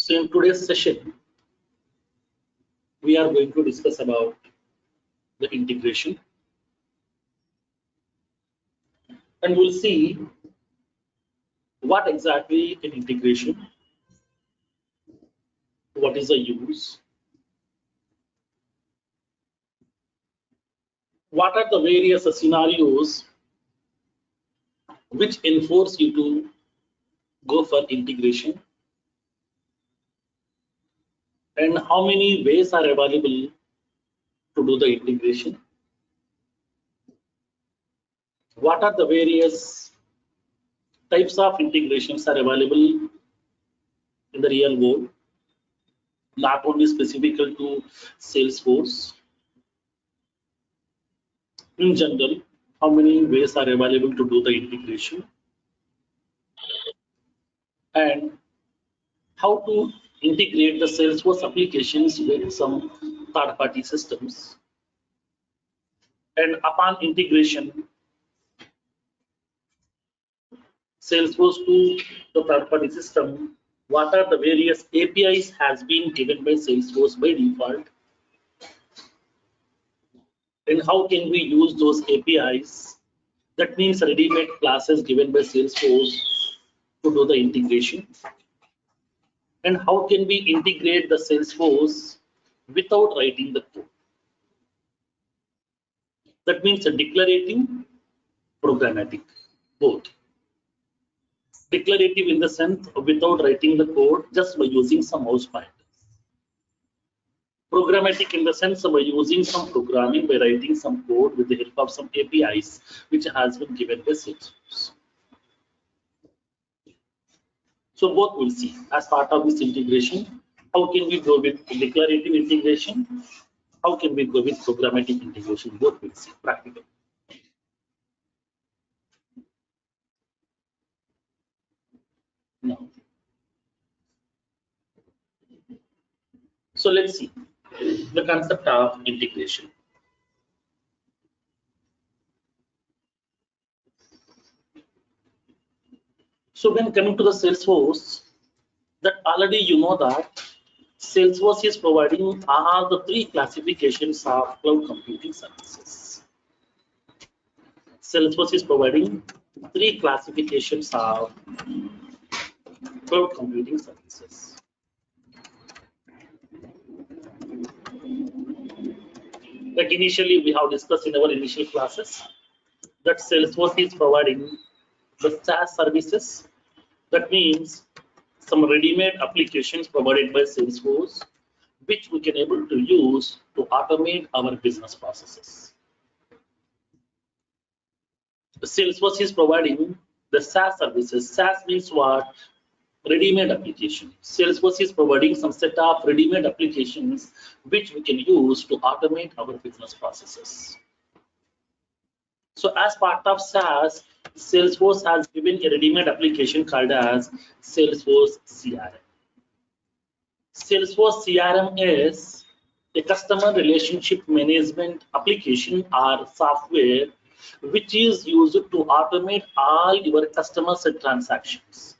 So in today's session, we are going to discuss about the integration, and we'll see what exactly an integration, what is the use, what are the various scenarios which enforce you to go for integration, and how many ways are available to do the integration. What are the various types of integrations are available in the real world, not only specific to Salesforce. In general, how many ways are available to do the integration, and how to integrate the Salesforce applications with some third-party systems. And upon integration, Salesforce to the third-party system, what are the various APIs has been given by Salesforce by default, and how can we use those APIs? That means ready-made classes given by Salesforce to do the integration. And how can we integrate the Salesforce without writing the code? That means a declarative, programmatic, both. Declarative in the sense without writing the code, just by using some mouse pointers. Programmatic in the sense by using some programming, by writing some code with the help of some APIs which has been given by Salesforce. So both we'll see as part of this integration. How can we go with declarative integration? How can we go with programmatic integration? Both we'll see practically. Now, so let's see the concept of integration. So when coming to the Salesforce, that already you know that Salesforce is providing all the three classifications of cloud computing services. Salesforce is providing three classifications of cloud computing services. Like initially we have discussed in our initial classes that Salesforce is providing the SaaS services. That means some ready-made applications provided by Salesforce, which we can able to use to automate our business processes. Salesforce is providing the SaaS services. SaaS means what? Ready-made application. Salesforce is providing some set of ready-made applications which we can use to automate our business processes. So as part of SaaS, Salesforce has given a ready-made application called as Salesforce CRM. Salesforce CRM is a customer relationship management application or software which is used to automate all your customers' transactions,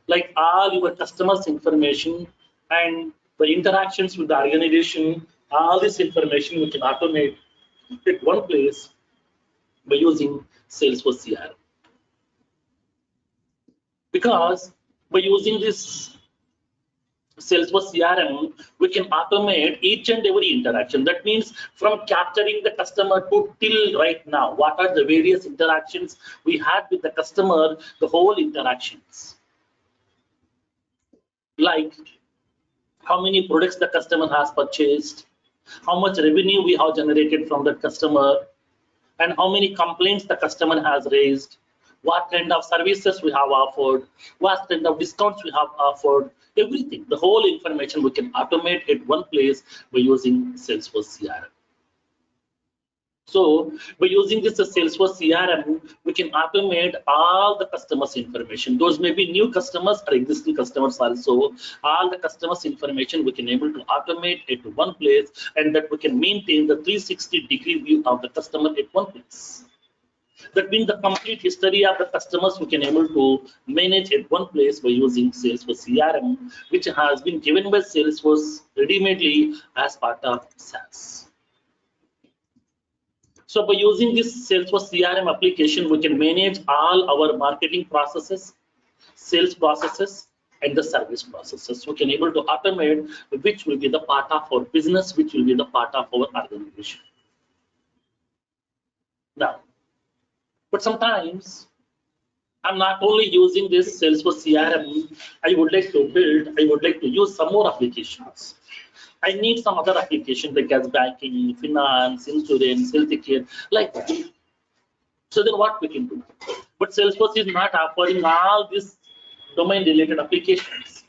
like all your customers' information and the interactions with the organization. All this information we can automate at one place by using Salesforce CRM. Because by using this Salesforce CRM, we can automate each and every interaction. That means from capturing the customer to till right now, what are the various interactions we had with the customer, the whole interactions. Like how many products the customer has purchased, how much revenue we have generated from that customer, and how many complaints the customer has raised, what kind of services we have offered, what kind of discounts we have offered, everything. The whole information we can automate at one place by using Salesforce CRM. So by using this Salesforce CRM, we can automate all the customers' information. Those may be new customers or existing customers also. All the customers' information we can able to automate at one place, and that we can maintain the 360-degree view of the customer at one place. That means the complete history of the customers we can able to manage at one place by using Salesforce CRM, which has been given by Salesforce ready-madely as part of SaaS. So by using this Salesforce CRM application, we can manage all our marketing processes, sales processes, and the service processes. We can able to automate which will be the part of our business, which will be the part of our organization. Now, but sometimes I'm not only using this Salesforce CRM, I would like to use some more applications. I need some other applications like as banking, finance, insurance, healthcare, like that. So then what we can do? But Salesforce is not offering all these domain-related applications.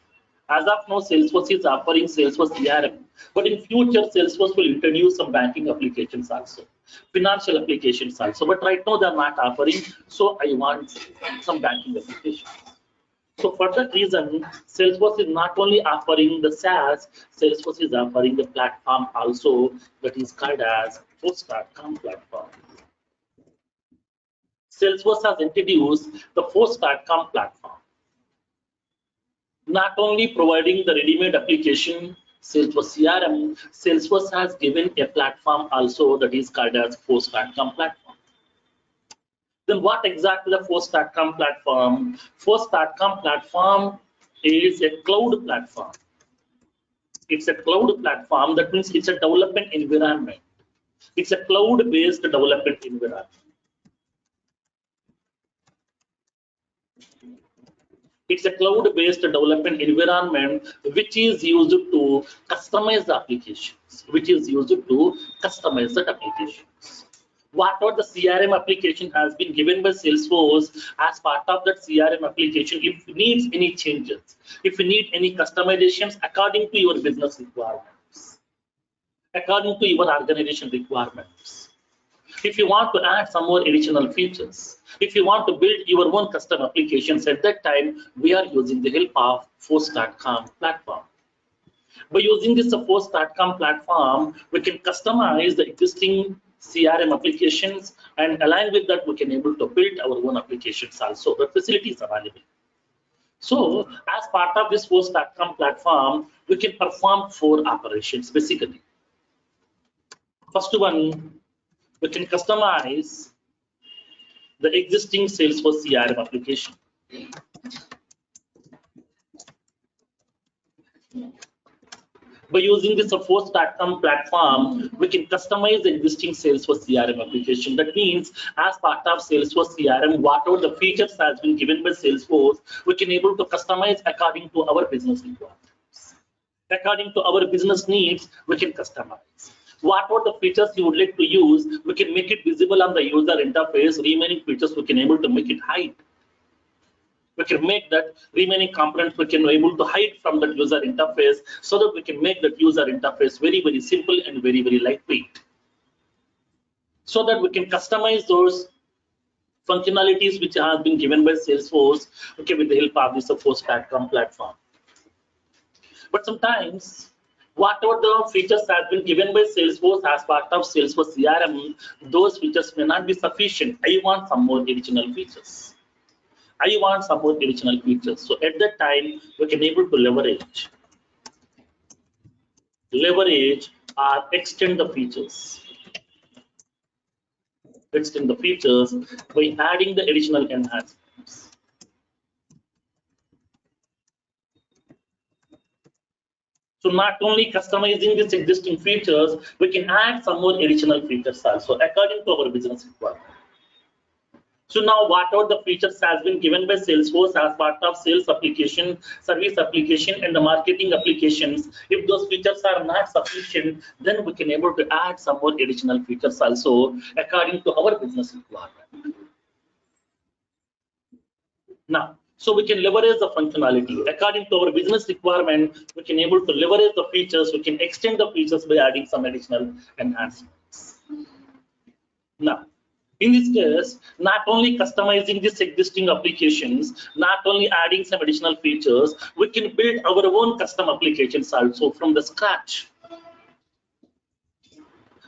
As of now, Salesforce is offering Salesforce CRM, but in future, Salesforce will introduce some banking applications also, financial applications also. But right now, they're not offering, so I want some banking applications. So for that reason, Salesforce is not only offering the SaaS, Salesforce is offering the platform also that is called as Hotstar platform. Salesforce has introduced the Hotstar platform. Not only providing the ready-made application, Salesforce CRM, Salesforce has given a platform also that is called as Hotstar platform. Then what exactly the Hotstar platform? Hotstar platform is a cloud platform. It's a cloud platform. That means it's a development environment. It's a cloud-based development environment. It's a cloud-based development environment which is used to customize the applications. Whatever the CRM application has been given by Salesforce, as part of that CRM application, if it needs any changes, if you need any customizations according to your business requirements, according to your organization requirements, if you want to add some more additional features, if you want to build your own custom applications, at that time, we are using the help of Hotstar platform. By using this Hotstar platform, we can customize the existing CRM applications, and along with that, we can able to build our own applications also. The facilities available. So, as part of this Hotstar platform, we can perform 4 operations basically. First one, we can customize the existing Salesforce CRM application. By using this Hotstar platform, we can customize the existing Salesforce CRM application. That means, as part of Salesforce CRM, whatever the features has been given by Salesforce, we can able to customize according to our business requirements. According to our business needs, we can customize. Whatever the features you would like to use, we can make it visible on the user interface. Remaining features, we can able to make it hide. We can make that remaining components we can able to hide from that user interface, so that we can make that user interface very, very simple and very, very lightweight. So that we can customize those functionalities which have been given by Salesforce, okay, with the help of this Hotstar platform. But sometimes, whatever the features have been given by Salesforce as part of Salesforce CRM, those features may not be sufficient. I want some more additional features. So at that time, we can able to leverage or extend the features. By adding the additional enhancements. So not only customizing these existing features, we can add some more additional features also according to our business requirement. So now whatever the features has been given by Salesforce as part of sales application, service application, and the marketing applications, if those features are not sufficient, then we can able to add some more additional features also according to our business requirement. Now, so we can leverage the functionality according to our business requirement. We can able to leverage the features. We can extend the features by adding some additional enhancements. Now, in this case, not only customizing these existing applications, not only adding some additional features, we can build our own custom applications also from the scratch.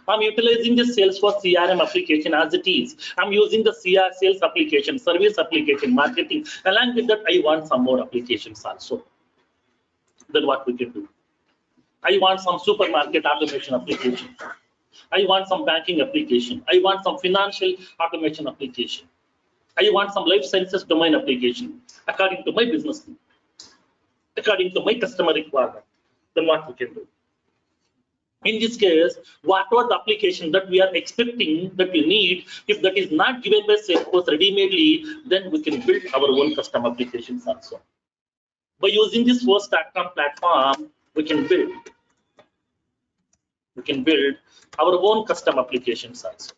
I'm utilizing the Salesforce CRM application as it is. I'm using the CR sales application, service application, marketing. Along with that, I want some more applications also. Then what we can do? I want some supermarket automation application. I want some banking application. I want some financial automation application. I want some life sciences domain application according to my business need, according to my customer requirement. Then what we can do? In this case, whatever the application that we are expecting that we need, if that is not given by Salesforce ready-madely, then we can build our own custom applications also. By using this Force.com platform, we can build our own custom applications also.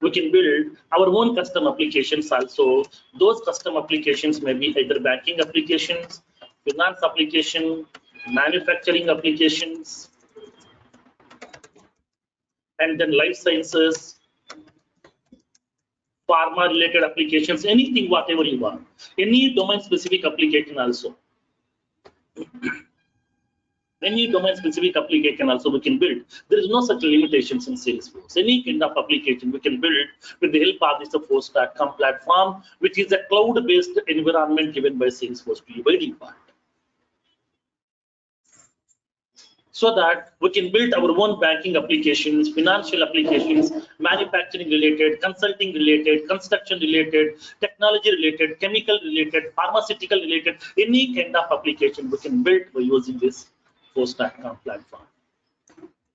We can build our own custom applications also. Those custom applications may be either banking applications, finance application, manufacturing applications, and then life sciences, pharma related applications, anything, whatever you want, any domain specific application also. Any domain specific application also we can build. There is no such limitations in Salesforce. Any kind of application we can build with the help of this Force.com platform, which is a cloud-based environment given by Salesforce by default. So that we can build our own banking applications, financial applications, manufacturing related, consulting related, construction related, technology related, chemical related, pharmaceutical related, any kind of application we can build by using this Force.com platform.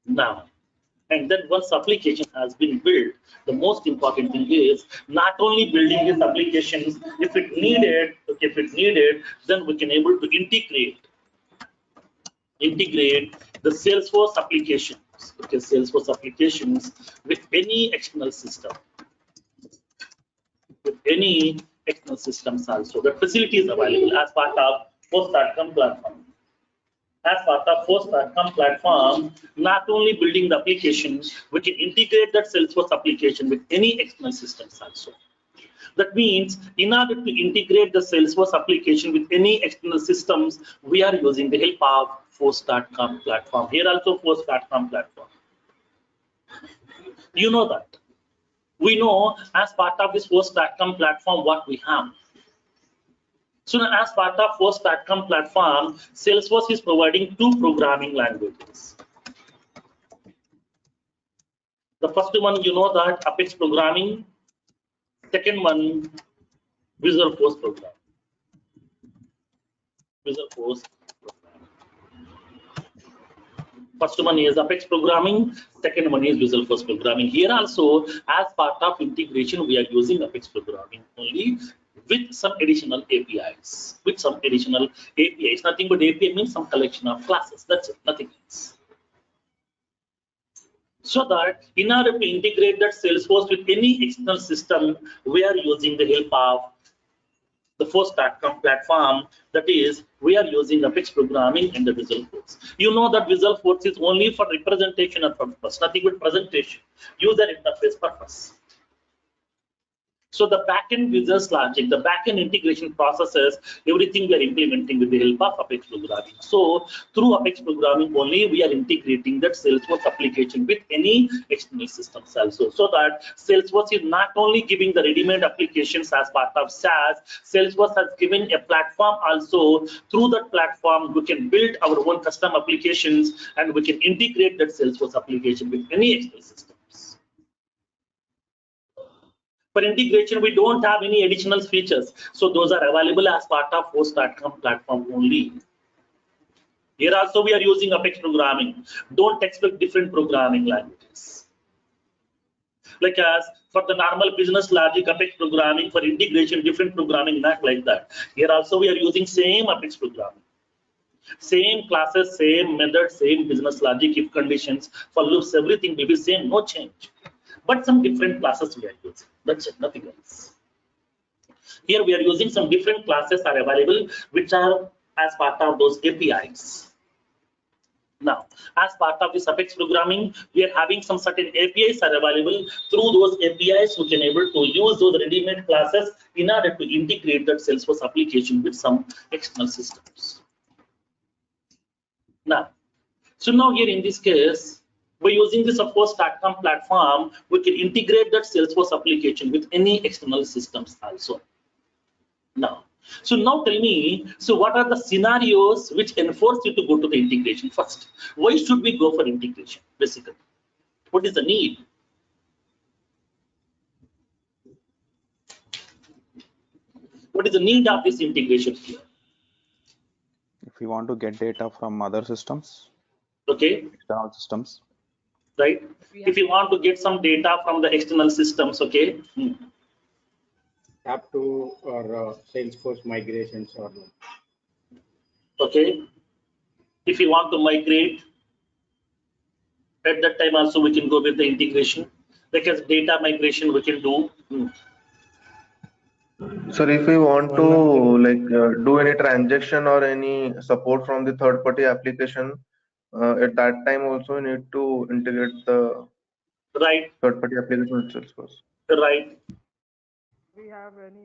Now, and then once application has been built, the most important thing is not only building these applications, if it needed, then we can able to integrate the Salesforce applications, Salesforce applications with any external system, also. The facility is available as part of Force.com platform. As part of Force.com platform, not only building the application, we can integrate that Salesforce application with any external systems also. That means in order to integrate the Salesforce application with any external systems, we are using the help of Force.com platform. Here also Force.com platform. You know that. We know as part of this Force.com platform what we have. So now as part of Force.com platform, Salesforce is providing two programming languages. The first one, you know that Apex programming. Second one, Visual Force programming. First one is Apex programming. Second one is Visual Force programming. Here also, as part of integration, we are using Apex programming only with some additional APIs. Nothing but API means some collection of classes. That's it. Nothing else. So that in order to integrate that Salesforce with any external system, we are using the help of the Force.com platform. That is, we are using Apex programming and the Visual Force. You know that Visual Force is only for representation and purpose, nothing but presentation, user interface purpose. So the backend business logic, the backend integration processes, everything we are implementing with the help of Apex programming. So through Apex programming only, we are integrating that Salesforce application with any external systems also. So that Salesforce is not only giving the ready-made applications as part of SaaS, Salesforce has given a platform also. Through that platform, we can build our own custom applications and we can integrate that Salesforce application with any external systems. For integration, we don't have any additional features. So those are available as part of Force.com platform only. Here also we are using Apex programming. Don't expect different programming languages. Like as for the normal business logic, Apex programming, for integration, different programming, not like that. Here also we are using same Apex programming. Same classes, same method, same business logic, if conditions, for loops, everything will be same, no change. But some different classes we are using. That's it, nothing else. Here we are using some different classes are available, which are as part of those APIs. Now, as part of this Apex programming, we are having some certain APIs are available. Through those APIs, we can able to use those ready-made classes in order to integrate that Salesforce application with some external systems. Now, so now here in this case, By using the Salesforce.com platform, we can integrate that Salesforce application with any external systems also. Now, so now tell me, so what are the scenarios which enforce you to go to the integration first? Why should we go for integration, basically? What is the need? What is the need of this integration here? If you want to get data from other systems, okay, external systems, right? If you want to get some data from the external systems, okay. Tap to or Salesforce migrations or okay. If you want to migrate, at that time also we can go with the integration. Like as data migration we can do. Sir, if we want to do any transaction or any support from the third-party application, at that time also we need to integrate the right third-party application with Salesforce. right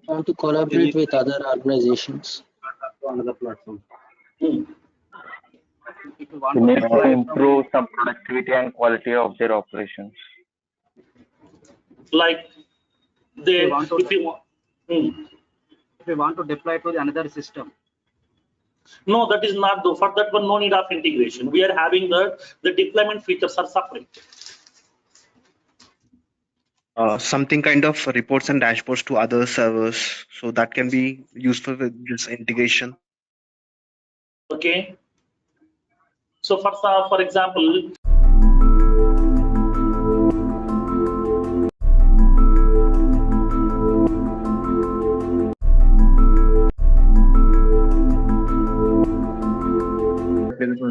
Want to collaborate with other organizations. another platform. Hmm. We need to improve some productivity and quality of their operations. Like they If we want to deploy to another system. No, that is not the for that one no need of integration. We are having the deployment features are separate. Something kind of reports and dashboards to other servers, so that can be useful with this integration. Okay. So for example,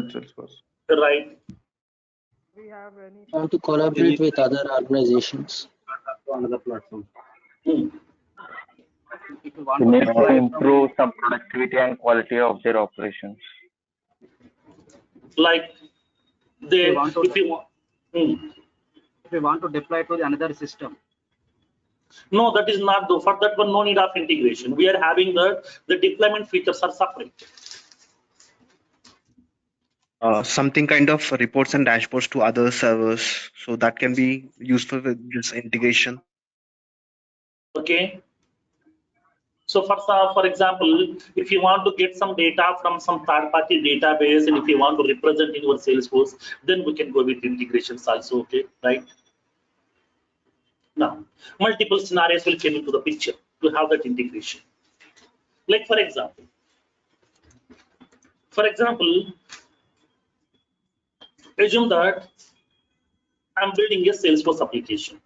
Salesforce. right. Want to collaborate with other organizations. Another platform. Hmm. We need to improve some productivity and quality of their operations. Like they If we want to deploy to another system. No, that is not the for that one no need of integration. We are having the deployment features are separate. Something kind of reports and dashboards to other servers, so that can be useful with this integration. Okay. So for example, if you want to get some data from some third-party database and if you want to represent in your Salesforce, then we can go with integrations also, okay, right? Now, multiple scenarios will come into the picture to have that integration. Like for example, assume that I'm building a Salesforce application.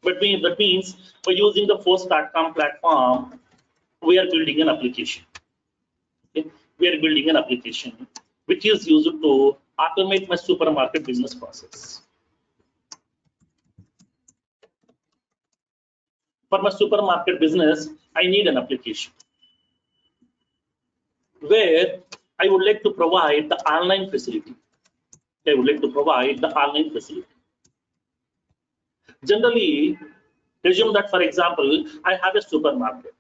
But that means by using the Salesforce.com platform, we are building an application. Okay? We are building an application which is used to automate my supermarket business process. For my supermarket business, I need an application where I would like to provide the online facility. Generally, assume that, for example, I have a supermarket.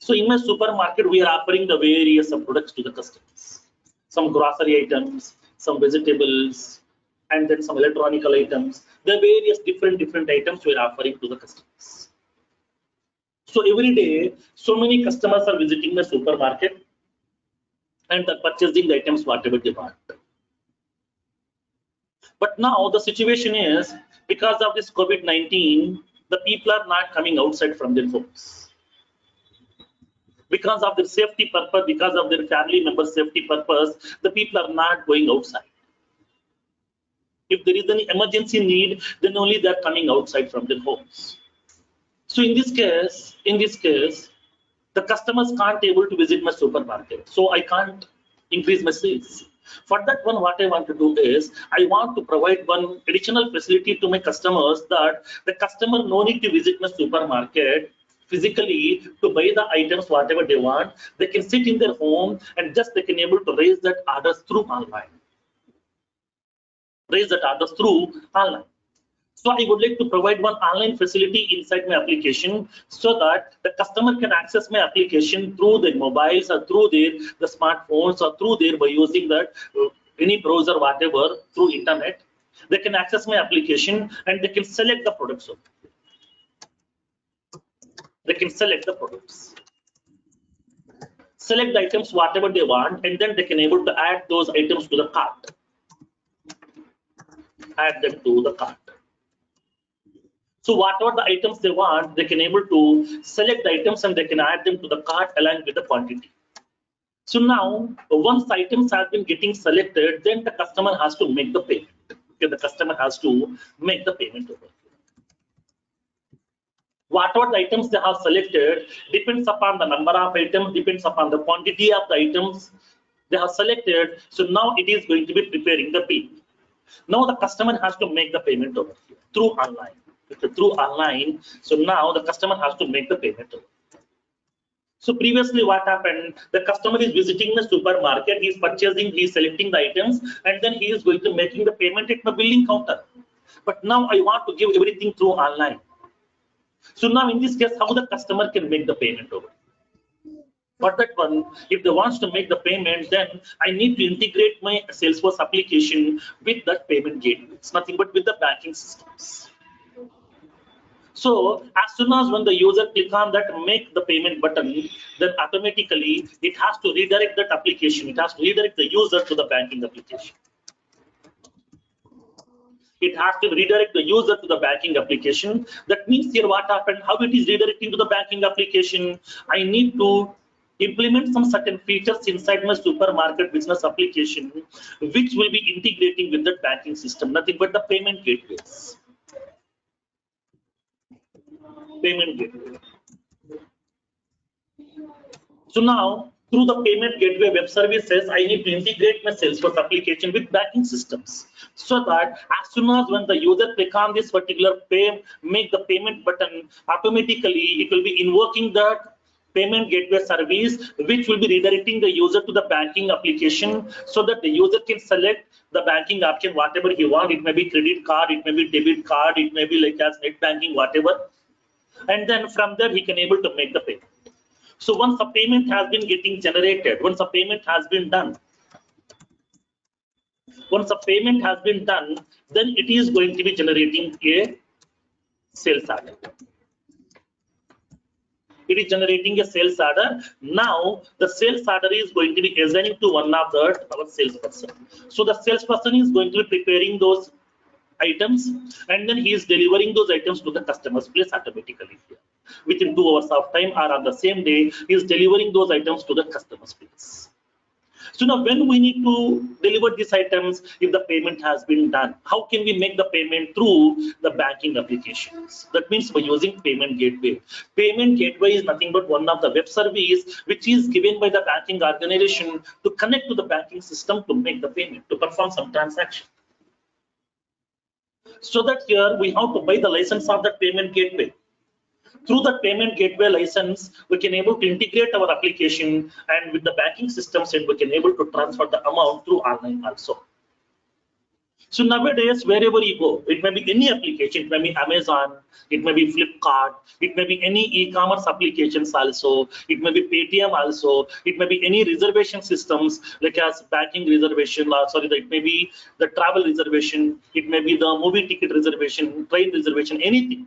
So in my supermarket, we are offering the various products to the customers. Some grocery items, some vegetables, and then some electronic items. There are various different items we are offering to the customers. So every day, so many customers are visiting the supermarket and are purchasing the items whatever they want. But now the situation is, because of this COVID-19, the people are not coming outside from their homes. Because of their safety purpose, because of their family members' safety purpose, the people are not going outside. If there is any emergency need, then only they are coming outside from their homes. So in this case, the customers can't able to visit my supermarket. So I can't increase my sales. For that one, what I want to do is, I want to provide one additional facility to my customers that the customer no need to visit my supermarket physically to buy the items whatever they want. They can sit in their home and just they can able to raise that orders through online. So I would like to provide one online facility inside my application so that the customer can access my application through their mobiles or through the smartphones or through their by using that any browser, whatever, through internet. They can access my application and they can select the products. They can select the products. Select the items whatever they want, and then they can able to add those items to the cart. Add them to the cart. So whatever the items they want, they can able to select the items and they can add them to the cart along with the quantity. So now, once the items have been getting selected, then the customer has to make the payment. Okay, the customer has to make the payment over. Whatever the items they have selected depends upon the number of items, depends upon the quantity of the items they have selected. So now it is going to be preparing the bill. Now the customer has to make the payment over here through online. Okay, through online. So now the customer has to make the payment over. So previously what happened, the customer is visiting the supermarket, he is purchasing, he is selecting the items, and then he is going to making the payment at the billing counter. But now I want to give everything through online. So now in this case, how the customer can make the payment over? For that one, if they wants to make the payment, then I need to integrate my Salesforce application with that payment gateway. It's nothing but with the banking systems. So as soon as when the user click on that make the payment button, then automatically it has to redirect that application. It has to redirect the user to the banking application. It has to redirect the user to the banking application. That means here what happened, how it is redirecting to the banking application. I need to implement some certain features inside my supermarket business application, which will be integrating with the banking system, nothing but the payment gateways. Payment gateway. So now through the payment gateway web services, I need to integrate my Salesforce application with banking systems so that as soon as when the user click on this particular make the payment button, automatically it will be invoking the payment gateway service, which will be redirecting the user to the banking application so that the user can select the banking option whatever he wants. It may be credit card, it may be debit card, it may be like as net banking, whatever. And then from there he can able to make the payment. So once a payment has been getting generated, once a payment has been done, then it is going to be generating a sales order. It is generating a sales order. Now the sales order is going to be assigning to one of our salesperson. So the salesperson is going to be preparing those items and then he is delivering those items to the customer's place automatically here. Within 2 hours of time or on the same day, he is delivering those items to the customer's place. So now when we need to deliver these items, if the payment has been done, how can we make the payment through the banking applications? That means by using payment gateway. Payment gateway is nothing but one of the web service which is given by the banking organization to connect to the banking system to make the payment, to perform some transaction. So that here we have to buy the license of the payment gateway. Through the payment gateway license, we can able to integrate our application and with the banking systems, and we can able to transfer the amount through online also. So nowadays, wherever you go, it may be any application, it may be Amazon, it may be Flipkart, it may be any e-commerce applications also, it may be Paytm also, it may be any reservation systems like as banking reservation, it may be the travel reservation, it may be the movie ticket reservation, train reservation, anything.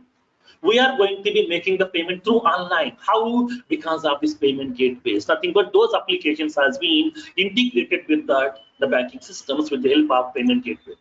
We are going to be making the payment through online. How? Because of this payment gateways. Nothing but those applications has been integrated with the banking systems with the help of payment gateway.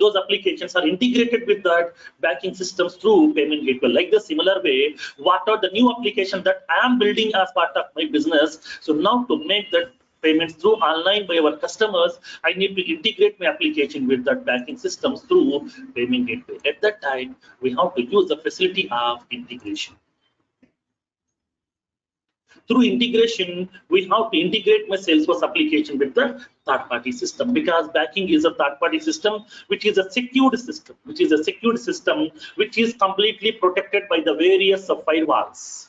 Those applications are integrated with that banking systems through payment gateway. Like the similar way, what are the new applications that I am building as part of my business? So now to make that payments through online by our customers, I need to integrate my application with that banking systems through payment gateway. At that time, we have to use the facility of integration. Through integration, we have to integrate my Salesforce application with the third-party system, because banking is a third-party system, which is a secured system, which is completely protected by the various firewalls.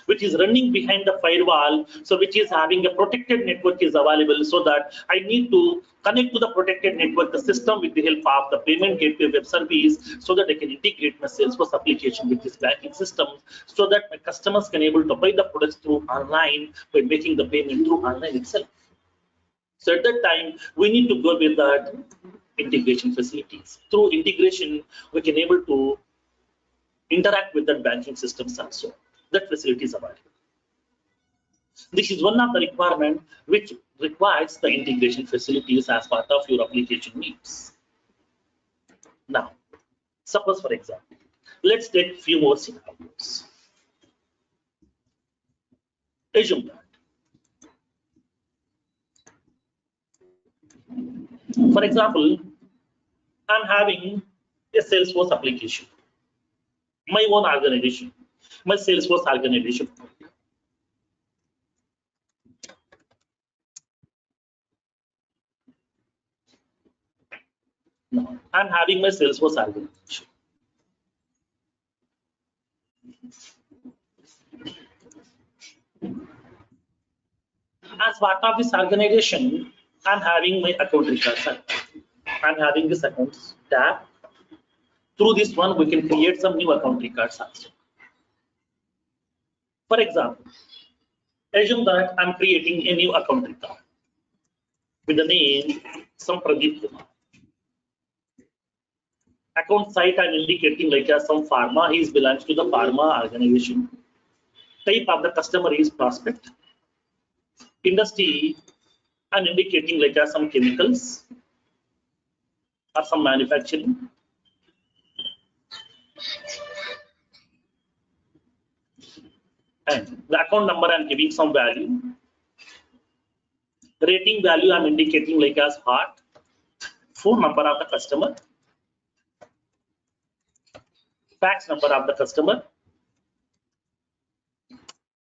which is running behind the firewall, so which is having a protected network is available, so that I need to connect to the protected network, the system, with the help of the payment gateway web service, so that I can integrate my Salesforce application with this banking system, so that my customers can able to buy the products through online by making the payment through online itself. So at that time, we need to go with that integration facilities. Through integration, we can able to interact with that banking systems also. That facility is available. This is one of the requirement which requires the integration facilities as part of your application needs. Now, suppose for example, let's take few more scenarios. Assume that, for example, I'm having a Salesforce application, my own organization, my Salesforce organization. Now, I'm having my Salesforce organization. As part of this organization, I'm having my account records. I'm having this accounts tab. Through this one, we can create some new account records also. For example, assume that I'm creating a new account record with the name some Pradeep Kumar. Account site I'm indicating like some pharma. He belongs to the pharma organization. Type of the customer is prospect. Industry I'm indicating like some chemicals or some manufacturing. And the account number I'm giving some value. Rating value I'm indicating like as heart. Phone number of the customer. Fax number of the customer.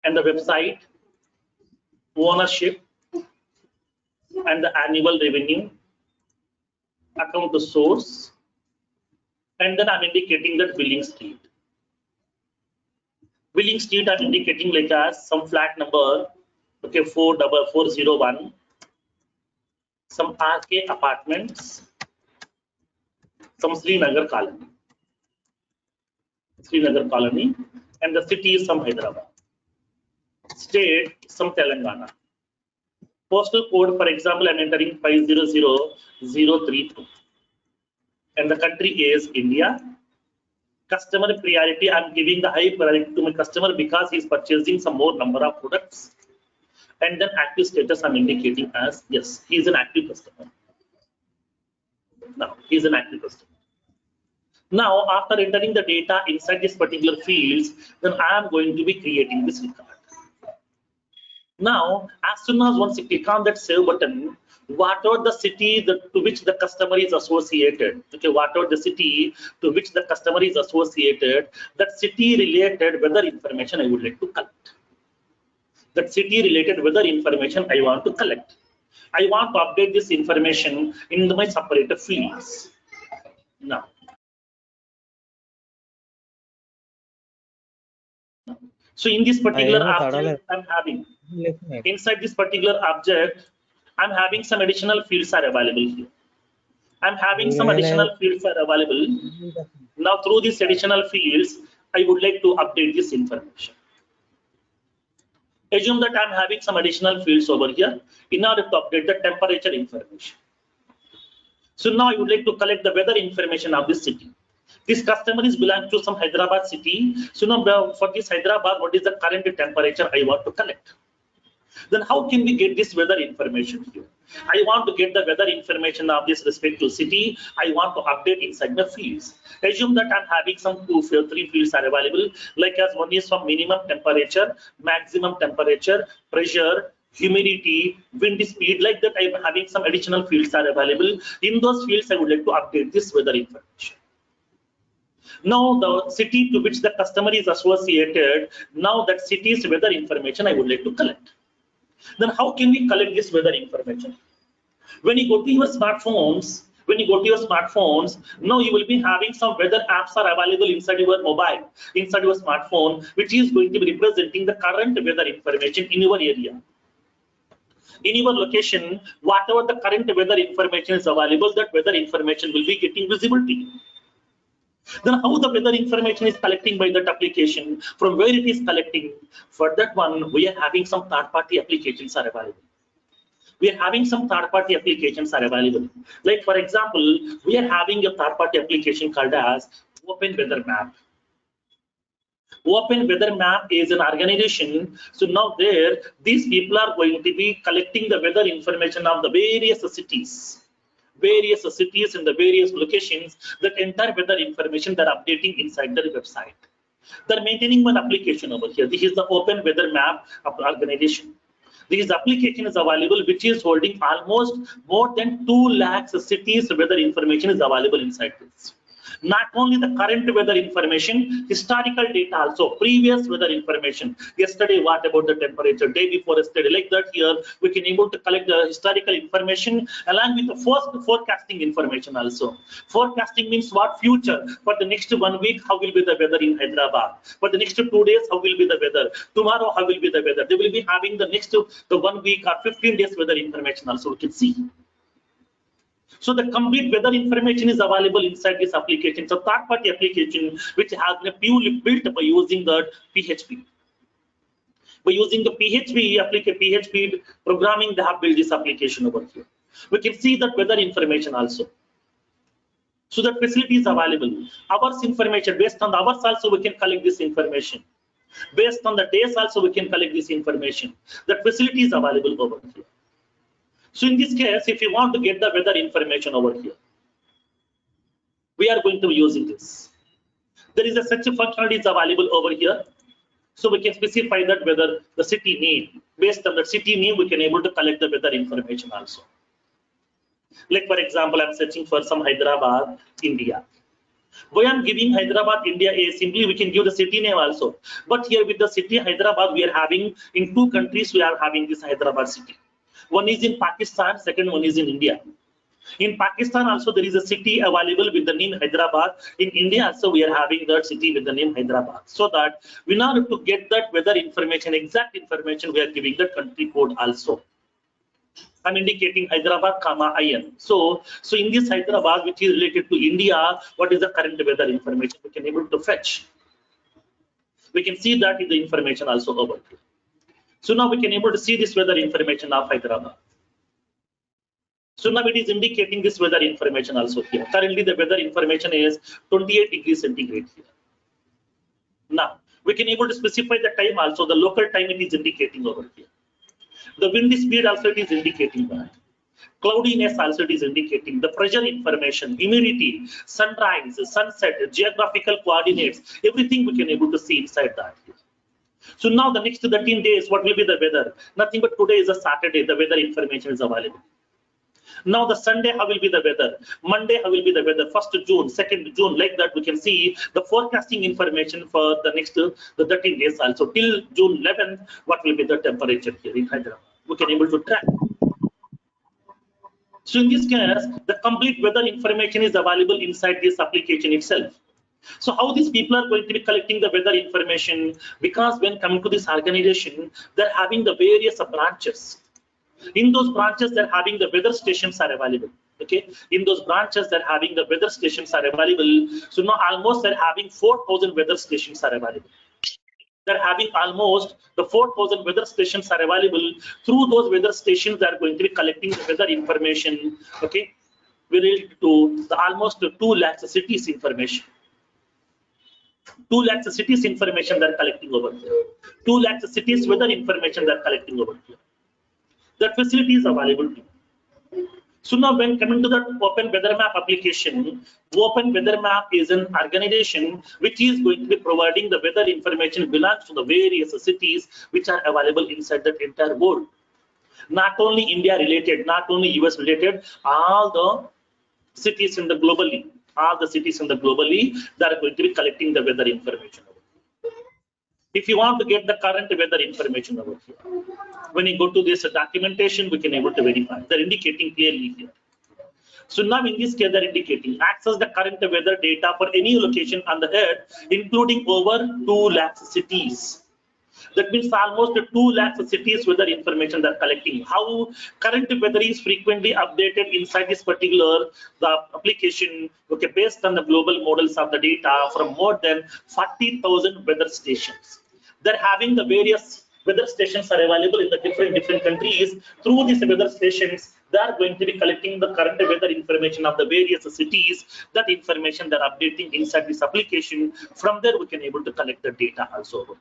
And the website, ownership, and the annual revenue, account to source, and then I'm indicating that billing street. Billing street I'm indicating like as some flat number, okay, 44401, some RK apartments, some Srinagar colony, and the city is some Hyderabad. State, some Telangana. Postal code, for example, I'm entering 500032. And the country is India. Customer priority, I'm giving the high priority to my customer because he's purchasing some more number of products. And then active status, I'm indicating as yes, he's an active customer. Now, he's an active customer. Now, after entering the data inside this particular fields, then I am going to be creating this record. Now, as soon as once you click on that save button, whatever the city to which the customer is associated, okay, whatever the city to which the customer is associated, that city related weather information I would like to collect. That city related weather information I want to collect. I want to update this information in my separator fields. Now, so in this particular object, I'm having inside this particular object, I'm having some additional fields are available here. I'm having some additional fields are available. Now through these additional fields, I would like to update this information. Assume that I'm having some additional fields over here in order to update the temperature information. So now I would like to collect the weather information of this city. This customer is belongs to some Hyderabad city. So now for this Hyderabad, what is the current temperature I want to collect? Then how can we get this weather information here? I want to get the weather information of this respective city. I want to update inside the fields. Assume that I'm having some 3 fields are available, like as one is from minimum temperature, maximum temperature, pressure, humidity, wind speed, like that I'm having some additional fields are available. In those fields, I would like to update this weather information. Now the city to which the customer is associated, now that city's weather information I would like to collect. Then how can we collect this weather information? When you go to your smartphones, when you go to your smartphones, now you will be having some weather apps are available inside your mobile, inside your smartphone, which is going to be representing the current weather information in your area. In your location, whatever the current weather information is available, that weather information will be getting visibility. Then how the weather information is collecting by that application, from where it is collecting, for that one, we are having some third-party applications are available. We are having some third-party applications are available. Like for example, we are having a third-party application called as Open Weather Map. Open Weather Map is an organization. So now there, these people are going to be collecting the weather information of the various cities in the various locations. That entire weather information they're updating inside their website. They're maintaining one application over here. This is the Open Weather Map organization. This application is available, which is holding almost more than 2 lakhs cities weather information is available inside this. Not only the current weather information, historical data also, previous weather information. Yesterday, what about the temperature? Day before yesterday, like that here, we can able to collect the historical information along with the forecasting information also. Forecasting means what? Future. For the next 1 week, how will be the weather in Hyderabad? For the next 2 days, how will be the weather? Tomorrow, how will be the weather? They will be having the next 1 week or 15 days weather information also, we can see. So the complete weather information is available inside this application. So third-party application which has been purely built by using the PHP. By using the PHP programming, they have built this application over here. We can see that weather information also. So that facility is available. Hours information, based on the hours also we can collect this information. Based on the days also we can collect this information. That facility is available over here. So in this case, if you want to get the weather information over here, we are going to be using this. There is a such a functionality is available over here. So we can specify that whether the city name, based on the city name, we can able to collect the weather information also. Like for example, I'm searching for some Hyderabad, India. Why I'm giving Hyderabad, India, simply we can give the city name also. But here with the city Hyderabad, we are having in 2 countries, we are having this Hyderabad city. One is in Pakistan, second one is in India. In Pakistan also there is a city available with the name Hyderabad. In India also we are having that city with the name Hyderabad. So that in order to get that weather information, exact information, we are giving the country code also. I'm indicating Hyderabad, IN. So in this Hyderabad, which is related to India, what is the current weather information we can able to fetch? We can see that in the information also over here. So now we can able to see this weather information of Hyderabad. So now it is indicating this weather information also here. Currently the weather information is 28 degrees centigrade here. Now we can able to specify the time also. The local time it is indicating over here. The wind speed also it is indicating that. Cloudiness also it is indicating. The pressure information, humidity, sunrise, sunset, geographical coordinates, everything we can able to see inside that. So now the next 13 days, what will be the weather? Nothing but today is a Saturday, the weather information is available. Now the Sunday, how will be the weather? Monday, how will be the weather? 1st June, 2nd June, like that we can see the forecasting information for the next the 13 days also. Till June 11th, what will be the temperature here in Hyderabad? We can able to track. So in this case, the complete weather information is available inside this application itself. So how these people are going to be collecting the weather information? Because when coming to this organization, they're having the various branches. In those branches, they're having the weather stations are available. Okay, in those branches, they're having the weather stations are available. So now almost they're having 4,000 weather stations are available. They're having almost the 4,000 weather stations are available. Through those weather stations, they're going to be collecting the weather information. Okay, related to the almost 2 lakhs cities information. 2 lakhs cities information they're collecting over here. 2 lakhs cities weather information they're collecting over here. That facility is available to you. So now when coming to the Open Weather Map application, Open Weather Map is an organization which is going to be providing the weather information belongs to the various cities which are available inside the entire world. Not only India related, not only US related, all the cities in the globally. All the cities in the globally that are going to be collecting the weather information. If you want to get the current weather information over here, when you go to this documentation, we can able to verify. They're indicating clearly here. So now in this case, they're indicating access the current weather data for any location on the earth, including over 2 lakhs cities. That means almost 2 lakhs cities weather information they're collecting. How current weather is frequently updated inside this particular the application, okay, based on the global models of the data from more than 40,000 weather stations. They're having the various weather stations are available in the different countries. Through these weather stations, they are going to be collecting the current weather information of the various cities. That information they're updating inside this application. From there, we can able to collect the data also.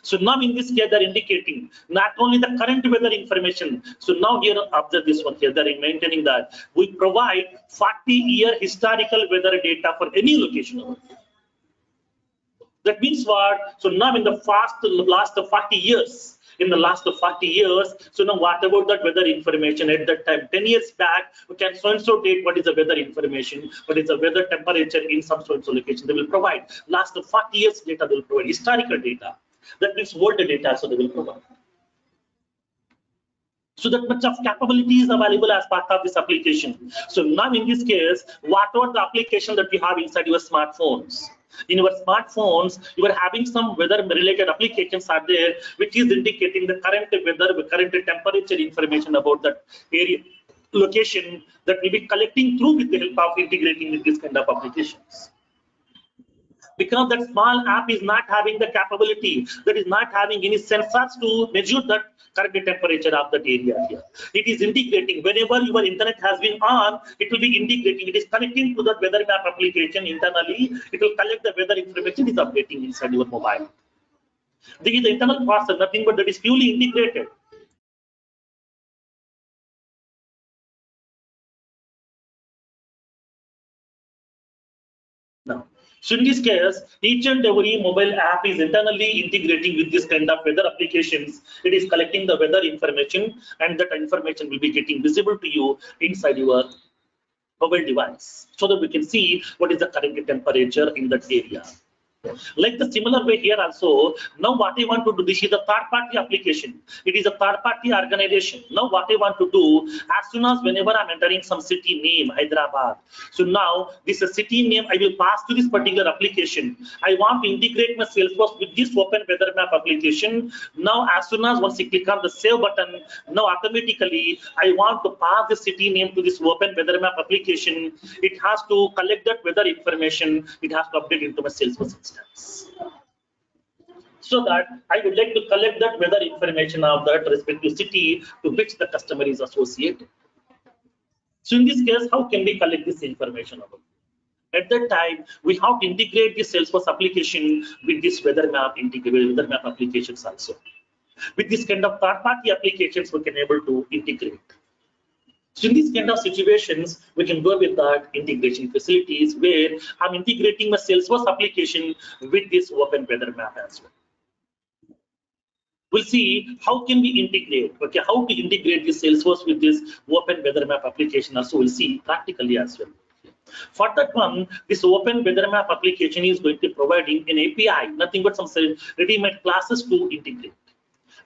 So now in this case, they're indicating not only the current weather information. So now here, observe this one here, they're maintaining that we provide 40-year historical weather data for any location. That means what? So now in the last 40 years, so now what about that weather information at that time? 10 years back, we can so-and-so date what is the weather information, what is the weather temperature in some so-and-so location. They will provide last 40 years data, they will provide historical data. That means older data, so they will provide. So that much of capability is available as part of this application. So now in this case, whatever the application that you have inside your smartphones, in your smartphones, you are having some weather related applications are there, which is indicating the current weather, the current temperature information about that area, location that will be collecting through with the help of integrating with this kind of applications. Because that small app is not having the capability, that is not having any sensors to measure that current temperature of that area here. It is integrating. Whenever your internet has been on, it will be integrating. It is connecting to that weather map application internally. It will collect the weather information, it is updating inside your mobile. This is the internal process, nothing but that is purely integrated. Now, so in this case, each and every mobile app is internally integrating with this kind of weather applications. It is collecting the weather information, and that information will be getting visible to you inside your mobile device, so that we can see what is the current temperature in that area. Like the similar way here also, now what I want to do, this is a third-party application. It is a third-party organization. Now what I want to do, as soon as whenever I'm entering some city name, Hyderabad, so now this is a city name, I will pass to this particular application. I want to integrate my Salesforce with this open weather map application. Now as soon as once you click on the save button, now automatically I want to pass the city name to this open weather map application. It has to collect that weather information. It has to update into my Salesforce instance. So that I would like to collect that weather information of that respective city to which the customer is associated. So in this case, how can we collect this information? At that time, we have to integrate the Salesforce application with this weather map applications also. With this kind of third-party applications, we can able to integrate. So in these kind of situations, we can go with that integration facilities where I'm integrating my Salesforce application with this open weather map as well. We'll see how can we integrate, okay, how to integrate the Salesforce with this open weather map application also. We'll see practically as well. For that one, this open weather map application is going to be providing an API, nothing but some ready-made classes to integrate.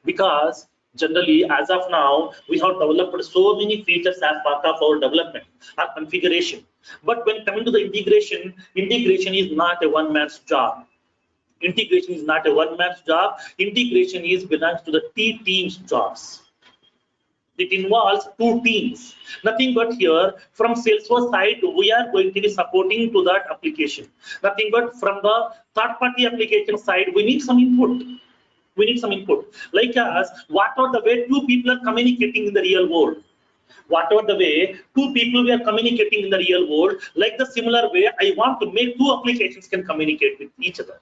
Because generally, as of now, we have developed so many features as part of our development or configuration. But when coming to the integration, integration is not a one-man's job. Integration is not a one-man's job. Integration belongs to the team's jobs. It involves two teams. Nothing but here, from Salesforce side, we are going to be supporting to that application. Nothing but from the third-party application side, we need some input. We need some input. Like us, whatever the way two people are communicating in the real world. Whatever the way two people we are communicating in the real world, like the similar way, I want to make two applications can communicate with each other.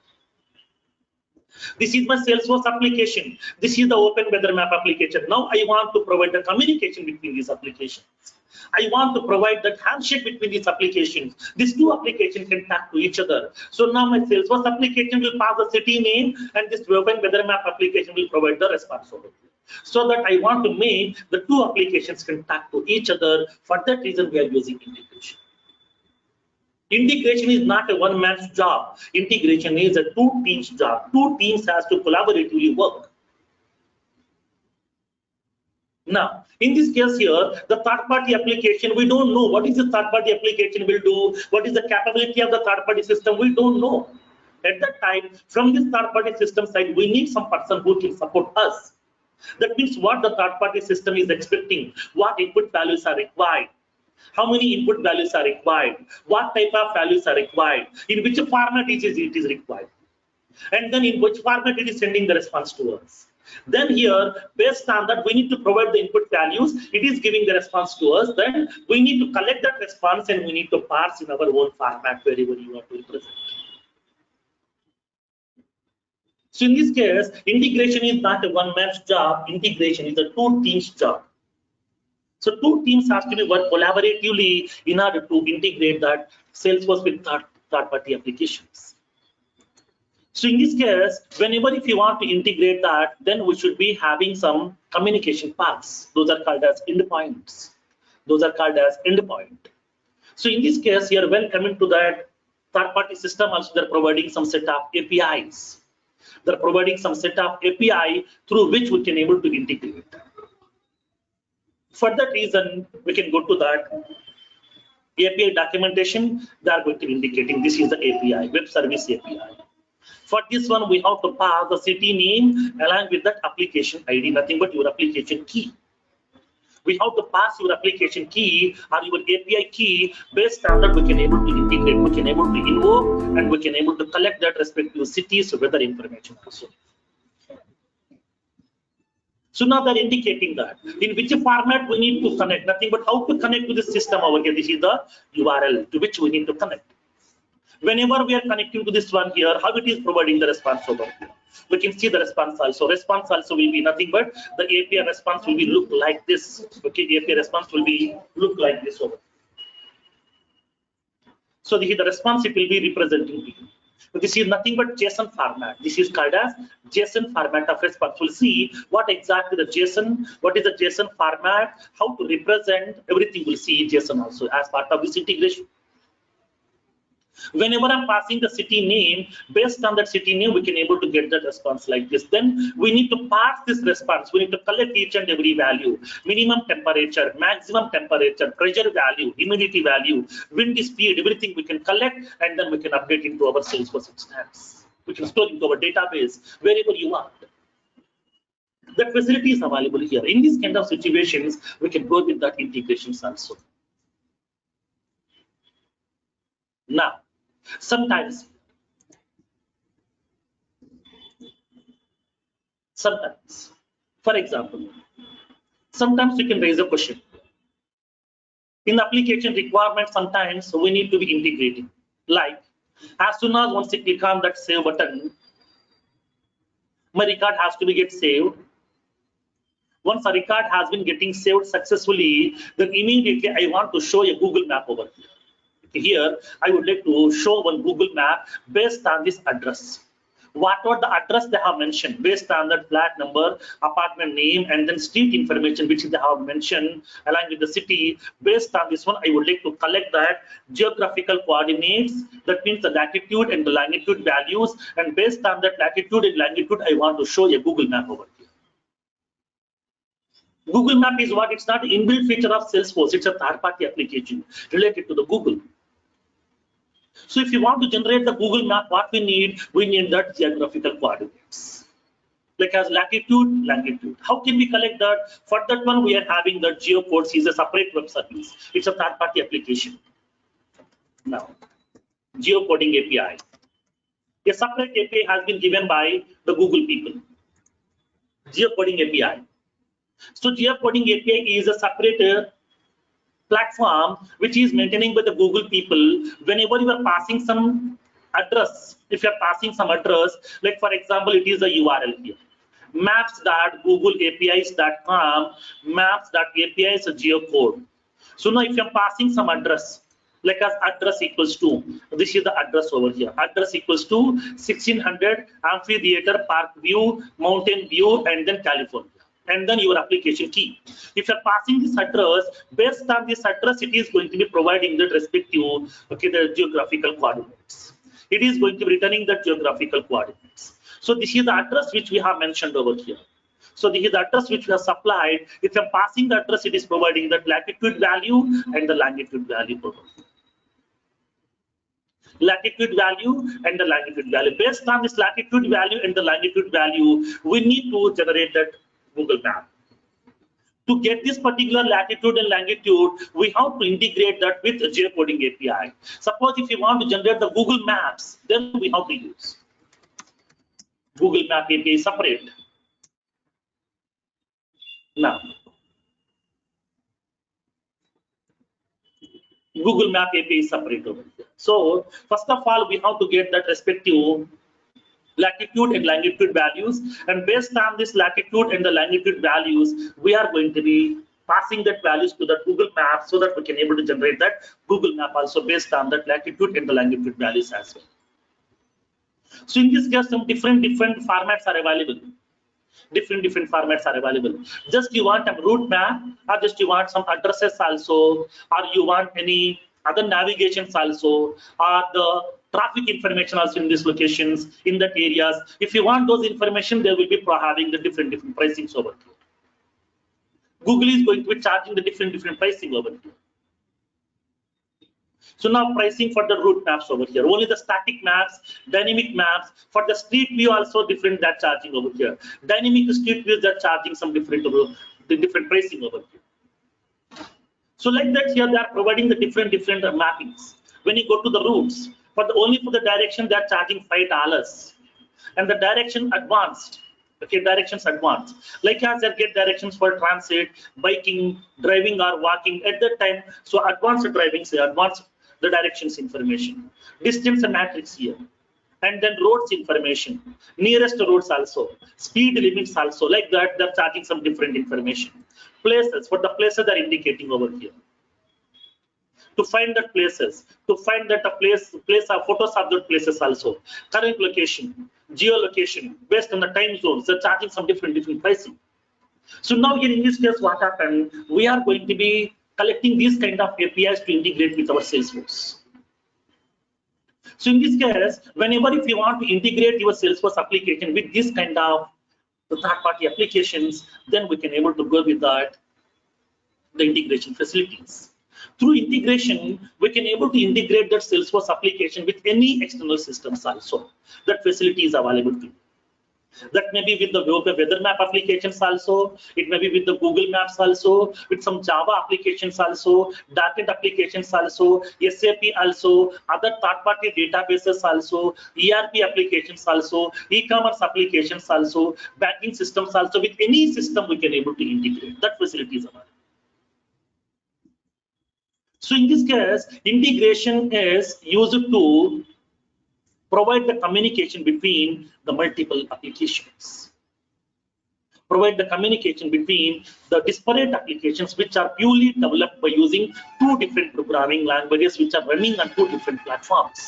This is my Salesforce application. This is the open weather map application. Now I want to provide the communication between these applications. I want to provide that handshake between these applications. These two applications can talk to each other. So now my Salesforce application will pass the city name, and this open weather map application will provide the response over here. So that I want to make the two applications can talk to each other. For that reason, we are using integration. Integration is not a one-man's job. Integration is a two teams job. Two teams has to collaboratively work. Now, in this case here, the third-party application, we don't know what is the third-party application will do, what is the capability of the third-party system, we don't know. At that time, from this third-party system side, we need some person who can support us. That means what the third-party system is expecting, what input values are required, how many input values are required, what type of values are required, in which format it is required, and then in which format it is sending the response to us. Then here, based on that, we need to provide the input values. It is giving the response to us. Then we need to collect that response and we need to parse in our own format wherever you want to represent. So in this case, integration is not a one-man's job. Integration is a two teams job. So two teams have to be work collaboratively in order to integrate that Salesforce with third-party applications. So in this case, whenever if you want to integrate that, then we should be having some communication paths. Those are called as endpoints. Those are called as endpoint. So in this case, here, when coming to that third-party system, also they're providing some set of APIs. They're providing some set of API through which we can able to integrate. For that reason, we can go to that API documentation. They are going to be indicating this is the API, web service API. For this one, we have to pass the city name along with that application ID, nothing but your application key. We have to pass your application key or your API key. Based on that, we can able to integrate, we can able to invoke, and we can able to collect that respective cities weather information also. So now they're indicating that in which format we need to connect, nothing but how to connect to the system over here. This is the URL to which we need to connect. Whenever we are connecting to this one here, how it is providing the response over here. We can see the response also. Response also will be nothing but the API response will be look like this. Okay, API response will be look like this over. So this is the response it will be representing here. But this is nothing but JSON format. This is called as JSON format of response. We'll see what exactly the JSON, what is the JSON format, how to represent everything. We'll see JSON also as part of this integration. Whenever I'm passing the city name, based on that city name, we can able to get that response like this. Then we need to pass this response. We need to collect each and every value, minimum temperature, maximum temperature, pressure value, humidity value, wind speed, everything we can collect, and then we can update into our Salesforce instance. We can store into our database wherever you want. That facility is available here. In these kind of situations, we can go with that integrations also. Now, sometimes, for example, sometimes you can raise a question. In application requirement, sometimes we need to be integrating. Like, as soon as once you click on that save button, my record has to be get saved. Once a record has been getting saved successfully, then immediately I want to show a Google map over here. Here, I would like to show one Google map based on this address. Whatever the address they have mentioned, based on that flat number, apartment name, and then street information which they have mentioned, along with the city, based on this one, I would like to collect that geographical coordinates. That means the latitude and the longitude values, and based on that latitude and longitude, I want to show a Google map over here. Google Map is what? It's not an inbuilt feature of Salesforce. It's a third-party application related to the Google. So if you want to generate the Google map, what we need that geographical coordinates, like as latitude, longitude. How can we collect that? For that one, we are having the geocodes is a separate web service. It's a third-party application. Now, geocoding API. A separate API has been given by the Google people. Geocoding API. So geocoding API is a separate platform which is maintaining by the Google people. Whenever you are passing some address, if you are passing some address, like for example, it is a URL here, maps.googleapis.com, maps.apis geocode. So now if you are passing some address, like as address equals to, this is the address over here, address equals to 1600 Amphitheater Park View, Mountain View, and then California. And then your application key. If you're passing this address, based on this address, it is going to be providing the respective, okay, the geographical coordinates. It is going to be returning the geographical coordinates. So this is the address which we have mentioned over here. So this is the address which we have supplied. If I'm passing the address, it is providing that latitude value and the longitude value. Latitude value and the longitude value. Based on this latitude value and the longitude value, we need to generate that Google map. To get this particular latitude and longitude, we have to integrate that with geocoding API. Suppose if you want to generate the Google Maps, then we have to use Google Map API separate. Now, Google Map API is separate over here. So first of all, we have to get that respective latitude and longitude values, and based on this latitude and the longitude values, we are going to be passing that values to the Google Map so that we can able to generate that Google Map also based on that latitude and the longitude values as well. So in this case, some different formats are available. Different formats are available. Just you want a route map, or just you want some addresses also, or you want any other navigations also, or the traffic information also in these locations, in that areas. If you want those information, they will be having the different pricings over here. Google is going to be charging the different pricing over here. So now pricing for the route maps over here. Only the static maps, dynamic maps. For the street view also different that charging over here. Dynamic street views that charging some different pricing over here. So like that here they are providing the different mappings. When you go to the routes, only for the direction they are charging $5, and the direction advanced. Okay, directions advanced. Like as I get directions for transit, biking, driving or walking at that time. So advanced driving, say advanced the directions information, distance and matrix here, and then roads information, nearest roads also, speed limits also. Like that they're charging some different information. Places, for the places they're indicating over here. To find that places, to find that a place of photos of that places also. Current location, geolocation, based on the time zones, they're charging some different pricing. So now here in this case, what happened? We are going to be collecting these kind of APIs to integrate with our Salesforce. So in this case, whenever if you want to integrate your Salesforce application with this kind of third-party applications, then we can able to go with that the integration facilities. Through integration, we can able to integrate that Salesforce application with any external systems also. That facility is available to you. That may be with the weather map applications also. It may be with the Google Maps also, with some Java applications also, backend applications also, SAP also, other third-party databases also, ERP applications also, e-commerce applications also, banking systems also. With any system we can able to integrate. That facility is available. So in this case, integration is used to provide the communication between the multiple applications. Provide the communication between the disparate applications which are purely developed by using two different programming languages which are running on two different platforms.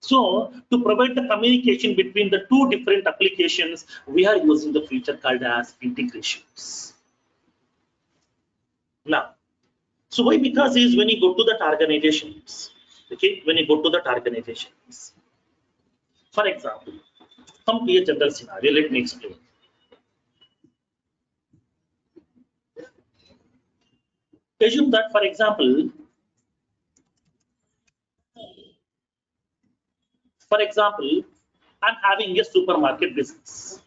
So to provide the communication between the two different applications, we are using the feature called as integrations. Now, so why? Because is when you go to that organizations, okay, when you go to that organizations, for example, come to a general scenario, let me explain. Assume that, for example, I'm having a supermarket business.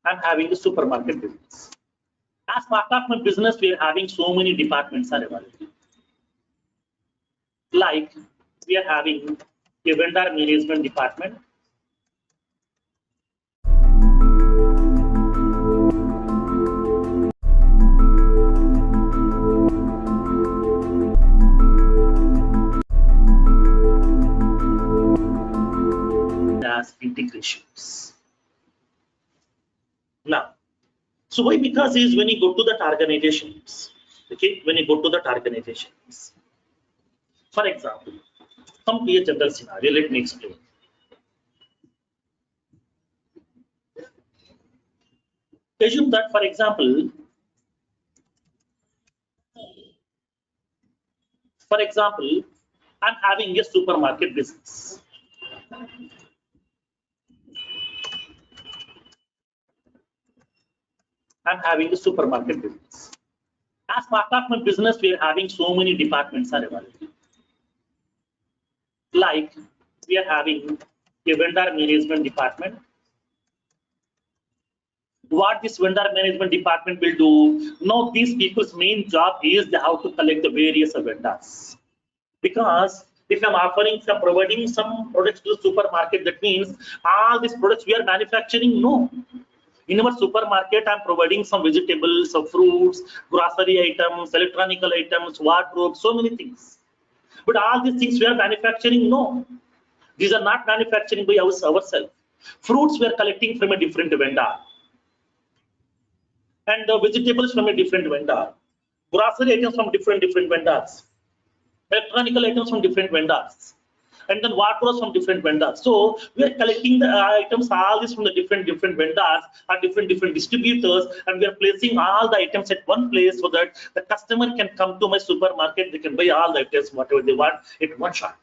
I'm having a supermarket business. As part of my business, we are having so many departments are available. Like we are having a vendor management department. As integrations. Now, so why? Because is when you go to that organizations, okay, when you go to that organizations, for example, come to a general scenario, let me explain. Assume that, for example, I'm having a supermarket business. I'm having a supermarket business. As part of my business, we are having so many departments are available. Like we are having a vendor management department. What this vendor management department will do? Now, these people's main job is they have to collect the various vendors. Because if I'm providing some products to the supermarket, that means all these products we are manufacturing. No. In our supermarket, I'm providing some vegetables, some fruits, grocery items, electronic items, wardrobe, so many things. But all these things we are manufacturing. No. These are not manufacturing by ourselves. Fruits we are collecting from a different vendor. And the vegetables from a different vendor. Grocery items from different vendors. Electronic items from different vendors. And then wardrobes from different vendors. So we are collecting the items, all this from the different vendors or different distributors, and we are placing all the items at one place so that the customer can come to my supermarket, they can buy all the items, whatever they want, at one shot.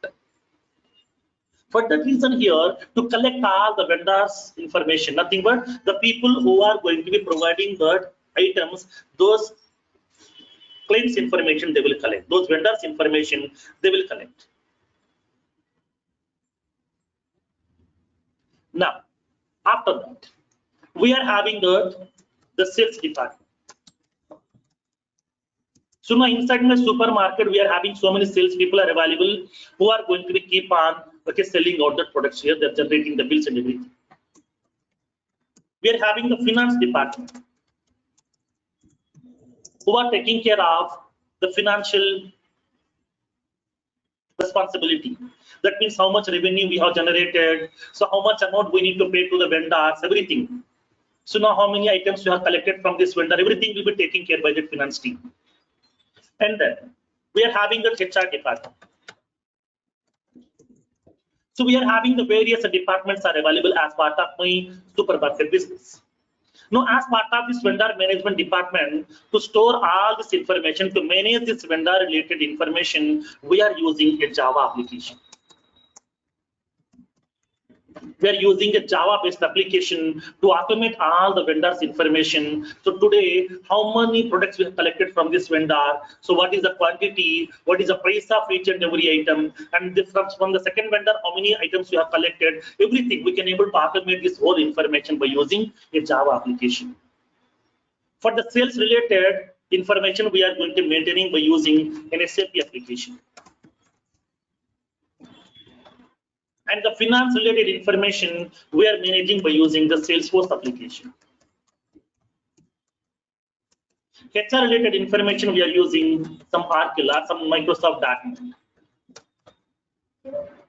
For that reason here, to collect all the vendors' information, nothing but the people who are going to be providing the items, those claims information they will collect, those vendors' information they will collect. Now, after that, we are having the sales department. So now inside my supermarket, we are having so many sales people are available who are going to be keep on selling out the products here. They're generating the bills and everything. We are having the finance department who are taking care of the financial responsibility. That means how much revenue we have generated, so how much amount we need to pay to the vendors, everything. So now how many items we have collected from this vendor, everything will be taken care by the finance team. And then we are having the HR department. So we are having the various departments are available as part of my supermarket business. Now, as part of this vendor management department, to store all this information, to manage this vendor related information, we are using a Java application. We are using a Java-based application to automate all the vendors' information. So today, how many products we have collected from this vendor? So what is the quantity? What is the price of each and every item? And from the second vendor, how many items we have collected? Everything we can able to automate this whole information by using a Java application. For the sales-related information, we are going to maintaining by using an SAP application. And the finance related information we are managing by using the Salesforce application. HR related information we are using some Oracle or some Microsoft document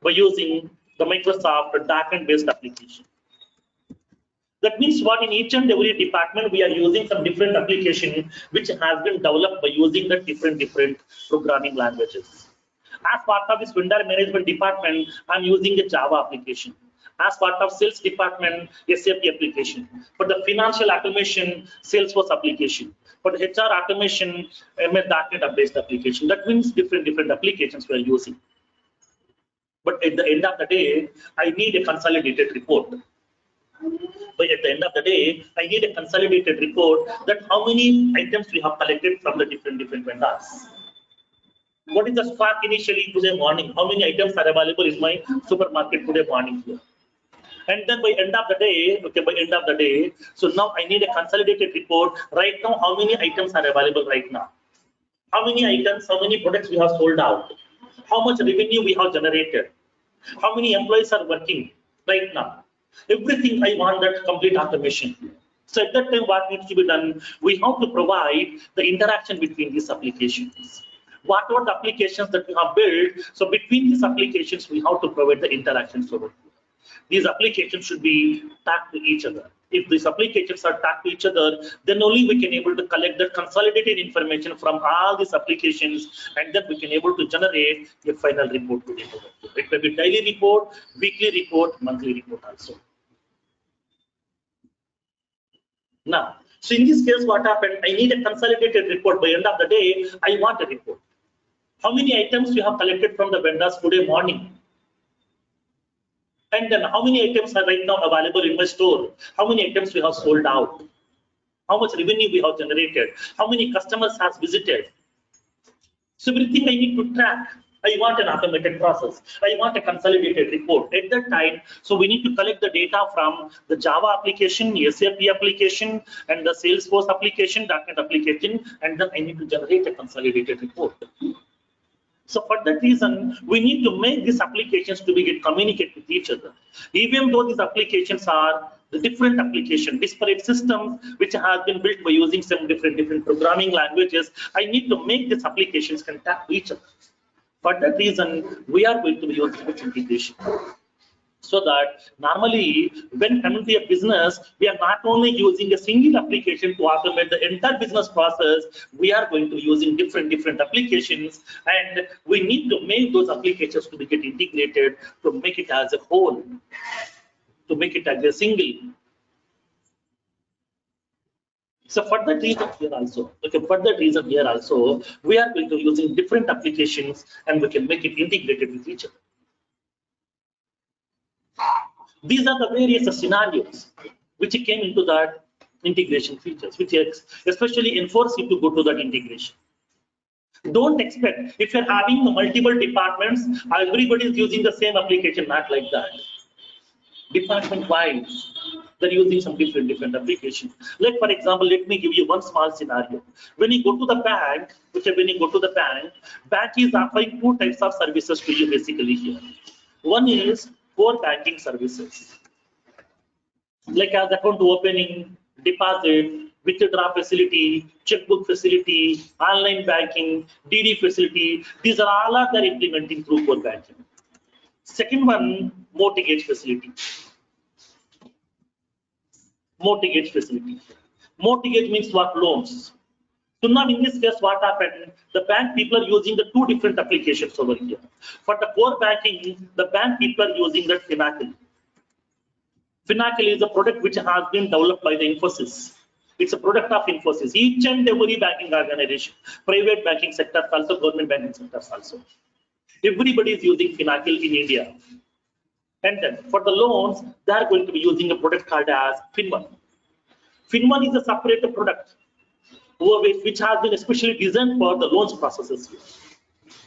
by using the Microsoft document based application. That means what in each and every department we are using some different application which has been developed by using the different programming languages. As part of this vendor management department, I'm using a Java application. As part of sales department, SAP application. For the financial automation, Salesforce application. For the HR automation, MS.NET based application. That means different applications we are using. But at the end of the day, I need a consolidated report. But at the end of the day, I need a consolidated report that how many items we have collected from the different vendors. What is the stock initially today morning? How many items are available in my supermarket today morning here? And then by end of the day, by end of the day, so now I need a consolidated report. Right now, how many items are available right now? How many items, how many products we have sold out? How much revenue we have generated? How many employees are working right now? Everything I want that complete automation. So at that time, what needs to be done? We have to provide the interaction between these applications. What are the applications that we have built? So between these applications, we have to provide the interactions over here. These applications should be tagged to each other. If these applications are tagged to each other, then only we can able to collect the consolidated information from all these applications, and then we can able to generate a final report to the over here. It may be daily report, weekly report, monthly report also. Now, so in this case, what happened? I need a consolidated report. By end of the day, I want a report. How many items you have collected from the vendors today morning? And then how many items are right now available in my store? How many items we have sold out? how much revenue we have generated, how many customers has visited. So everything I need to track. I want an automated process. I want a consolidated report. At that time, so we need to collect the data from the Java application, SAP application, and the Salesforce application, .NET application, and then I need to generate a consolidated report. So for that reason, we need to make these applications to get communicate with each other. Even though these applications are the different application, disparate systems which have been built by using some different programming languages, I need to make these applications can tap each other. For that reason, we are going to be using this integration. So that normally when coming to a business, we are not only using a single application to automate the entire business process, we are going to be using different applications, and we need to make those applications to be get integrated to make it as a whole, to make it as a single. So for that reason here also, we are going to be using different applications and we can make it integrated with each other. These are the various scenarios which came into that integration features, which especially enforce you to go to that integration. Don't expect, if you're having multiple departments, everybody is using the same application, not like that. Department wise, they're using some different applications. Like for example, let me give you one small scenario. When you go to the bank, bank is offering two types of services to you basically here. One is core banking services, like as account opening, deposit, withdraw facility, checkbook facility, online banking, DD facility. These are all they're implementing through core banking. Second one, mortgage facility. Mortgage means what? Loans. So now in this case, what happened? The bank people are using the two different applications over here. For the core banking, the bank people are using that Finacle. Finacle is a product which has been developed by the Infosys. It's a product of Infosys. Each and every banking organization, private banking sector, also government banking sectors also. Everybody is using Finacle in India. And then for the loans, they are going to be using a product called as FinOne. FinOne is a separate product which has been especially designed for the loans processes.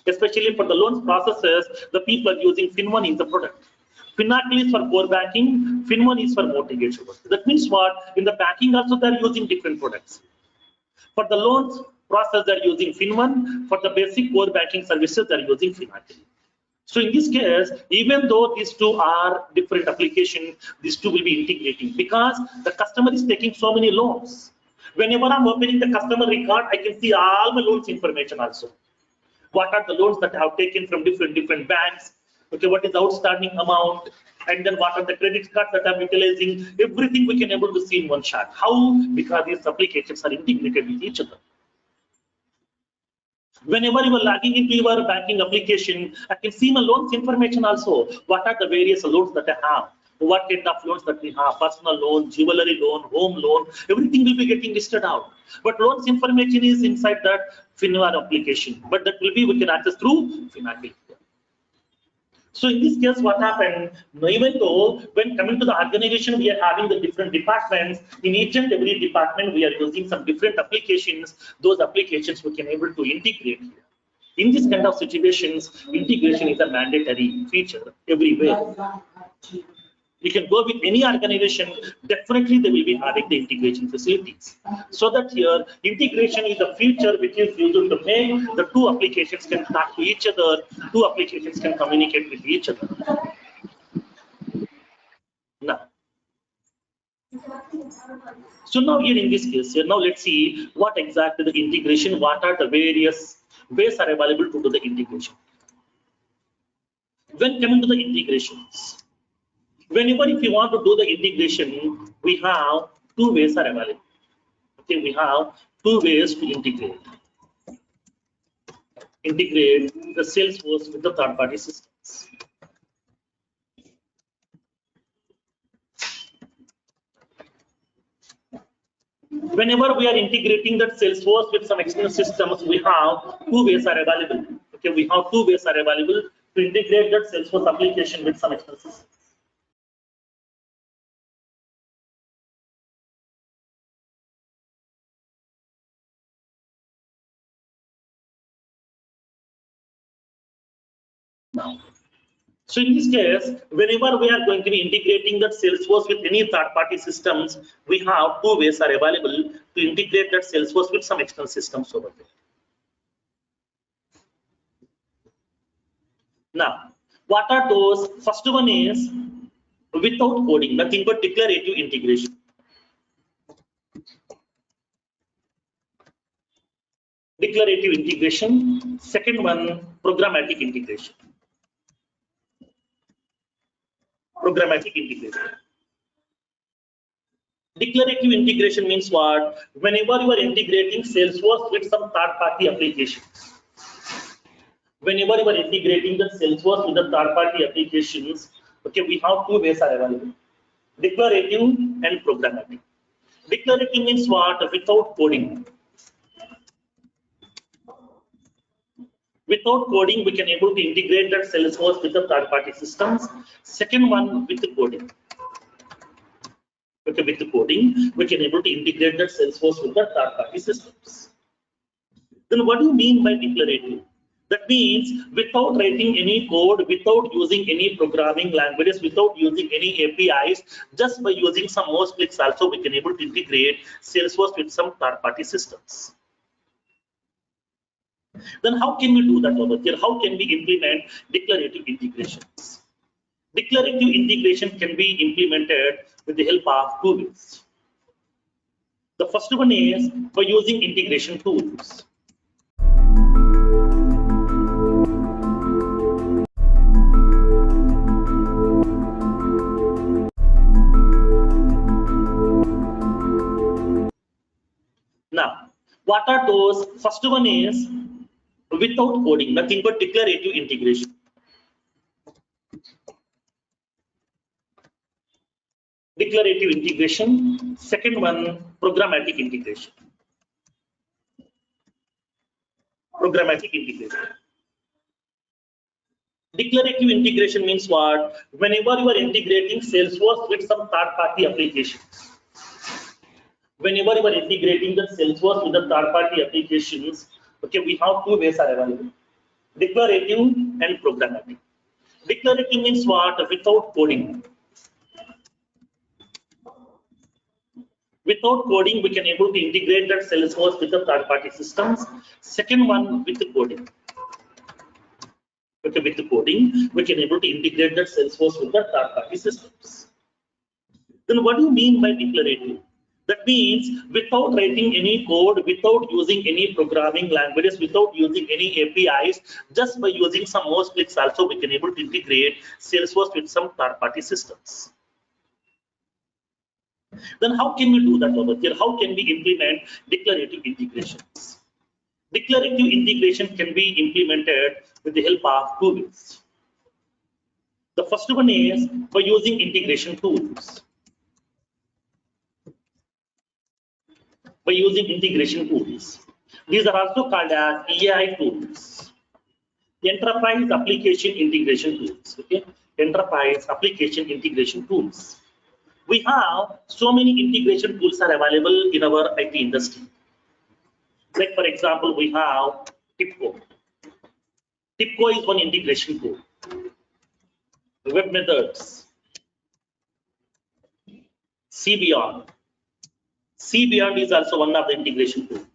Especially for the loans processes, the people are using FinOne in the product. Finacle is for core banking, FinOne is for mortgage. That means what? In the banking also they are using different products. For the loans process, they are using FinOne. For the basic core banking services, they are using Finacle. So in this case, even though these two are different applications, these two will be integrating because the customer is taking so many loans. Whenever I'm opening the customer record, I can see all my loans information also. What are the loans that I have taken from different banks? Okay, what is the outstanding amount? And then what are the credit cards that I'm utilizing? Everything we can able to see in one shot. How? Because these applications are integrated with each other. Whenever you are logging into your banking application, I can see my loans information also. What are the various loans that I have? What kind of loans that we have? Personal loan, jewelry loan, home loan, everything will be getting listed out. But loans information is inside that FinOne application. But that will be we can access through Finacle. So in this case, what happened? Even though when coming to the organization, we are having the different departments. In each and every department, we are using some different applications. Those applications we can able to integrate here. In this kind of situations, integration is a mandatory feature everywhere. You can go with any organization, definitely they will be having the integration facilities. So that here, integration is a feature which is used to make the two applications can talk to each other, two applications can communicate with each other. Now, so now here in this case, now let's see what exactly the integration, what are the various ways are available to do the integration. When coming to the integrations, whenever if you want to do the integration, we have two ways are available. Okay, we have two ways to integrate. Integrate the Salesforce with the third-party systems. Whenever we are integrating that Salesforce with some external systems, we have two ways are available. Okay, we have two ways are available to integrate that Salesforce application with some external systems. now. So in this case, whenever we are going to be integrating that Salesforce with any third-party systems, we have two ways are available to integrate that Salesforce with some external systems over there. Now, what are those? First one is without coding, nothing but declarative integration. Declarative integration. Second one, programmatic integration. Programmatic integration. Declarative integration means what? Whenever you are integrating Salesforce with some third-party applications. Whenever you are integrating the Salesforce with the third-party applications, okay, we have two ways are available: declarative and programmatic. Declarative means what? Without coding. Without coding, we can able to integrate that Salesforce with the third-party systems. Second one, with the coding. Okay, with the coding, we can able to integrate that Salesforce with the third-party systems. Then what do you mean by declarative? That means without writing any code, without using any programming languages, without using any APIs, just by using some mouse clicks also, we can able to integrate Salesforce with some third-party systems. Then how can we do that over here? How can we implement declarative integrations? Declarative integration can be implemented with the help of two ways. The first one is by using integration tools. Now, what are those? First one is without coding, nothing but declarative integration. Declarative integration. Second one, programmatic integration. Programmatic integration. Declarative integration means what? Whenever you are integrating Salesforce with some third-party applications. Whenever you are integrating the Salesforce with the third-party applications, okay, we have two ways are available: declarative and programmatic. Declarative means what? Without coding. Without coding, we can able to integrate that Salesforce with the third-party systems. Second one, with the coding. Okay, with the coding, we can able to integrate that Salesforce with the third-party systems. Then what do you mean by declarative? That means without writing any code, without using any programming languages, without using any APIs, just by using some mouse clicks also, we can able to integrate Salesforce with some third-party systems. Then how can we do that over here? How can we implement declarative integrations? Declarative integration can be implemented with the help of two ways. The first one is by using integration tools. By using integration tools. These are also called as EAI tools. Enterprise application integration tools. Okay, enterprise application integration tools. We have so many integration tools are available in our IT industry. Like for example, we have TIPCO. TIPCO is one integration tool. Web methods. CBeyond. CBeyond is also one of the integration tools.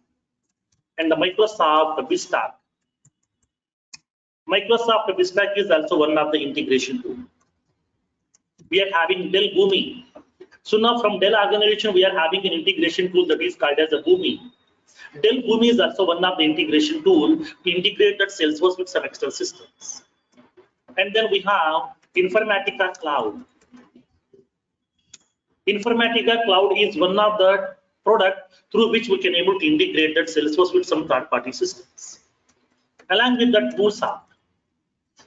And the Microsoft Vista. Microsoft Vista is also one of the integration tools. We are having Dell Boomi. So now from Dell organization, we are having an integration tool that is called as a Boomi. Dell Boomi is also one of the integration tool to integrate that Salesforce with some external systems. And then we have Informatica Cloud. Informatica Cloud is one of the product through which we can able to integrate that Salesforce with some third-party systems. Along with that, MuleSoft.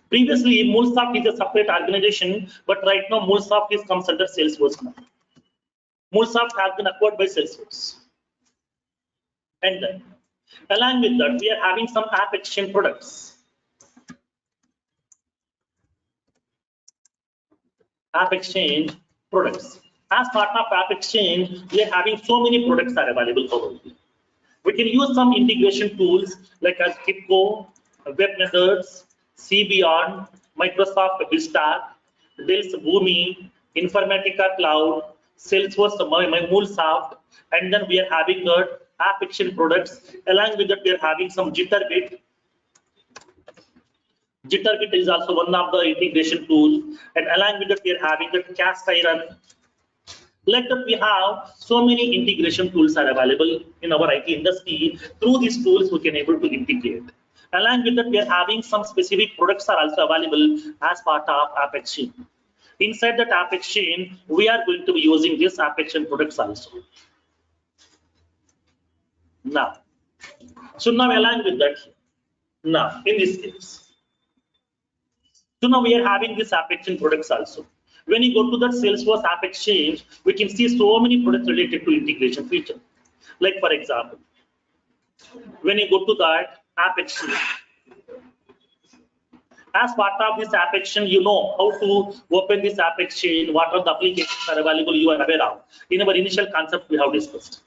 Previously, MuleSoft is a separate organization, but right now MuleSoft comes under Salesforce now. MuleSoft has been acquired by Salesforce. And then, along with that, we are having some App Exchange products. App Exchange products. As part of App Exchange, we are having so many products are available over here. We can use some integration tools like as TIPCO, Web Methods, CBeyond, Microsoft Vista, Dell's Boomi, Informatica Cloud, Salesforce MuleSoft, and then we are having the app action products. Along with that, we are having some Jitterbit. Jitterbit is also one of the integration tools, and along with that, we are having the cast iron. Like that, we have so many integration tools are available in our IT industry. Through these tools, we can able to integrate. Along with that, we are having some specific products are also available as part of App Exchange. Inside that App Exchange, we are going to be using this App Exchange products also. Now, so now along with that, now in this case, so now we are having this App Exchange products also. When you go to that Salesforce App Exchange, we can see so many products related to integration feature. Like for example, when you go to that App Exchange, as part of this App Exchange, you know how to open this App Exchange, what are the applications are available, you are aware of. In our initial concept, we have discussed.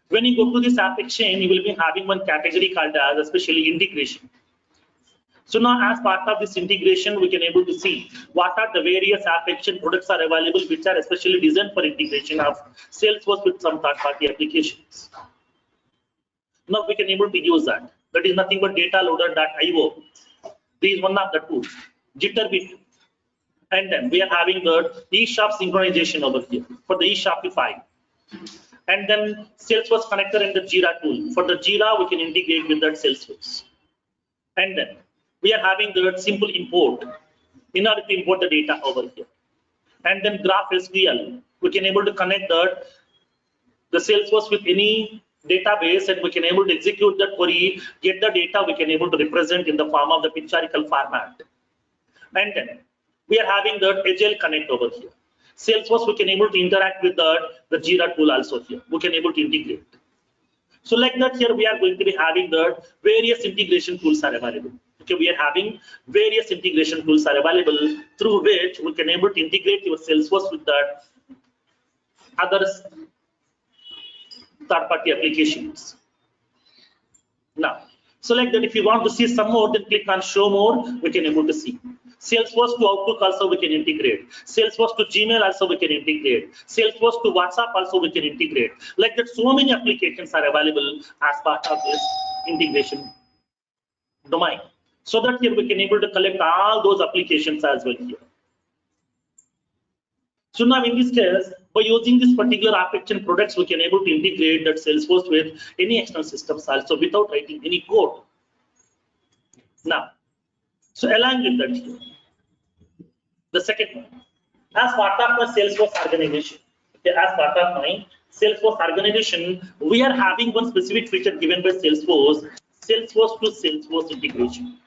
When you go to this App Exchange, you will be having one category called as especially integration. So now as part of this integration, we can able to see what are the various App Exchange products are available, which are especially designed for integration of Salesforce with some third-party applications. Now we can able to use that. That is nothing but data loader.io. This is one of the tools. Jitterbit. And then we are having the eShop synchronization over here for the eShopify. And then Salesforce connector and the Jira tool. For the Jira, we can integrate with that Salesforce. And then we are having the simple import in order to import the data over here. And then Graph SQL, we can able to connect the Salesforce with any database, and we can able to execute that query, get the data we can able to represent in the form of the pictorial format. And then we are having the Agile Connect over here. Salesforce, we can able to interact with the Jira tool also here. We can able to integrate. So like that, here we are going to be having the various integration tools are available. Okay, we are having various integration tools are available through which we can able to integrate your Salesforce with that others third-party applications. Now, so like that, if you want to see some more, then click on show more. We can able to see Salesforce to Outlook also we can integrate. Salesforce to Gmail also we can integrate. Salesforce to WhatsApp also we can integrate. Like that, so many applications are available as part of this integration domain. So that here we can able to collect all those applications as well here. So now in this case, by using this particular App Exchange products, we can able to integrate that Salesforce with any external systems also without writing any code. Now, so along with that here, the second one, as part of the Salesforce organization, okay, as part of my Salesforce organization, we are having one specific feature given by Salesforce, Salesforce to Salesforce integration.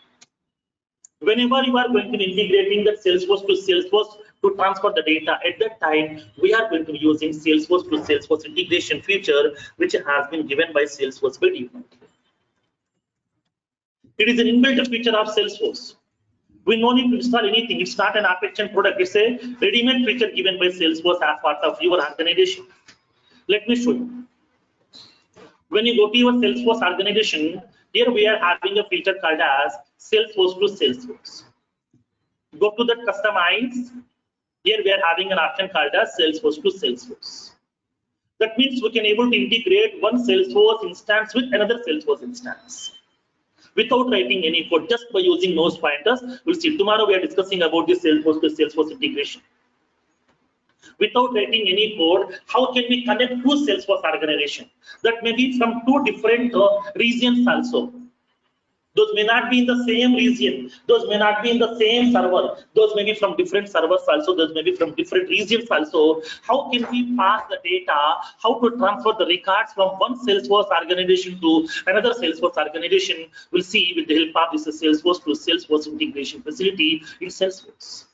Whenever you are going to be integrating that Salesforce to Salesforce to transfer the data, at that time we are going to be using Salesforce to Salesforce integration feature, which has been given by Salesforce by default. It is an inbuilt feature of Salesforce. We no need to install anything. It's not an App Exchange product. It's a ready-made feature given by Salesforce as part of your organization. Let me show you. When you go to your Salesforce organization, here we are having a feature called as Salesforce to Salesforce. Go to that customize. Here we are having an option called as Salesforce to Salesforce. That means we can able to integrate one Salesforce instance with another Salesforce instance without writing any code, just by using nose pointers. We'll see tomorrow we are discussing about this Salesforce to Salesforce integration. Without writing any code, how can we connect two Salesforce organization that may be from two different regions also? Those may not be in the same region. Those may not be in the same server. Those may be from different servers also. Those may be from different regions also. How can we pass the data? How to transfer the records from one Salesforce organization to another Salesforce organization? We'll see with the help of this Salesforce to Salesforce integration facility in Salesforce.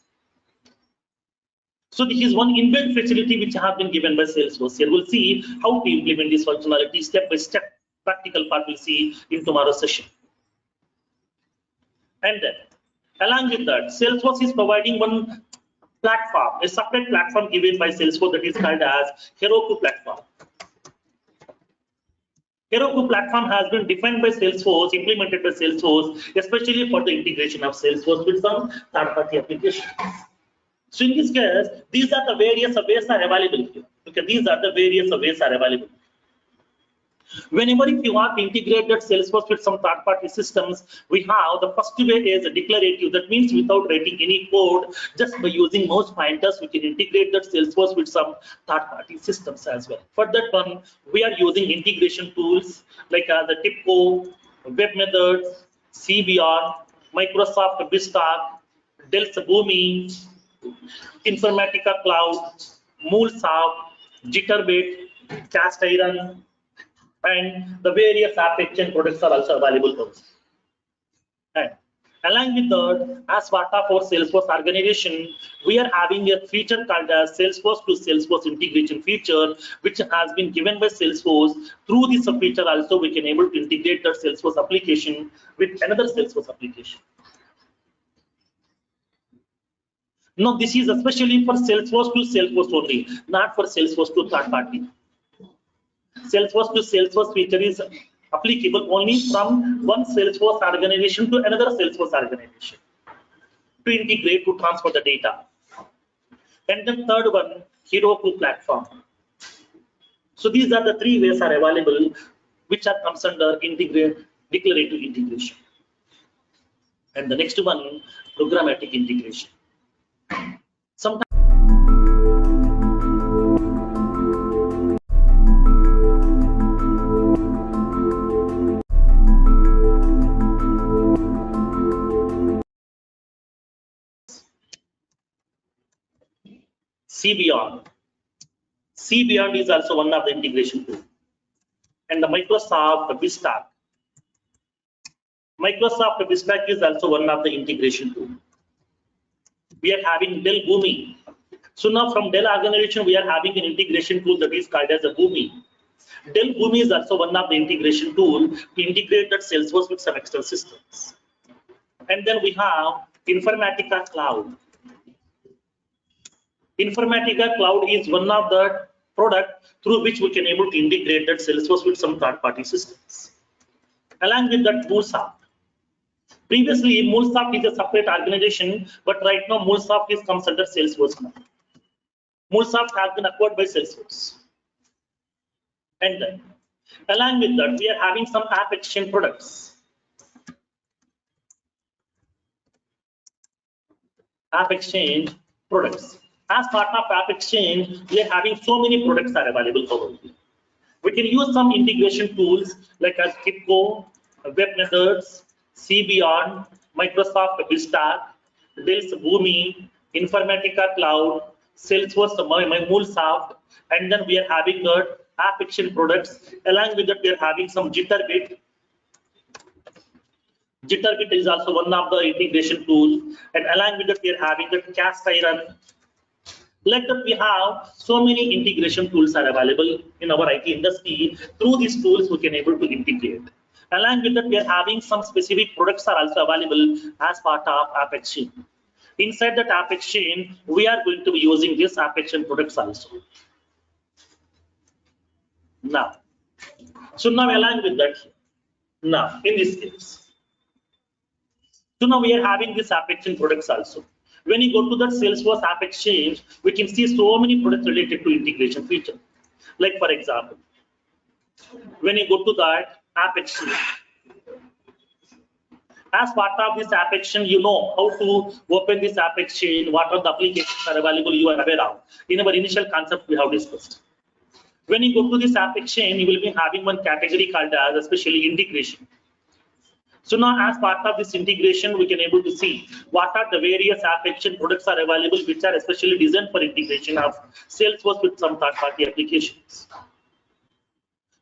So this is one inbuilt facility which have been given by Salesforce. Here we'll see how to implement this functionality step by step. Practical part we'll see in tomorrow's session. And then, along with that, Salesforce is providing one platform, a separate platform given by Salesforce that is called as Heroku platform. Heroku platform has been defined by Salesforce, implemented by Salesforce, especially for the integration of Salesforce with some third-party applications. So in this case, these are the various ways are available here. Okay, these are the various ways are available. Whenever if you want to integrate that Salesforce with some third-party systems, we have the first way is a declarative. That means without writing any code, just by using mouse pointers, we can integrate that Salesforce with some third-party systems as well. For that one, we are using integration tools like the TIPCO, Web Methods, CBR, Microsoft Vista, Dell's Boomi, Informatica Cloud, MuleSoft, Jitterbit, Cast Iron, and the various app exchange products are also available for us. And along with that, as part of our Salesforce organization, we are having a feature called as Salesforce to Salesforce integration feature, which has been given by Salesforce. Through this feature also, we can able to integrate that Salesforce application with another Salesforce application. Now, this is especially for Salesforce to Salesforce only, not for Salesforce to third party. Salesforce to Salesforce feature is applicable only from one Salesforce organization to another Salesforce organization to integrate, to transfer the data. And the third one, Heroku platform. So these are the three ways are available, which are comes under declarative integration. And the next one, programmatic integration. Sometimes CBR is also one of the integration tools, and the Microsoft Vista. Microsoft Vista is also one of the integration tools. We are having Dell Boomi. So now from Dell organization, we are having an integration tool that is called as a Boomi. Dell Boomi is also one of the integration tool to integrate that Salesforce with some external systems. And then we have Informatica Cloud. Informatica Cloud is one of the product through which we can able to integrate that Salesforce with some third-party systems. Along with that, MuleSoft. Previously, MuleSoft is a separate organization, but right now MuleSoft is comes under Salesforce now. MuleSoft has been acquired by Salesforce. And then, along with that, we are having some app exchange products. App exchange products. As part of app exchange, we are having so many products are available over here. We can use some integration tools like as TIPCO, Web Methods, CBR, Microsoft Vista, Dell's Boomi, Informatica Cloud, Salesforce, MuleSoft, and then we are having the app exchange products. Along with that, we are having some Jitterbit. Jitterbit is also one of the integration tools, and along with that, we are having the Cast Iron. Like that, we have so many integration tools are available in our IT industry. Through these tools, we can able to integrate. Along with that, we are having some specific products are also available as part of App Exchange. Inside that App Exchange, we are going to be using this App Exchange products also. Now, so now along with that, now in this case, so now we are having this App Exchange products also. When you go to that Salesforce App Exchange, we can see so many products related to integration feature. Like for example, when you go to that App Exchange, as part of this App Exchange, you know how to open this App Exchange, what are the applications are available, you are aware of. In our initial concept, we have discussed. When you go to this App Exchange, you will be having one category called as especially integration. So now as part of this integration, we can able to see what are the various App Exchange products are available, which are especially designed for integration of Salesforce with some third-party applications.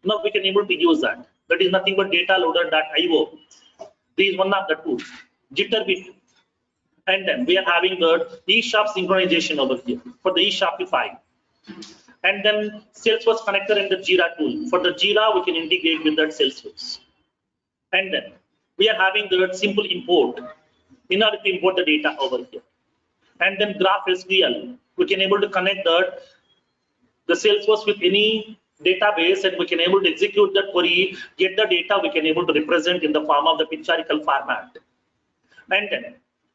Now we can able to use that. That is nothing but dataloader.io. This is one of the tools. Jitterbit. And then we are having the eShop synchronization over here for the eShopify. And then Salesforce connector and the Jira tool. For the Jira, we can integrate with that Salesforce. And then we are having the simple import in order to import the data over here. And then GraphSQL, we can able to connect the Salesforce with any database, and we can able to execute that query, get the data we can able to represent in the form of the pictorial format. And then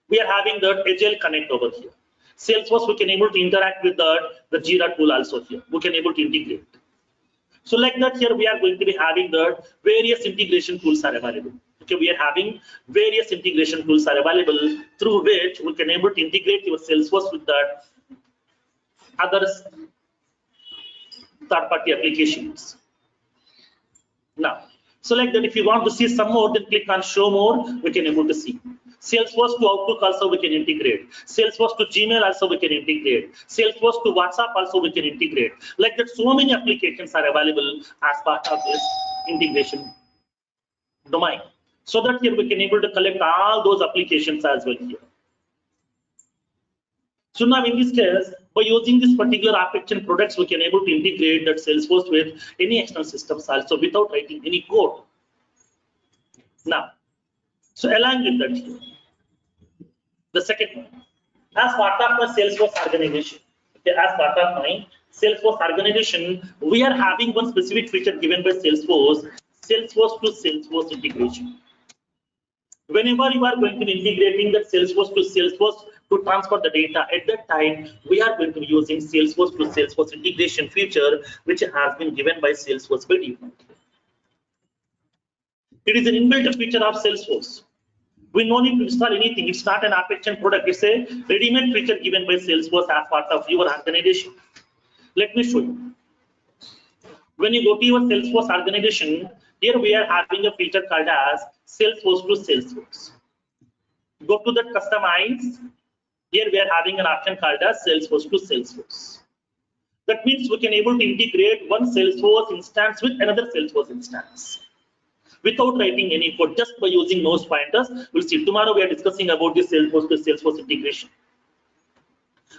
we are having the Agile Connect over here. Salesforce, we can able to interact with the Jira tool also here. We can able to integrate. So like that here we are going to be having the various integration tools are available. Okay, we are having various integration tools are available through which we can able to integrate your Salesforce with that others third-party applications. Now, so like that if you want to see some more, then click on show more, we can able to see. Salesforce to Outlook also we can integrate. Salesforce to Gmail also we can integrate. Salesforce to WhatsApp also we can integrate. Like that, so many applications are available as part of this integration domain. So that here we can able to collect all those applications as well here. So now in this case, by using this particular application products, we can able to integrate that Salesforce with any external systems also without writing any code. Now, so along with that here, the second one, as part of the Salesforce organization, okay, as part of my Salesforce organization, we are having one specific feature given by Salesforce, Salesforce to Salesforce integration. Whenever you are going to be integrating that Salesforce to Salesforce to transfer the data, at that time we are going to be using Salesforce to Salesforce integration feature, which has been given by Salesforce by default. It is an inbuilt feature of Salesforce. We no need to install anything. It's not an application product. It's a ready-made feature given by Salesforce as part of your organization. Let me show you. When you go to your Salesforce organization, here we are having a feature called as Salesforce to Salesforce. Go to that customize. Here we are having an option called as Salesforce to Salesforce. That means we can able to integrate one Salesforce instance with another Salesforce instance without writing any code, just by using mouse pointers. We'll see tomorrow we are discussing about this Salesforce to Salesforce integration.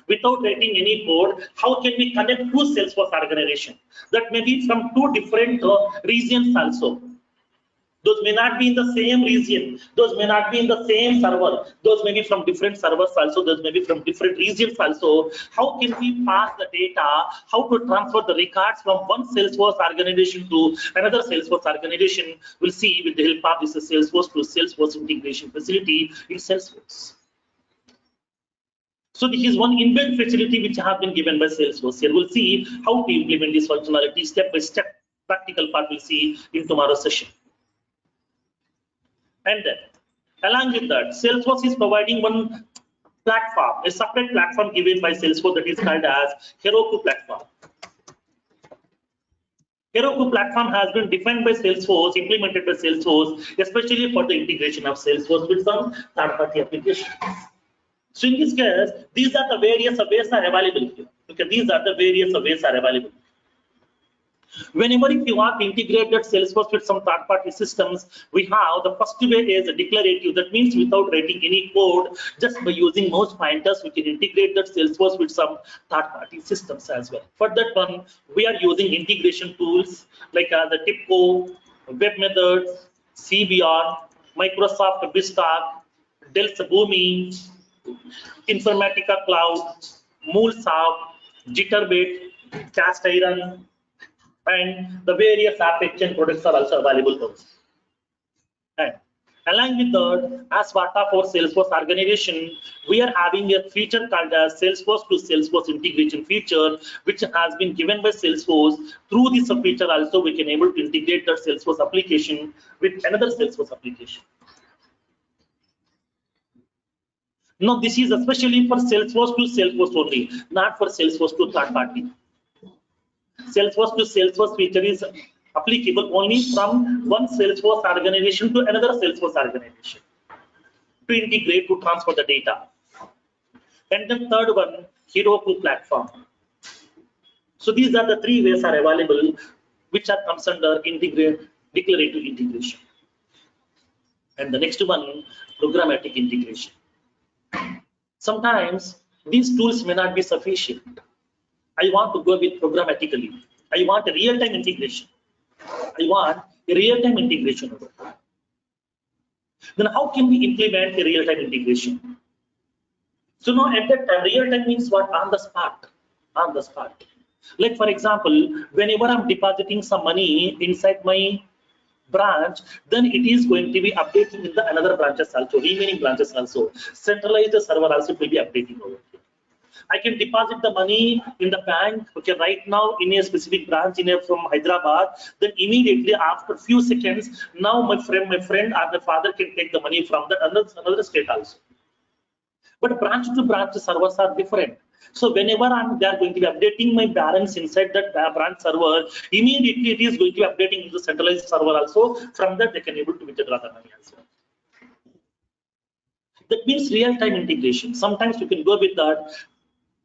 Without writing any code, how can we connect two Salesforce organization that may be from two different regions also? Those may not be in the same region, those may not be in the same server, those may be from different servers also, those may be from different regions also. How can we pass the data, how to transfer the records from one Salesforce organization to another Salesforce organization? We'll see with the help of this Salesforce to Salesforce integration facility in Salesforce. So this is one inbuilt facility which have been given by Salesforce. Here we'll see how to implement this functionality step by step. Practical part we'll see in tomorrow's session. And then, along with that, Salesforce is providing one platform, a separate platform given by Salesforce that is called as Heroku platform. Heroku platform has been defined by Salesforce, implemented by Salesforce, especially for the integration of Salesforce with some third-party applications. So in this case, these are the various ways are available here. Okay, these are the various ways are available. Whenever if you want to integrate that Salesforce with some third-party systems, we have the first way is a declarative. That means without writing any code, just by using mouse pointers, we can integrate that Salesforce with some third-party systems as well. For that one, we are using integration tools like the TIPCO, Web Methods, CBR, Microsoft Vista, Dell's Boomi, Informatica Cloud, MuleSoft, Jitterbit, Cast Iron, and the various application products are also available. And along with that, as part of our Salesforce organization, we are having a feature called as Salesforce to Salesforce integration feature, which has been given by Salesforce. Through this feature also, we can able to integrate that Salesforce application with another Salesforce application. Now, this is especially for Salesforce to Salesforce only, not for Salesforce to third party. Salesforce to Salesforce feature is applicable only from one Salesforce organization to another Salesforce organization to integrate, to transfer the data. And then third one, Heroku platform. So these are the three ways are available which are comes under declarative integration. And the next one, programmatic integration. Sometimes these tools may not be sufficient. I want to go with programmatically. I want a real-time integration. I want a real-time integration. Then how can we implement a real-time integration? So now at that time, real-time means what? On the spot. On the spot. Like for example, whenever I'm depositing some money inside my branch, then it is going to be updating in the another branches also, remaining branches also. Centralized server also will be updating over here. I can deposit the money in the bank, okay, right now in a specific branch from Hyderabad. Then immediately after few seconds, now my friend or my father can take the money from the another state also. But branch to branch servers are different. So whenever they are going to be updating my balance inside that branch server, immediately it is going to be updating in the centralized server also. From that they can able to withdraw the money as well. That means real-time integration. Sometimes you can go with that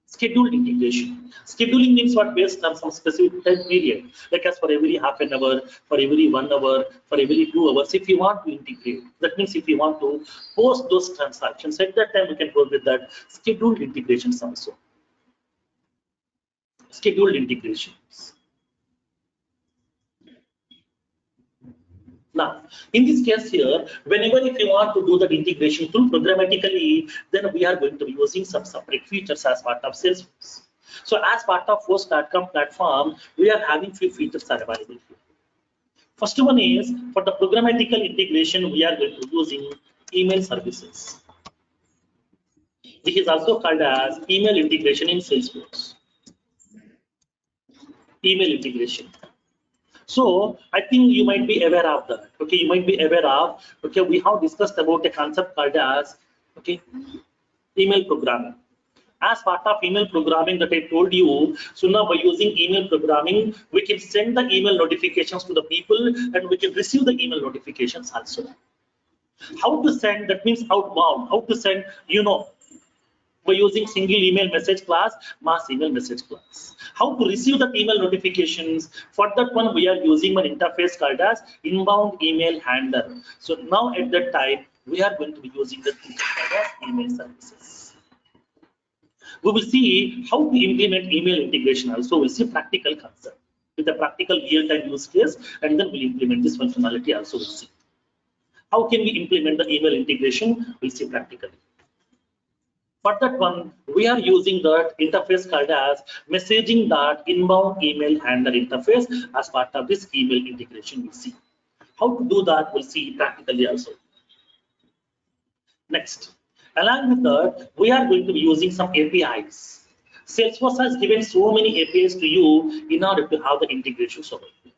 scheduled integration. Scheduling means what, based on some specific time period, like as for every half an hour, for every 1 hour, for every 2 hours. If you want to integrate, that means if you want to post those transactions, at that time we can go with that scheduled integrations also. Scheduled integrations. Now, in this case here, whenever if you want to do that integration tool programmatically, then we are going to be using some separate features as part of Salesforce. So as part of Force.com platform, we are having few features are available here. First one is for the programmatical integration, we are going to be using email services. This is also called as email integration in Salesforce. Email integration. So I think you might be aware of that. Okay, you might be aware of. Okay, we have discussed about a concept called as email programming. As part of email programming that I told you, so now by using email programming, we can send the email notifications to the people and we can receive the email notifications also. How to send? That means outbound. How to send? By using single email message class, mass email message class. How to receive the email notifications? For that one, we are using an interface called as inbound email handler. So now at that time, we are going to be using the feature called as email services. We will see how to implement email integration also. We'll see practical concept with a practical real-time use case, and then we'll implement this functionality also. We'll see. How can we implement the email integration? We'll see practically. For that one, we are using that interface called as messaging.inbound email handler interface as part of this email integration. We'll see. How to do that, we'll see practically also. Next, along with that, we are going to be using some APIs. Salesforce has given so many APIs to you in order to have the integrations over here.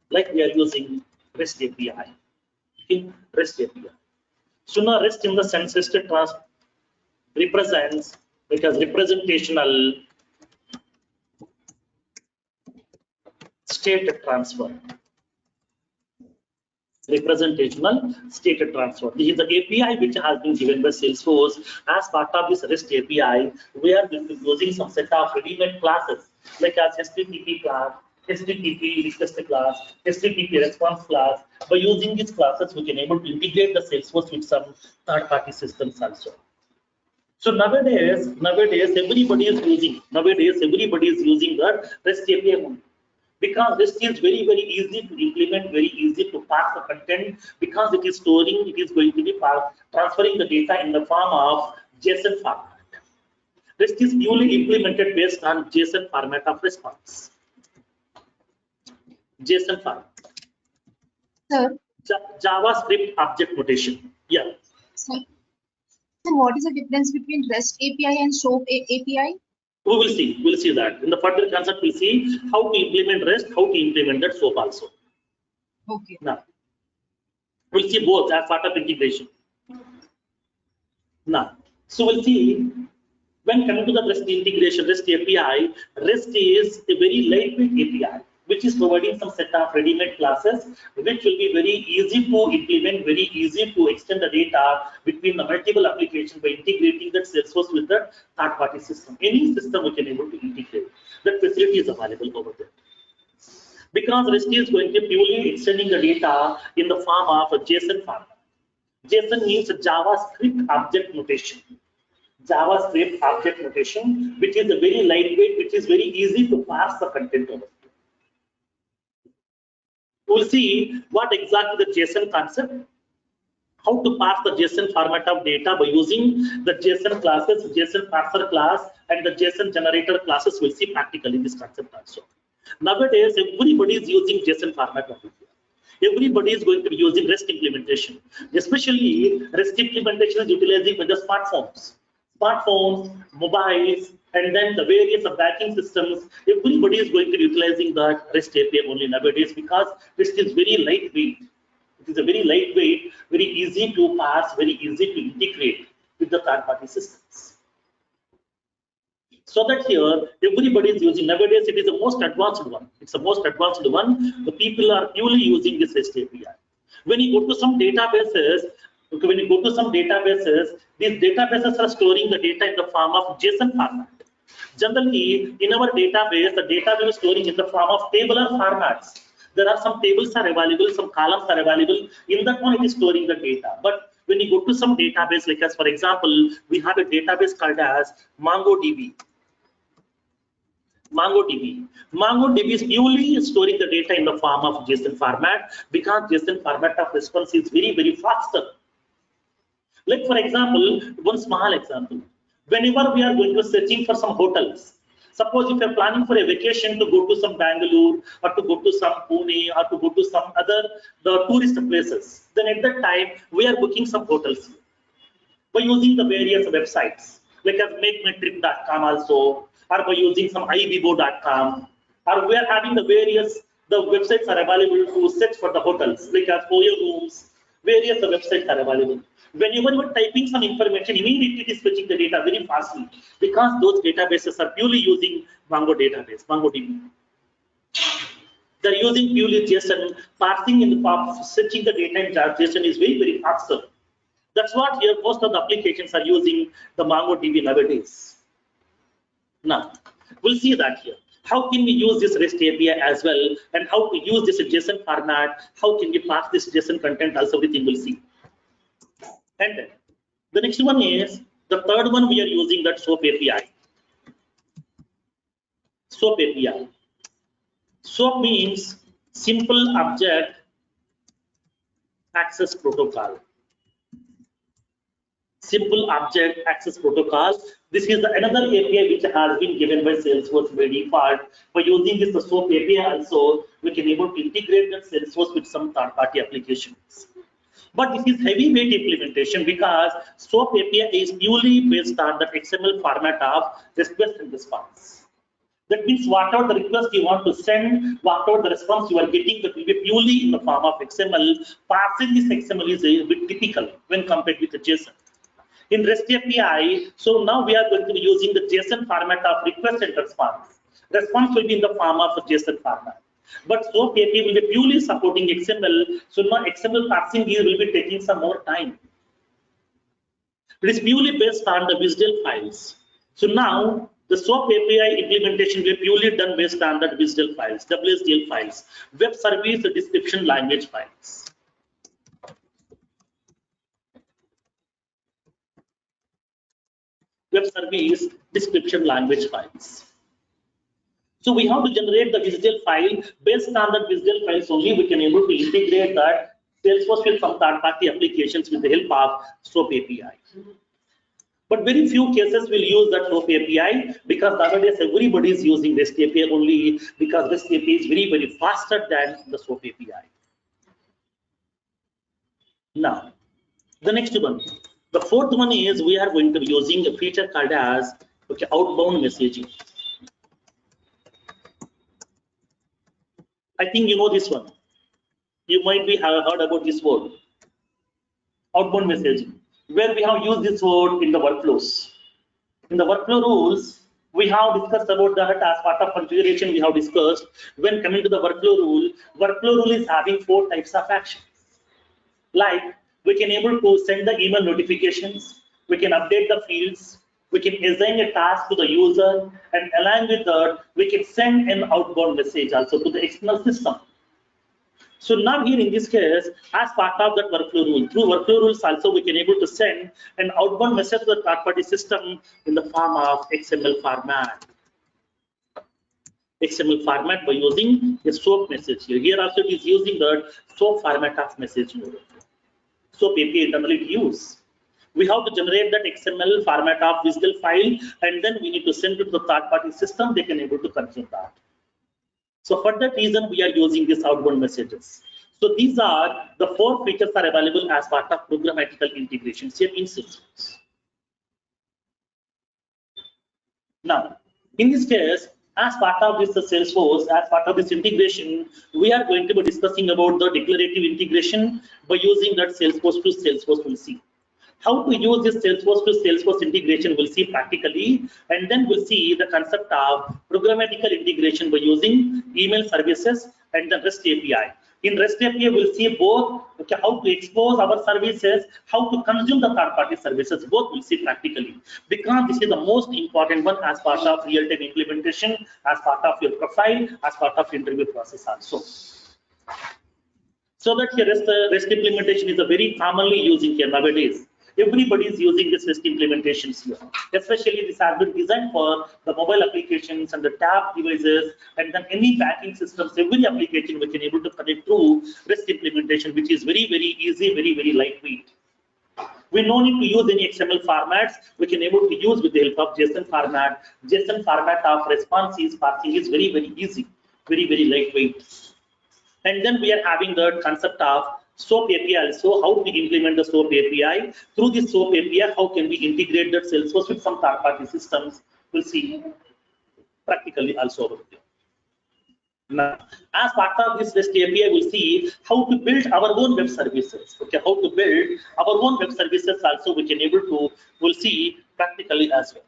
Like we are using REST API. REST API. So now REST in the sense represents because representational state transfer. Representational state transfer. This is the API which has been given by Salesforce. As part of this REST API, we are using some set of ready-made classes like as HTTP class, HTTP request class, HTTP response class. By using these classes, we can able to integrate the Salesforce with some third-party systems also. So nowadays everybody is using that REST API because REST is very easy to implement, very easy to pass the content because it is storing, it is going to be transferring the data in the form of JSON format. REST is newly implemented based on JSON format of response. JSON format. Sir. JavaScript object notation. Yeah. Sir. Then what is the difference between REST API and SOAP API? We will see. We'll see that. In the further concept, we'll see how to implement REST, how to implement that SOAP also. Okay. Now, we'll see both as part of integration. Now, so we'll see when coming to the REST integration, REST API, REST is a very lightweight API, which is providing some set of ready-made classes, which will be very easy to implement, very easy to extend the data between the multiple applications by integrating that Salesforce with the third-party system. Any system we can able to integrate. That facility is available over there. Because REST is going to be purely extending the data in the form of a JSON format. JSON means a JavaScript object notation. JavaScript object notation, which is a very lightweight, which is very easy to pass the content over. We'll see what exactly the JSON concept, how to pass the JSON format of data by using the JSON classes, JSON parser class and the JSON generator classes. We'll see practically this concept also. Nowadays, everybody is using JSON format of it. Everybody is going to be using REST implementation. Especially REST implementation is utilizing by the smartphones, mobiles, and then the various banking systems. Everybody is going to be utilizing that REST API only nowadays because REST is very lightweight. It is a very lightweight, very easy to pass, very easy to integrate with the third-party systems. So that here everybody is using nowadays. It is the most advanced one. It's the most advanced one. The people are purely using this REST API. When you go to some databases, these databases are storing the data in the form of JSON format. Generally, in our database, the data we are storing in the form of tabular formats. There are some tables are available, some columns are available. In that one, it is storing the data. But when you go to some database, like as for example, we have a database called as MongoDB. MongoDB is purely storing the data in the form of JSON format because JSON format of response is very, very faster. Like for example, one small example. Whenever we are going to searching for some hotels, suppose if you are planning for a vacation to go to some Bangalore or to go to some Pune or to go to some other the tourist places, then at that time we are booking some hotels by using the various websites like as makemetrip.com also, or by using some ibibo.com, or we are having the websites are available to search for the hotels like as Oyo rooms, various websites are available. Whenever you are typing some information, immediately it is fetching the data very fastly because those databases are purely using MongoDB. They're using purely JSON, parsing in the form of searching the data in JSON is very, very faster. That's what here most of the applications are using the MongoDB nowadays. Now, we'll see that here. How can we use this REST API as well, and how to use this JSON format? How can we pass this JSON content? Also, everything we'll see. And then the next one is the third one. We are using that SOAP API. SOAP API. SOAP means Simple Object Access Protocol. Simple Object Access Protocol. This is another API which has been given by Salesforce by default. By using this SOAP API also, we can able to integrate that Salesforce with some third-party applications. But this is heavyweight implementation because SOAP API is purely based on the XML format of request and response. That means whatever the request you want to send, whatever the response you are getting, that will be purely in the form of XML. Parsing this XML is a bit typical when compared with the JSON. In REST API, so now we are going to be using the JSON format of request and response. Response will be in the form of a JSON format. But SOAP API will be purely supporting XML. So now XML parsing here will be taking some more time. It is purely based on the WSDL files. So now the SOAP API implementation will be purely done based on the WSDL files, WSDL files, web service description language files. Web service description language files. So we have to generate the WSDL file. Based on the WSDL files only, we can able to integrate that Salesforce with some third-party applications with the help of SOAP API. But very few cases will use that SOAP API because nowadays everybody is using REST API only because REST API is very, very faster than the SOAP API. Now, the next one. The fourth one is we are going to be using a feature called as outbound messaging. I think you know this one. You might be have heard about this word, outbound messaging, where we have used this word in the workflows. In the workflow rules, we have discussed about that as part of configuration. We have discussed when coming to the workflow rule is having 4 types of actions. Like we can able to send the email notifications, we can update the fields, we can assign a task to the user, and along with that, we can send an outbound message also to the external system. So now here in this case, as part of that workflow rule, through workflow rules also we can able to send an outbound message to the third-party system in the form of XML format. XML format by using a SOAP message here. Here also it is using the SOAP format of message. SOAP API internally to use. We have to generate that XML format of physical file, and then we need to send it to the third-party system. They can able to consume that. So for that reason, we are using these outbound messages. So these are the 4 features are available as part of programmatical integrations here in Salesforce. Now, in this case, as part of this Salesforce, as part of this integration, we are going to be discussing about the declarative integration by using that Salesforce to Salesforce. We'll see how to use this Salesforce to Salesforce integration. We'll see practically, and then we'll see the concept of programmatical integration by using email services and the REST API. In REST API, we'll see both how to expose our services, how to consume the third-party services. Both we'll see practically, because this is the most important one as part of real-time implementation, as part of your profile, as part of interview process also. So that here REST implementation is a very commonly using here nowadays. Everybody is using this REST implementations here. Especially this has been designed for the mobile applications and the tab devices, and then any banking systems. Every application we can able to connect through REST implementation, which is very easy, very lightweight. We no need to use any XML formats. We can able to use with the help of JSON format. JSON format of responses parsing is very easy, very lightweight. And then we are having the concept of SOAP API also, how to implement the SOAP API. Through this SOAP API, how can we integrate that Salesforce with some third-party systems? We'll see practically also over here. Now, as part of this REST API, we'll see how to build our own web services. Okay, how to build our own web services also we can able to, we'll see practically as well.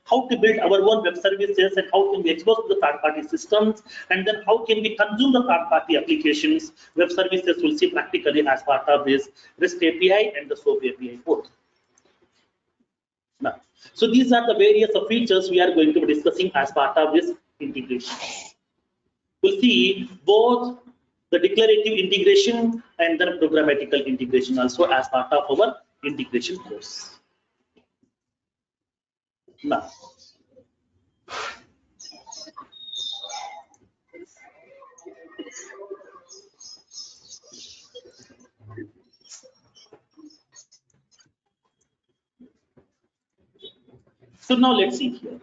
How to build our own web services and how can we expose to the third-party systems, and then how can we consume the third-party applications, web services. We'll see practically as part of this REST API and the SOAP API both. Now, so these are the various features we are going to be discussing as part of this integration. We'll see both the declarative integration and then programmatical integration also as part of our integration course. Now, so now let's see here.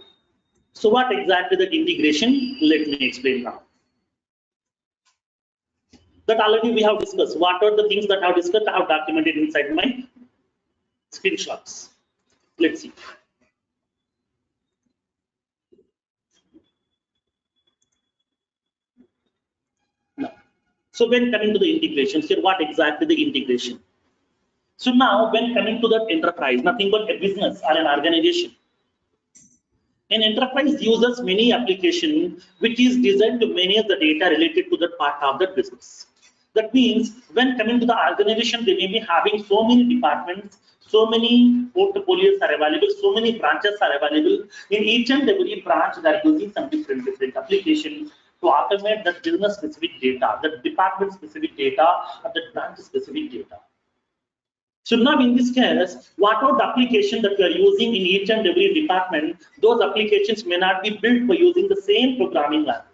So what exactly that integration? Let me explain now. That already we have discussed. What are the things that I have discussed? I have documented inside my screenshots. Let's see. Now, so when coming to the integrations here, what exactly the integration? So now when coming to that enterprise, nothing but a business or an organization. An enterprise uses many applications which is designed to manage the data related to that part of that business. That means when coming to the organization, they may be having so many departments, so many portfolios are available, so many branches are available. In each and every branch, they are using some different applications to automate that business specific data, that department specific data, or that branch specific data. So now in this case, what are the application that we are using in each and every department? Those applications may not be built by using the same programming language.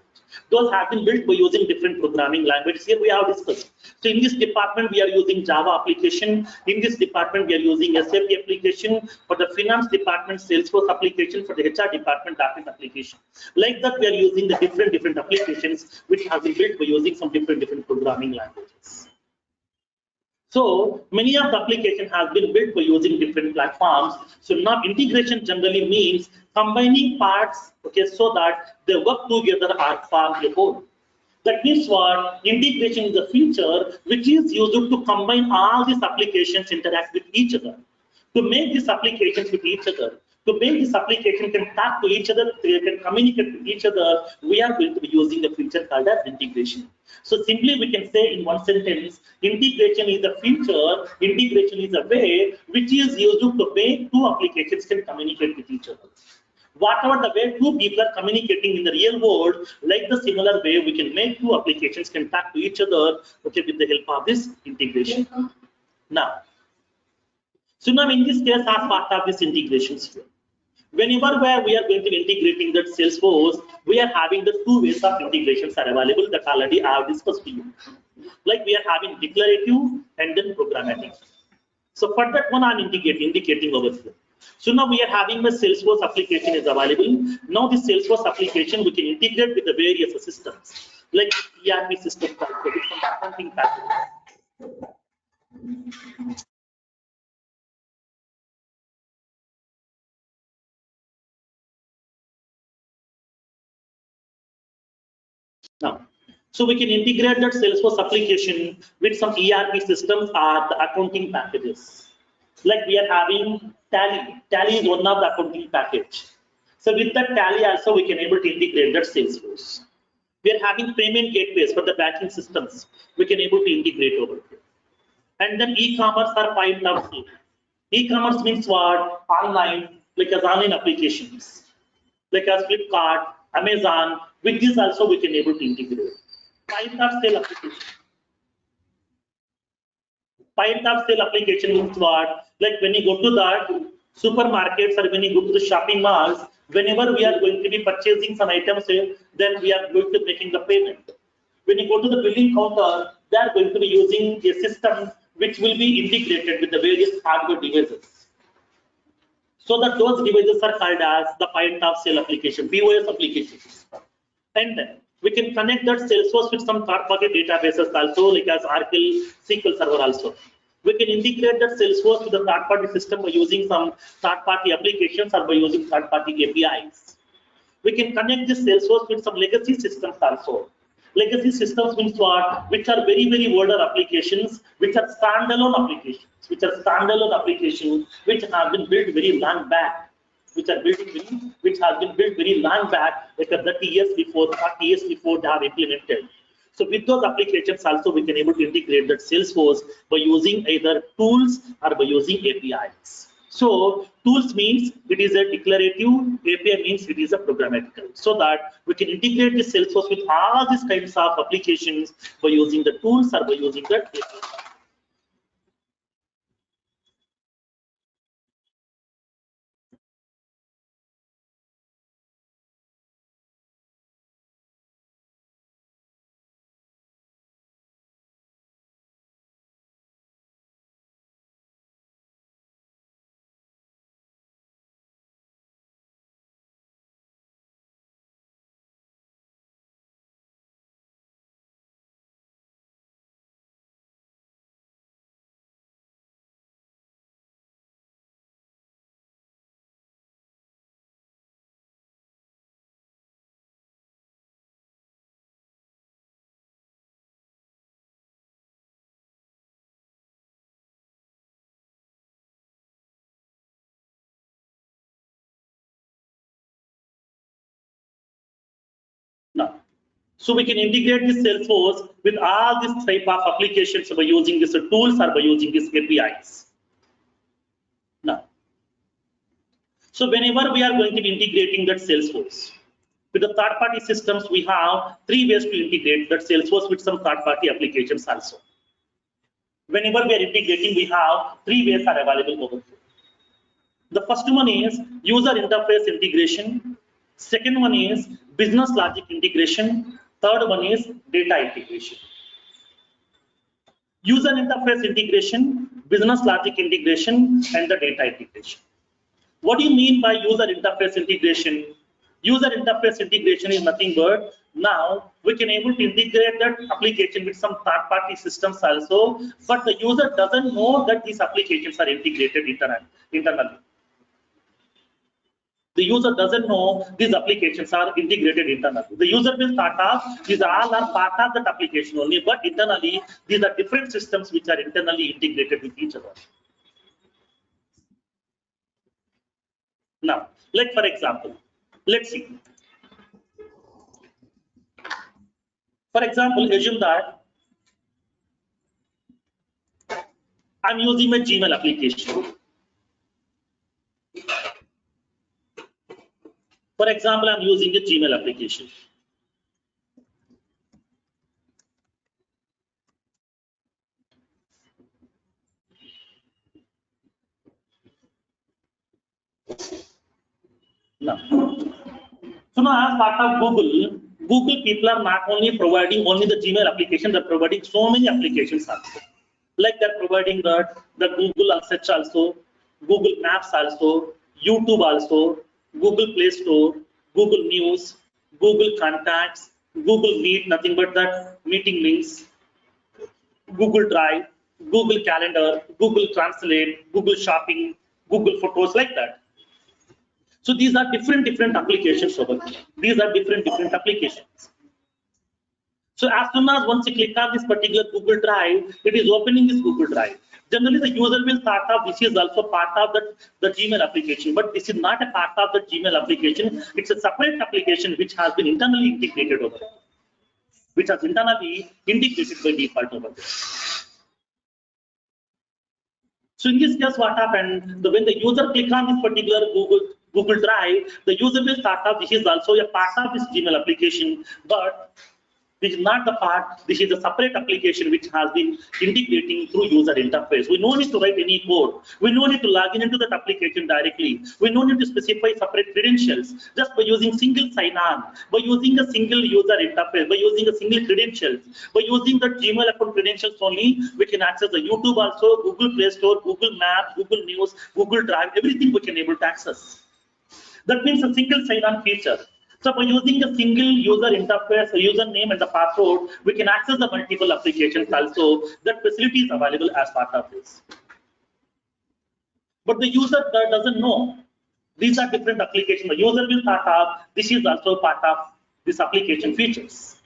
Those have been built by using different programming languages. Here we have discussed. So in this department, we are using Java application. In this department, we are using SAP application. For the finance department, Salesforce application. For the HR department, Office application. Like that, we are using the different applications which have been built by using some different programming languages. So many of the applications have been built by using different platforms. So now integration generally means combining parts, okay, so that they work together or form a whole. That means what? Integration is a feature which is used to combine all these applications interact with each other. To make these applications with each other, to make this application can talk to each other, they can communicate with each other, we are going to be using the feature called as integration. So simply we can say in one sentence, integration is a feature, integration is a way which is used to make two applications can communicate with each other. Whatever the way two people are communicating in the real world, like the similar way we can make two applications can talk to each other, okay, with the help of this integration. Now, so now in this case, as part of this integrations here, whenever we are going to be integrating that Salesforce, we are having the two ways of integrations are available that already I have discussed to you. Like we are having declarative and then programmatic. So for that one, I'm indicating over here. So now we are having the Salesforce application is available. Now the Salesforce application we can integrate with the various systems like ERP system, with some accounting packages. Now, so we can integrate that Salesforce application with some ERP systems or the accounting packages. Like we are having Tally. Tally is one of the accounting package. So with that Tally also we can able to integrate that Salesforce. We are having payment gateways for the banking systems. We can able to integrate over here. And then e-commerce are piled up here. E-commerce means what? Online, like as online applications, like as Flipkart, Amazon. With this also we can able to integrate. Piled up sale application. Piled up sale application means what? Like when you go to the supermarkets or when you go to the shopping malls, whenever we are going to be purchasing some items, then we are going to making the payment. When you go to the billing counter, they are going to be using a system which will be integrated with the various hardware devices. So that those devices are called as the point of sale application, POS applications. And then we can connect that Salesforce with some third-party databases also, like as Oracle, SQL Server also. We can integrate that Salesforce with the third-party system by using some third-party applications or by using third-party APIs. We can connect this Salesforce with some legacy systems also. Legacy systems means what? Which are very, very older applications, which are standalone applications, which have been built very long back, which has been built very long back, like 30 years before, 40 years before they are implemented. So with those applications also we can able to integrate that Salesforce by using either tools or by using APIs. So tools means it is a declarative, API means it is a programmatical. So that we can integrate the Salesforce with all these kinds of applications by using the tools or by using the API. Now, so we can integrate this Salesforce with all these type of applications by using these tools or by using these APIs. Now, so whenever we are going to be integrating that Salesforce with the third-party systems, we have three ways to integrate that Salesforce with some third-party applications also. Whenever we are integrating, we have three ways are available over here. The first one is user interface integration. Second one is business logic integration. Third one is data integration. User interface integration, business logic integration, and the data integration. What do you mean by user interface integration? User interface integration is nothing but now we can able to integrate that application with some third-party systems also, but the user doesn't know that these applications are integrated internally. The user doesn't know these applications are integrated internally. The user will start off, these all are part of that application only, but internally, these are different systems which are internally integrated with each other. Now, like for example, let's see. For example, assume that I'm using my Gmail application. For example, I'm using a Gmail application. Now, so now as part of Google people are not only providing only the Gmail application, they're providing so many applications also. Like they're providing the Google search also, Google Maps also, YouTube also, Google Play Store, Google News, Google Contacts, Google Meet, nothing but that meeting links, Google Drive, Google Calendar, Google Translate, Google Shopping, Google Photos, like that. So these are different applications over here. These are different applications. So as soon as once you click on this particular Google Drive, it is opening this Google Drive. Generally, the user will start off, this is also part of the Gmail application, but this is not a part of the Gmail application. It's a separate application which has been internally integrated over there, which has internally integrated by default over there. So in this case, what happened? When the user click on this particular Google Drive, the user will start off, this is also a part of this Gmail application, but this is not the part, this is a separate application which has been integrating through user interface. We no need to write any code. We no need to log into that application directly. We no need to specify separate credentials. Just by using single sign-on, by using a single user interface, by using a single credentials, by using the Gmail account credentials only, we can access the YouTube also, Google Play Store, Google Maps, Google News, Google Drive, everything we can able to access. That means a single sign-on feature. So by using a single user interface, a username and the password, we can access the multiple applications also. That facility is available as part of this. But the user doesn't know. These are different applications. The user will start off, this is also part of this application features.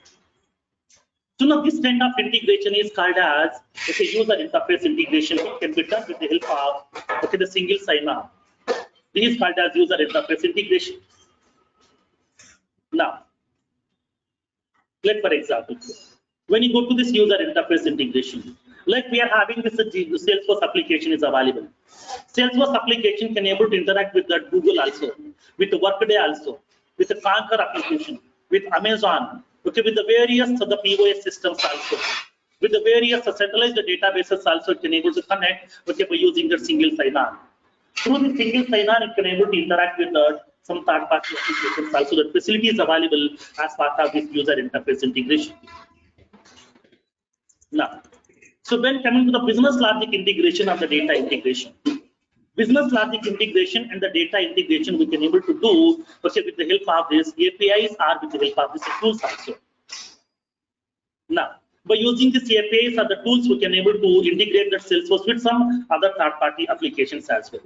So now this kind of integration is called as a user interface integration. It can be done with the help of the single sign-on. This is called as user interface integration. Now, for example, when you go to this user interface integration, like we are having this Salesforce application is available. Salesforce application can able to interact with that Google also, with the Workday also, with the Concur application, with Amazon, okay, with the various the POS systems also, with the various centralized databases also it can able to connect, okay, by using the single sign-on. Through the single sign-on, it can able to interact with some third-party applications also. That facility is available as part of this user interface integration. Now, so when coming to the business logic integration of the data integration, business logic integration and the data integration we can able to do, okay, with the help of this APIs or with the help of this tools also. Now, by using these APIs or the tools, we can able to integrate that Salesforce with some other third-party applications as well.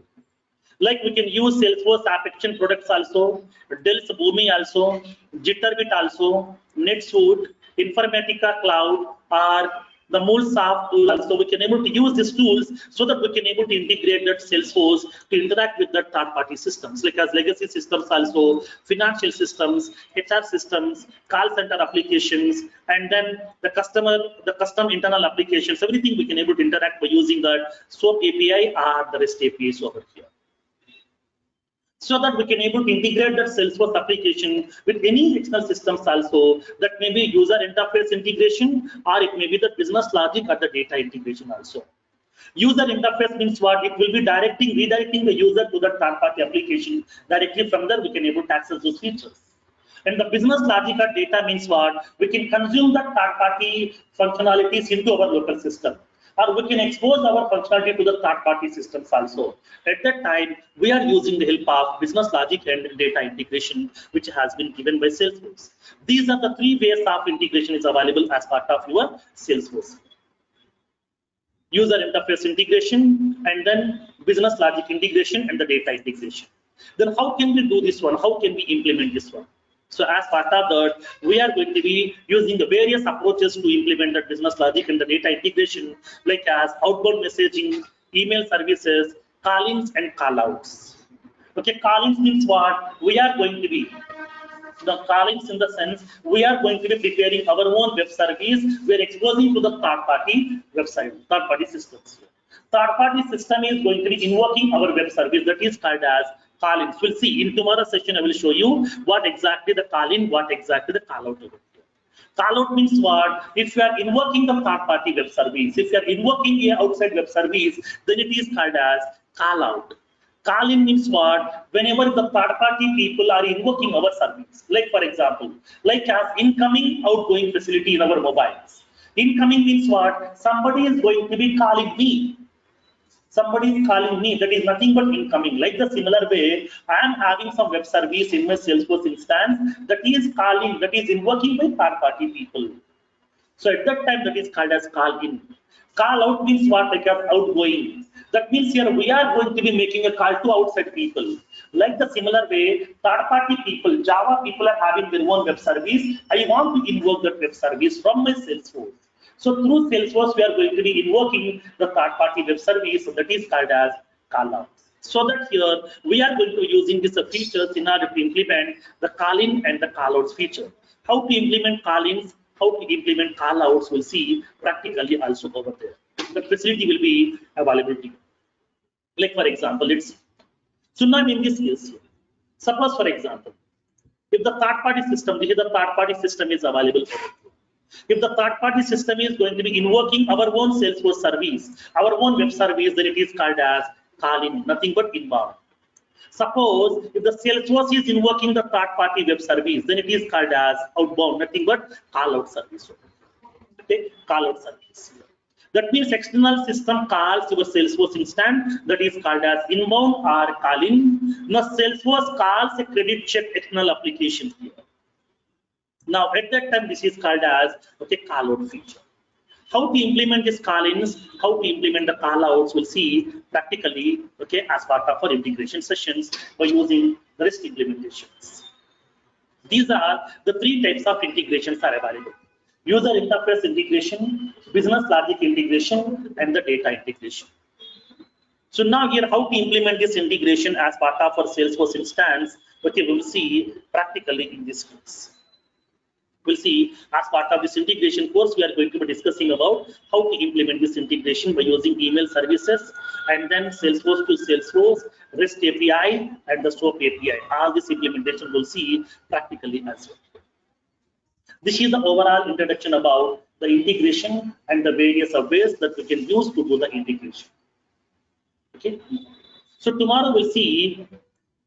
Like we can use Salesforce App Action products also, Dell's Boomi also, Jitterbit also, NetSuite, Informatica Cloud, or the MuleSoft tool also. We can able to use these tools so that we can able to integrate that Salesforce to interact with the third-party systems, like as legacy systems also, financial systems, HR systems, call center applications, and then the custom internal applications. Everything we can able to interact by using that SOAP API or the REST APIs over here, so that we can able to integrate that Salesforce application with any external systems also. That may be user interface integration, or it may be the business logic or the data integration also. User interface means what? It will be redirecting the user to the third-party application. Directly from there, we can able to access those features. And the business logic or data means what? We can consume the third-party functionalities into our local system, or we can expose our functionality to the third-party systems also. At that time, we are using the help of business logic and data integration, which has been given by Salesforce. These are the three ways of integration is available as part of your Salesforce. User interface integration, and then business logic integration and the data integration. Then how can we do this one? How can we implement this one? So as part of that, we are going to be using the various approaches to implement the business logic and the data integration, like as outbound messaging, email services, call-ins and call-outs. Okay, call-ins means what? We are going to be, the call-ins in the sense, we are going to be preparing our own web service. We are exposing to the third-party website, third-party systems. Third-party system is going to be invoking our web service, that is called as call-ins. We'll see in tomorrow's session. I will show you what exactly the call-in, what exactly the call-out is. Call-out means what? If you are invoking the third-party web service, if you are invoking a outside web service, then it is called as call-out. Call-in means what? Whenever the third-party people are invoking our service, like for example, like as incoming, outgoing facility in our mobiles. Incoming means what? Somebody is going to be calling me. Somebody is calling me. That is nothing but incoming. Like the similar way, I am having some web service in my Salesforce instance that is calling, that is invoking by third-party people. So at that time, that is called as call in. Call out means what? Like outgoing. That means here we are going to be making a call to outside people. Like the similar way, third-party people, Java people are having their own web service. I want to invoke that web service from my Salesforce. So through Salesforce, we are going to be invoking the third-party web service that is called as call out. So that here we are going to be using these features in order to implement the call-in and the call-outs feature. How to implement call-ins, how to implement call-outs, we'll see practically also over there. The facility will be available to you. Like for example, let's see. So now in this case, suppose for example, if the third-party system, this is the third-party system is available for you. If the third-party system is going to be invoking our own Salesforce service, our own web service, then it is called as call-in, nothing but inbound. Suppose if the Salesforce is invoking the third-party web service, then it is called as outbound, nothing but call-out service. Okay, call-out service. That means external system calls your Salesforce instance, that is called as inbound or call-in. Now Salesforce calls a credit check external application here. Now at that time, this is called as call-out feature. How to implement this call-ins, how to implement the call-outs, we'll see practically as part of our integration sessions by using the REST implementations. These are the three types of integrations are available: user interface integration, business logic integration, and the data integration. So now here, how to implement this integration as part of our Salesforce instance, we'll see practically in this course. We'll see as part of this integration course, we are going to be discussing about how to implement this integration by using email services and then Salesforce to Salesforce, REST API, and the SOAP API. All this implementation we'll see practically as well. This is the overall introduction about the integration and the various ways that we can use to do the integration. Okay. So tomorrow we'll see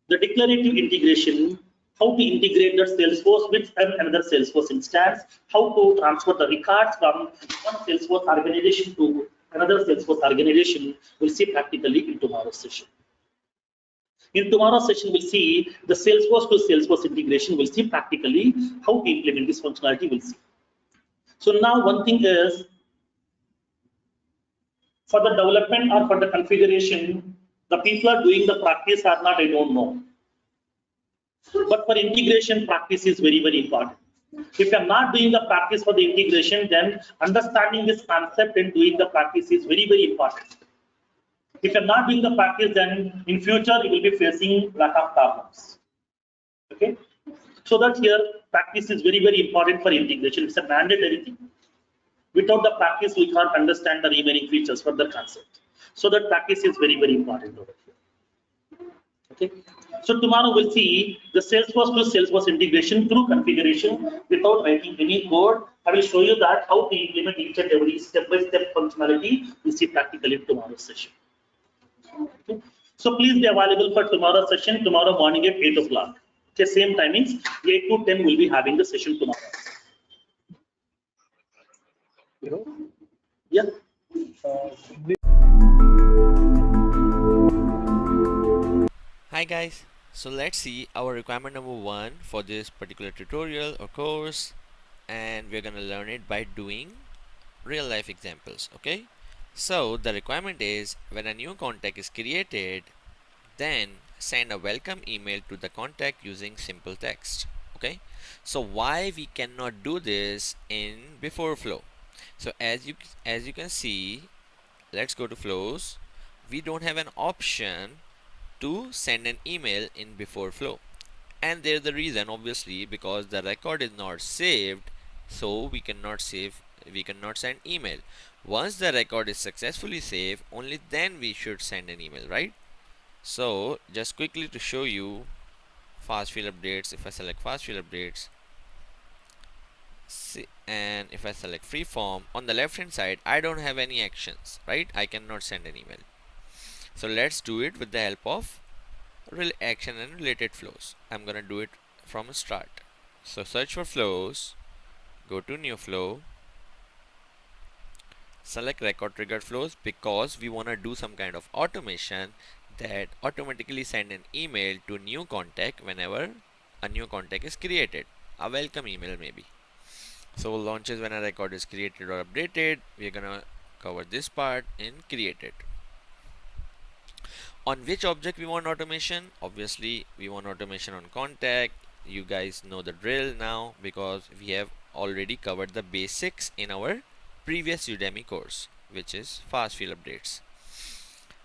the declarative integration, how to integrate the Salesforce with another Salesforce instance, how to transfer the records from one Salesforce organization to another Salesforce organization. We'll see practically in tomorrow's session. In tomorrow's session, we'll see the Salesforce to Salesforce integration. We'll see practically how to implement this functionality. We'll see. So now one thing is, for the development or for the configuration, the people are doing the practice or not, I don't know. But for integration, practice is very, very important. If you're not doing the practice for the integration, then understanding this concept and doing the practice is very, very important. If you're not doing the practice, then in future you will be facing lot of problems. Okay, so that here practice is very, very important for integration. It's a mandatory thing. Without the practice, we can't understand the remaining features for the concept. So that practice is very, very important over here. Okay. So tomorrow we'll see the Salesforce to Salesforce integration through configuration without writing any code. I will show you that how to implement each and every step-by-step functionality. We'll see practically in tomorrow's session. Okay. So please be available for tomorrow's session tomorrow morning at 8 o'clock. Okay, same timings, 8 to 10 we'll be having the session tomorrow. Yeah. Hi guys, so let's see our requirement number 1 for this particular tutorial or course, and we're gonna learn it by doing real life examples. Okay, so the requirement is, when a new contact is created, then send a welcome email to the contact using simple text. Okay, so why we cannot do this in before flow? So as you can see, let's go to flows. We don't have an option to send an email in before flow, and there's the reason, obviously, because the record is not saved, so we cannot send email. Once the record is successfully saved, only then we should send an email, right? So just quickly to show you fast field updates, if I select fast field updates, and if I select free form, on the left hand side I don't have any actions, right? I cannot send an email. So let's do it with the help of action and related flows. I'm gonna do it from start. So search for flows, go to new flow, Select record triggered flows because we want to do some kind of automation that automatically send an email to new contact whenever a new contact is created. A welcome email maybe. So launches when a record is created or updated. We're gonna cover this part in created. On which object we want automation? Obviously we want automation on contact. You guys know the drill now because we have already covered the basics in our previous Udemy course, which is fast field updates.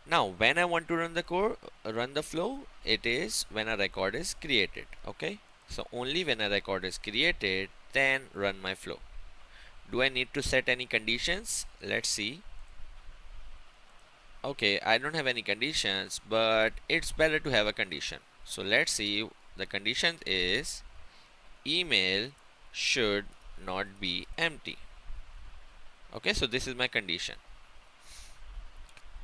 Now when I want to run the flow, it is when a record is created. Okay, so only when a record is created, then run my flow. Do I need to set any conditions? Let's see. Okay, I don't have any conditions, but it's better to have a condition. So let's see. The condition is email should not be empty. Okay, so this is my condition.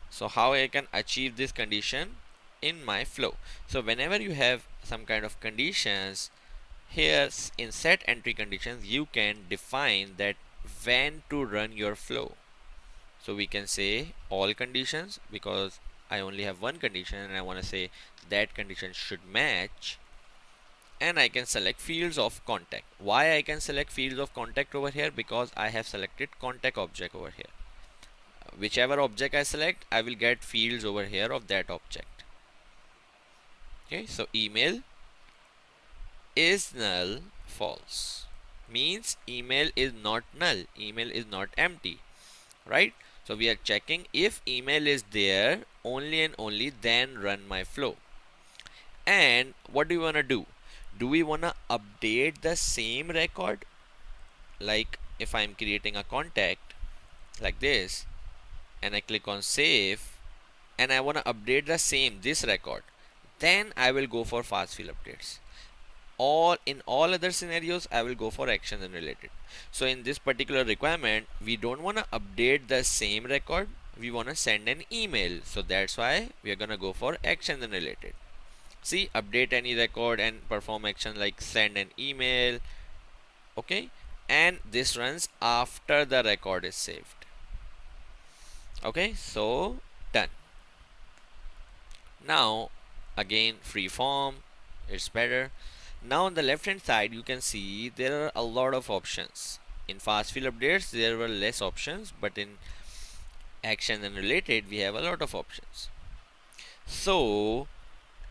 So how I can achieve this condition in my flow? So whenever you have some kind of conditions, here in set entry conditions, you can define that when to run your flow. So we can say all conditions because I only have one condition and I want to say that condition should match, and I can select fields of contact. Why I can select fields of contact over here? Because I have selected contact object over here. Whichever object I select, I will get fields over here of that object. Okay, so email is null false means email is not null, email is not empty, right? So we are checking if email is there, only and only then run my flow. And what do we want to do? Do we want to update the same record? Like if I'm creating a contact like this and I click on save and I want to update the same this record, then I will go for fast field updates. In all other scenarios I will go for action and related. So in this particular requirement, we don't want to update the same record, we want to send an email. So that's why we are gonna go for action and related. See, update any record and perform action like send an email. Okay, and this runs after the record is saved. Okay, so done. Now again free form, it's better. Now on the left hand side you can see there are a lot of options. In fast field updates there were less options, but in action and related we have a lot of options. So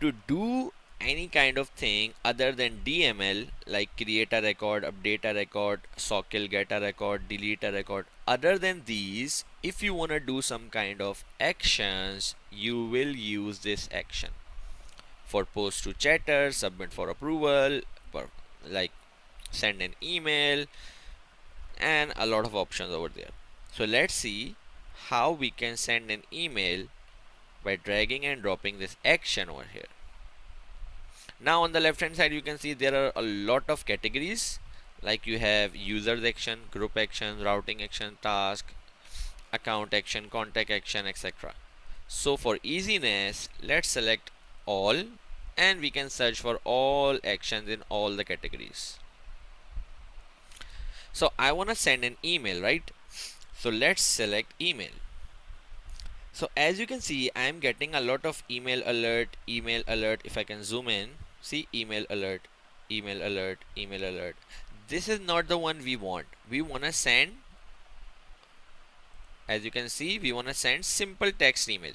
to do any kind of thing other than DML, like create a record, update a record, sockle, get a record, delete a record, other than these, if you want to do some kind of actions, you will use this action. For post to chatter, submit for approval, like send an email, and a lot of options over there. So let's see how we can send an email by dragging and dropping this action over here. Now on the left hand side you can see there are a lot of categories, like you have users action, group action, routing action, task, account action, contact action, etc. So for easiness, let's select all and we can search for all actions in all the categories. So I want to send an email, right? So let's select email. So as you can see, I am getting a lot of email alert. If I can zoom in, see email alert, email alert, email alert. This is not the one we want. We want to send, as you can see, we want to send simple text email.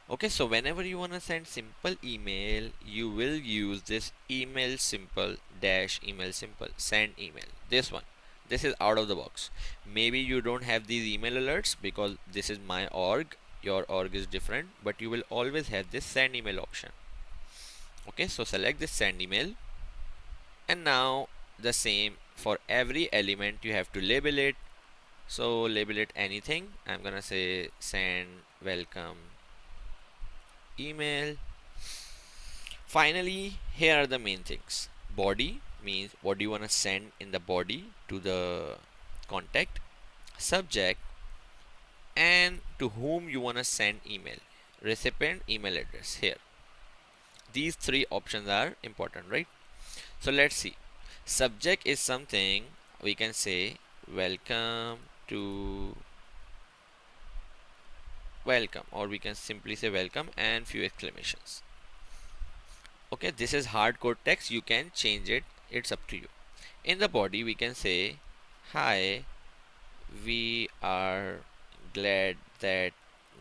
Okay, so whenever you want to send simple email, you will use this email simple dash email simple send email. This one, this is out of the box. Maybe you don't have these email alerts because this is my org, your org is different, but you will always have this send email option. Okay, so select this send email, and now the same for every element you have to label it. So label it anything. I'm gonna say send welcome email. Finally, here are the main things. Body means what do you want to send in the body to the contact, subject, and to whom you want to send email, recipient, email address. Here these three options are important, right? So let's see. Subject is something we can say welcome to welcome, or we can simply say welcome and few exclamations. Okay, this is hardcode text. You can change it, it's up to you. In the body we can say, hi, we are glad that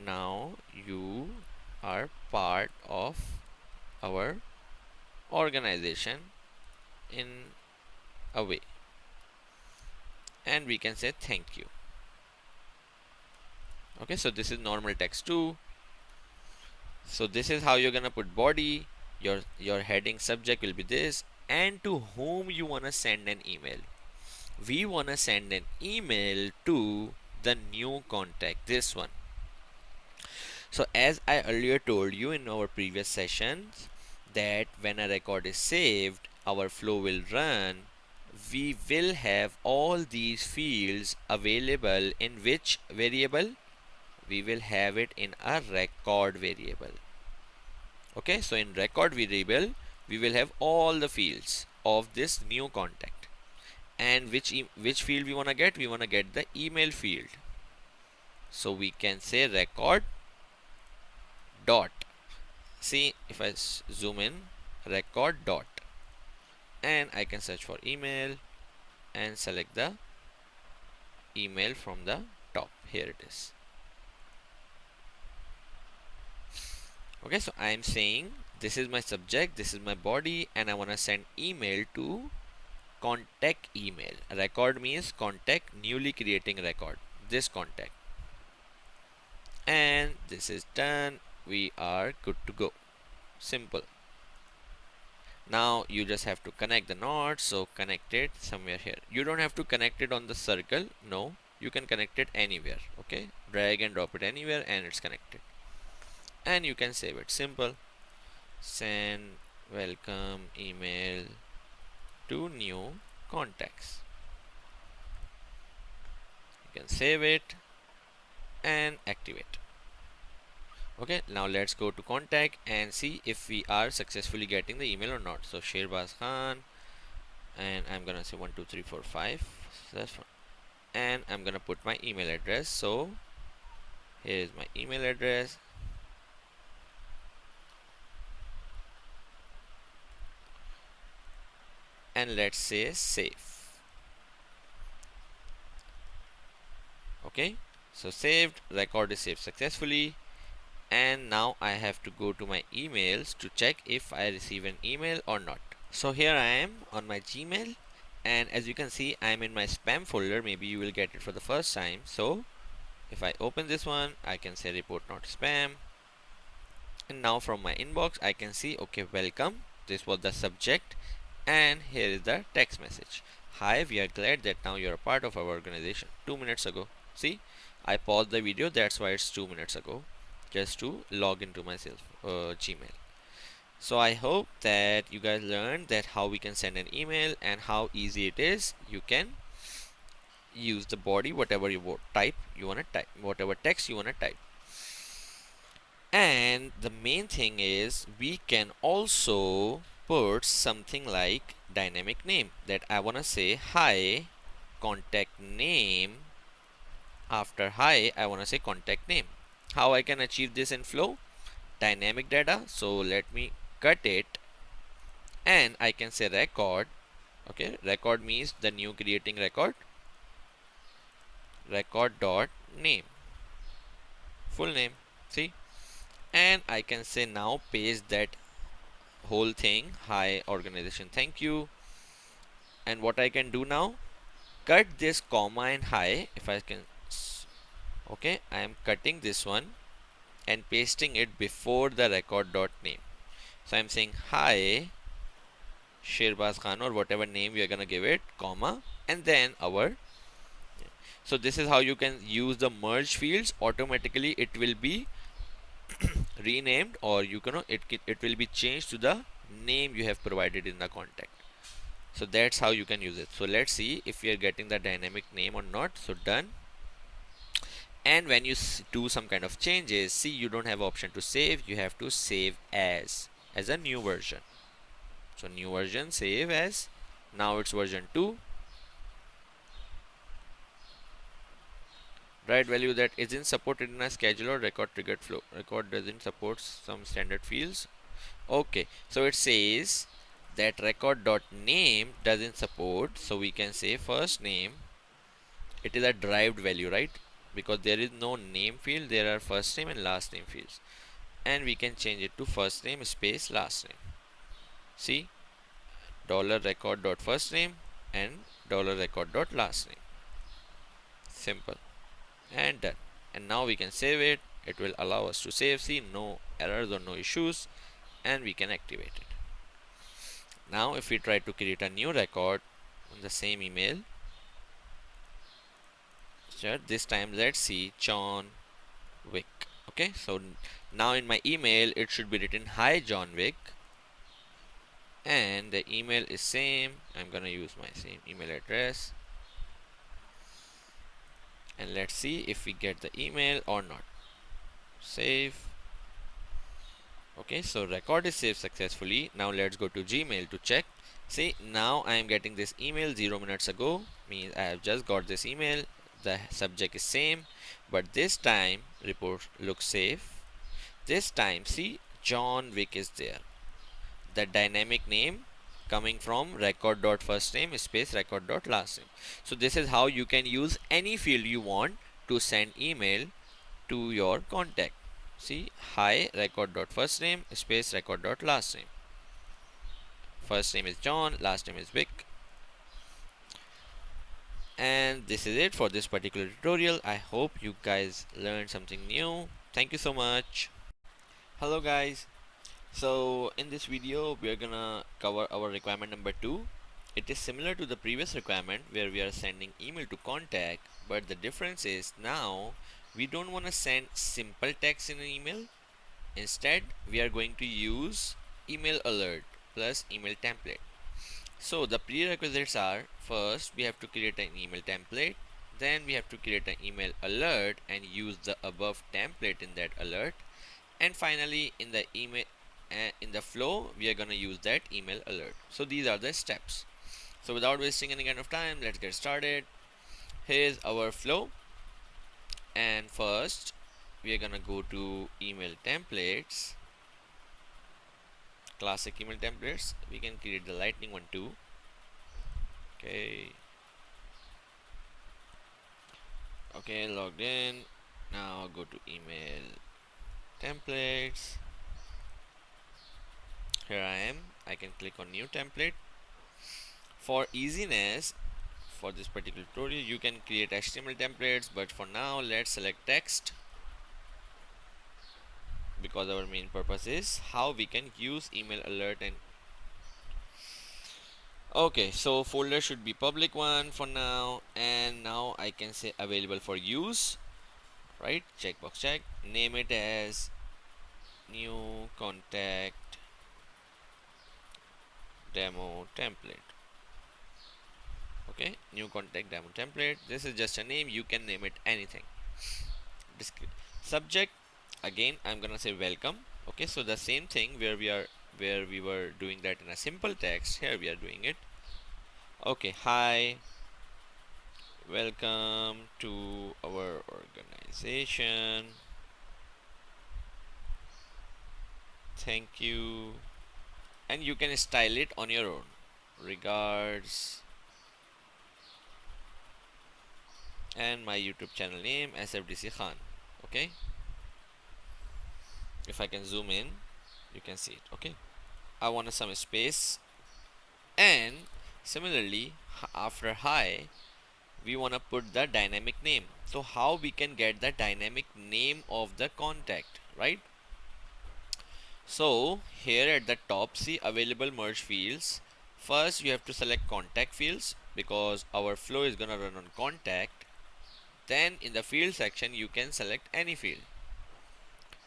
now you are part of our organization in a way, and we can say thank you. Okay, so this is normal text too. So this is how you're gonna put body. Your heading subject will be this, and to whom you wanna send an email. We wanna send an email to the new contact, this one. So as I earlier told you in our previous sessions, that when a record is saved, our flow will run. We will have all these fields available in which variable? We will have it in a record variable. Okay, so in record variable we will have all the fields of this new contact. And which field we want to get? We want to get the email field. So we can say record dot, see if I zoom in, record dot, and I can search for email and select the email from the top. Here it is. Okay, so I am saying this is my subject, this is my body, and I want to send email to contact email. Record means contact, newly creating record, this contact. And this is done. We are good to go. Simple. Now you just have to connect the knots. So connect it somewhere here. You don't have to connect it on the circle. No, you can connect it anywhere. Okay, drag and drop it anywhere and it's connected. And you can save it. Simple. Send welcome email to new contacts. You can save it and activate. Okay, now let's go to contact and see if we are successfully getting the email or not. So Sherbaz Khan, and I'm gonna say 1 2 3 4 5. So that's fine. And I'm gonna put my email address. So here is my email address. And let's say save. Okay, so saved, record is saved successfully. And now I have to go to my emails to check if I receive an email or not. So here I am on my Gmail, and as you can see I am in my spam folder. Maybe you will get it for the first time. So if I open this one, I can say report not spam, and now from my inbox I can see, okay, welcome, this was the subject, and here is the text message. Hi, we are glad that now you are a part of our organization. 2 minutes ago. See, I paused the video, that's why it's 2 minutes ago, just to log into myself Gmail. So I hope that you guys learned that how we can send an email and how easy it is. You can use the body, whatever you want to type, whatever text you want to type. And the main thing is we can also put something like dynamic name, that I want to say hi contact name. After hi I want to say contact name. How I can achieve this in flow? Dynamic data. So let me cut it, and I can say record. Okay, record means the new creating record. Record dot name, full name. See, and I can say now paste that whole thing, hi organization, thank you. And what I can do now, cut this comma and hi. If I can, okay, I am cutting this one and pasting it before the record dot name. So I'm saying hi Sherbaz Khan, or whatever name we are gonna give it, comma, and then our. So this is how you can use the merge fields. Automatically it will be renamed, or you can it will be changed to the name you have provided in the contact. So that's how you can use it. So let's see if we are getting the dynamic name or not. So done. And when you do some kind of changes, see, you don't have option to save, you have to save as a new version. So new version, save as. Now it's version 2. Write value that isn't supported in a schedule or record triggered flow. Record doesn't support some standard fields. Okay, so it says that record.name doesn't support, so we can say first name. It is a derived value, right? Because there is no name field, there are first name and last name fields, and we can change it to first name space last name. See, $record.first name and $record.last name. Simple and done. And now we can save it. It will allow us to save. See, no errors or no issues, and we can activate it. Now if we try to create a new record on the same email, so this time let's see John Wick. Okay, so now in my email it should be written hi John Wick, and the email is same. I'm gonna use my same email address, and let's see if we get the email or not. Save. Okay, so record is saved successfully. Now let's go to Gmail to check. See, now I am getting this email 0 minutes ago, means I have just got this email. The subject is same, but this time report looks safe. This time see John Wick is there. The dynamic name coming from record.firstname space record.last name. So this is how you can use any field you want to send email to your contact. See, hi record.firstname space record.last name. First name is John, last name is Vic. And this is it for this particular tutorial. I hope you guys learned something new. Thank you so much. Hello guys. So in this video we are gonna cover our requirement number 2. It is similar to the previous requirement where we are sending email to contact, but the difference is now we don't want to send simple text in an email. Instead we are going to use email alert plus email template. So the prerequisites are, first we have to create an email template, then we have to create an email alert and use the above template in that alert, and finally in the email in the flow we are going to use that email alert. So these are the steps. So without wasting any kind of time, let's get started. Here's our flow, and first we are gonna go to email templates, classic email templates. We can create the lightning one too. Okay, logged in. Now go to email templates. Here I am. I can click on new template. For easiness, for this particular tutorial you can create HTML templates, but for now let's select text, because our main purpose is how we can use email alert. And okay, so folder should be public one for now, and now I can say available for use, right? Checkbox check. Name it as new contact demo template. Okay, new contact demo template. This is just a name, you can name it anything. Subject, again I'm gonna say welcome. Okay, so the same thing where we were doing that in a simple text, here we are doing it. Okay, hi, welcome to our organization, thank you, and you can style it on your own. Regards, and my YouTube channel name SFDC Khan. Okay, if I can zoom in you can see it. Okay, I want some space, and similarly after hi we want to put the dynamic name. So how we can get the dynamic name of the contact, right? So here at the top, see available merge fields. First you have to select contact fields because our flow is gonna run on contact. Then in the field section you can select any field.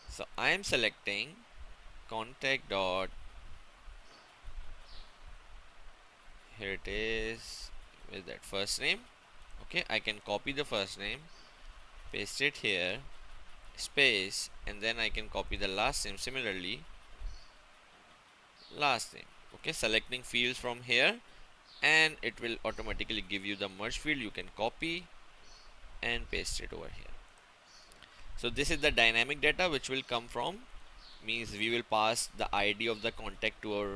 So I am selecting contact dot, here it is with that first name. Okay, I can copy the first name, paste it here, space, and then I can copy the last name, similarly last name. Okay, selecting fields from here, and it will automatically give you the merge field. You can copy and paste it over here. So this is the dynamic data which will come from, means we will pass the ID of the contact to our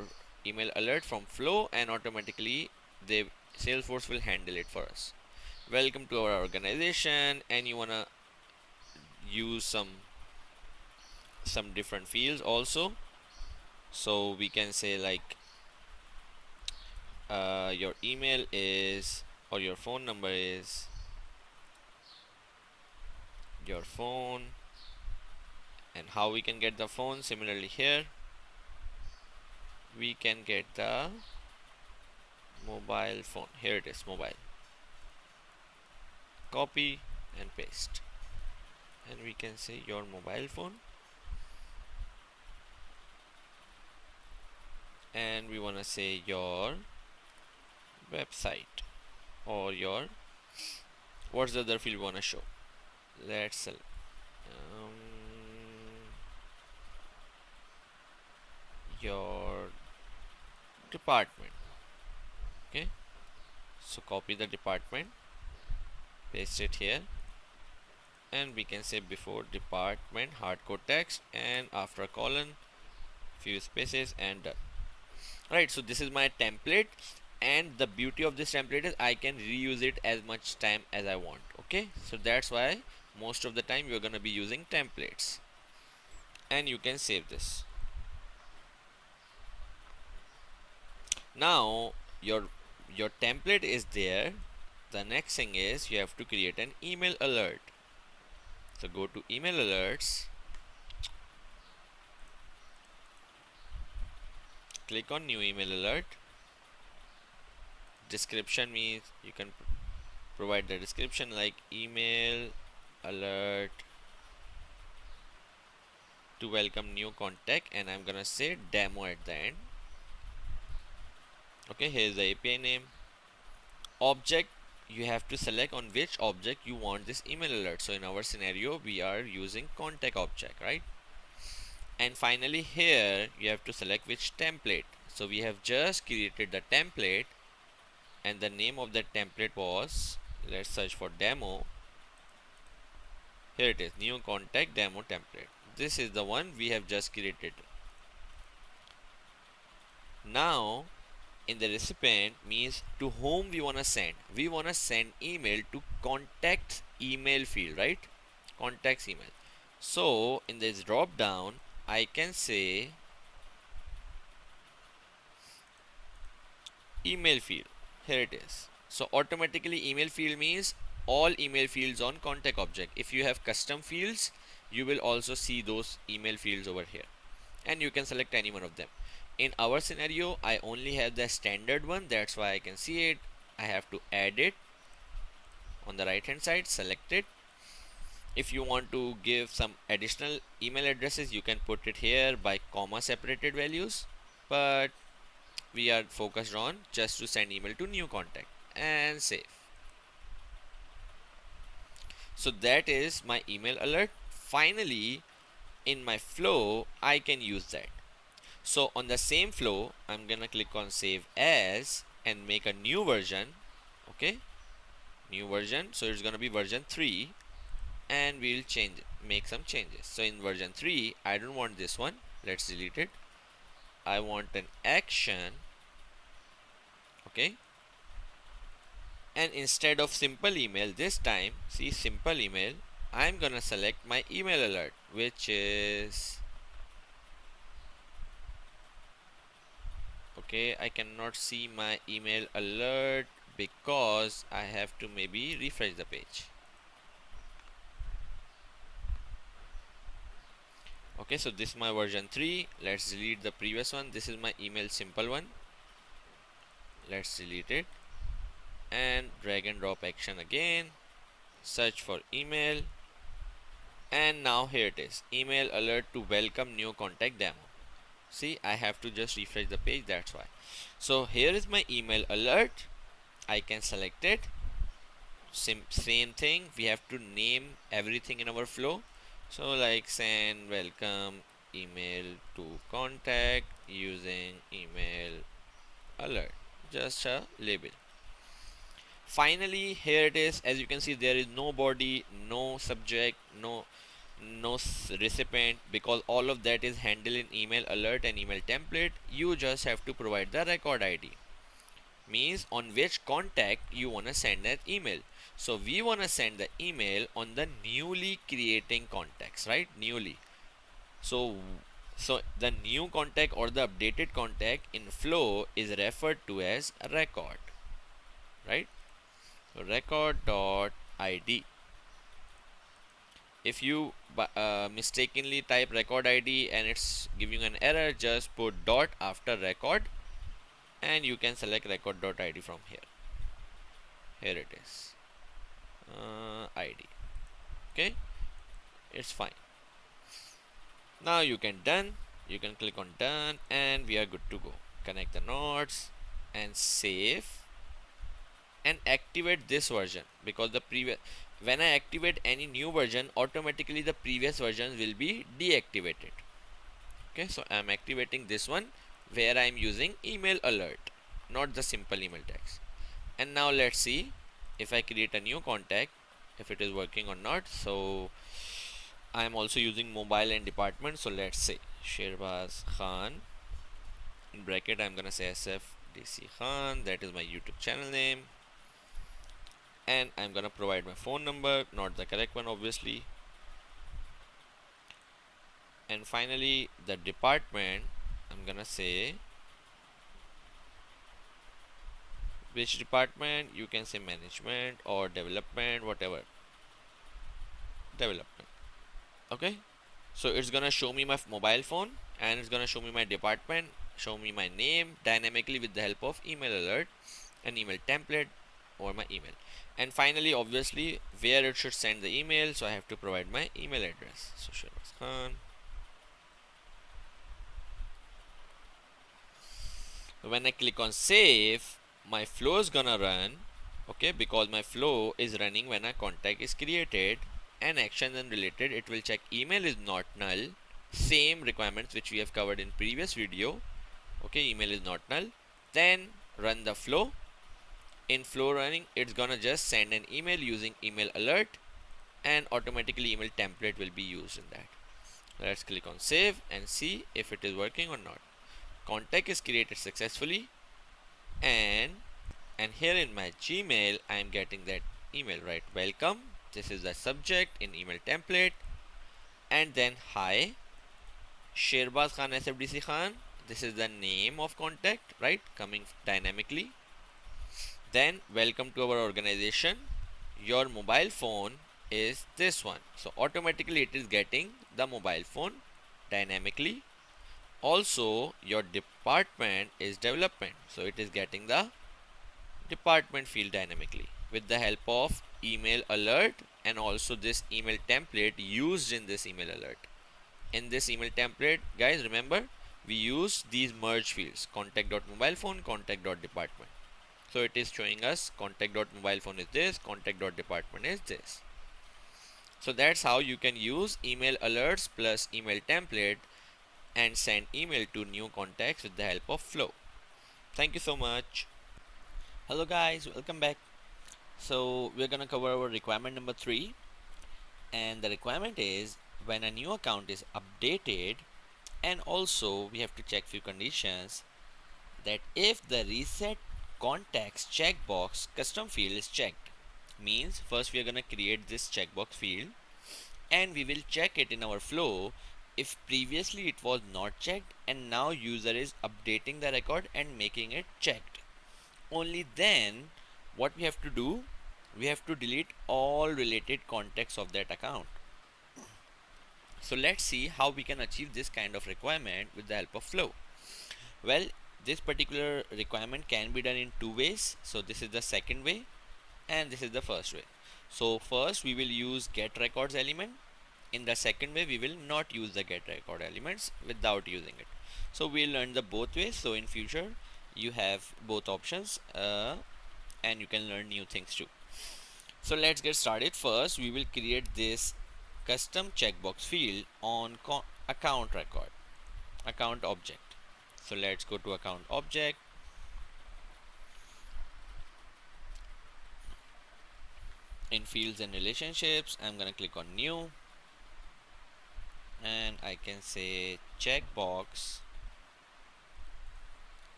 email alert from flow, and automatically the Salesforce will handle it for us. Welcome to our organization, and you wanna use some different fields also. So we can say like your email is, or your phone number is, your phone, and how we can get the phone. Similarly here we can get the mobile phone. Here it is, mobile. Copy and paste, and we can say your mobile phone, and we want to say your website, or your, what's the other field we want to show. Let's select your department. Okay, so copy the department, paste it here, and we can say before department hardcode text, and after a colon few spaces, and done. Right, so this is my template, and the beauty of this template is I can reuse it as much time as I want. Okay, so that's why most of the time you're gonna be using templates, and you can save this. Now your template is there. The next thing is you have to create an email alert. So go to email alerts, click on new email alert. Description means you can provide the description like email alert to welcome new contact, and I'm gonna say demo at the end. Okay, here's the API name. Object, you have to select on which object you want this email alert. So in our scenario we are using contact object, right? And finally here you have to select which template. So we have just created the template, and the name of that template was, let's search for demo. Here it is, new contact demo template. This is the one we have just created. Now in the recipient means to whom we want to send. We want to send email to contacts email field, right? Contacts email. So in this drop down I can say email field. Here it is. So automatically email field means all email fields on contact object. If you have custom fields, you will also see those email fields over here, and you can select any one of them. In our scenario I only have the standard one, that's why I can see it. I have to add it on the right hand side, select it. If you want to give some additional email addresses, you can put it here by comma separated values, but we are focused on just to send email to new contact, and save. So that is my email alert. Finally in my flow I can use that. So on the same flow I'm gonna click on save as and make a new version. Okay, new version, so it's gonna be version 3, and we'll change it, make some changes. So in version 3 I don't want this one, let's delete it. I want an action. Okay, and instead of simple email this time, see simple email, I'm gonna select my email alert, which is, okay, I cannot see my email alert because I have to maybe refresh the page. Okay, so this is my version 3. Let's delete the previous one. This is my email simple one. Let's delete it and drag and drop action again, search for email, and now here it is, email alert to welcome new contact demo. See, I have to just refresh the page, that's why. So here is my email alert. I can select it. Same thing, we have to name everything in our flow. So like send welcome email to contact using email alert, just a label. Finally, here it is. As you can see, there is no body, no subject, no recipient, because all of that is handled in email alert and email template. You just have to provide the record ID, means on which contact you want to send that email. So we want to send the email on the newly creating contacts, right? Newly. So the new contact or the updated contact in flow is referred to as a record, right? So record.id. If you mistakenly type record ID and it's giving an error, just put dot after record and you can select record.id from here. Here it is, ID. Okay, it's fine. Now you can click on done and we are good to go. Connect the nodes and save and activate this version, because the previous, when I activate any new version, automatically the previous versions will be deactivated. Okay, so I am activating this one where I am using email alert, not the simple email text. And now let's see if I create a new contact, if it is working or not. So I am also using mobile and department. So let's say Sherbaz Khan, in bracket I'm gonna say SFDC Khan, that is my YouTube channel name, and I'm gonna provide my phone number, not the correct one obviously. And finally the department, I'm gonna say which department, you can say management or development, whatever, development. Okay, so it's gonna show me my mobile phone and it's gonna show me my department, show me my name dynamically with the help of email alert and email template or my email. And finally obviously where it should send the email, so I have to provide my email address. So Sherbaz Khan. When I click on save, my flow is gonna run, okay, because my flow is running when a contact is created and action and related. It will check email is not null, same requirements which we have covered in previous video. Okay, email is not null, then run the flow. In flow running, it's gonna just send an email using email alert and automatically email template will be used in that. Let's click on save and see if it is working or not. Contact is created successfully, and here in my Gmail I am getting that email, right? Welcome, this is the subject in email template, and then hi Sherbaz Khan SFDC Khan, this is the name of contact, right, coming dynamically. Then welcome to our organization, your mobile phone is this one, so automatically it is getting the mobile phone dynamically. Also your department is development, so it is getting the department field dynamically with the help of email alert and also this email template used in this email alert. In this email template, guys, remember we use these merge fields, contact.mobilephone, contact.department. So it is showing us contact.mobilephone is this, contact.department is this. So that's how you can use email alerts plus email template and send email to new contacts with the help of flow. Thank you so much. Hello guys, welcome back. So we're gonna cover our requirement number 3, and the requirement is when a new account is updated, and also we have to check few conditions, that if the reset contacts checkbox custom field is checked, means first we are gonna create this checkbox field and we will check it in our flow. If previously it was not checked and now user is updating the record and making it checked, only then what we have to do, we have to delete all related contacts of that account. So let's see how we can achieve this kind of requirement with the help of flow. Well, this particular requirement can be done in 2 ways. So this is the second way and this is the first way. So first we will use get records element. In the second way we will not use the get record elements without using it. So we'll learn the both ways. So in future you have both options and you can learn new things too. So let's get started. First we will create this custom checkbox field on account record, account object. So let's go to account object, In fields and relationships, I'm gonna click on new, and I can say checkbox,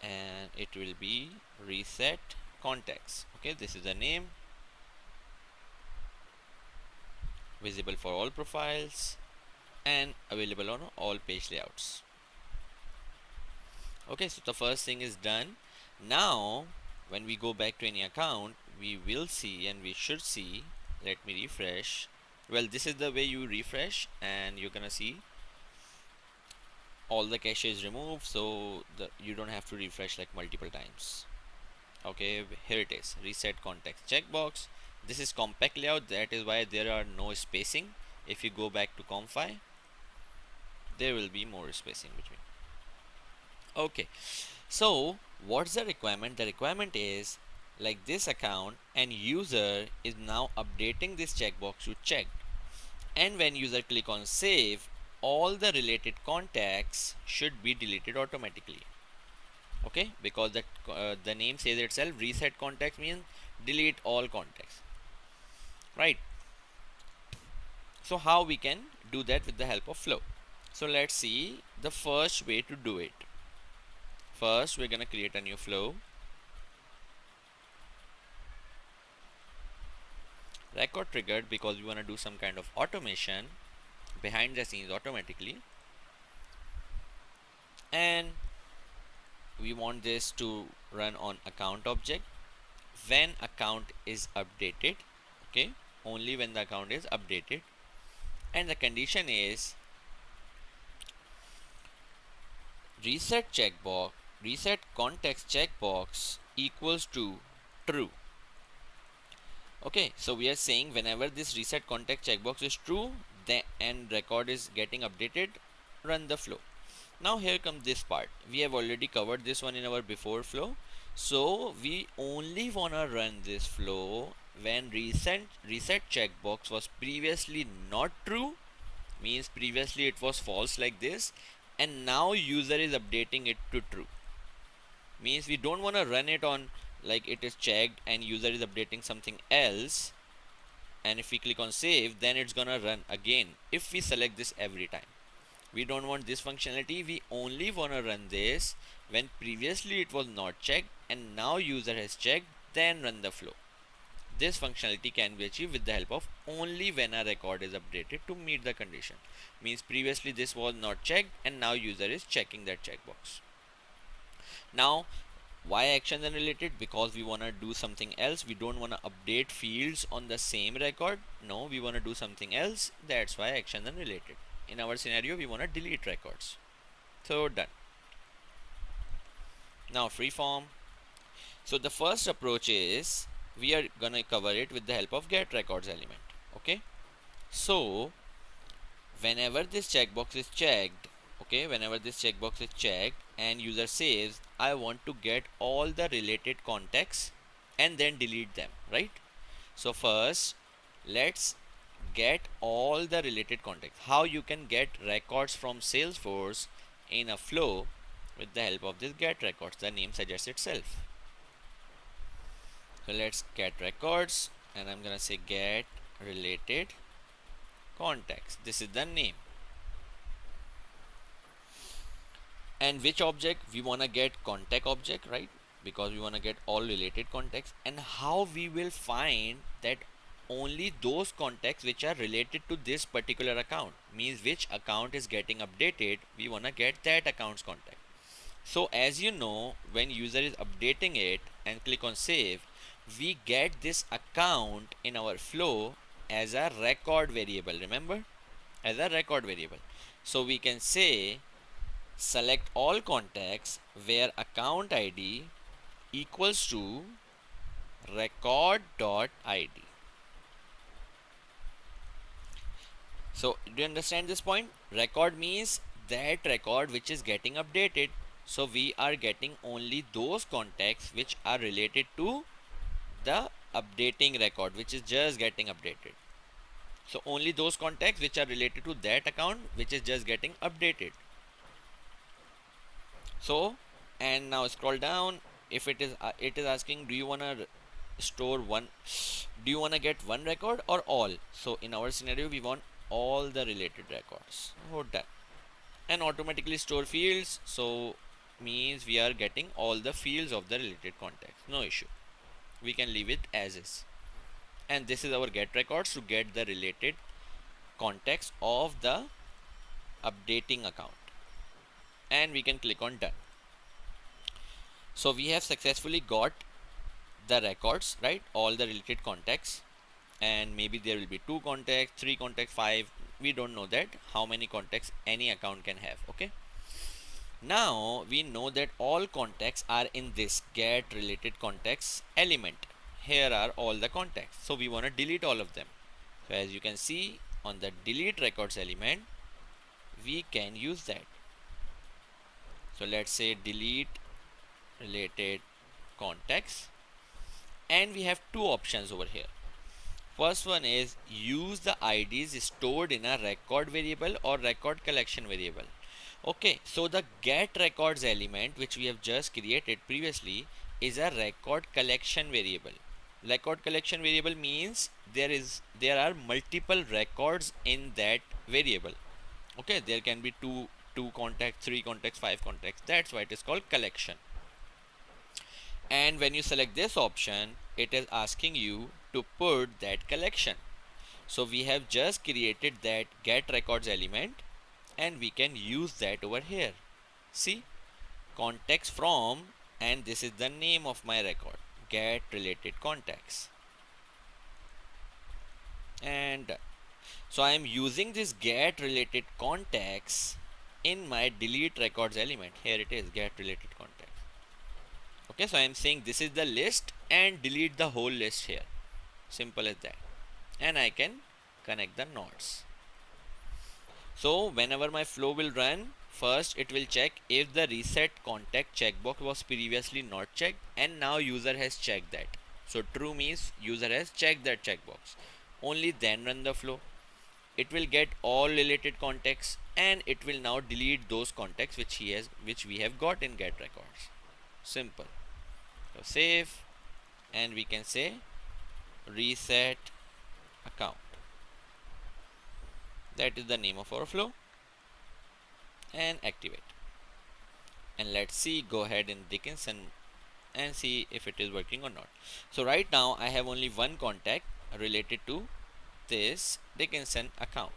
and it will be reset contacts. Okay, this is the name, visible for all profiles and available on all page layouts. Okay, so the first thing is done. Now when we go back to any account, we will see, and we should see, let me refresh. Well, this is the way you refresh, and you're gonna see all the cache is removed, so you don't have to refresh like multiple times. Okay, here it is, reset context checkbox. This is compact layout, that is why there are no spacing. If you go back to Comfy, there will be more spacing between. Okay, so what's the requirement? The requirement is like this account, and user is now updating this checkbox to checked, and when user click on save, all the related contacts should be deleted automatically. Okay, because the name says itself, reset contacts means delete all contacts, right? So how we can do that with the help of flow? So let's see the first way to do it. First, we're gonna create a new flow. Record triggered because we want to do some kind of automation behind the scenes automatically, and we want this to run on account object when account is updated. Okay, only when the account is updated, and the condition is reset checkbox, reset context checkbox equals to true. Okay, so we are saying whenever this reset context checkbox is true, then and record is getting updated, run the flow. Now here comes this part. We have already covered this one in our before flow, so we only wanna run this flow when reset checkbox was previously not true, means previously it was false like this, and now user is updating it to true. Means we don't want to run it on like it is checked and user is updating something else, and if we click on save, then it's gonna run again if we select this every time. We don't want this functionality. We only want to run this when previously it was not checked and now user has checked, then run the flow. This functionality can be achieved with the help of only when a record is updated to meet the condition. Means previously this was not checked and now user is checking that checkbox. Now why action unrelated? Because we want to do something else. We don't want to update fields on the same record. No, we want to do something else. That's why action unrelated. In our scenario, we want to delete records. So done. Now freeform. So the first approach is we are gonna cover it with the help of get records element. Okay. So whenever this checkbox is checked, okay, whenever this checkbox is checked and user says I want to get all the related contacts and then delete them, right? So first let's get all the related contacts. How you can get records from Salesforce in a flow with the help of this get records. The name suggests itself. So let's get records, and I'm gonna say get related contacts. This is the name. And which object? We want to get contact object, right? Because we want to get all related contacts. And how we will find that only those contacts which are related to this particular account, means which account is getting updated, we want to get that account's contact. So as you know, when user is updating it and click on save, we get this account in our flow as a record variable. Remember, as a record variable. So we can say select all contacts where account ID equals to record.id. So do you understand this point? Record means that record which is getting updated. So we are getting only those contacts which are related to the updating record, which is just getting updated. So only those contacts which are related to that account which is just getting updated. So, and now scroll down. If it is asking, do you want to store one? Do you want to get one record or all? So in our scenario, we want all the related records. Oh, done. And automatically store fields, so means we are getting all the fields of the related context. No issue. We can leave it as is. And this is our get records to get the related context of the updating account. And we can click on done. So we have successfully got the records, right? All the related contacts, and maybe there will be 2 contacts, 3 contacts, 5. We don't know that how many contacts any account can have. Okay, now we know that all contacts are in this get related contacts element. Here are all the contacts, so we want to delete all of them. So as you can see on the delete records element, we can use that. So let's say delete related contacts, and we have 2 options over here. First one is use the IDs stored in a record variable or record collection variable. Okay, so the get records element which we have just created previously is a record collection variable. Record collection variable means there are multiple records in that variable. Okay, there can be two contacts, 3 contacts, 5 contacts. That's why it is called collection. And when you select this option, it is asking you to put that collection. So we have just created that get records element, and we can use that over here. See, context from, and this is the name of my record, get related contacts. And so I am using this get related contacts in my delete records element. Here it is, get related contacts. Okay, so I am saying this is the list and delete the whole list here. Simple as that. And I can connect the nodes. So whenever my flow will run, first it will check if the reset contact checkbox was previously not checked, and now user has checked that. So true means user has checked that checkbox. Only then run the flow. It will get all related contacts, and it will now delete those contacts which we have got in get records. Simple. So save, and we can say reset account. That is the name of our flow, and activate. And let's see, go ahead in Dickinson and see if it is working or not. So right now I have only one contact related to this Dickinson account.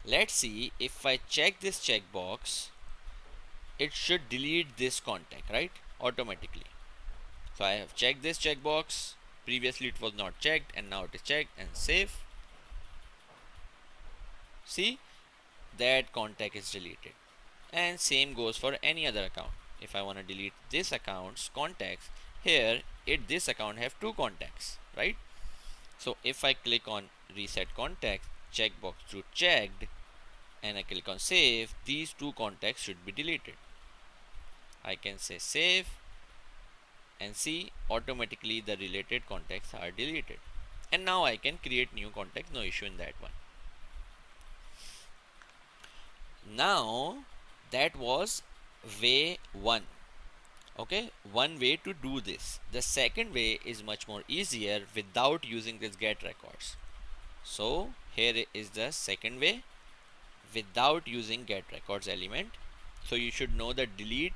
Let's see, if I check this checkbox, it should delete this contact, right? Automatically. So I have checked this checkbox. Previously it was not checked, and now it is checked, and save. See, that contact is deleted. And same goes for any other account. If I want to delete this account's contacts, here this account have 2 contacts, right? So if I click on reset contact, checkbox to checked, and I click on save, these 2 contacts should be deleted. I can say save, and see, automatically the related contacts are deleted. And now I can create new contacts, no issue in that one. Now that was way 1. Okay, one way to do this. The second way is much more easier without using this get records. So here is the second way without using get records element. So you should know that delete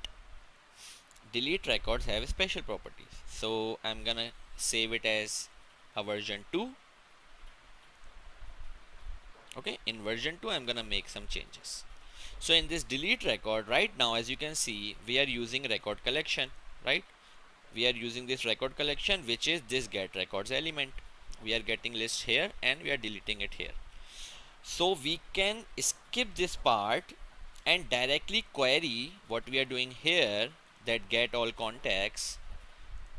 records have special properties. So I'm gonna save it as a version 2. Okay, in version 2 I'm gonna make some changes. So in this delete record right now, as you can see, we are using record collection, right? We are using this record collection, which is this get records element. We are getting list here and we are deleting it here. So we can skip this part and directly query what we are doing here, that get all contacts,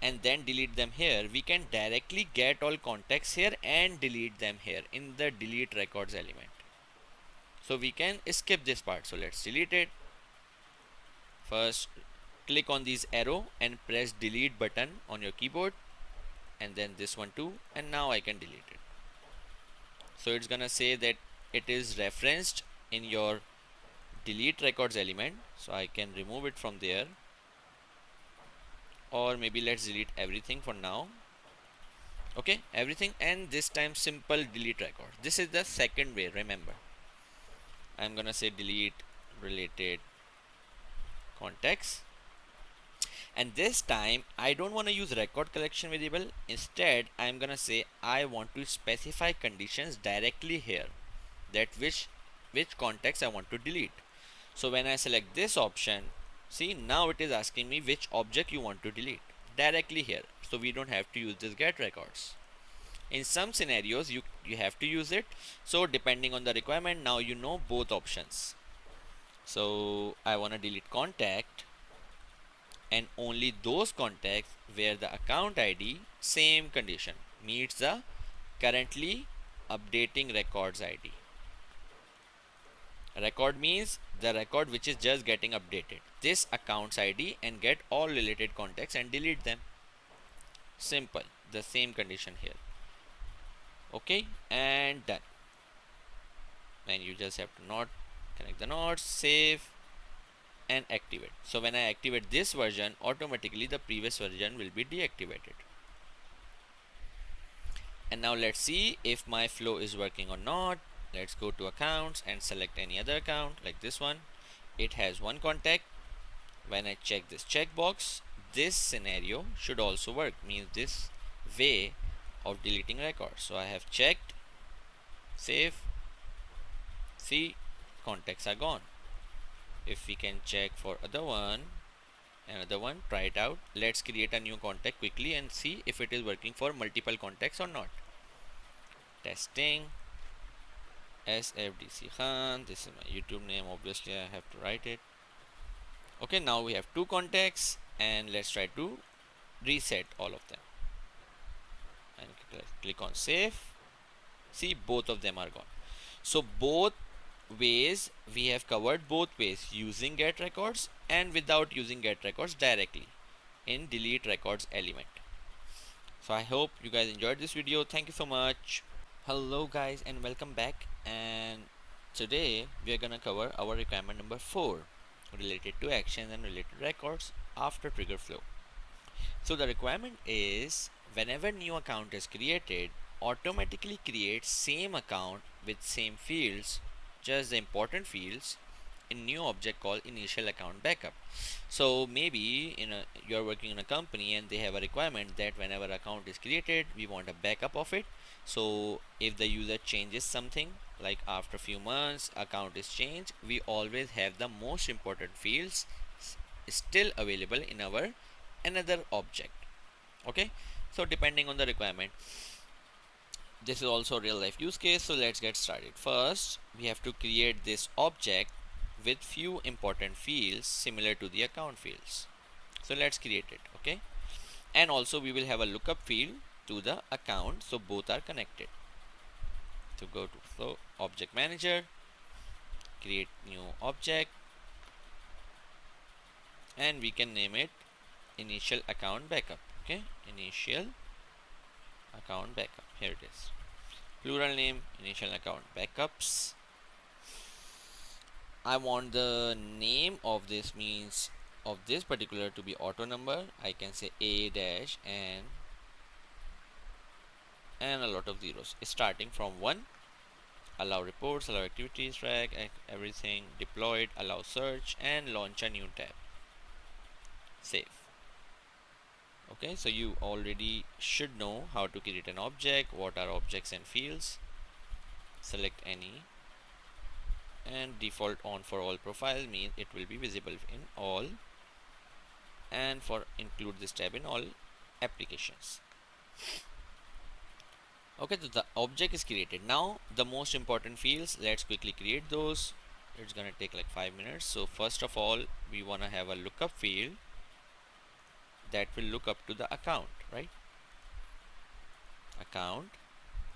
and then delete them here. We can directly get all contacts here and delete them here in the delete records element. So we can skip this part. So let's delete it. First click on this arrow and press delete button on your keyboard, and then this one too, and now I can delete it. So it's gonna say that it is referenced in your delete records element, so I can remove it from there, or maybe let's delete everything for now. Okay, everything, and this time simple delete record. This is the second way. Remember, I'm gonna say delete related context, and this time I don't want to use record collection variable. Instead, I'm gonna say I want to specify conditions directly here, that which context I want to delete. So when I select this option, see, now it is asking me which object you want to delete directly here, so we don't have to use this get records. In some scenarios you have to use it, so depending on the requirement, now you know both options. So I want to delete contact, and only those contacts where the account ID, same condition, meets the currently updating records ID. Record means the record which is just getting updated, this account's ID, and get all related contacts and delete them. Simple, the same condition here. Okay, and done. And you just have to not connect the nodes, save, and activate. So when I activate this version, automatically the previous version will be deactivated. And now let's see if my flow is working or not. Let's go to accounts and select any other account like this one. It has one contact. When I check this checkbox, this scenario should also work, means this way of deleting records. So I have checked, save, see, contacts are gone. If we can check for another one, try it out. Let's create a new contact quickly and see if it is working for multiple contacts or not. Testing. SFDC Khan, this is my YouTube name, obviously I have to write it. Okay, now we have two contacts, and let's try to reset all of them. And click on save. See, both of them are gone. So both ways we have covered, both ways, using get records and without using get records directly in delete records element. So I hope you guys enjoyed this video. Thank you so much. Hello guys, and welcome back. And today we are gonna cover our requirement number 4 related to actions and related records after trigger flow. So the requirement is, whenever new account is created, automatically create same account with same fields, just the important fields, in new object called initial account backup. So maybe you're working in a company and they have a requirement that whenever account is created, we want a backup of it. So if the user changes something, like after a few months account is changed, we always have the most important fields still available in our another object. Okay, so depending on the requirement, this is also a real life use case. So let's get started. First we have to create this object with few important fields similar to the account fields. So let's create it. Okay, and also we will have a lookup field to the account, so both are connected. So go to flow object manager, create new object, and we can name it initial account backup. Okay, initial account backup, here it is, plural name, initial account backups. I want the name of this, means of this particular, to be auto number. I can say a dash and a lot of zeros starting from 1. Allow reports, allow activities, track everything, deployed, allow search, and launch a new tab. Save. Okay, so you already should know how to create an object, what are objects and fields. Select any, and default on for all profile means it will be visible in all, and for include this tab in all applications. Okay, so the object is created. Now the most important fields, let's quickly create those. It's gonna take like 5 minutes. So first of all, we want to have a lookup field that will look up to the account, right? Account.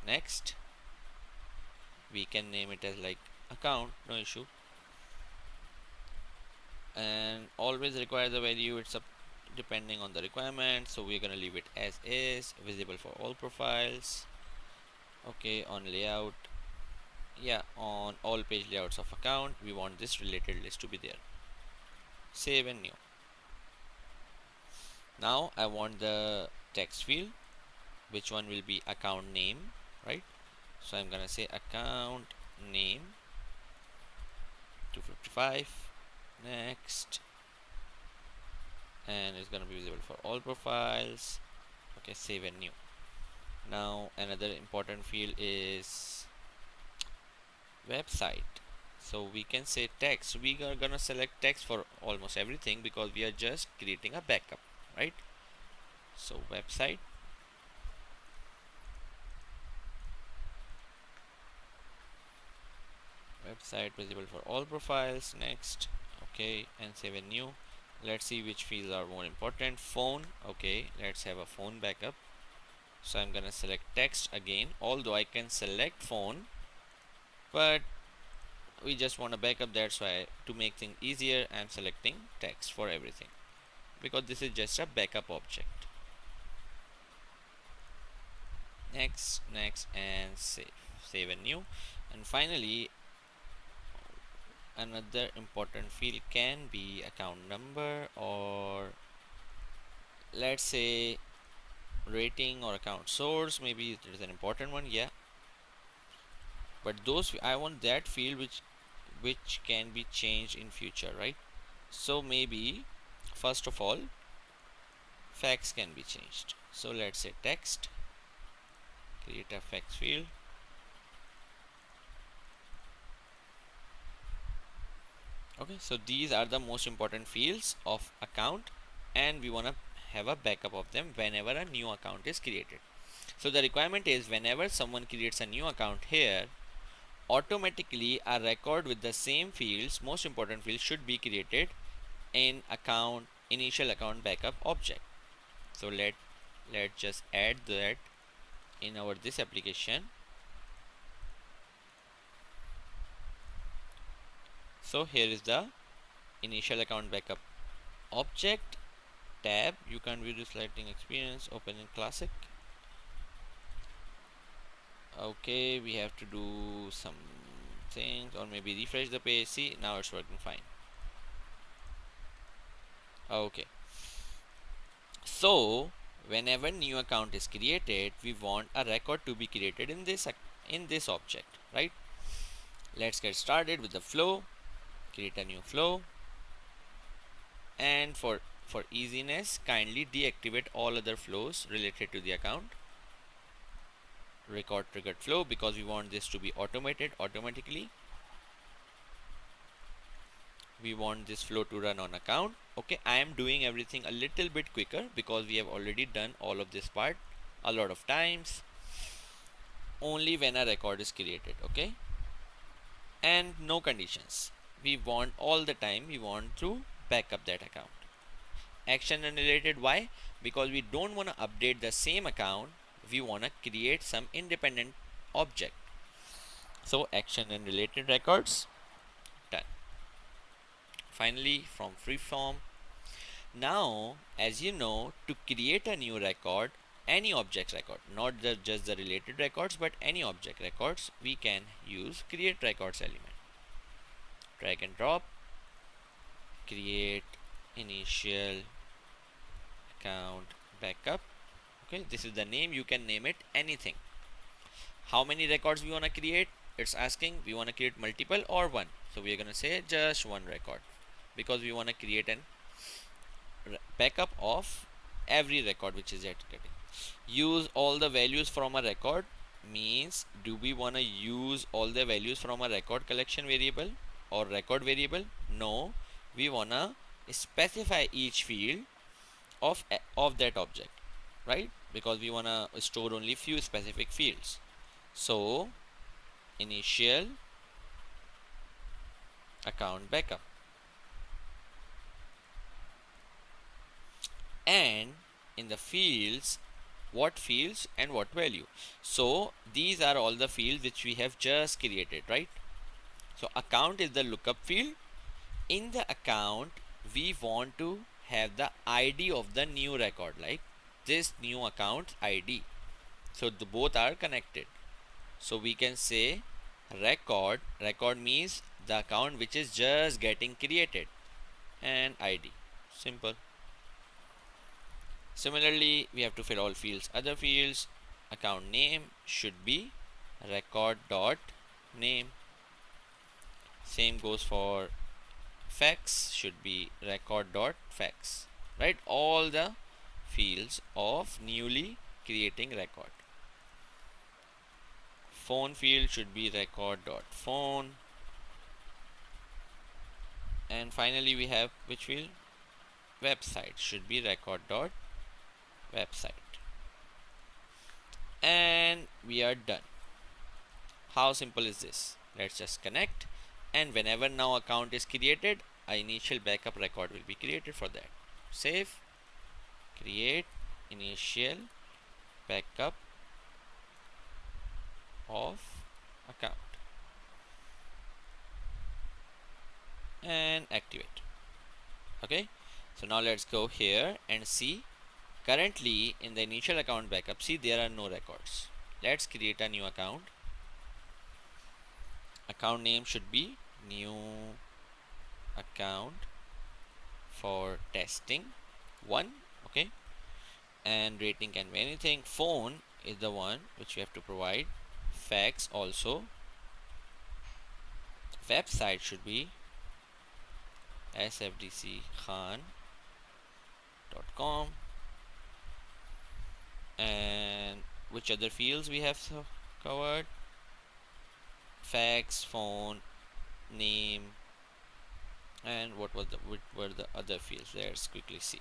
Next we can name it as like account, no issue, and always require the value. It's up depending on the requirement, so we're gonna leave it as is, visible for all profiles. Okay, on layout, yeah, on all page layouts of account, we want this related list to be there. Save and new. Now I want the text field which one will be account name, right? So I'm gonna say account name 255. Next, and it's gonna be visible for all profiles. Okay, save and new. Now another important field is website. So we can say text. We are gonna select text for almost everything because we are just creating a backup, right? So website, visible for all profiles. Next, okay, and save and new. Let's see which fields are more important. Phone, okay, let's have a phone backup. So I'm gonna select text again, although I can select phone, but we just want to backup. That's why, to make things easier, I'm selecting text for everything because this is just a backup object. Next, and save and new. And finally, another important field can be account number, or let's say rating or account source. Maybe it is an important one, yeah, but those I want that field which can be changed in future, right? So maybe first of all fax can be changed. So let's say text, create a fax field. Okay, so these are the most important fields of account, and we want to have a backup of them whenever a new account is created. So the requirement is whenever someone creates a new account here, automatically a record with the same fields, most important fields, should be created in account initial account backup object. So let's just add that in our this application. So here is the initial account backup object tab. You can view the selecting experience, open in classic. Okay, we have to do some things, or maybe refresh the page. See, now it's working fine. Okay, so whenever new account is created, we want a record to be created in this object, right? Let's get started with the flow. Create a new flow, and for easiness, kindly deactivate all other flows related to the account. Record triggered flow, because we want this to be automated automatically. We want this flow to run on account. Okay, I am doing everything a little bit quicker because we have already done all of this part a lot of times. Only when a record is created, okay, and no conditions. We want all the time, we want to back up that account. Action unrelated, why? Because we don't want to update the same account, we want to create some independent object. So action unrelated records, done. Finally, from freeform. Now, as you know, to create a new record, any object record, not just the related records, but any object records, we can use create records element. Drag and drop, create initial account backup. Okay, this is the name. You can name it anything. How many records we want to create? It's asking we want to create multiple or one. So we are going to say just one record, because we want to create an backup of every record which is yet getting. Use all the values from a record means, do we want to use all the values from a record collection variable or record variable? No, we want to specify each field of that object, right? Because we want to store only few specific fields. So initial account backup, and in the fields, what fields and what value. So these are all the fields which we have just created, right? So account is the lookup field. In the account, we want to have the ID of the new record, like this new account ID. So the both are connected. So we can say record means the account which is just getting created, and ID. Simple. Similarly, we have to fill all fields, other fields. account name should be record dot name. Same goes for fax, should be record dot fax, right? All the fields of newly creating record. Phone field should be record dot phone. And finally we have which field? Website should be record dot website. And we are done. How simple is this? Let's just connect, and whenever now account is created, an initial backup record will be created for that. Save, create initial backup of account, and activate. Okay, so now let's go here and see. Currently in the initial account backup, see there are no records. Let's create a new account. Account name should be new account for testing 1. Okay, and rating can be anything. Phone is the one which we have to provide. Fax also. Website should be sfdckhan.com. and which other fields we have covered? Fax, phone, name, and what were the other fields? Let's quickly see.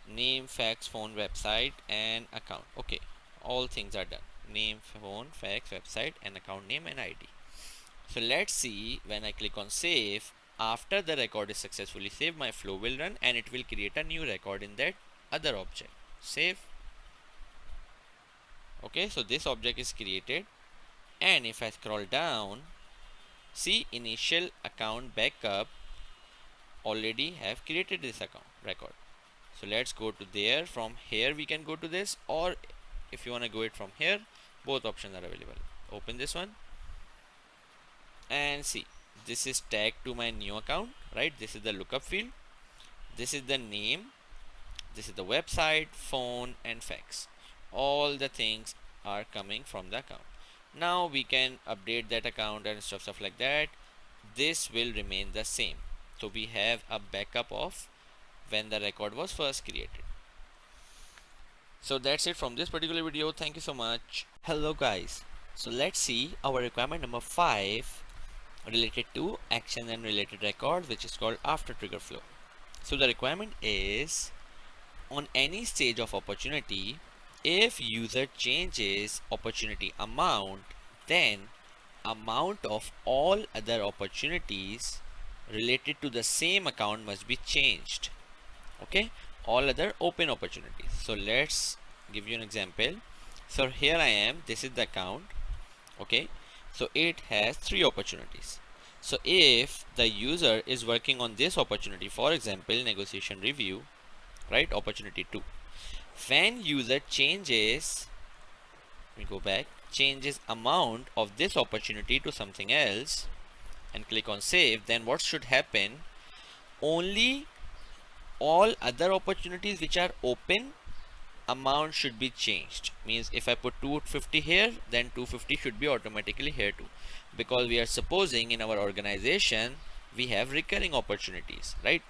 Name, fax, phone, website, and account. Okay, all things are done. Name, phone, fax, website, and account name and ID. So let's see, when I click on save, after the record is successfully saved, my flow will run and it will create a new record in that other object. Save. Okay, so this object is created, and if I scroll down, see initial account backup already have created this account record. So let's go to there. From here we can go to this, or if you want to go it from here, both options are available. Open this one and see, this is tagged to my new account, right? This is the lookup field, this is the name, this is the website, phone, and fax. All the things are coming from the account. Now we can update that account and stuff like that. This will remain the same. So we have a backup of when the record was first created. So that's it from this particular video. Thank you so much. Hello guys. So let's see our requirement number 5 related to action and related records, which is called after trigger flow. So the requirement is, on any stage of opportunity, if user changes opportunity amount, then amount of all other opportunities related to the same account must be changed. Okay, all other open opportunities. So let's give you an example. So here I am, this is the account. Okay, so it has 3 opportunities. So if the user is working on this opportunity, for example negotiation review, right, opportunity 2, when user changes, we go back, changes amount of this opportunity to something else and click on save, then what should happen? Only all other opportunities which are open, amount should be changed. Means if I put 250 here, then 250 should be automatically here too, because we are supposing in our organization we have recurring opportunities, right?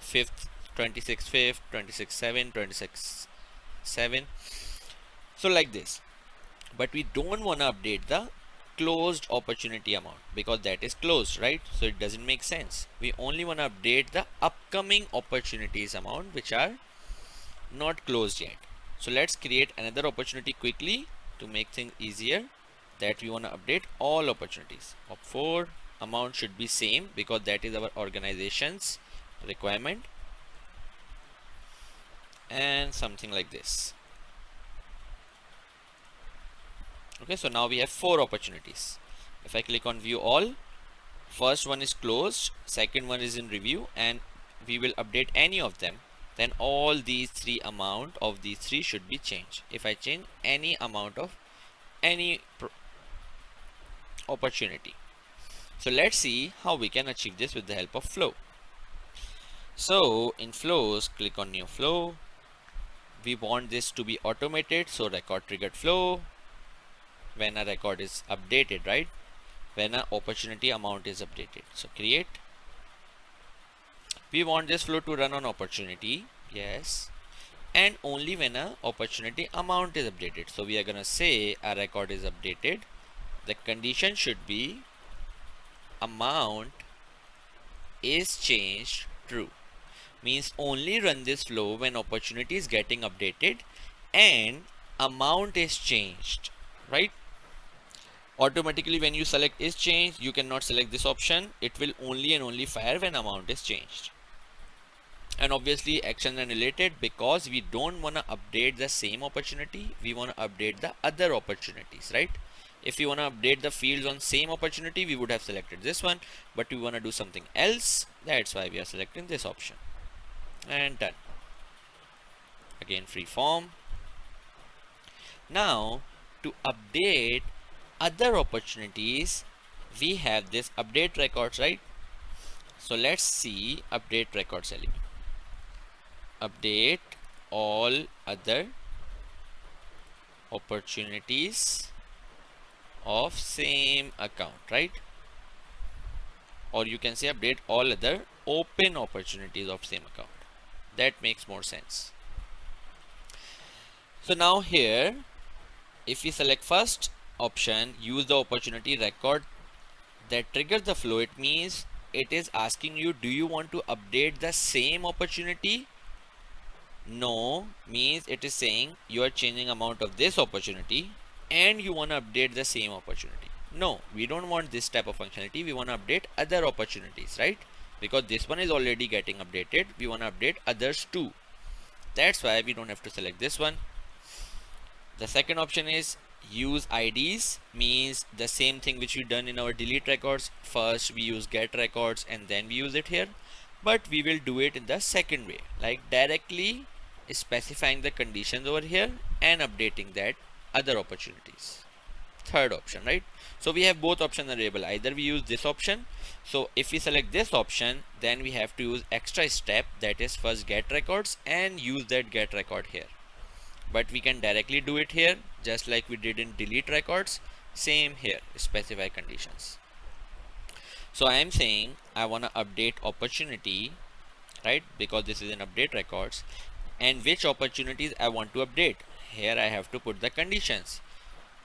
5th, 26 5th, 26 7, 26 7, so like this. But we don't want to update the closed opportunity amount because that is closed, right? So it doesn't make sense. We only want to update the upcoming opportunities amount which are not closed yet. So let's create another opportunity quickly to make things easier, that we want to update all opportunities. Op4 amount should be same because that is our organization's requirement, and something like this. Okay, so now we have 4 opportunities. If I click on view all, first one is closed, second one is in review, and we will update any of them, then all these 3 amount of these 3 should be changed. If I change any amount of any opportunity. So let's see how we can achieve this with the help of flow. So in flows, click on new flow, we want this to be automated, so record triggered flow when a record is updated, right? When a opportunity amount is updated. So create. We want this flow to run on opportunity, yes, and only when a opportunity amount is updated. So we are gonna say a record is updated. The condition should be amount is changed true. Means only run this flow when opportunity is getting updated and amount is changed, right? Automatically when you select is changed, you cannot select this option. It will only and only fire when amount is changed. And obviously action unrelated, because we don't want to update the same opportunity, we want to update the other opportunities, right? If we want to update the fields on same opportunity, we would have selected this one, but we want to do something else, that's why we are selecting this option. And done. Again, free form. Now to update other opportunities, we have this update records, right? So let's see update records element. Update all other opportunities of same account, right? Or you can say update all other open opportunities of same account. That makes more sense. So now here, if we select first option, use the opportunity record that triggers the flow, it means it is asking you, do you want to update the same opportunity? No, means it is saying you are changing amount of this opportunity and you want to update the same opportunity. No, we don't want this type of functionality. We want to update other opportunities, right? Because this one is already getting updated, we want to update others too. That's why we don't have to select this one. The second option is use IDs, means the same thing which we done in our delete records. First we use get records and then we use it here, but we will do it in the second way, like directly specifying the conditions over here and updating that other opportunities. Third option, right? So we have both options available. Either we use this option. So if we select this option, then we have to use extra step, that is first get records and use that get record here. But we can directly do it here, just like we did in delete records. Same here, specify conditions. So I am saying I want to update opportunity, right? Because this is an update records, and which opportunities I want to update. Here I have to put the conditions.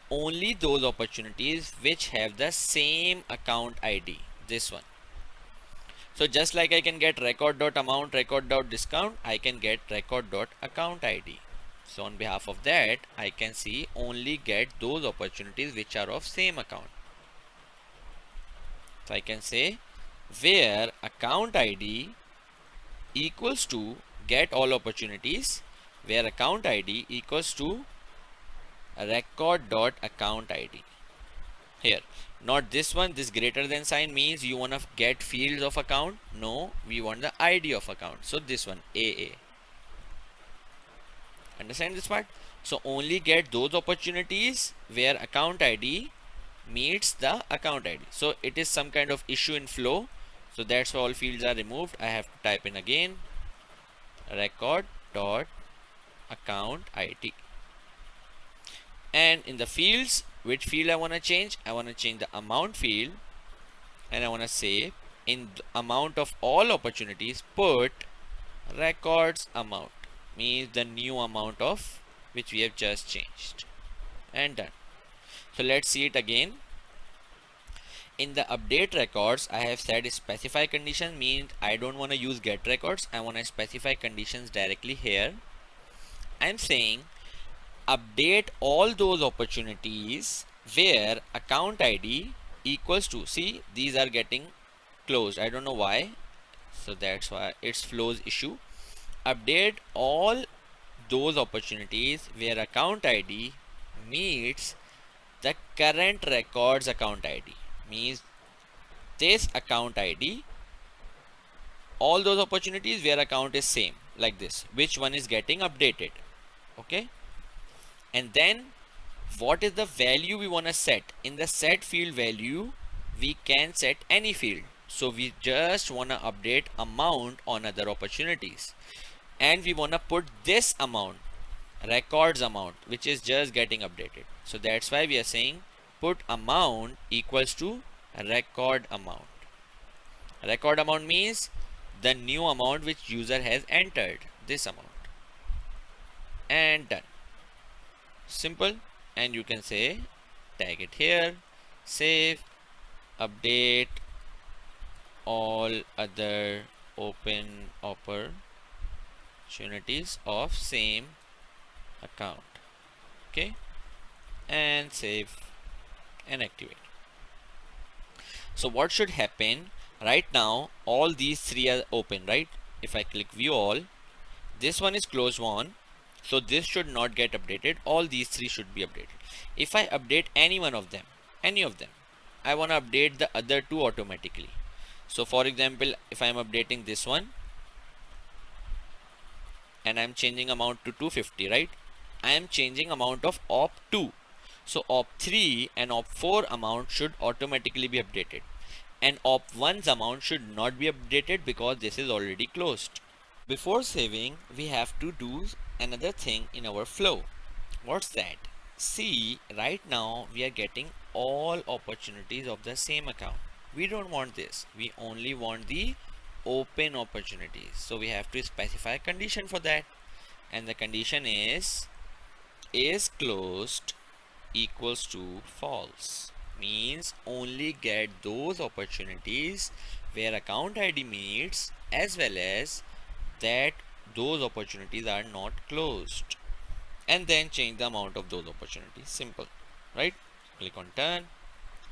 Only those opportunities which have the same account ID, this one. So just like I can get record.amount, record.discount, I can get record.account ID. So on behalf of that, I can see only get those opportunities which are of same account. So I can say where account ID equals to get all opportunities, where account ID equals to record.account ID. Here, not this one, this greater than sign means you want to get fields of account. No, we want the ID of account. So this one, AA. Understand this part? So only get those opportunities where account ID meets the account ID. So it is some kind of issue in flow. So that's why all fields are removed. I have to type in again record.account ID. And in the fields, which field I want to change? I want to change the amount field, and I want to say in the amount of all opportunities put records amount, means the new amount of which we have just changed, and done. So let's see it again. In the update records, I have said specify condition, means I don't want to use get records. I want to specify conditions directly here. I'm saying update all those opportunities where account ID equals to, see these are getting closed, I don't know why, so that's why it's flows issue. Update all those opportunities where account ID meets the current records account ID, means this account ID, all those opportunities where account is same, like this, which one is getting updated. Okay, and then what is the value we want to set? In the set field value, we can set any field. So we just want to update amount on other opportunities, and we want to put this amount records amount, which is just getting updated. So that's why we are saying put amount equals to record amount. Record amount means the new amount which user has entered, this amount, and done. Simple. And you can say tag it here, save, update all other open opportunities of same account. Okay, and save and activate. So what should happen right now? All these three are open, right? If I click view all, this one is closed one, so this should not get updated. All these three should be updated. If I update any one of them, I want to update the other two automatically. So for example, if I am updating this one and I am changing amount to 250, right? I am changing amount of op2. So op3 and op4 amount should automatically be updated, and op1's amount should not be updated because this is already closed. Before saving, we have to do another thing in our flow. What's that? See, right now we are getting all opportunities of the same account. We don't want this. We only want the open opportunities. So we have to specify a condition for that. And the condition is closed equals to false. Means only get those opportunities where account ID meets, as well as that those opportunities are not closed, and then change the amount of those opportunities. Simple, right? Click on done,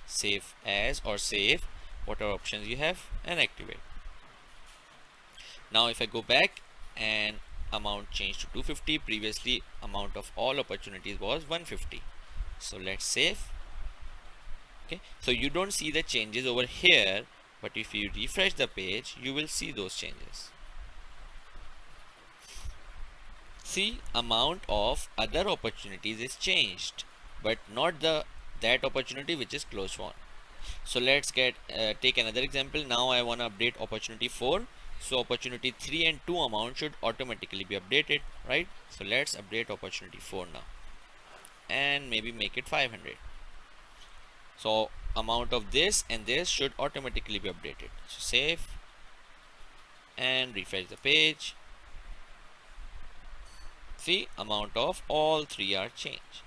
save as or save whatever options you have, and activate. Now if I go back and amount changed to 250, previously amount of all opportunities was 150. So let's save. Okay, so you don't see the changes over here, but if you refresh the page, you will see those changes. See, amount of other opportunities is changed, but not that opportunity which is closed one. So let's take another example. Now I want to update opportunity 4. So opportunity 3 and 2 amount should automatically be updated, right? So let's update opportunity 4 now, and maybe make it 500. So amount of this and this should automatically be updated. So save and refresh the page. See, amount of all three are changed.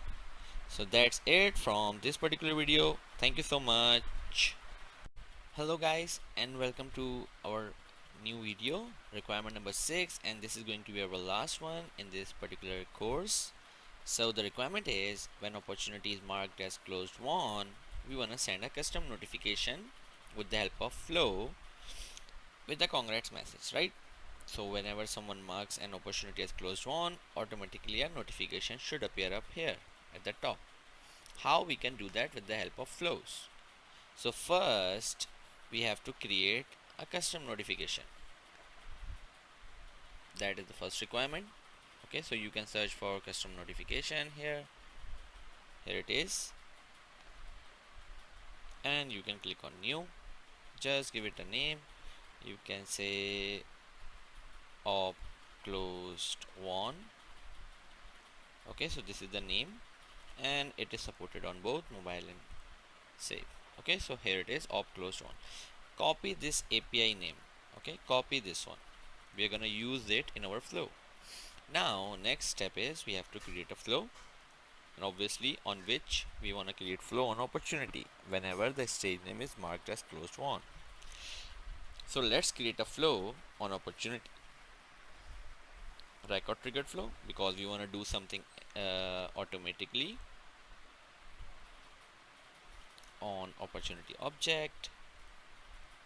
So that's it from this particular video. Thank you so much. Hello guys, and welcome to our new video, requirement number 6, and this is going to be our last one in this particular course. So the requirement is, when opportunity is marked as closed won, we want to send a custom notification with the help of flow with the congrats message, right? So whenever someone marks an opportunity as closed won, automatically a notification should appear up here at the top. How we can do that? With the help of flows. So first we have to create a custom notification. That is the first requirement. Okay, so you can search for custom notification here. Here it is, and you can click on new. Just give it a name. You can say op closed won. Okay, so this is the name, and it is supported on both mobile and save. Okay, so here it is, op closed won. Copy this API name. Okay, copy this one. We are going to use it in our flow. Now next step is we have to create a flow, and obviously on which we want to create flow on opportunity whenever the stage name is marked as closed won. So let's create a flow on opportunity. Record triggered flow, because we want to do something automatically on opportunity object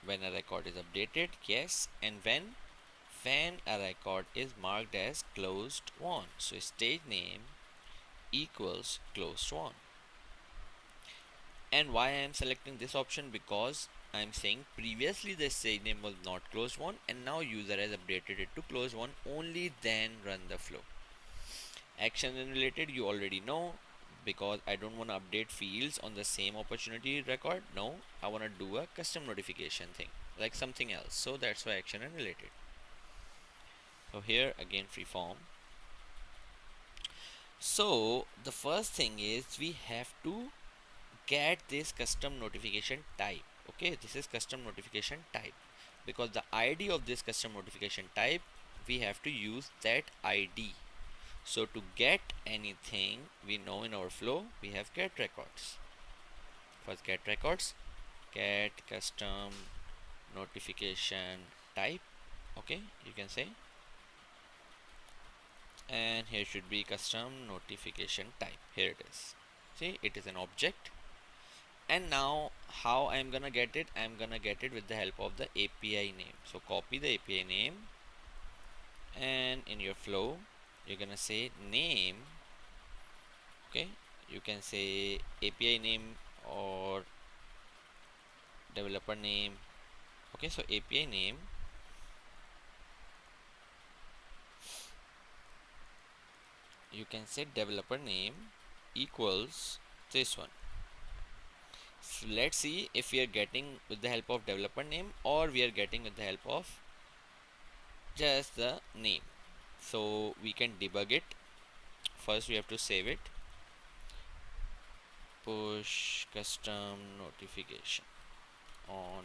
when a record is updated, yes, and when a record is marked as closed won. So stage name equals closed won. And why I am selecting this option? Because I am saying previously the stage name was not closed won, and now user has updated it to closed won. Only then run the flow. Action related, you already know, because I don't want to update fields on the same opportunity record. No, I want to do a custom notification thing like something else. So that's why action and related. So here again free form. So the first thing is we have to get this custom notification type. Okay, this is custom notification type, because the ID of this custom notification type, we have to use that ID. So to get anything, we know in our flow we have get records. First get records, get custom notification type. Okay, you can say, and here should be custom notification type. Here it is. See, it is an object. And now how I'm gonna get it? I'm gonna get it with the help of the API name. So copy the API name, and in your flow you're gonna say name. Okay, you can say API name or developer name. Okay, so API name, you can say developer name equals this one. So let's see if we are getting with the help of developer name or we are getting with the help of just the name. So we can debug it. First we have to save it. Push custom notification on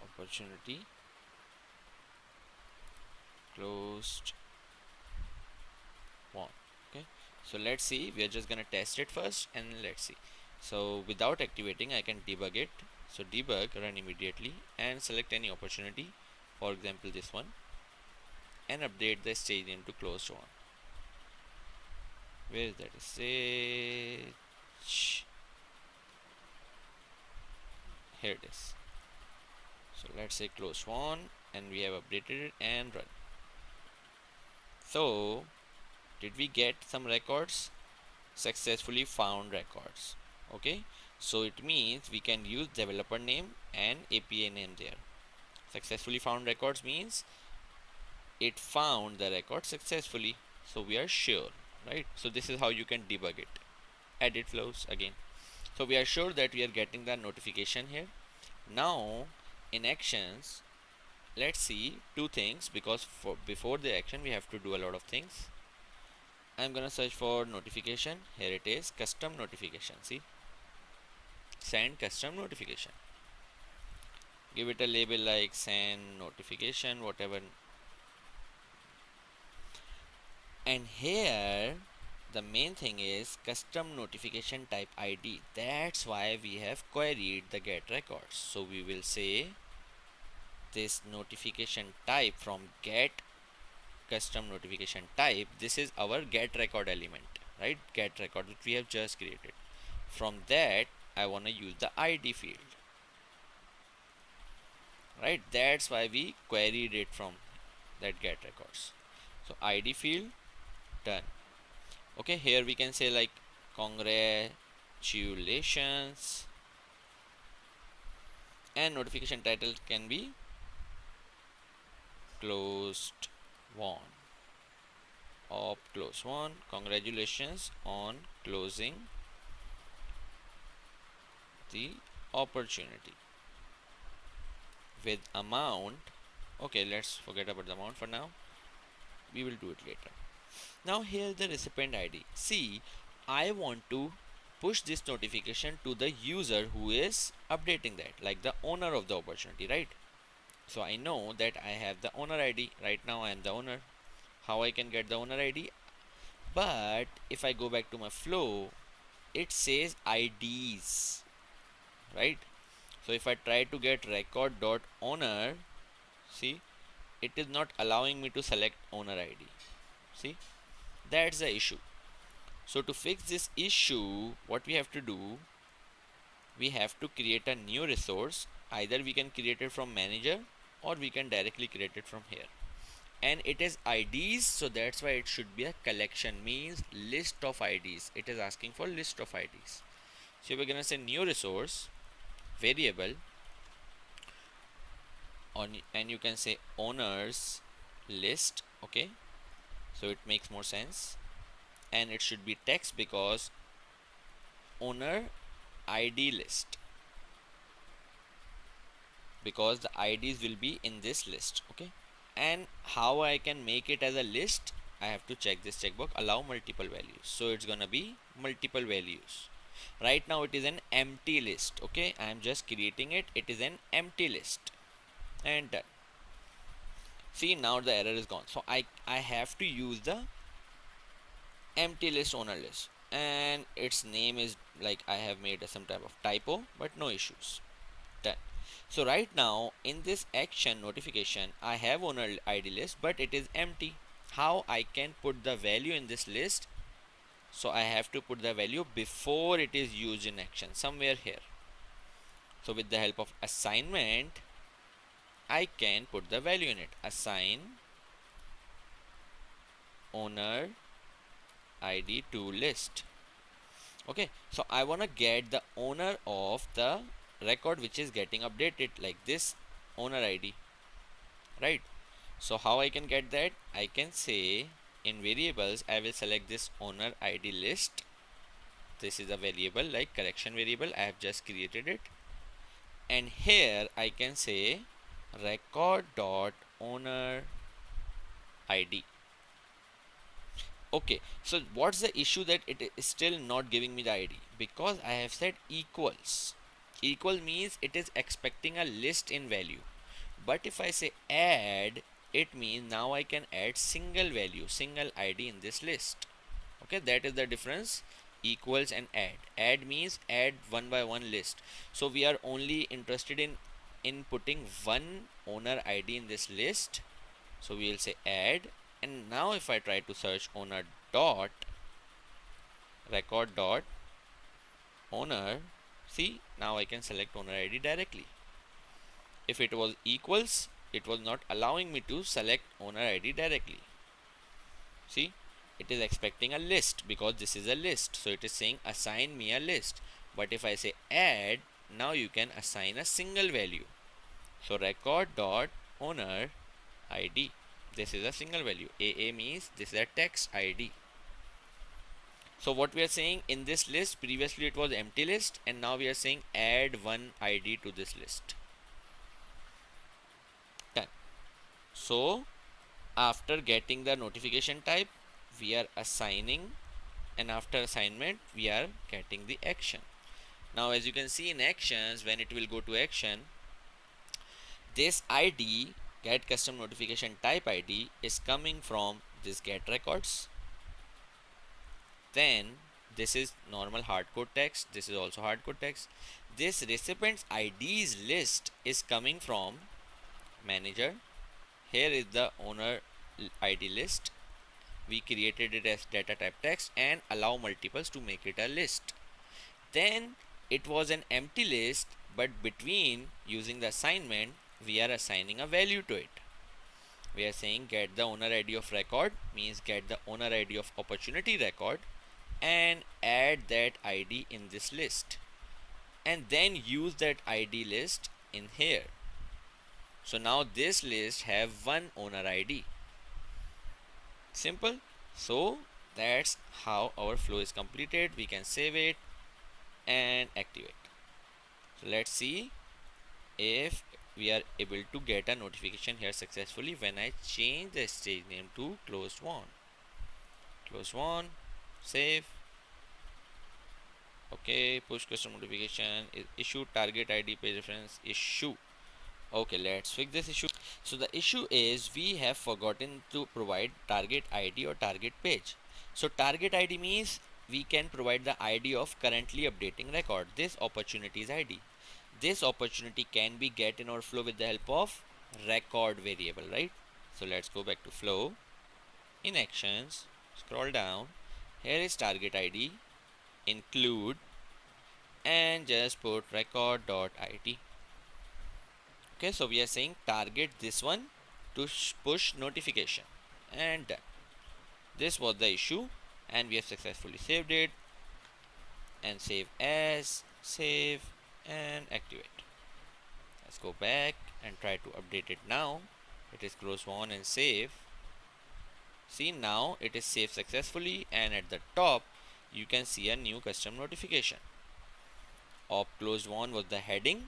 opportunity closed one. Okay, so let's see, we are just gonna test it first and let's see. So without activating I can debug it. So debug, run immediately, and select any opportunity, for example this one, and update the stage into closed one. Where is that stage? Here it is. So let's say close one, and we have updated it and run. So did we get some records? Successfully found records. Okay, so it means we can use developer name and API name there. Successfully found records means it found the record successfully, so we are sure, right? So this is how you can debug it. Edit flows again. So we are sure that we are getting the notification here. Now in actions, let's see two things, because before the action we have to do a lot of things. I'm gonna search for notification. Here it is, custom notification. See, send custom notification. Give it a label like send notification, whatever. And here the main thing is custom notification type ID. That's why we have queried the get records. So we will say this notification type from get custom notification type, this is our get record element, right? Get record which we have just created. From that I want to use the ID field, right? That's why we queried it from that get records. So ID field, done. Okay, here we can say like congratulations, and notification title can be closed one, op close one, congratulations on closing the opportunity with amount. Okay, let's forget about the amount for now, we will do it later. Now here the recipient ID. See, I want to push this notification to the user who is updating that, like the owner of the opportunity, right? So I know that I have the owner ID. Right now I am the owner. How I can get the owner ID? But if I go back to my flow, it says IDs, right? So if I try to get record.owner, see, it is not allowing me to select owner ID. See, that's the issue. So to fix this issue, what we have to do, we have to create a new resource. Either we can create it from manager or we can directly create it from here. And it is IDs, so that's why it should be a collection, means list of IDs. It is asking for list of IDs. So we're gonna say new resource variable on, and you can say owners list. Okay, so it makes more sense, and it should be text because owner ID list, because the IDs will be in this list. Okay, and how I can make it as a list? I have to check this checkbox, allow multiple values. So it's gonna be multiple values. Right now it is an empty list. Okay, I am just creating it. It is an empty list, and done. See, now the error is gone. So I have to use the empty list owner list, and its name is like I have made some type of typo, but no issues. Done. So right now in this action notification, I have owner ID list, but it is empty. How I can put the value in this list? So I have to put the value before it is used in action, somewhere here. So with the help of assignment, I can put the value in it. Assign owner ID to list. Okay, so I want to get the owner of the record which is getting updated, like this owner ID, right? So how I can get that? I can say in variables I will select this owner ID list. This is a variable like correction variable. I have just created it, and here I can say record dot owner ID. Okay, so what's the issue that it is still not giving me the ID? Because I have said equals. Equal means it is expecting a list in value, but if I say add, it means now I can add single value, single ID in this list. Okay, that is the difference. Equals and add means add one by one list. So we are only interested in putting one owner ID in this list, so we will say add. And now if I try to search owner dot record dot owner, see, now I can select owner ID directly. If it was equals, it was not allowing me to select owner ID directly. See, it is expecting a list because this is a list, so it is saying assign me a list. But if I say add, now you can assign a single value. So record dot owner ID, this is a single value. AA means this is a text ID. So what we are saying, in this list, previously it was empty list, and now we are saying add one ID to this list. Done. So after getting the notification type, we are assigning, and after assignment we are getting the action. Now as you can see in actions, when it will go to action, this ID get custom notification type ID is coming from this get records. Then this is normal hardcode text, this is also hardcode text. This recipient's IDs list is coming from manager. Here is the owner ID list. We created it as data type text and allow multiples to make it a list. Then it was an empty list, but between using the assignment, we are assigning a value to it. We are saying get the owner ID of record means get the owner ID of opportunity record and add that ID in this list, and then use that ID list in here. So now this list have one owner ID. Simple. So that's how our flow is completed. We can save it and activate. So let's see if we are able to get a notification here successfully when I change the stage name to closed one. Close one, save. Okay, push custom notification is issue target ID page reference issue. Okay, let's fix this issue. So the issue is we have forgotten to provide target ID or target page. So target ID means we can provide the ID of currently updating record. This opportunities ID. This opportunity can be get in our flow with the help of record variable, right? So let's go back to flow. In actions, scroll down. Here is target ID, include, and just put record.id. Okay, so we are saying target this one to push notification, and done. This was the issue, and we have successfully saved it, and save as, save, and activate. Let's go back and try to update it now. It is close one and save. See, now it is saved successfully, and at the top you can see a new custom notification. Op closed one was the heading,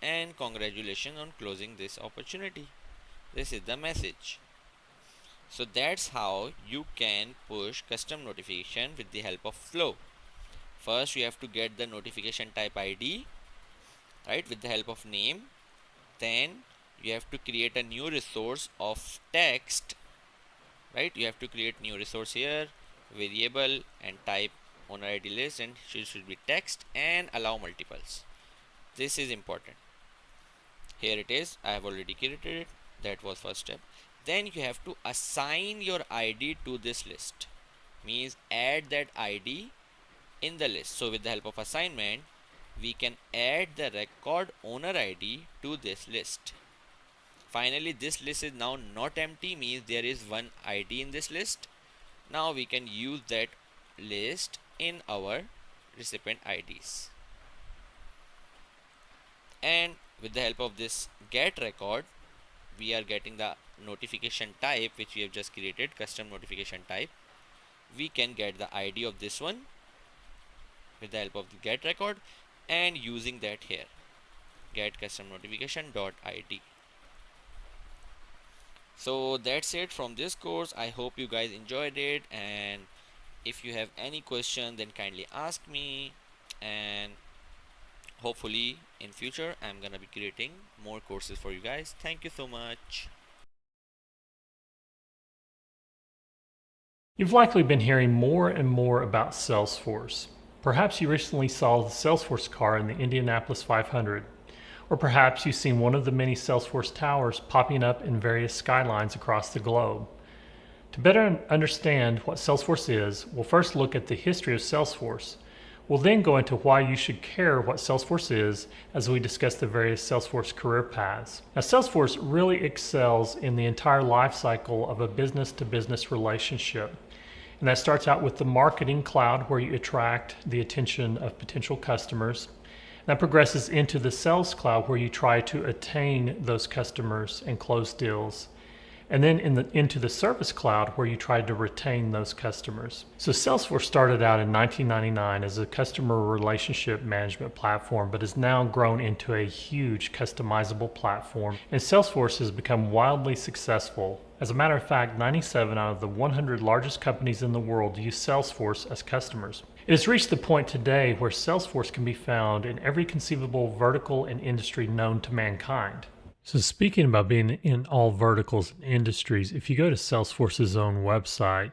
and congratulations on closing this opportunity. This is the message. So that's how you can push custom notification with the help of flow. First, you have to get the notification type ID, right, with the help of name. Then you have to create a new resource of text, right? You have to create new resource here, variable, and type owner ID list, and should be text, and allow multiples. This is important. Here it is. I have already created it. That was first step. Then you have to assign your ID to this list, means add that ID in the list. So with the help of assignment, we can add the record owner ID to this list. Finally, this list is now not empty, means there is one ID in this list. Now we can use that list in our recipient IDs. And with the help of this get record, we are getting the notification type which we have just created, custom notification type. We can get the ID of this one with the help of the get record, and using that here, get custom notification dot ID. So that's it from this course. I hope you guys enjoyed it, and if you have any question, then kindly ask me, and hopefully in future I'm gonna be creating more courses for you guys. Thank you so much. You've likely been hearing more and more about Salesforce. Perhaps you recently saw the Salesforce car in the Indianapolis 500, or perhaps you've seen one of the many Salesforce towers popping up in various skylines across the globe. To better understand what Salesforce is, we'll first look at the history of Salesforce. We'll then go into why you should care what Salesforce is as we discuss the various Salesforce career paths. Now, Salesforce really excels in the entire life cycle of a business-to-business relationship. And that starts out with the marketing cloud, where you attract the attention of potential customers. That progresses into the sales cloud, where you try to attain those customers and close deals. And then into the service cloud, where you try to retain those customers. So Salesforce started out in 1999 as a customer relationship management platform, but has now grown into a huge customizable platform. And Salesforce has become wildly successful. As a matter of fact, 97 out of the 100 largest companies in the world use Salesforce as customers. It has reached the point today where Salesforce can be found in every conceivable vertical and industry known to mankind. So speaking about being in all verticals and industries, if you go to Salesforce's own website,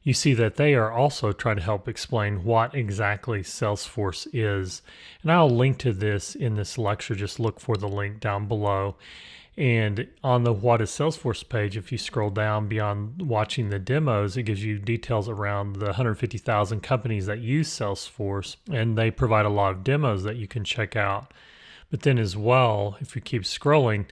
you see that they are also trying to help explain what exactly Salesforce is. And I'll link to this in this lecture. Just look for the link down below. And on the What is Salesforce page, if you scroll down beyond watching the demos, it gives you details around the 150,000 companies that use Salesforce, and they provide a lot of demos that you can check out. But then as well, if you keep scrolling,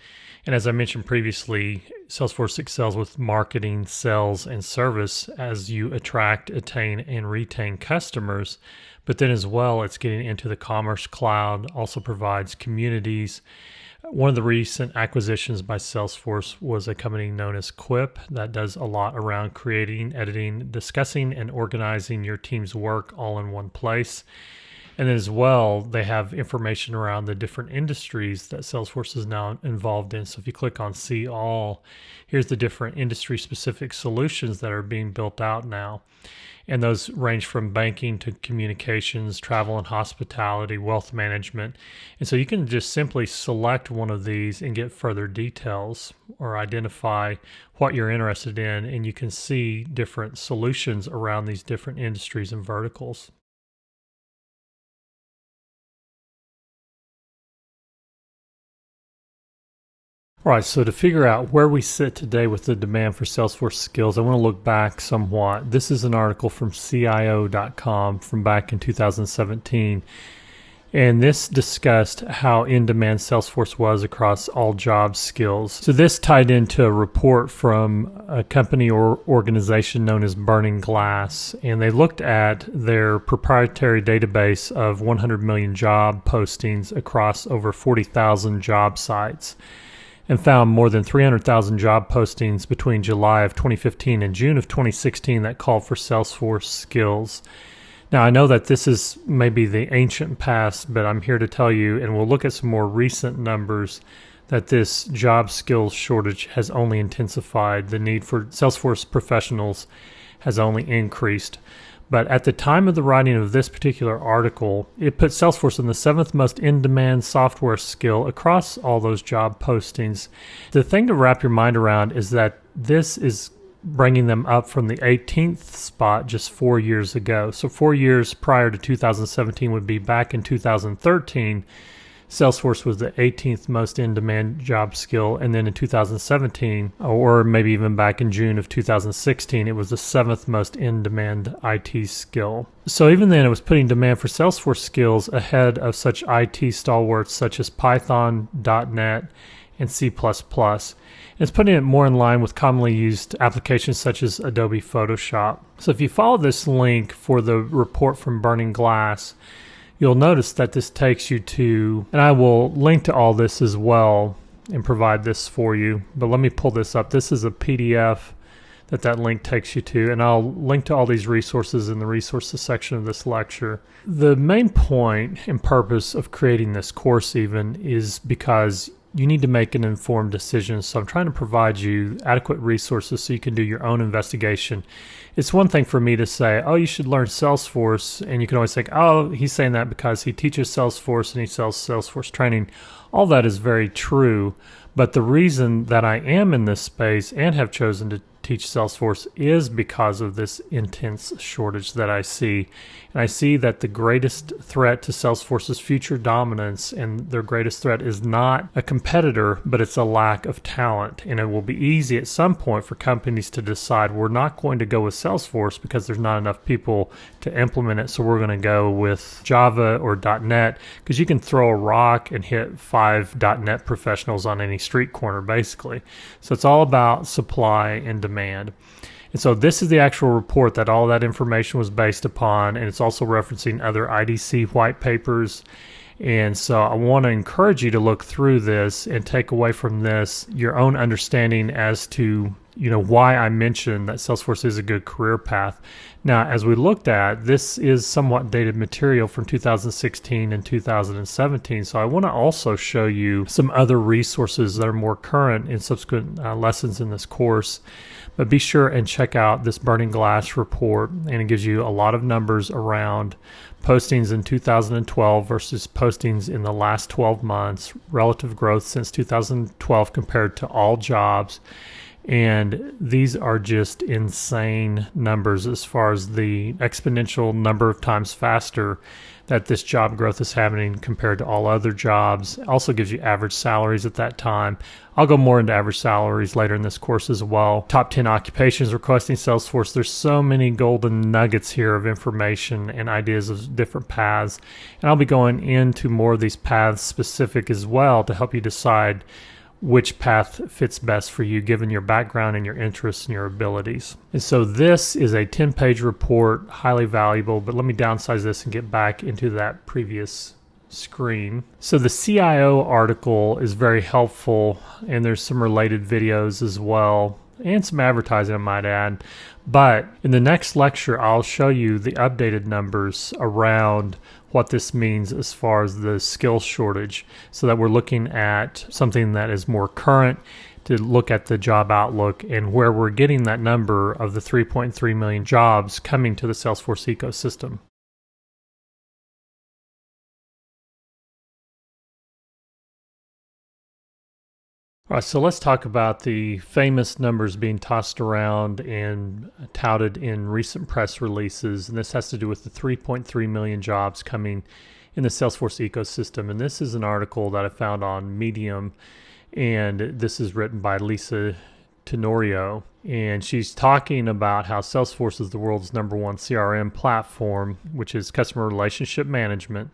and as I mentioned previously, Salesforce excels with marketing, sales, and service as you attract, attain, and retain customers. But then as well, it's getting into the commerce cloud, also provides communities. One of the recent acquisitions by Salesforce was a company known as Quip that does a lot around creating, editing, discussing, and organizing your team's work all in one place. And as well, they have information around the different industries that Salesforce is now involved in. So if you click on See All, here's the different industry-specific solutions that are being built out now. And those range from banking to communications, travel and hospitality, wealth management. And so you can just simply select one of these and get further details or identify what you're interested in, and you can see different solutions around these different industries and verticals. All right, so to figure out where we sit today with the demand for Salesforce skills, I want to look back somewhat. This is an article from CIO.com from back in 2017. And this discussed how in-demand Salesforce was across all job skills. So this tied into a report from a company or organization known as Burning Glass. And they looked at their proprietary database of 100 million job postings across over 40,000 job sites, and found more than 300,000 job postings between July of 2015 and June of 2016 that called for Salesforce skills. Now, I know that this is maybe the ancient past, but I'm here to tell you, and we'll look at some more recent numbers, that this job skills shortage has only intensified. The need for Salesforce professionals has only increased. But at the time of the writing of this particular article, it put Salesforce in the 7th most in-demand software skill across all those job postings. The thing to wrap your mind around is that this is bringing them up from the 18th spot just 4 years ago. So 4 years prior to 2017 would be back in 2013. Salesforce was the 18th most in-demand job skill, and then in 2017, or maybe even back in June of 2016, it was the 7th most in-demand IT skill. So even then, it was putting demand for Salesforce skills ahead of such IT stalwarts such as Python, .NET, and C++. It's putting it more in line with commonly used applications such as Adobe Photoshop. So if you follow this link for the report from Burning Glass, you'll notice that this takes you to, and I will link to all this as well and provide this for you, but let me pull this up. This is a PDF that link takes you to, and I'll link to all these resources in the resources section of this lecture. The main point and purpose of creating this course even is because you need to make an informed decision. So I'm trying to provide you adequate resources so you can do your own investigation. It's one thing for me to say, oh, you should learn Salesforce, and you can always think, oh, he's saying that because he teaches Salesforce and he sells Salesforce training. All that is very true, but the reason that I am in this space and have chosen to teach Salesforce is because of this intense shortage that I see. And I see that the greatest threat to Salesforce's future dominance and their greatest threat is not a competitor, but it's a lack of talent. And it will be easy at some point for companies to decide we're not going to go with Salesforce because there's not enough people to implement it, so we're going to go with Java or .NET, because you can throw a rock and hit 5 .NET professionals on any street corner, basically. So it's all about supply and demand. And so this is the actual report that all that information was based upon, and it's also referencing other IDC white papers. And so I want to encourage you to look through this and take away from this your own understanding as to, why I mentioned that Salesforce is a good career path. Now, as we looked at, this is somewhat dated material from 2016 and 2017. So I want to also show you some other resources that are more current in subsequent lessons in this course. But be sure and check out this Burning Glass report, and it gives you a lot of numbers around postings in 2012 versus postings in the last 12 months, relative growth since 2012 compared to all jobs. And these are just insane numbers as far as the exponential number of times faster that this job growth is happening compared to all other jobs. It also gives you average salaries at that time. I'll go more into average salaries later in this course as well. Top 10 occupations requesting Salesforce. There's so many golden nuggets here of information and ideas of different paths. And I'll be going into more of these paths specific as well to help you decide which path fits best for you given your background and your interests and your abilities. And so this is a 10-page report, highly valuable, but let me downsize this and get back into that previous screen. So the CIO article is very helpful, and there's some related videos as well, and some advertising I might add. But in the next lecture, I'll show you the updated numbers around what this means as far as the skill shortage, so that we're looking at something that is more current to look at the job outlook and where we're getting that number of the 3.3 million jobs coming to the Salesforce ecosystem. All right, so let's talk about the famous numbers being tossed around and touted in recent press releases. And this has to do with the 3.3 million jobs coming in the Salesforce ecosystem. And this is an article that I found on Medium, and this is written by Lisa Tenorio. And she's talking about how Salesforce is the world's #1 CRM platform, which is customer relationship management.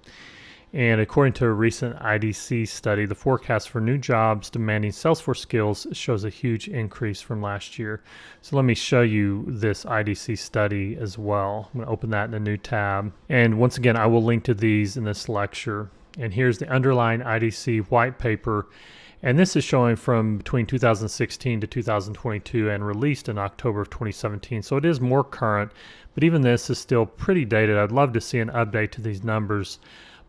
And according to a recent IDC study, the forecast for new jobs demanding Salesforce skills shows a huge increase from last year. So let me show you this IDC study as well. I'm going to open that in a new tab. And once again, I will link to these in this lecture. And here's the underlying IDC white paper. And this is showing from between 2016 to 2022 and released in October of 2017. So it is more current, but even this is still pretty dated. I'd love to see an update to these numbers.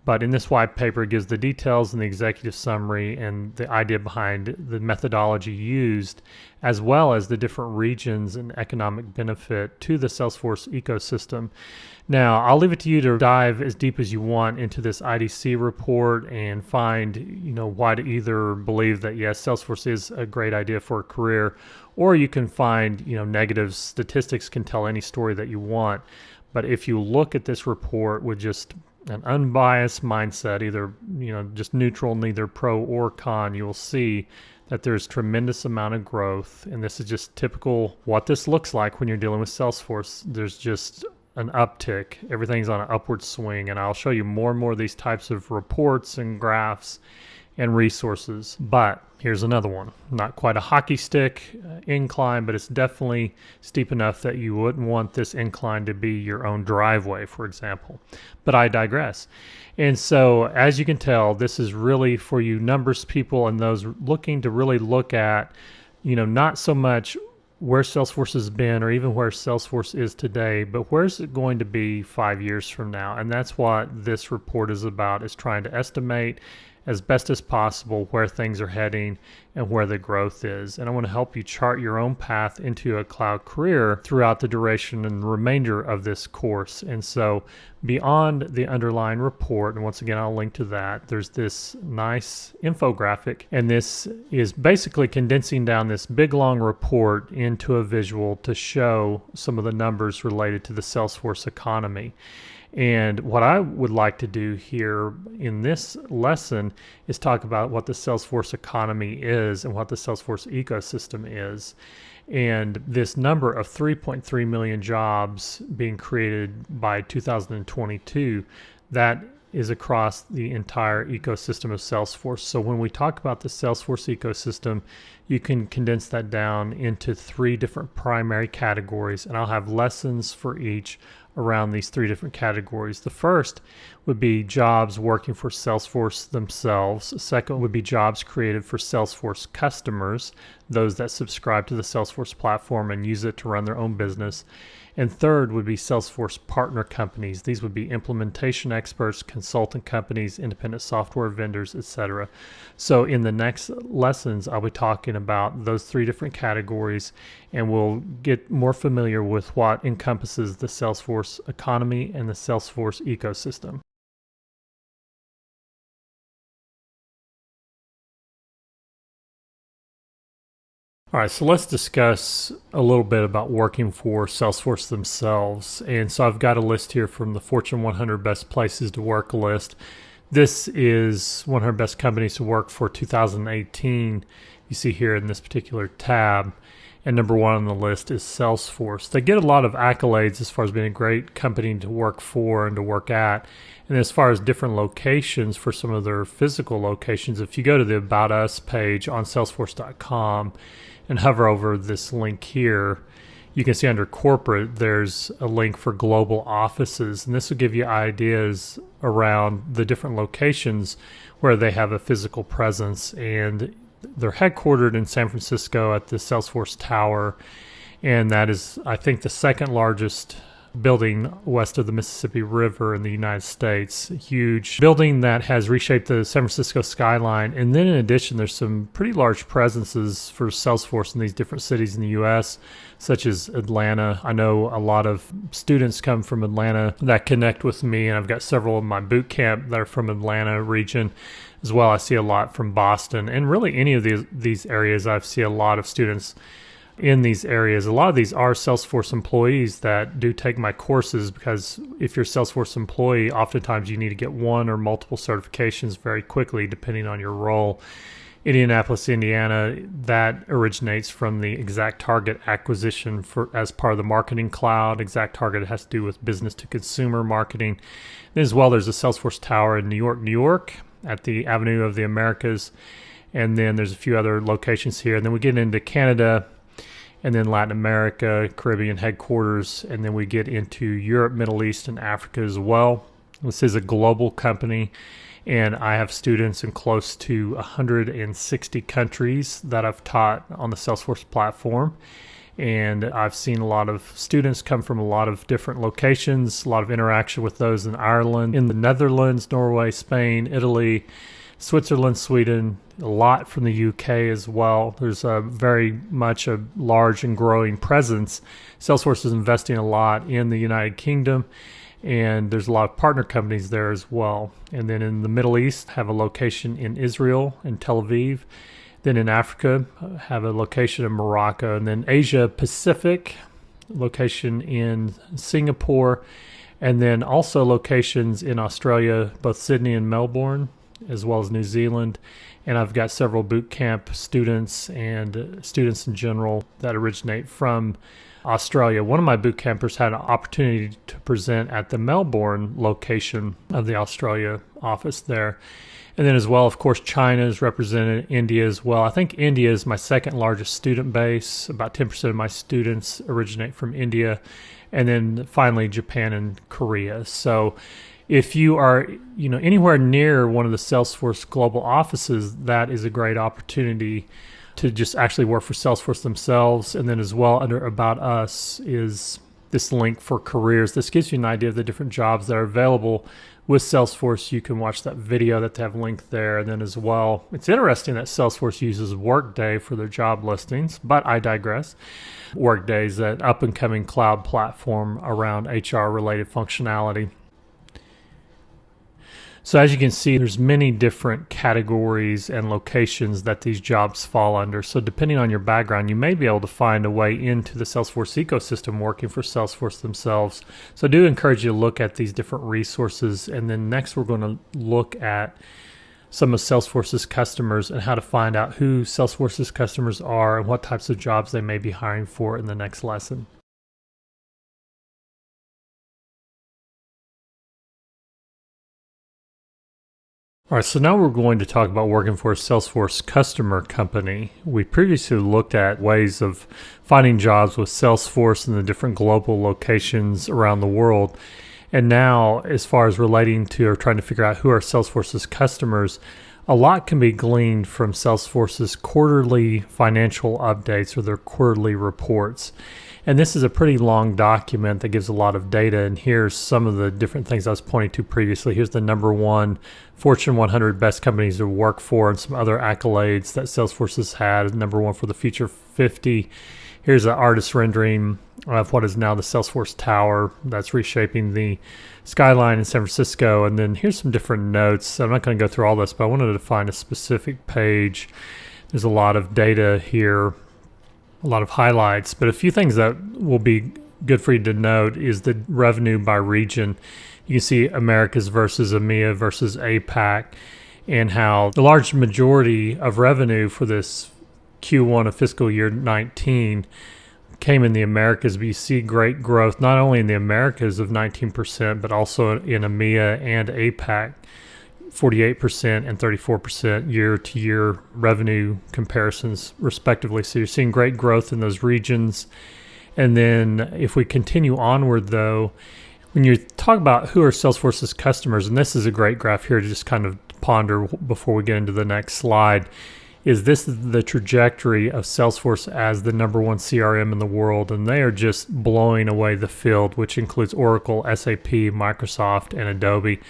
But in this white paper, it gives the details and the executive summary and the idea behind the methodology used, as well as the different regions and economic benefit to the Salesforce ecosystem. Now, I'll leave it to you to dive as deep as you want into this IDC report and find, why to either believe that, yes, Salesforce is a great idea for a career, or you can find, negative statistics can tell any story that you want. But if you look at this report with just an unbiased mindset, either, just neutral, neither pro or con, you will see that there's tremendous amount of growth. And this is just typical what this looks like when you're dealing with Salesforce. There's just an uptick. Everything's on an upward swing. And I'll show you more and more of these types of reports and graphs and resources. But here's another one. Not quite a hockey stick incline, but it's definitely steep enough that you wouldn't want this incline to be your own driveway, for example. But I digress. And so, as you can tell, this is really for you numbers people and those looking to really look at, not so much where Salesforce has been or even where Salesforce is today, but where's it going to be 5 years from now? And that's what this report is about, is trying to estimate as best as possible where things are heading and where the growth is. And I want to help you chart your own path into a cloud career throughout the duration and remainder of this course. And so beyond the underlying report, and once again, I'll link to that, there's this nice infographic, and this is basically condensing down this big long report into a visual to show some of the numbers related to the Salesforce economy. And what I would like to do here in this lesson is talk about what the Salesforce economy is and what the Salesforce ecosystem is. And this number of 3.3 million jobs being created by 2022, that is across the entire ecosystem of Salesforce. So when we talk about the Salesforce ecosystem, you can condense that down into 3 different primary categories, and I'll have lessons for each around these 3 different categories. The first would be jobs working for Salesforce themselves. The second would be jobs created for Salesforce customers, those that subscribe to the Salesforce platform and use it to run their own business. And third would be Salesforce partner companies. These would be implementation experts, consultant companies, independent software vendors, etc. So in the next lessons, I'll be talking about those 3 different categories, and we'll get more familiar with what encompasses the Salesforce economy and the Salesforce ecosystem. All right, so let's discuss a little bit about working for Salesforce themselves. And so I've got a list here from the Fortune 100 Best Places to Work list. This is 100 Best Companies to Work for 2018. You see here in this particular tab. And number 1 on the list is Salesforce. They get a lot of accolades as far as being a great company to work for and to work at. And as far as different locations for some of their physical locations, if you go to the About Us page on Salesforce.com, and hover over this link here, you can see under corporate, there's a link for global offices. And this will give you ideas around the different locations where they have a physical presence. And they're headquartered in San Francisco at the Salesforce Tower. And that is, I think, the second largest building west of the Mississippi River in the United States. A huge building that has reshaped the San Francisco skyline. And then in addition, there's some pretty large presences for Salesforce in these different cities in the US, such as Atlanta. I know a lot of students come from Atlanta that connect with me, and I've got several of my boot camp that are from Atlanta region as well. I see a lot from Boston, and really any of these areas. I see a lot of students in these areas. A lot of these are Salesforce employees that do take my courses, because if you're a Salesforce employee, oftentimes you need to get one or multiple certifications very quickly depending on your role. Indianapolis, Indiana, that originates from the ExactTarget acquisition as part of the Marketing Cloud. ExactTarget has to do with business to consumer marketing. And as well, there's a Salesforce Tower in New York at the Avenue of the Americas. And then there's a few other locations here. And then we get into Canada, and then Latin America, Caribbean headquarters, and then we get into Europe, Middle East, and Africa as well. This is a global company, and I have students in close to 160 countries that I've taught on the Salesforce platform. And I've seen a lot of students come from a lot of different locations, a lot of interaction with those in Ireland, in the Netherlands, Norway, Spain, Italy, Switzerland, Sweden, a lot from the UK as well. There's very much a large and growing presence. Salesforce is investing a lot in the United Kingdom, and there's a lot of partner companies there as well. And then in the Middle East, have a location in Israel and Tel Aviv. Then in Africa, have a location in Morocco. And then Asia Pacific, location in Singapore. And then also locations in Australia, both Sydney and Melbourne, as well as New Zealand. And I've got several boot camp students and students in general that originate from Australia. One of my boot campers had an opportunity to present at the Melbourne location of the Australia office there. And then as well, of course, China is represented, India as well. I think India is my second largest student base. About 10% of my students originate from India. And then finally, Japan and Korea. So if you are, anywhere near one of the Salesforce global offices, that is a great opportunity to just actually work for Salesforce themselves. And then as well, under About Us is this link for careers. This gives you an idea of the different jobs that are available with Salesforce. You can watch that video that they have linked there. And then as well, it's interesting that Salesforce uses Workday for their job listings, but I digress. Workday is an up-and-coming cloud platform around HR-related functionality. So as you can see, there's many different categories and locations that these jobs fall under. So depending on your background, you may be able to find a way into the Salesforce ecosystem working for Salesforce themselves. So I do encourage you to look at these different resources. And then next, we're going to look at some of Salesforce's customers and how to find out who Salesforce's customers are and what types of jobs they may be hiring for in the next lesson. All right, so now we're going to talk about working for a Salesforce customer company. We previously looked at ways of finding jobs with Salesforce in the different global locations around the world. And now, as far as relating to or trying to figure out who are Salesforce's customers, a lot can be gleaned from Salesforce's quarterly financial updates or their quarterly reports. And this is a pretty long document that gives a lot of data. And here's some of the different things I was pointing to previously. Here's the number 1 Fortune 100 best companies to work for and some other accolades that Salesforce has had. Number 1 for the Future 50. Here's an artist rendering of what is now the Salesforce Tower that's reshaping the skyline in San Francisco. And then here's some different notes. I'm not going to go through all this, but I wanted to find a specific page. There's a lot of data here, a lot of highlights, but a few things that will be good for you to note is the revenue by region. You can see Americas versus EMEA versus APAC, and how the large majority of revenue for this Q1 of fiscal year 19 came in the Americas, but you see great growth not only in the Americas of 19%, but also in EMEA and APAC, 48% and 34% year-to-year revenue comparisons, respectively. So you're seeing great growth in those regions. And then if we continue onward, though, when you talk about who are Salesforce's customers, and this is a great graph here to just kind of ponder before we get into the next slide, is this the trajectory of Salesforce as the number 1 CRM in the world, and they are just blowing away the field, which includes Oracle, SAP, Microsoft, and Adobe.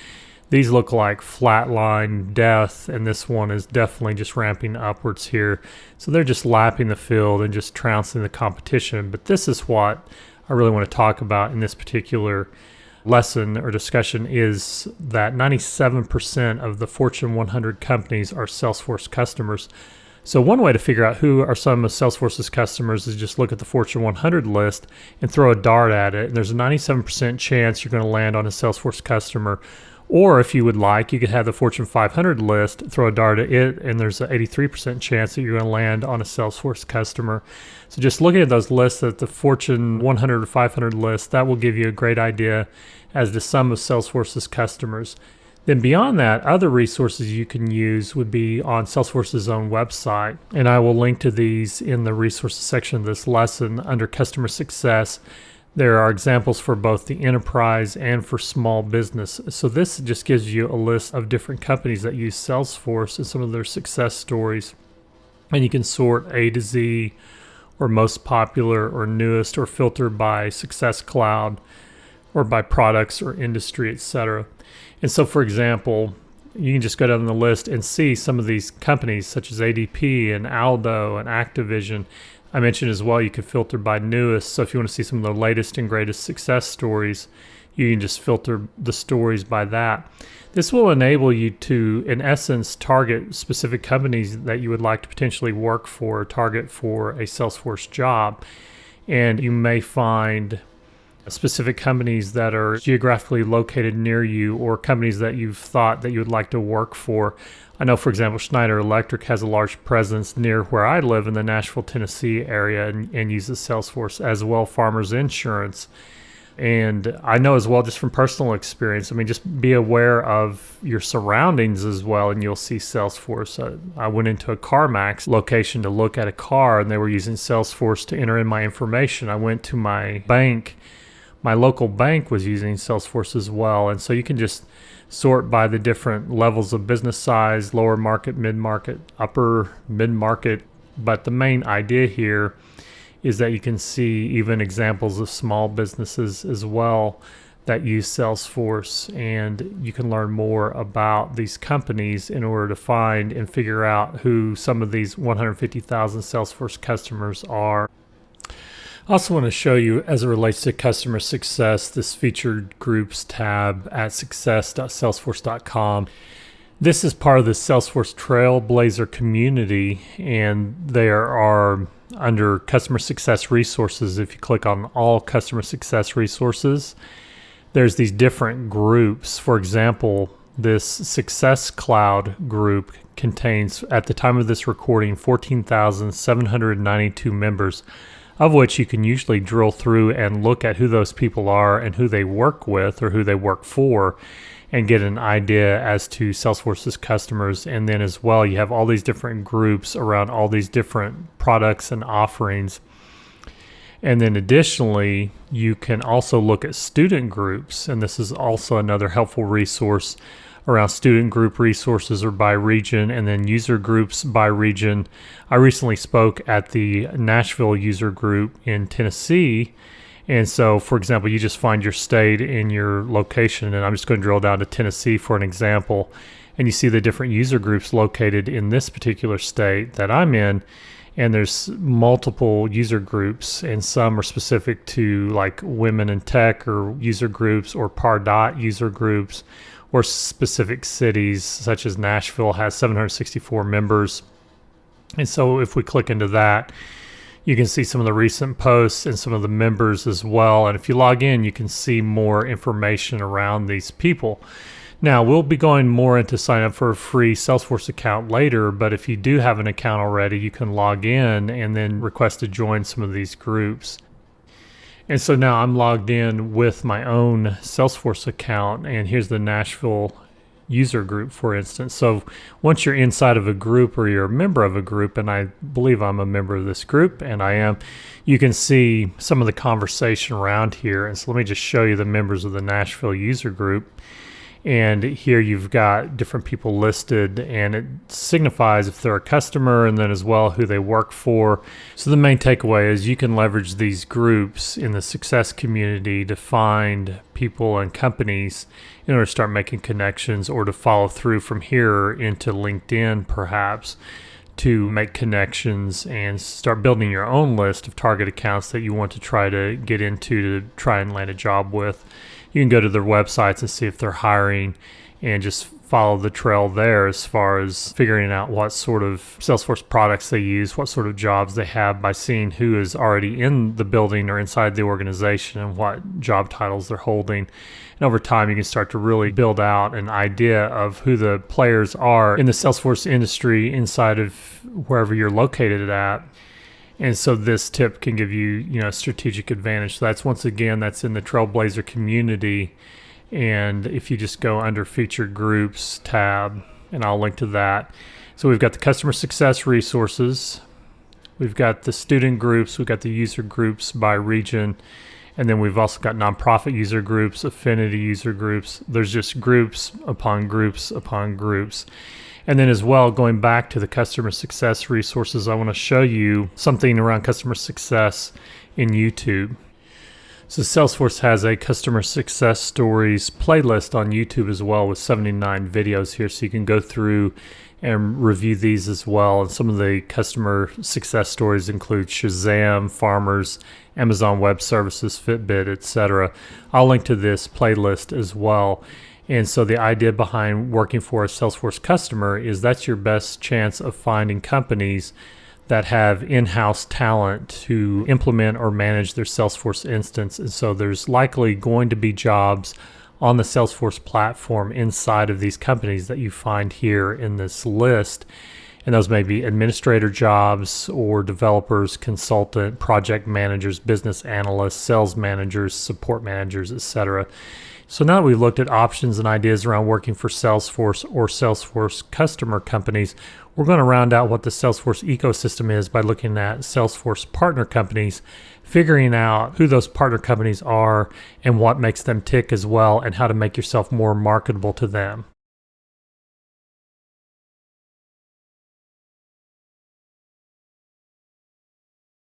These look like flatline death, and this one is definitely just ramping upwards here. So they're just lapping the field and just trouncing the competition. But this is what I really want to talk about in this particular lesson or discussion, is that 97% of the Fortune 100 companies are Salesforce customers. So one way to figure out who are some of Salesforce's customers is just look at the Fortune 100 list and throw a dart at it. And there's a 97% chance you're going to land on a Salesforce customer. Or if you would like, you could have the Fortune 500 list, throw a dart at it, and there's an 83% chance that you're going to land on a Salesforce customer. So just looking at those lists, at the Fortune 100 or 500 list, that will give you a great idea as to some of Salesforce's customers. Then beyond that, other resources you can use would be on Salesforce's own website. And I will link to these in the resources section of this lesson under customer success. There are examples for both the enterprise and for small business. So this just gives you a list of different companies that use Salesforce and some of their success stories. And you can sort A to Z or most popular or newest, or filter by Success Cloud or by products or industry, etc. And so, for example, you can just go down the list and see some of these companies such as ADP and Aldo and Activision. I mentioned as well you can filter by newest. So if you want to see some of the latest and greatest success stories, you can just filter the stories by that. This will enable you to, in essence, target specific companies that you would like to potentially work for, or target for a Salesforce job. And you may find specific companies that are geographically located near you, or companies that you've thought that you would like to work for. I know, for example, Schneider Electric has a large presence near where I live in the Nashville, Tennessee area, and uses Salesforce, as well Farmers Insurance. And I know as well, just from personal experience, I mean, just be aware of your surroundings as well, and you'll see Salesforce. I went into a CarMax location to look at a car, and they were using Salesforce to enter in my information. I went to my bank. My local bank was using Salesforce as well. And so you can just sort by the different levels of business size, lower market, mid-market, upper mid-market. But the main idea here is that you can see even examples of small businesses as well that use Salesforce, and you can learn more about these companies in order to find and figure out who some of these 150,000 Salesforce customers are. I also want to show you, as it relates to customer success, this featured groups tab at success.salesforce.com. This is part of the Salesforce Trailblazer community, and there are, under customer success resources, if you click on all customer success resources, there's these different groups. For example, this Success Cloud group contains, at the time of this recording, 14,792 members, of which you can usually drill through and look at who those people are and who they work with or who they work for, and get an idea as to Salesforce's customers. And then as well, you have all these different groups around all these different products and offerings. And then additionally, you can also look at student groups, and this is also another helpful resource around student group resources or by region, and then user groups by region. I recently spoke at the Nashville user group in Tennessee. And so, for example, you just find your state in your location, and I'm just going to drill down to Tennessee for an example, and you see the different user groups located in this particular state that I'm in, and there's multiple user groups, and some are specific to like women in tech or user groups, or Pardot user groups, or specific cities, such as Nashville has 764 members. And so if we click into that, you can see some of the recent posts and some of the members as well. And if you log in, you can see more information around these people. Now, we'll be going more into sign up for a free Salesforce account later, but if you do have an account already, you can log in and then request to join some of these groups. And so now I'm logged in with my own Salesforce account, and here's the Nashville user group, for instance. So once you're inside of a group, or you're a member of a group, and I believe I'm a member of this group, and I am, you can see some of the conversation around here. And so let me just show you the members of the Nashville user group. And here you've got different people listed, and it signifies if they're a customer, and then as well who they work for. So the main takeaway is you can leverage these groups in the success community to find people and companies in order to start making connections, or to follow through from here into LinkedIn perhaps, to make connections and start building your own list of target accounts that you want to try to get into to try and land a job with. You can go to their websites and see if they're hiring, and just follow the trail there as far as figuring out what sort of Salesforce products they use, what sort of jobs they have, by seeing who is already in the building or inside the organization and what job titles they're holding. And over time, you can start to really build out an idea of who the players are in the Salesforce industry inside of wherever you're located at. And so this tip can give you, strategic advantage. So that's, once again, that's in the Trailblazer community. And if you just go under featured groups tab, and I'll link to that. So we've got the customer success resources. We've got the student groups. We've got the user groups by region. And then we've also got nonprofit user groups, affinity user groups. There's just groups upon groups upon groups. And then as well, going back to the customer success resources, I want to show you something around customer success in YouTube. So Salesforce has a customer success stories playlist on YouTube as well with 79 videos here. So you can go through and review these as well. And some of the customer success stories include Shazam, Farmers, Amazon Web Services, Fitbit, etc. I'll link to this playlist as well. And so the idea behind working for a Salesforce customer is that's your best chance of finding companies that have in-house talent to implement or manage their Salesforce instance. And so there's likely going to be jobs on the Salesforce platform inside of these companies that you find here in this list. And those may be administrator jobs or developers, consultant, project managers, business analysts, sales managers, support managers, etc. So now that we've looked at options and ideas around working for Salesforce or Salesforce customer companies, we're going to round out what the Salesforce ecosystem is by looking at Salesforce partner companies, figuring out who those partner companies are and what makes them tick as well, and how to make yourself more marketable to them.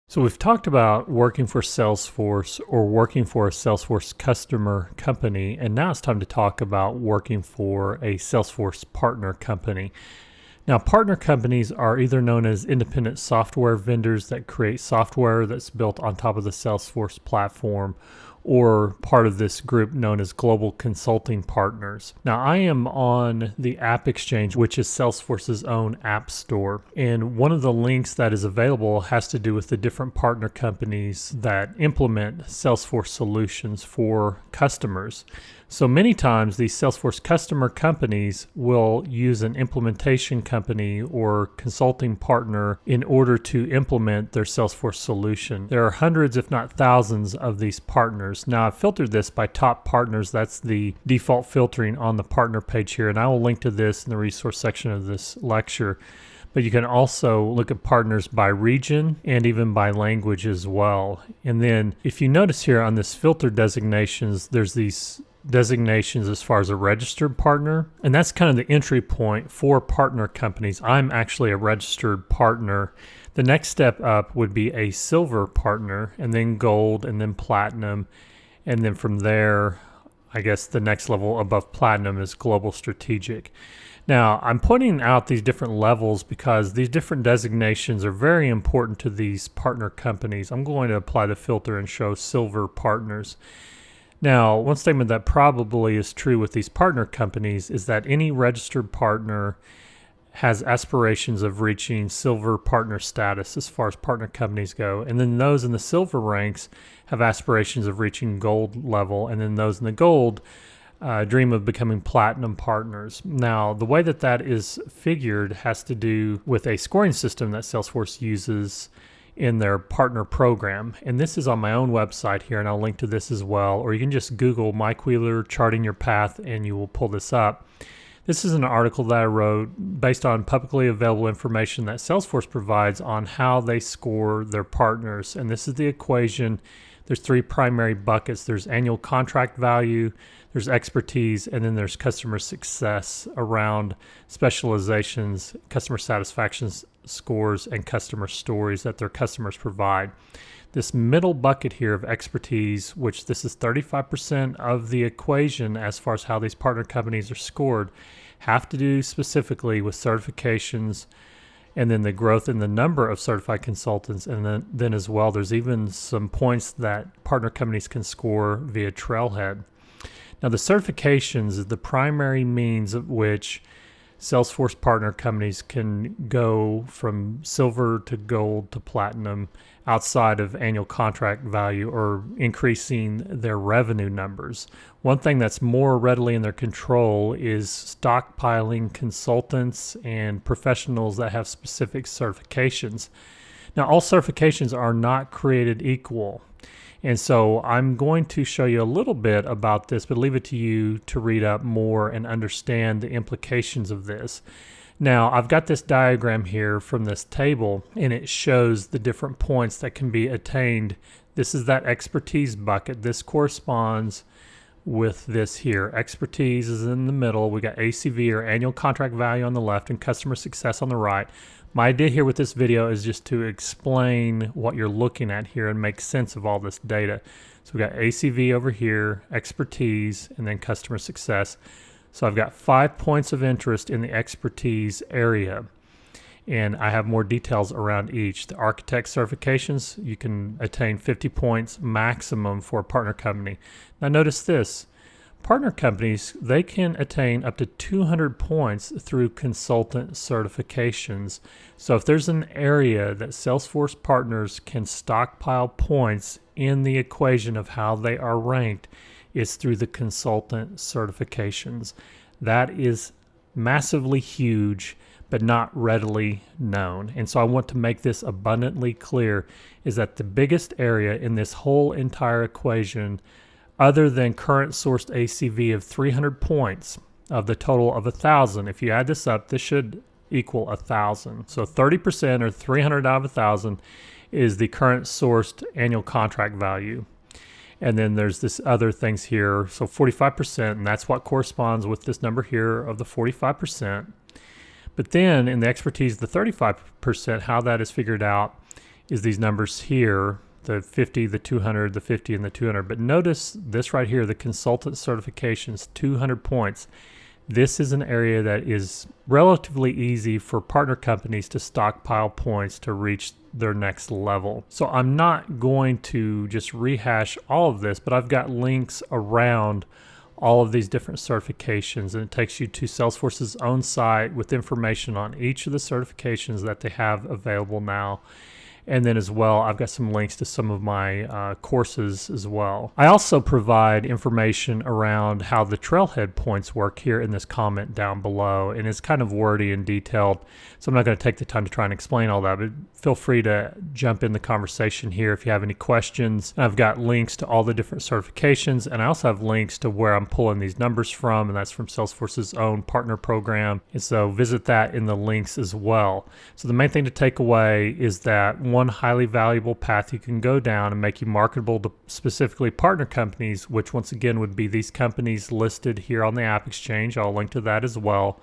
So we've talked about working for Salesforce or working for a Salesforce customer company, and now it's time to talk about working for a Salesforce partner company. Now, partner companies are either known as independent software vendors that create software that's built on top of the Salesforce platform, or part of this group known as global consulting partners. Now, I am on the App Exchange, which is Salesforce's own app store. And one of the links that is available has to do with the different partner companies that implement Salesforce solutions for customers. So many times these Salesforce customer companies will use an implementation company or consulting partner in order to implement their Salesforce solution. There are hundreds, if not thousands, of these partners. Now, I've filtered this by top partners. That's the default filtering on the partner page here, and I will link to this in the resource section of this lecture. But you can also look at partners by region and even by language as well. And then if you notice here on this filter designations, there's these designations as far as a registered partner, and that's kind of the entry point for partner companies. I'm actually a registered partner. The next step up would be a silver partner, and then gold, and then platinum, and then from there, I guess the next level above platinum is global strategic. Now, I'm pointing out these different levels because these different designations are very important to these partner companies. I'm going to apply the filter and show silver partners. Now, one statement that probably is true with these partner companies is that any registered partner has aspirations of reaching silver partner status as far as partner companies go. And then those in the silver ranks have aspirations of reaching gold level. And then those in the gold dream of becoming platinum partners. Now, the way that that is figured has to do with a scoring system that Salesforce uses in their partner program. And this is on my own website here, and I'll link to this as well. Or you can just Google Mike Wheeler charting your path and you will pull this up. This is an article that I wrote based on publicly available information that Salesforce provides on how they score their partners. And this is the equation. There's three primary buckets. There's annual contract value, there's expertise, and then there's customer success around specializations, customer satisfaction scores, and customer stories that their customers provide. This middle bucket here of expertise, which this is 35% of the equation as far as how these partner companies are scored, have to do specifically with certifications, and then the growth in the number of certified consultants. And then as well, there's even some points that partner companies can score via Trailhead. Now, the certifications is the primary means of which Salesforce partner companies can go from silver to gold to platinum outside of annual contract value or increasing their revenue numbers. One thing that's more readily in their control is stockpiling consultants and professionals that have specific certifications. Now, all certifications are not created equal. And so I'm going to show you a little bit about this, but leave it to you to read up more and understand the implications of this. Now, I've got this diagram here from this table, and it shows the different points that can be attained. This is that expertise bucket. This corresponds with this here. Expertise is in the middle. We got ACV, or annual contract value, on the left, and customer success on the right. My idea here with this video is just to explain what you're looking at here and make sense of all this data. So we got ACV over here, expertise, and then customer success. So I've got 5 points of interest in the expertise area, and I have more details around each. The architect certifications, you can attain 50 points maximum for a partner company. Now notice this, partner companies, they can attain up to 200 points through consultant certifications. So if there's an area that Salesforce partners can stockpile points in the equation of how they are ranked, is through the consultant certifications. That is massively huge, but not readily known. And so I want to make this abundantly clear, is that the biggest area in this whole entire equation, other than current sourced ACV of 300 points of the total of 1,000, if you add this up, this should equal 1,000. So 30%, or 300 out of 1,000, is the current sourced annual contract value. And then there's this other things here, so 45%, and that's what corresponds with this number here of the 45%. But then in the expertise, the 35%, how that is figured out is these numbers here, the 50, the 200, the 50, and the 200. But notice this right here, the consultant certifications, 200 points. This is an area that is relatively easy for partner companies to stockpile points to reach their next level. So I'm not going to just rehash all of this, but I've got links around all of these different certifications, and it takes you to Salesforce's own site with information on each of the certifications that they have available now. And then as well, I've got some links to some of my courses as well. I also provide information around how the trailhead points work here in this comment down below. And it's kind of wordy and detailed, so I'm not going to take the time to try and explain all that, but feel free to jump in the conversation here if you have any questions. And I've got links to all the different certifications, and I also have links to where I'm pulling these numbers from, and that's from Salesforce's own partner program. And so visit that in the links as well. So the main thing to take away is that one highly valuable path you can go down and make you marketable to specifically partner companies, which once again would be these companies listed here on the App Exchange. I'll link to that as well,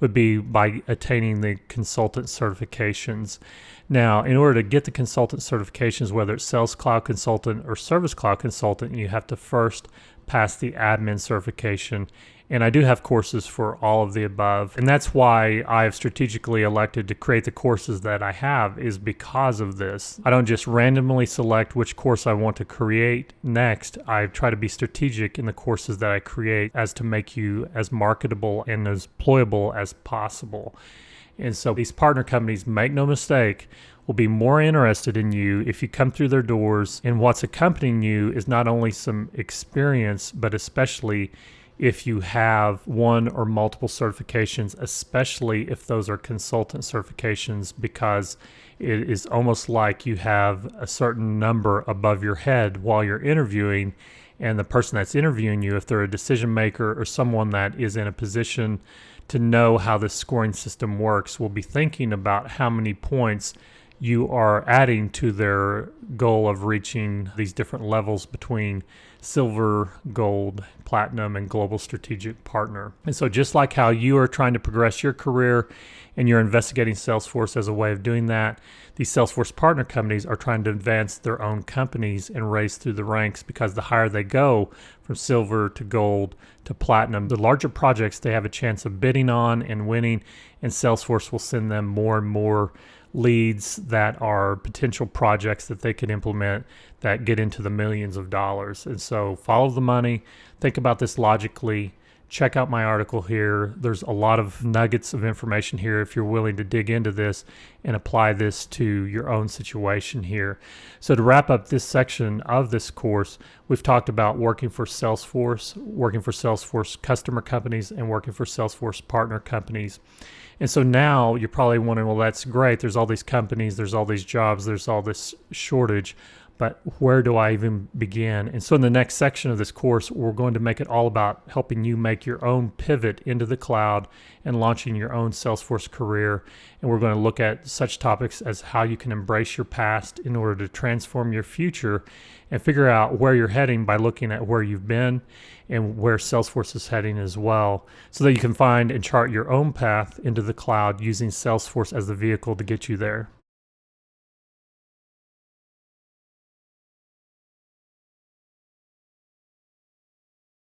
would be by attaining the consultant certifications. Now, in order to get the consultant certifications, whether it's Sales Cloud Consultant or Service Cloud Consultant, you have to first pass the admin certification. And I do have courses for all of the above. And that's why I've strategically elected to create the courses that I have, is because of this. I don't just randomly select which course I want to create next. I try to be strategic in the courses that I create as to make you as marketable and as employable as possible. And so these partner companies, make no mistake, will be more interested in you if you come through their doors. And what's accompanying you is not only some experience, but especially if you have one or multiple certifications, especially if those are consultant certifications, because it is almost like you have a certain number above your head while you're interviewing, and the person that's interviewing you, if they're a decision maker or someone that is in a position to know how the scoring system works, will be thinking about how many points you are adding to their goal of reaching these different levels between silver, gold, platinum, and global strategic partner. And so just like how you are trying to progress your career and you're investigating Salesforce as a way of doing that, these Salesforce partner companies are trying to advance their own companies and raise through the ranks, because the higher they go from silver to gold to platinum, the larger projects they have a chance of bidding on and winning, and Salesforce will send them more and more leads that are potential projects that they could implement that get into the millions of dollars. And so follow the money, think about this logically, check out my article here. There's a lot of nuggets of information here if you're willing to dig into this and apply this to your own situation here. So to wrap up this section of this course, we've talked about working for Salesforce customer companies, and working for Salesforce partner companies. And so now you're probably wondering, well, that's great. There's all these companies, there's all these jobs, there's all this shortage. but where do I even begin? And so in the next section of this course, we're going to make it all about helping you make your own pivot into the cloud and launching your own Salesforce career. And we're going to look at such topics as how you can embrace your past in order to transform your future and figure out where you're heading by looking at where you've been and where Salesforce is heading as well, so that you can find and chart your own path into the cloud using Salesforce as the vehicle to get you there.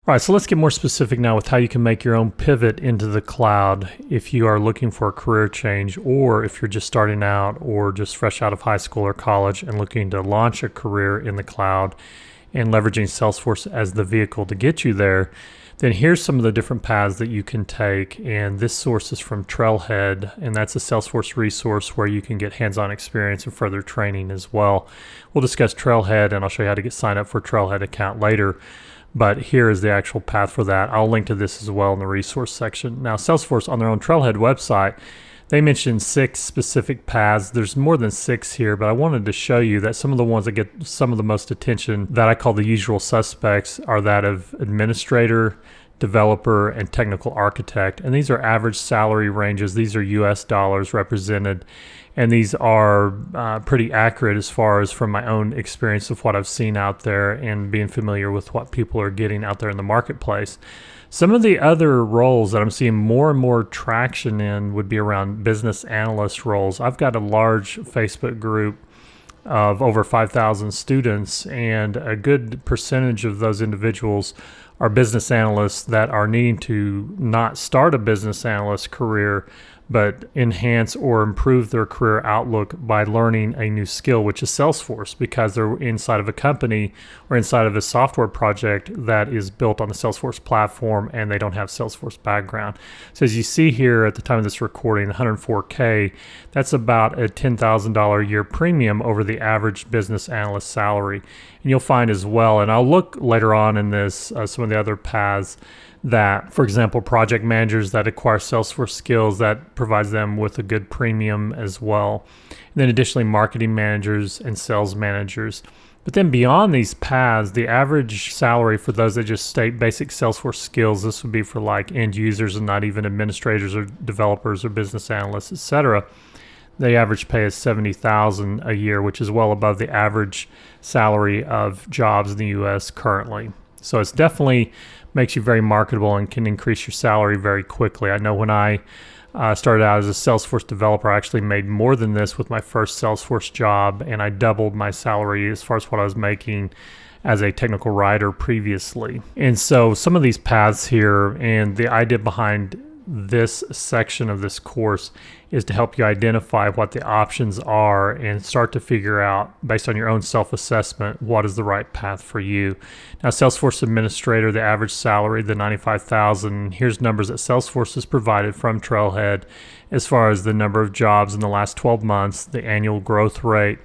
All right, so let's get more specific now with how you can make your own pivot into the cloud if you are looking for a career change, or if you're just starting out or just fresh out of high school or college and looking to launch a career in the cloud and leveraging Salesforce as the vehicle to get you there. Then here's some of the different paths that you can take, and this source is from Trailhead, and that's a Salesforce resource where you can get hands-on experience and further training as well. We'll discuss Trailhead, and I'll show you how to get signed up for a Trailhead account later. But here is the actual path for that. I'll link to this as well in the resource section. Now, Salesforce on their own Trailhead website, they mentioned 6 specific paths. There's more than 6 here, but I wanted to show you that some of the ones that get some of the most attention that I call the usual suspects are that of administrator, developer, and technical architect. And these are average salary ranges. These are US dollars represented. And these are pretty accurate as far as from my own experience of what I've seen out there and being familiar with what people are getting out there in the marketplace. Some of the other roles that I'm seeing more and more traction in would be around business analyst roles. I've got a large Facebook group of over 5,000 students, and a good percentage of those individuals are business analysts that are needing to not start a business analyst career, but enhance or improve their career outlook by learning a new skill, which is Salesforce, because they're inside of a company or inside of a software project that is built on the Salesforce platform and they don't have Salesforce background. So as you see here at the time of this recording, 104K, that's about a $10,000 a year premium over the average business analyst salary. And you'll find as well, and I'll look later on in this, some of the other paths that, for example, project managers that acquire Salesforce skills, that provides them with a good premium as well. And then additionally, marketing managers and sales managers. But then beyond these paths, the average salary for those that just state basic Salesforce skills, this would be for like end users and not even administrators or developers or business analysts, etc. The average pay is $70,000 a year, which is well above the average salary of jobs in the US currently. So it's definitely makes you very marketable and can increase your salary very quickly. I know when I started out as a Salesforce developer, I actually made more than this with my first Salesforce job, and I doubled my salary as far as what I was making as a technical writer previously. And so some of these paths here, and the idea behind this section of this course is to help you identify what the options are and start to figure out, based on your own self-assessment, what is the right path for you. Now, Salesforce Administrator, the average salary, the $95,000, here's numbers that Salesforce has provided from Trailhead as far as the number of jobs in the last 12 months, the annual growth rate,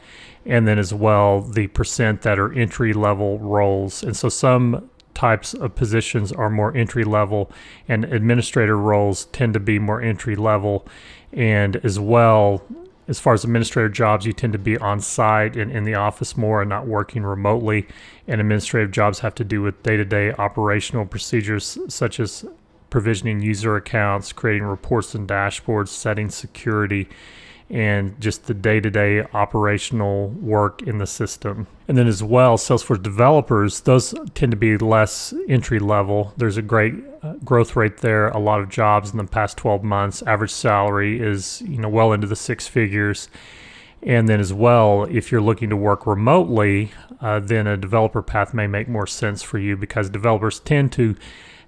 and then as well the percent that are entry-level roles. And so some types of positions are more entry level, and administrator roles tend to be more entry level. And as well, as far as administrator jobs, you tend to be on site and in the office more and not working remotely. And administrative jobs have to do with day-to-day operational procedures such as provisioning user accounts, creating reports and dashboards, setting security, and just the day-to-day operational work in the system. And then as well, Salesforce developers, those tend to be less entry level. There's a great growth rate there, a lot of jobs in the past 12 months. Average salary is, well into the 6 figures. And then as well, if you're looking to work remotely, then a developer path may make more sense for you, because developers tend to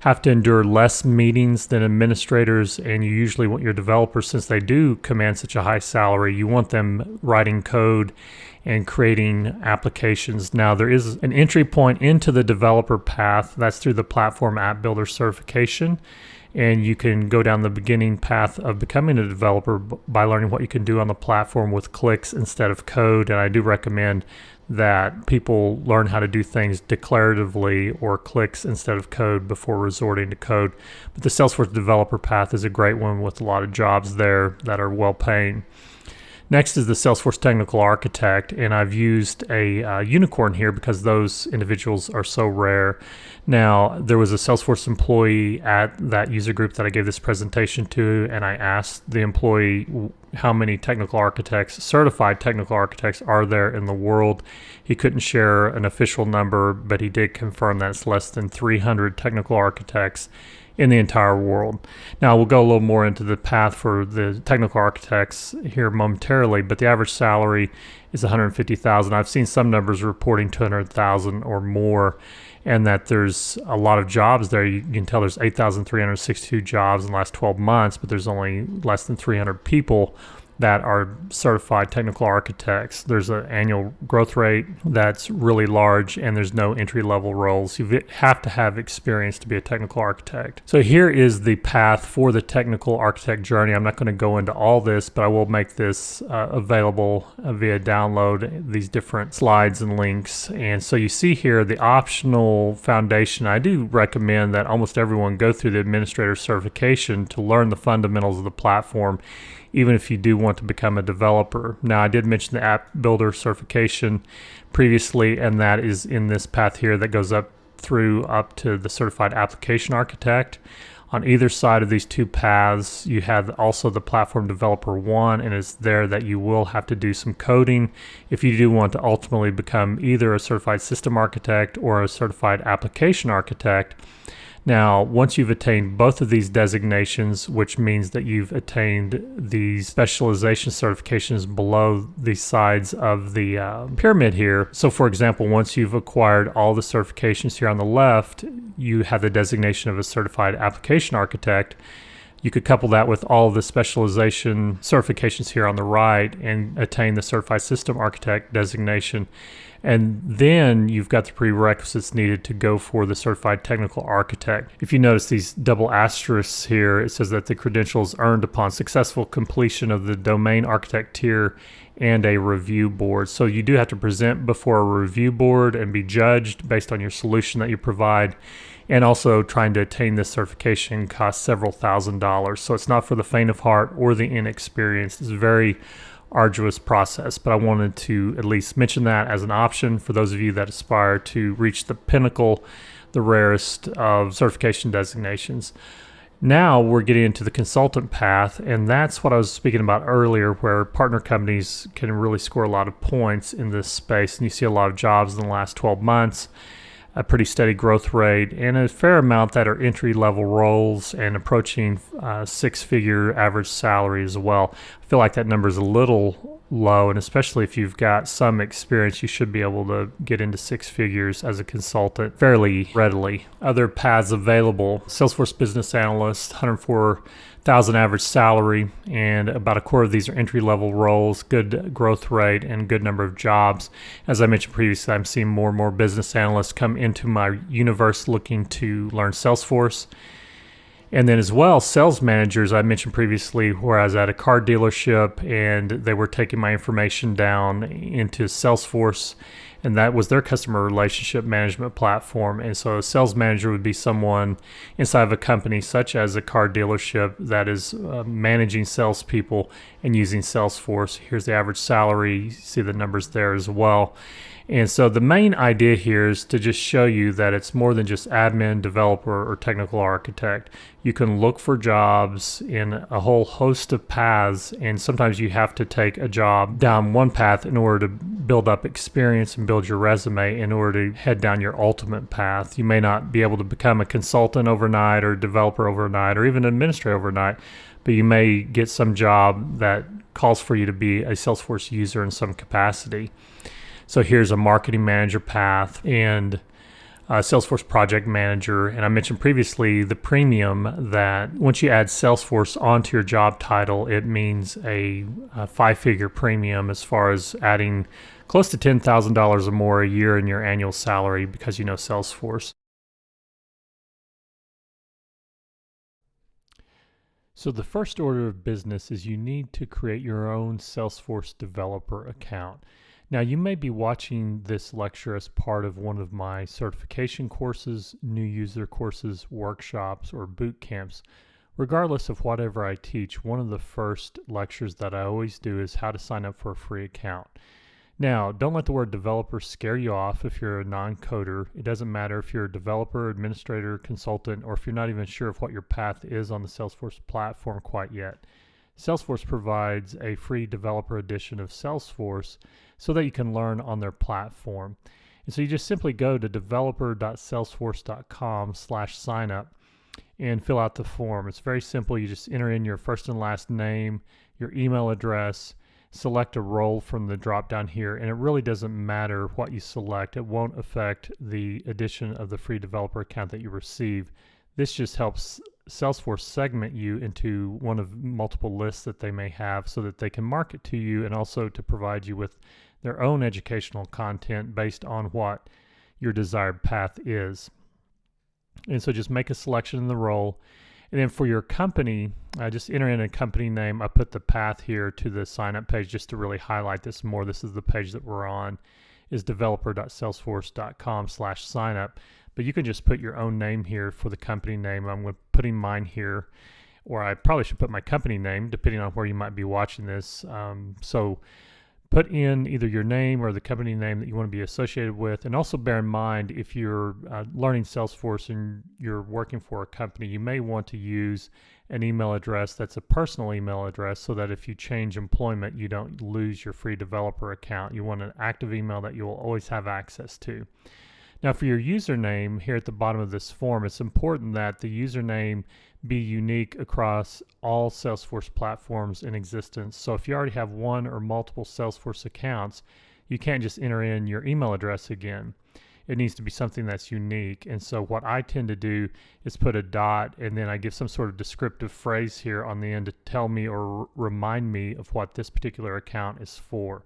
have to endure less meetings than administrators, and you usually want your developers, since they do command such a high salary, you want them writing code and creating applications. Now, there is an entry point into the developer path. That's through the Platform App Builder certification, and you can go down the beginning path of becoming a developer by learning what you can do on the platform with clicks instead of code. And I do recommend that people learn how to do things declaratively or clicks instead of code before resorting to code. But the Salesforce developer path is a great one with a lot of jobs there that are well paying. Next is the Salesforce Technical Architect, and I've used a unicorn here because those individuals are so rare. Now, there was a Salesforce employee at that user group that I gave this presentation to, and I asked the employee how many technical architects, certified technical architects, are there in the world. He couldn't share an official number, but he did confirm that it's less than 300 technical architects in the entire world. Now we'll go a little more into the path for the technical architects here momentarily, but the average salary is 150,000. I've seen some numbers reporting 200,000 or more, and that there's a lot of jobs there. You can tell there's 8,362 jobs in the last 12 months, but there's only less than 300 people that are certified technical architects. There's an annual growth rate that's really large, and there's no entry-level roles. You have to have experience to be a technical architect. So here is the path for the technical architect journey. I'm not going to go into all this, but I will make this available via download, these different slides and links. And so you see here the optional foundation. I do recommend that almost everyone go through the administrator certification to learn the fundamentals of the platform, even if you do want to become a developer. Now, I did mention the app builder certification previously, and that is in this path here that goes up to the certified application architect. On either side of these two paths, you have also the platform developer 1, and it's there that you will have to do some coding if you do want to ultimately become either a certified system architect or a certified application architect. Now, once you've attained both of these designations, which means that you've attained the specialization certifications below the sides of the pyramid here. So for example, once you've acquired all the certifications here on the left, you have the designation of a certified application architect. You could couple that with all of the specialization certifications here on the right and attain the certified system architect designation. And then you've got the prerequisites needed to go for the certified technical architect. If you notice these double asterisks here, it says that the credentials earned upon successful completion of the domain architect tier and a review board. So you do have to present before a review board and be judged based on your solution that you provide. And also trying to attain this certification costs several $1,000s. So it's not for the faint of heart or the inexperienced. It's very arduous process, but I wanted to at least mention that as an option for those of you that aspire to reach the pinnacle, the rarest of certification designations. Now we're getting into the consultant path, and that's what I was speaking about earlier, where partner companies can really score a lot of points in this space, and you see a lot of jobs in the last 12 months, a pretty steady growth rate, and a fair amount that are entry-level roles and approaching six-figure average salary as well. I feel like that number is a little low, and especially if you've got some experience, you should be able to get into six figures as a consultant fairly readily. Other paths available: Salesforce Business Analyst, 104,000 average salary, and about a quarter of these are entry-level roles, good growth rate, and good number of jobs. As I mentioned previously, I'm seeing more and more business analysts come into my universe looking to learn Salesforce. And then as well, sales managers, I mentioned previously, where I was at a car dealership and they were taking my information down into Salesforce, and that was their customer relationship management platform. And so a sales manager would be someone inside of a company such as a car dealership that is managing salespeople and using Salesforce. Here's the average salary. You see the numbers there as well. And so the main idea here is to just show you that it's more than just admin, developer, or technical architect. You can look for jobs in a whole host of paths, and sometimes you have to take a job down one path in order to build up experience and build your resume in order to head down your ultimate path. You may not be able to become a consultant overnight or developer overnight or even an administrator overnight, but you may get some job that calls for you to be a Salesforce user in some capacity. So here's a marketing manager path and a Salesforce project manager. And I mentioned previously the premium, that once you add Salesforce onto your job title, it means a five-figure premium as far as adding close to $10,000 or more a year in your annual salary because you know Salesforce. So the first order of business is you need to create your own Salesforce developer account. Now, you may be watching this lecture as part of one of my certification courses, new user courses, workshops, or boot camps, Regardless of whatever I teach, one of the first lectures that I always do is how to sign up for a free account. Now, don't let the word developer scare you off if you're a non-coder. It doesn't matter if you're a developer, administrator, consultant, or if you're not even sure of what your path is on the Salesforce platform quite yet. Salesforce provides a free developer edition of Salesforce so that you can learn on their platform. And so you just simply go to developer.salesforce.com/signup and fill out the form. It's very simple. You just enter in your first and last name, your email address, select a role from the drop down here, and it really doesn't matter what you select. It won't affect the addition of the free developer account that you receive. This just helps Salesforce segment you into one of multiple lists that they may have so that they can market to you and also to provide you with their own educational content based on what your desired path is. And so just make a selection in the role. And then for your company, just enter in a company name. I put the path here to the sign up page just to really highlight this more. This is the page that we're on, is developer.salesforce.com/signup. But you can just put your own name here for the company name. I'm putting mine here, or I probably should put my company name depending on where you might be watching this. So put in either your name or the company name that you want to be associated with. And also bear in mind, if you're learning Salesforce and you're working for a company, you may want to use an email address that's a personal email address so that if you change employment, you don't lose your free developer account. You want an active email that you will always have access to. Now for your username here at the bottom of this form, it's important that the username be unique across all Salesforce platforms in existence. So if you already have one or multiple Salesforce accounts, you can't just enter in your email address again. It needs to be something that's unique. And so what I tend to do is put a dot and then I give some sort of descriptive phrase here on the end to tell me or remind me of what this particular account is for.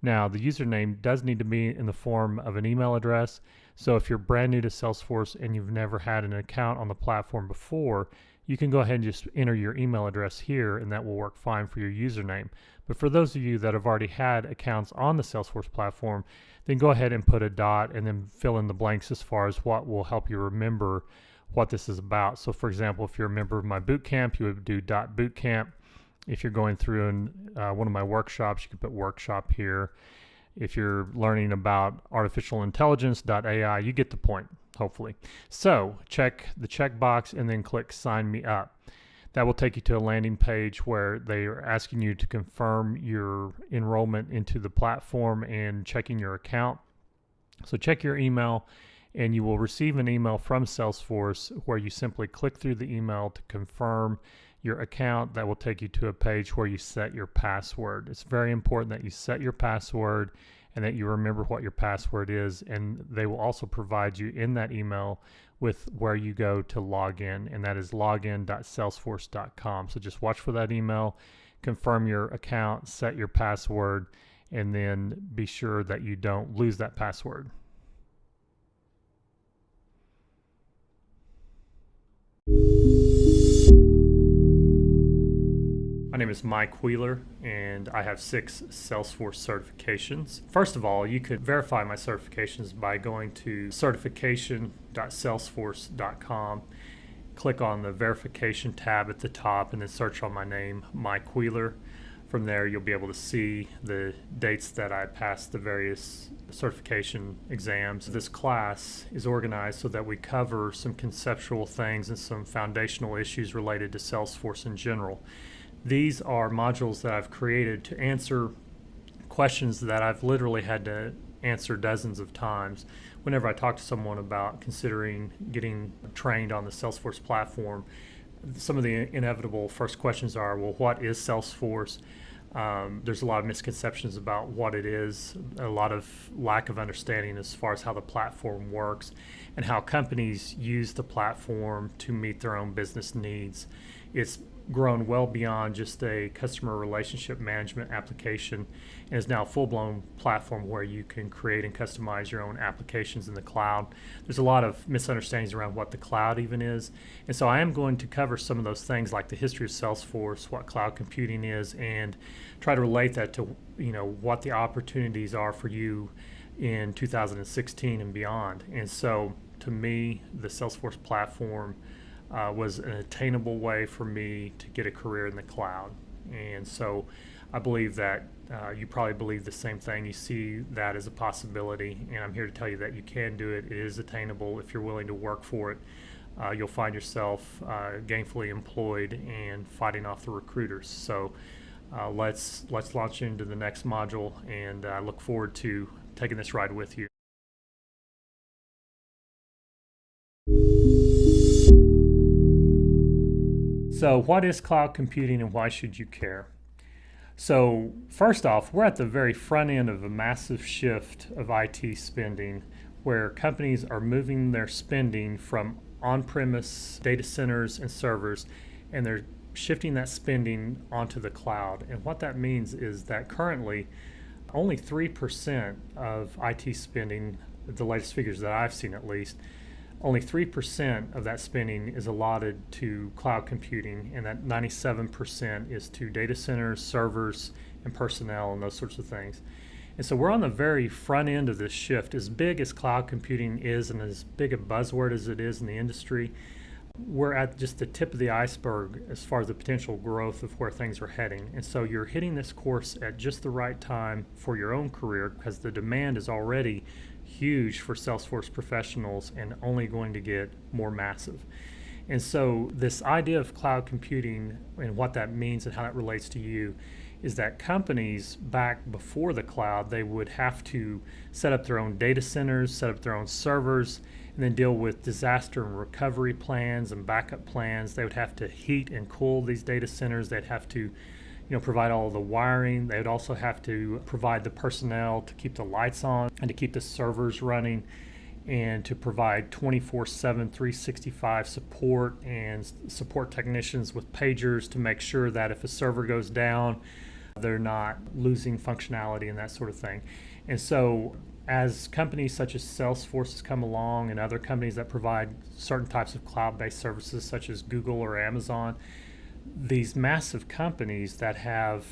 Now, the username does need to be in the form of an email address. So if you're brand new to Salesforce and you've never had an account on the platform before, you can go ahead and just enter your email address here and that will work fine for your username. But for those of you that have already had accounts on the Salesforce platform, then go ahead and put a dot and then fill in the blanks as far as what will help you remember what this is about. So for example, if you're a member of my bootcamp, you would do .bootcamp. If you're going through in one of my workshops, you can put workshop here. If you're learning about artificial intelligence.ai, you get the point, hopefully. So check the checkbox and then click sign me up. That will take you to a landing page where they are asking you to confirm your enrollment into the platform and checking your account. So check your email and you will receive an email from Salesforce where you simply click through the email to confirm your account. That will take you to a page where you set your password. It's very important that you set your password and that you remember what your password is, and they will also provide you in that email with where you go to log in, and that is login.salesforce.com. So just watch for that email, confirm your account, set your password, and then be sure that you don't lose that password. My name is Mike Wheeler, and I have 6 Salesforce certifications. First of all, you could verify my certifications by going to certification.salesforce.com, click on the verification tab at the top, and then search on my name, Mike Wheeler. From there, you'll be able to see the dates that I passed the various certification exams. This class is organized so that we cover some conceptual things and some foundational issues related to Salesforce in general. These are modules that I've created to answer questions that I've literally had to answer dozens of times. Whenever I talk to someone about considering getting trained on the Salesforce platform, some of the inevitable first questions are, well, what is Salesforce? There's a lot of misconceptions about what it is, a lot of lack of understanding as far as how the platform works and how companies use the platform to meet their own business needs. It's grown well beyond just a customer relationship management application and is now a full-blown platform where you can create and customize your own applications in the cloud. There's a lot of misunderstandings around what the cloud even is, and so I am going to cover some of those things like the history of Salesforce, what cloud computing is, and try to relate that to what the opportunities are for you in 2016 and beyond. And so to me, the Salesforce platform was an attainable way for me to get a career in the cloud. And so I believe that you probably believe the same thing. You see that as a possibility, and I'm here to tell you that you can do it. It is attainable if you're willing to work for it. You'll find yourself gainfully employed and fighting off the recruiters. So let's launch into the next module, and I look forward to taking this ride with you. So what is cloud computing and why should you care? So first off, we're at the very front end of a massive shift of IT spending where companies are moving their spending from on-premise data centers and servers, and they're shifting that spending onto the cloud. And what that means is that currently only 3% of IT spending, the latest figures that I've seen at least, only 3% of that spending is allotted to cloud computing, and that 97% is to data centers, servers, and personnel, and those sorts of things. And so we're on the very front end of this shift. As big as cloud computing is and as big a buzzword as it is in the industry, we're at just the tip of the iceberg as far as the potential growth of where things are heading. And so you're hitting this course at just the right time for your own career, because the demand is already huge for Salesforce professionals and only going to get more massive. And so this idea of cloud computing and what that means and how that relates to you is that companies back before the cloud, they would have to set up their own data centers, set up their own servers, and then deal with disaster and recovery plans and backup plans. They would have to heat and cool these data centers. They'd have to provide all the wiring. They would also have to provide the personnel to keep the lights on and to keep the servers running, and to provide 24/7, 365 support and support technicians with pagers to make sure that if a server goes down, they're not losing functionality and that sort of thing. And so as companies such as Salesforce has come along and other companies that provide certain types of cloud-based services such as Google or Amazon, these massive companies that have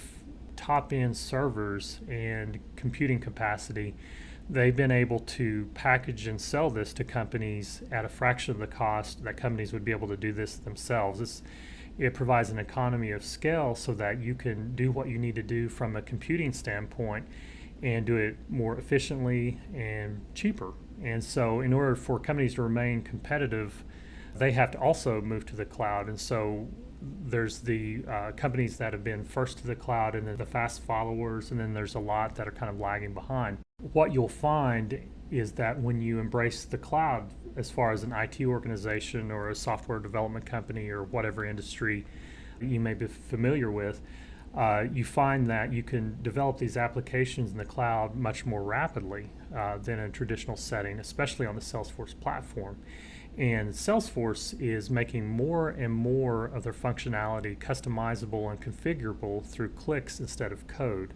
top-end servers and computing capacity, they've been able to package and sell this to companies at a fraction of the cost that companies would be able to do this themselves. It provides an economy of scale so that you can do what you need to do from a computing standpoint and do it more efficiently and cheaper. And so in order for companies to remain competitive, they have to also move to the cloud. And so there's the companies that have been first to the cloud, and then the fast followers, and then there's a lot that are kind of lagging behind. What you'll find is that when you embrace the cloud, as far as an IT organization or a software development company or whatever industry you may be familiar with, you find that you can develop these applications in the cloud much more rapidly than in a traditional setting, especially on the Salesforce platform. And Salesforce is making more and more of their functionality customizable and configurable through clicks instead of code.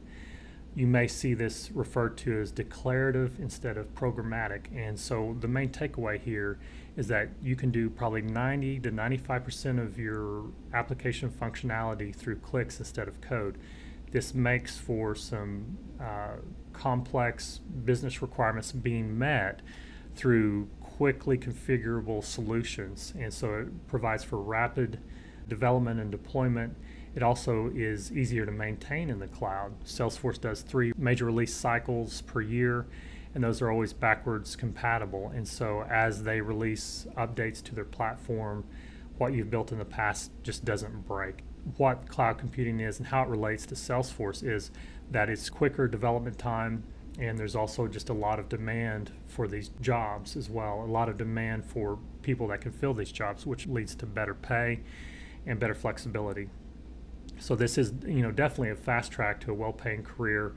You may see this referred to as declarative instead of programmatic. And so the main takeaway here is that you can do probably 90 to 95% of your application functionality through clicks instead of code. This makes for some complex business requirements being met through quickly configurable solutions. And so it provides for rapid development and deployment. It also is easier to maintain in the cloud. Salesforce does 3 major release cycles per year, and those are always backwards compatible. And so as they release updates to their platform, what you've built in the past just doesn't break. What cloud computing is and how it relates to Salesforce is that it's quicker development time, and there's also just a lot of demand for these jobs as well, a lot of demand for people that can fill these jobs, which leads to better pay and better flexibility. So this is, definitely a fast track to a well-paying career.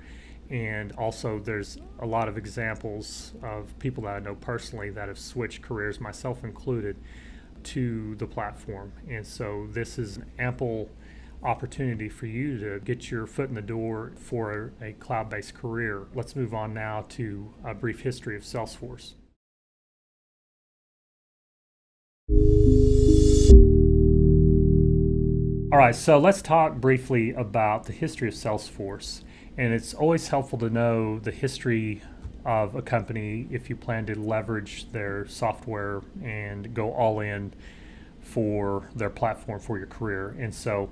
And also there's a lot of examples of people that I know personally that have switched careers, myself included, to the platform. And so this is an ample opportunity for you to get your foot in the door for a cloud-based career. Let's move on now to a brief history of Salesforce. All right, so let's talk briefly about the history of Salesforce. And it's always helpful to know the history of a company if you plan to leverage their software and go all in for their platform for your career. And so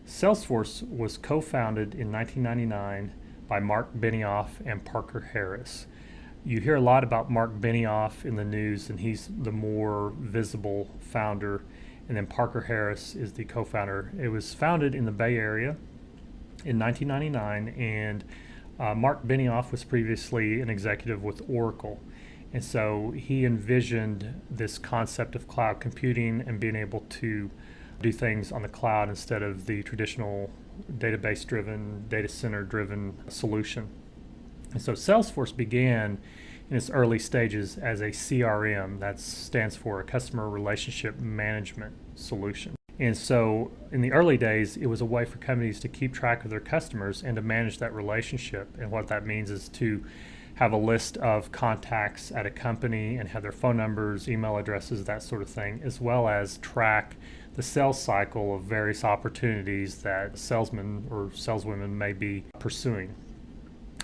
Salesforce was co-founded in 1999 by Mark Benioff and Parker Harris. You hear a lot about Mark Benioff in the news, and he's the more visible founder. And then Parker Harris is the co-founder. It was founded in the Bay Area in 1999, and Mark Benioff was previously an executive with Oracle. And so he envisioned this concept of cloud computing and being able to do things on the cloud instead of the traditional database-driven, data center-driven solution. And so Salesforce began in its early stages as a CRM, that stands for a customer relationship management solution. And so in the early days, it was a way for companies to keep track of their customers and to manage that relationship. And what that means is to have a list of contacts at a company and have their phone numbers, email addresses, that sort of thing, as well as track the sales cycle of various opportunities that salesmen or saleswomen may be pursuing.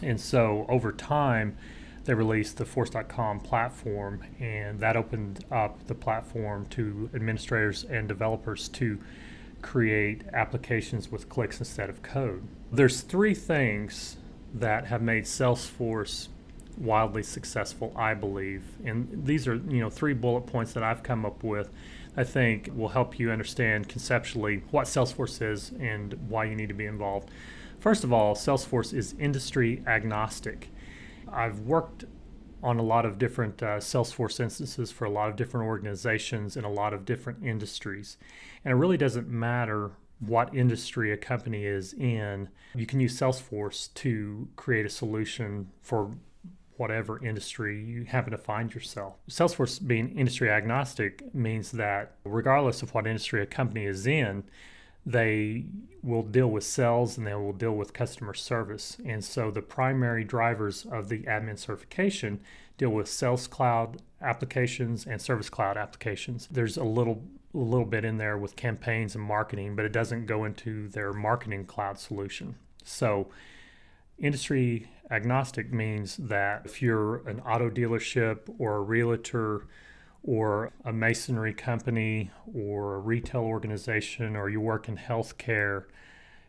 And so over time, they released the Force.com platform, and that opened up the platform to administrators and developers to create applications with clicks instead of code. There's three things that have made Salesforce wildly successful, I believe. And these are, three bullet points that I've come up with I think will help you understand conceptually what Salesforce is and why you need to be involved. First of all, Salesforce is industry agnostic. I've worked on a lot of different Salesforce instances for a lot of different organizations in a lot of different industries. And it really doesn't matter what industry a company is in. You can use Salesforce to create a solution for whatever industry you happen to find yourself. Salesforce being industry agnostic means that regardless of what industry a company is in, they will deal with sales and they will deal with customer service. And so the primary drivers of the admin certification deal with Sales Cloud applications and Service Cloud applications. There's a little bit in there with campaigns and marketing, but it doesn't go into their marketing cloud solution. So industry agnostic means that if you're an auto dealership or a realtor or a masonry company or a retail organization, or you work in healthcare,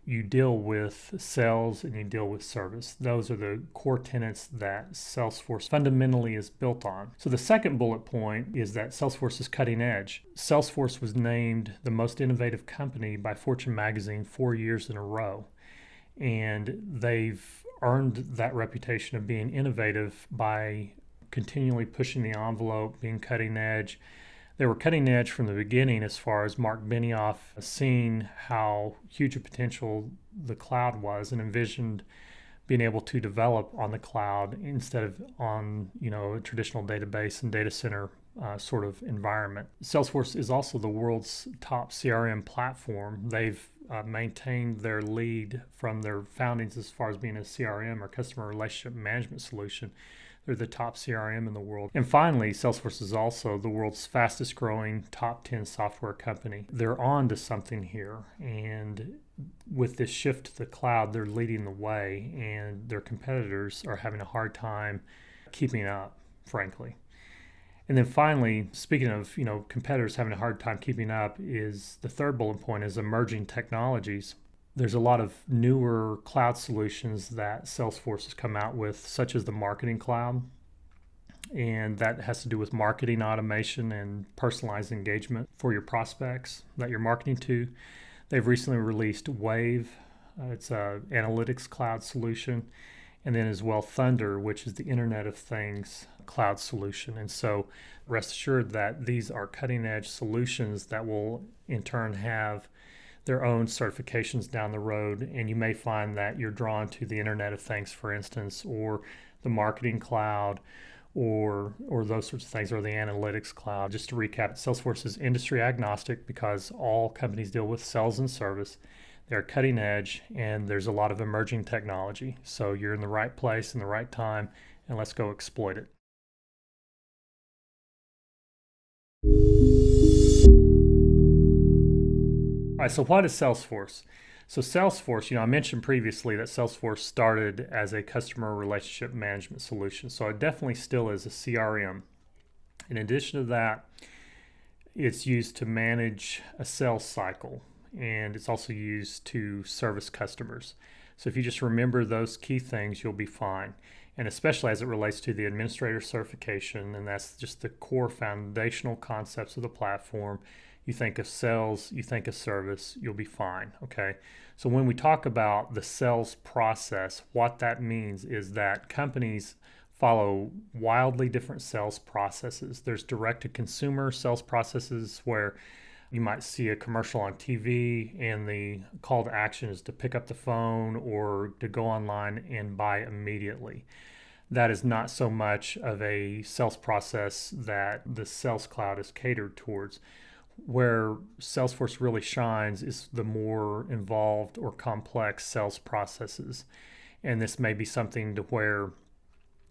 you deal with sales and you deal with service. Those are the core tenets that Salesforce fundamentally is built on. So the second bullet point is that Salesforce is cutting edge. Salesforce was named the most innovative company by Fortune magazine 4 years in a row. And they've earned that reputation of being innovative by continually pushing the envelope, being cutting edge. They were cutting edge from the beginning as far as Mark Benioff seeing how huge a potential the cloud was and envisioned being able to develop on the cloud instead of on a traditional database and data center sort of environment. Salesforce is also the world's top CRM platform. They've maintained their lead from their foundings as far as being a CRM or customer relationship management solution. They're the top CRM in the world. And finally, Salesforce is also the world's fastest growing top 10 software company. They're on to something here. And with this shift to the cloud, they're leading the way, and their competitors are having a hard time keeping up, frankly. And then finally, speaking of competitors having a hard time keeping up, is the third bullet point is emerging technologies. There's a lot of newer cloud solutions that Salesforce has come out with, such as the Marketing Cloud, and that has to do with marketing automation and personalized engagement for your prospects that you're marketing to. They've recently released Wave. It's an analytics cloud solution, and then as well Thunder, which is the Internet of Things cloud solution. And so rest assured that these are cutting edge solutions that will in turn have their own certifications down the road, and you may find that you're drawn to the Internet of Things, for instance, or the Marketing Cloud, or those sorts of things, or the Analytics Cloud. Just to recap, Salesforce is industry agnostic because all companies deal with sales and service. They're cutting edge, and there's a lot of emerging technology. So you're in the right place in the right time, and let's go exploit it. All right, so what is Salesforce? So Salesforce, I mentioned previously that Salesforce started as a customer relationship management solution. So it definitely still is a CRM. In addition to that, It's used to manage a sales cycle, and it's also used to service customers. So if you just remember those key things, you'll be fine. And especially as it relates to the administrator certification, and that's just the core foundational concepts of the platform. You think of sales, you think of service, you'll be fine, okay? So when we talk about the sales process, what that means is that companies follow wildly different sales processes. There's direct-to-consumer sales processes where you might see a commercial on TV and the call to action is to pick up the phone or to go online and buy immediately. That is not so much of a sales process that the Sales Cloud is catered towards. Where Salesforce really shines is the more involved or complex sales processes. And this may be something to where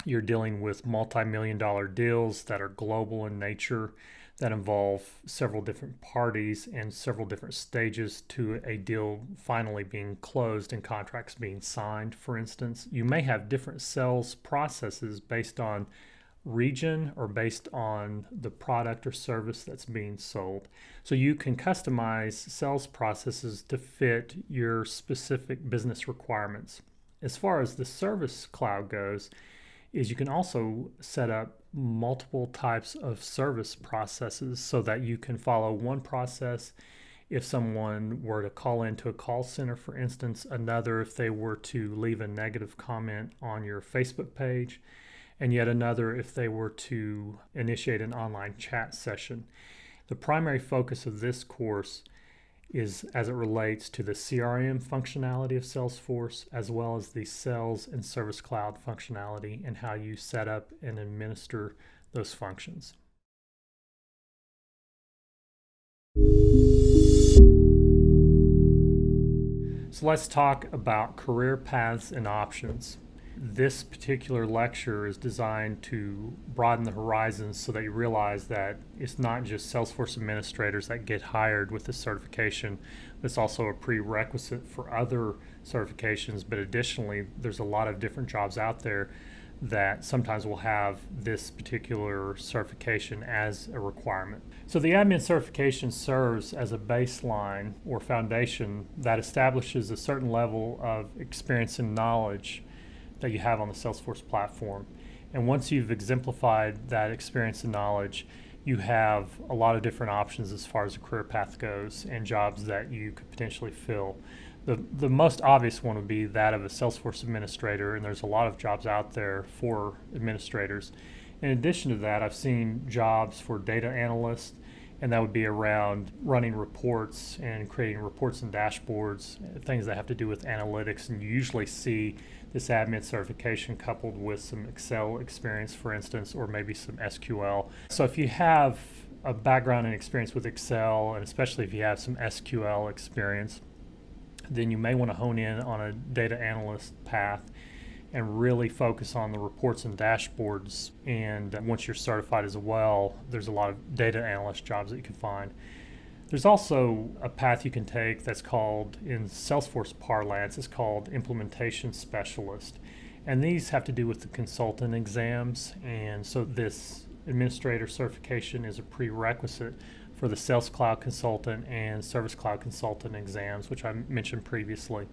you're dealing with multi-million-dollar deals that are global in nature, that involve several different parties and several different stages to a deal finally being closed and contracts being signed, for instance. You may have different sales processes based on region or based on the product or service that's being sold. So you can customize sales processes to fit your specific business requirements. As far as the Service Cloud goes, is you can also set up multiple types of service processes so that you can follow one process if someone were to call into a call center, for instance, another if they were to leave a negative comment on your Facebook page, and yet another if they were to initiate an online chat session. The primary focus of this course is as it relates to the CRM functionality of Salesforce, as well as the Sales and Service Cloud functionality and how you set up and administer those functions. So let's talk about career paths and options. This particular lecture is designed to broaden the horizons so that you realize that it's not just Salesforce administrators that get hired with this certification. It's also a prerequisite for other certifications, but additionally, there's a lot of different jobs out there that sometimes will have this particular certification as a requirement. So the admin certification serves as a baseline or foundation that establishes a certain level of experience and knowledge that you have on the Salesforce platform. And once you've exemplified that experience and knowledge, you have a lot of different options as far as the career path goes and jobs that you could potentially fill. The most obvious one would be that of a Salesforce administrator, and there's a lot of jobs out there for administrators. In addition to that, I've seen jobs for data analysts, and that would be around running reports and creating reports and dashboards, things that have to do with analytics. And you usually see this admin certification coupled with some Excel experience, for instance, or maybe some SQL. So if you have a background and experience with Excel, and especially if you have some SQL experience, then you may want to hone in on a data analyst path and really focus on the reports and dashboards. And once you're certified as well, there's a lot of data analyst jobs that you can find. There's also a path you can take that's called, in Salesforce parlance, it's called implementation specialist. And these have to do with the consultant exams. And so this administrator certification is a prerequisite for the Sales Cloud Consultant and Service Cloud Consultant exams, which I mentioned previously.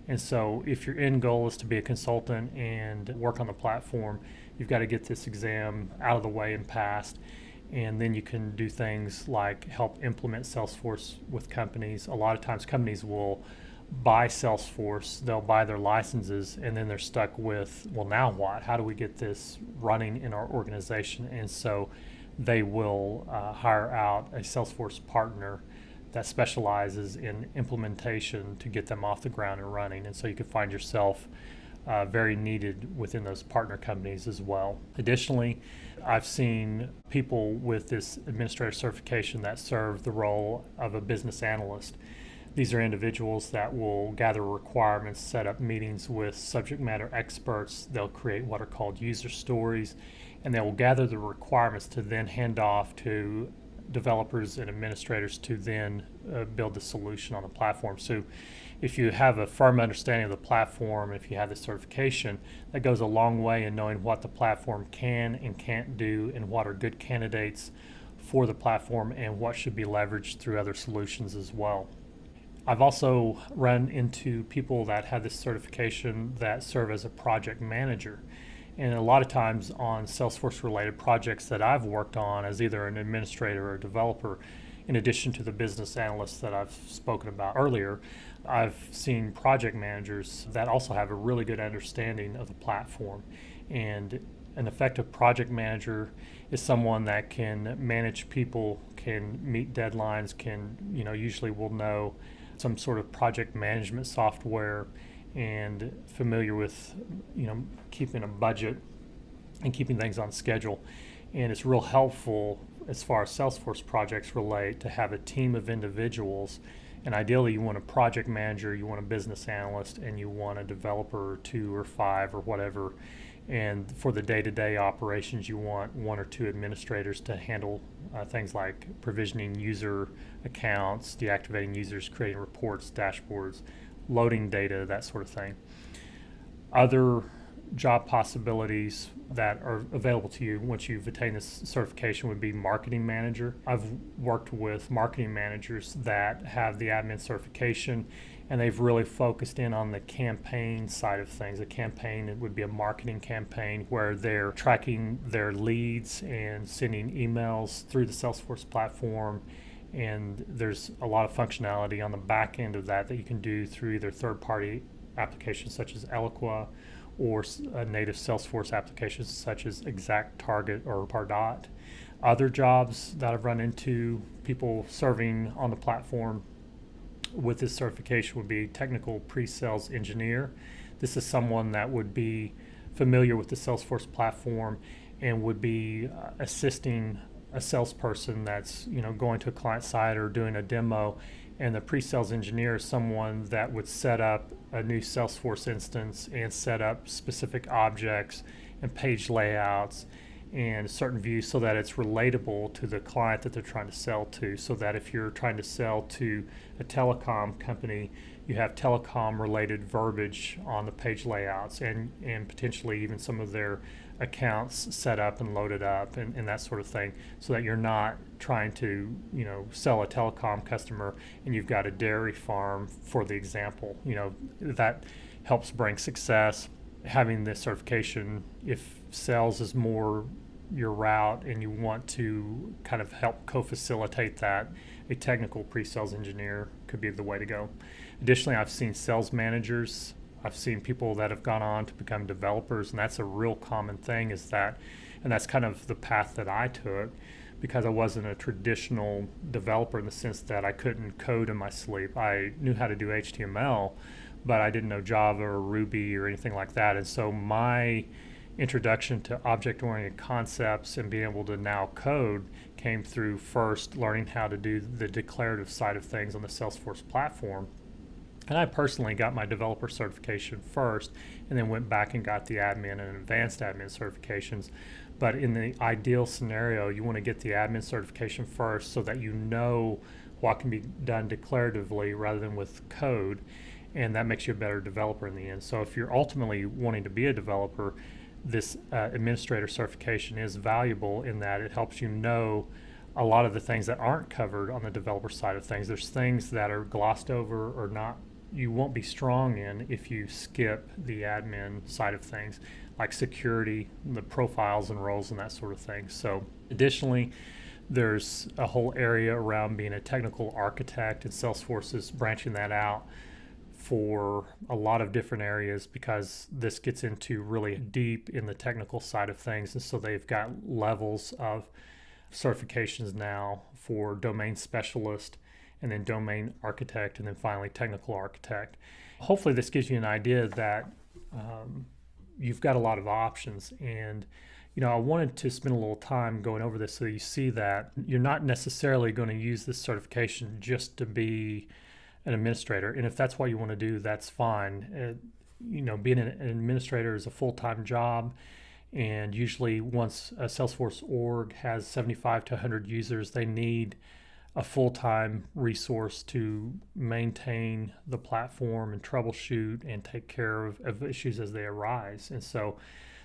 And so if your end goal is to be a consultant and work on the platform, you've got to get this exam out of the way and passed. And then you can do things like help implement Salesforce with companies. A lot of times companies will buy Salesforce, they'll buy their licenses, and then they're stuck with, well, now what? How do we get this running in our organization? And so they will hire out a Salesforce partner that specializes in implementation to get them off the ground and running. And so you could find yourself very needed within those partner companies as well. Additionally, I've seen people with this administrator certification that serve the role of a business analyst. These are individuals that will gather requirements, set up meetings with subject matter experts. They'll create what are called user stories, and they will gather the requirements to then hand off to developers and administrators to then build the solution on the platform. So if you have a firm understanding of the platform, if you have the certification, that goes a long way in knowing what the platform can and can't do and what are good candidates for the platform and what should be leveraged through other solutions as well. I've also run into people that have this certification that serve as a project manager. And a lot of times on Salesforce related projects that I've worked on as either an administrator or a developer, in addition to the business analysts that I've spoken about earlier, I've seen project managers that also have a really good understanding of the platform. And an effective project manager is someone that can manage people, can meet deadlines, can, usually will know some sort of project management software and familiar with, keeping a budget and keeping things on schedule. And it's real helpful as far as Salesforce projects relate to have a team of individuals. And ideally you want a project manager, you want a business analyst, and you want a developer or 2 or 5 or whatever. And for the day-to-day operations, you want 1 or 2 administrators to handle things like provisioning user accounts, deactivating users, creating reports, dashboards, loading data, that sort of thing. Other job possibilities that are available to you once you've attained this certification would be marketing manager. I've worked with marketing managers that have the admin certification, and they've really focused in on the campaign side of things. A campaign, it would be a marketing campaign where they're tracking their leads and sending emails through the Salesforce platform. And there's a lot of functionality on the back end of that you can do through either third-party applications such as Eloqua or native Salesforce applications such as ExactTarget or Pardot. Other jobs that I've run into, people serving on the platform with this certification, would be technical pre-sales engineer. This is someone that would be familiar with the Salesforce platform and would be assisting a salesperson that's going to a client site or doing a demo. And the pre-sales engineer is someone that would set up a new Salesforce instance and set up specific objects and page layouts and certain views so that it's relatable to the client that they're trying to sell to. So that if you're trying to sell to a telecom company, you have telecom related verbiage on the page layouts and potentially even some of their accounts set up and loaded up and that sort of thing, so that you're not trying to sell a telecom customer and you've got a dairy farm, for the example. That helps bring success. Having this certification, if sales is more your route and you want to kind of help co-facilitate that, a technical pre-sales engineer could be the way to go. Additionally, I've seen sales managers. I've seen people that have gone on to become developers, and that's a real common thing, and that's kind of the path that I took, because I wasn't a traditional developer in the sense that I couldn't code in my sleep. I knew how to do HTML, but I didn't know Java or Ruby or anything like that. And so my introduction to object-oriented concepts and being able to now code came through first learning how to do the declarative side of things on the Salesforce platform. And I personally got my developer certification first and then went back and got the admin and advanced admin certifications. But in the ideal scenario, you want to get the admin certification first so that you know what can be done declaratively rather than with code, and that makes you a better developer in the end. So if you're ultimately wanting to be a developer, this administrator certification is valuable in that it helps you know a lot of the things that aren't covered on the developer side of things. There's things that are glossed over or not, you won't be strong in if you skip the admin side of things, like security, the profiles and roles and that sort of thing. So additionally, there's a whole area around being a technical architect, and Salesforce is branching that out for a lot of different areas, because this gets into really deep in the technical side of things. And so they've got levels of certifications now for domain specialist, and then domain architect, and then finally technical architect. Hopefully this gives you an idea that you've got a lot of options. And I wanted to spend a little time going over this so you see that you're not necessarily going to use this certification just to be an administrator. And if that's what you want to do, that's fine. Being an administrator is a full-time job, and usually once a Salesforce org has 75 to 100 users, they need a full-time resource to maintain the platform and troubleshoot and take care of issues as they arise. And so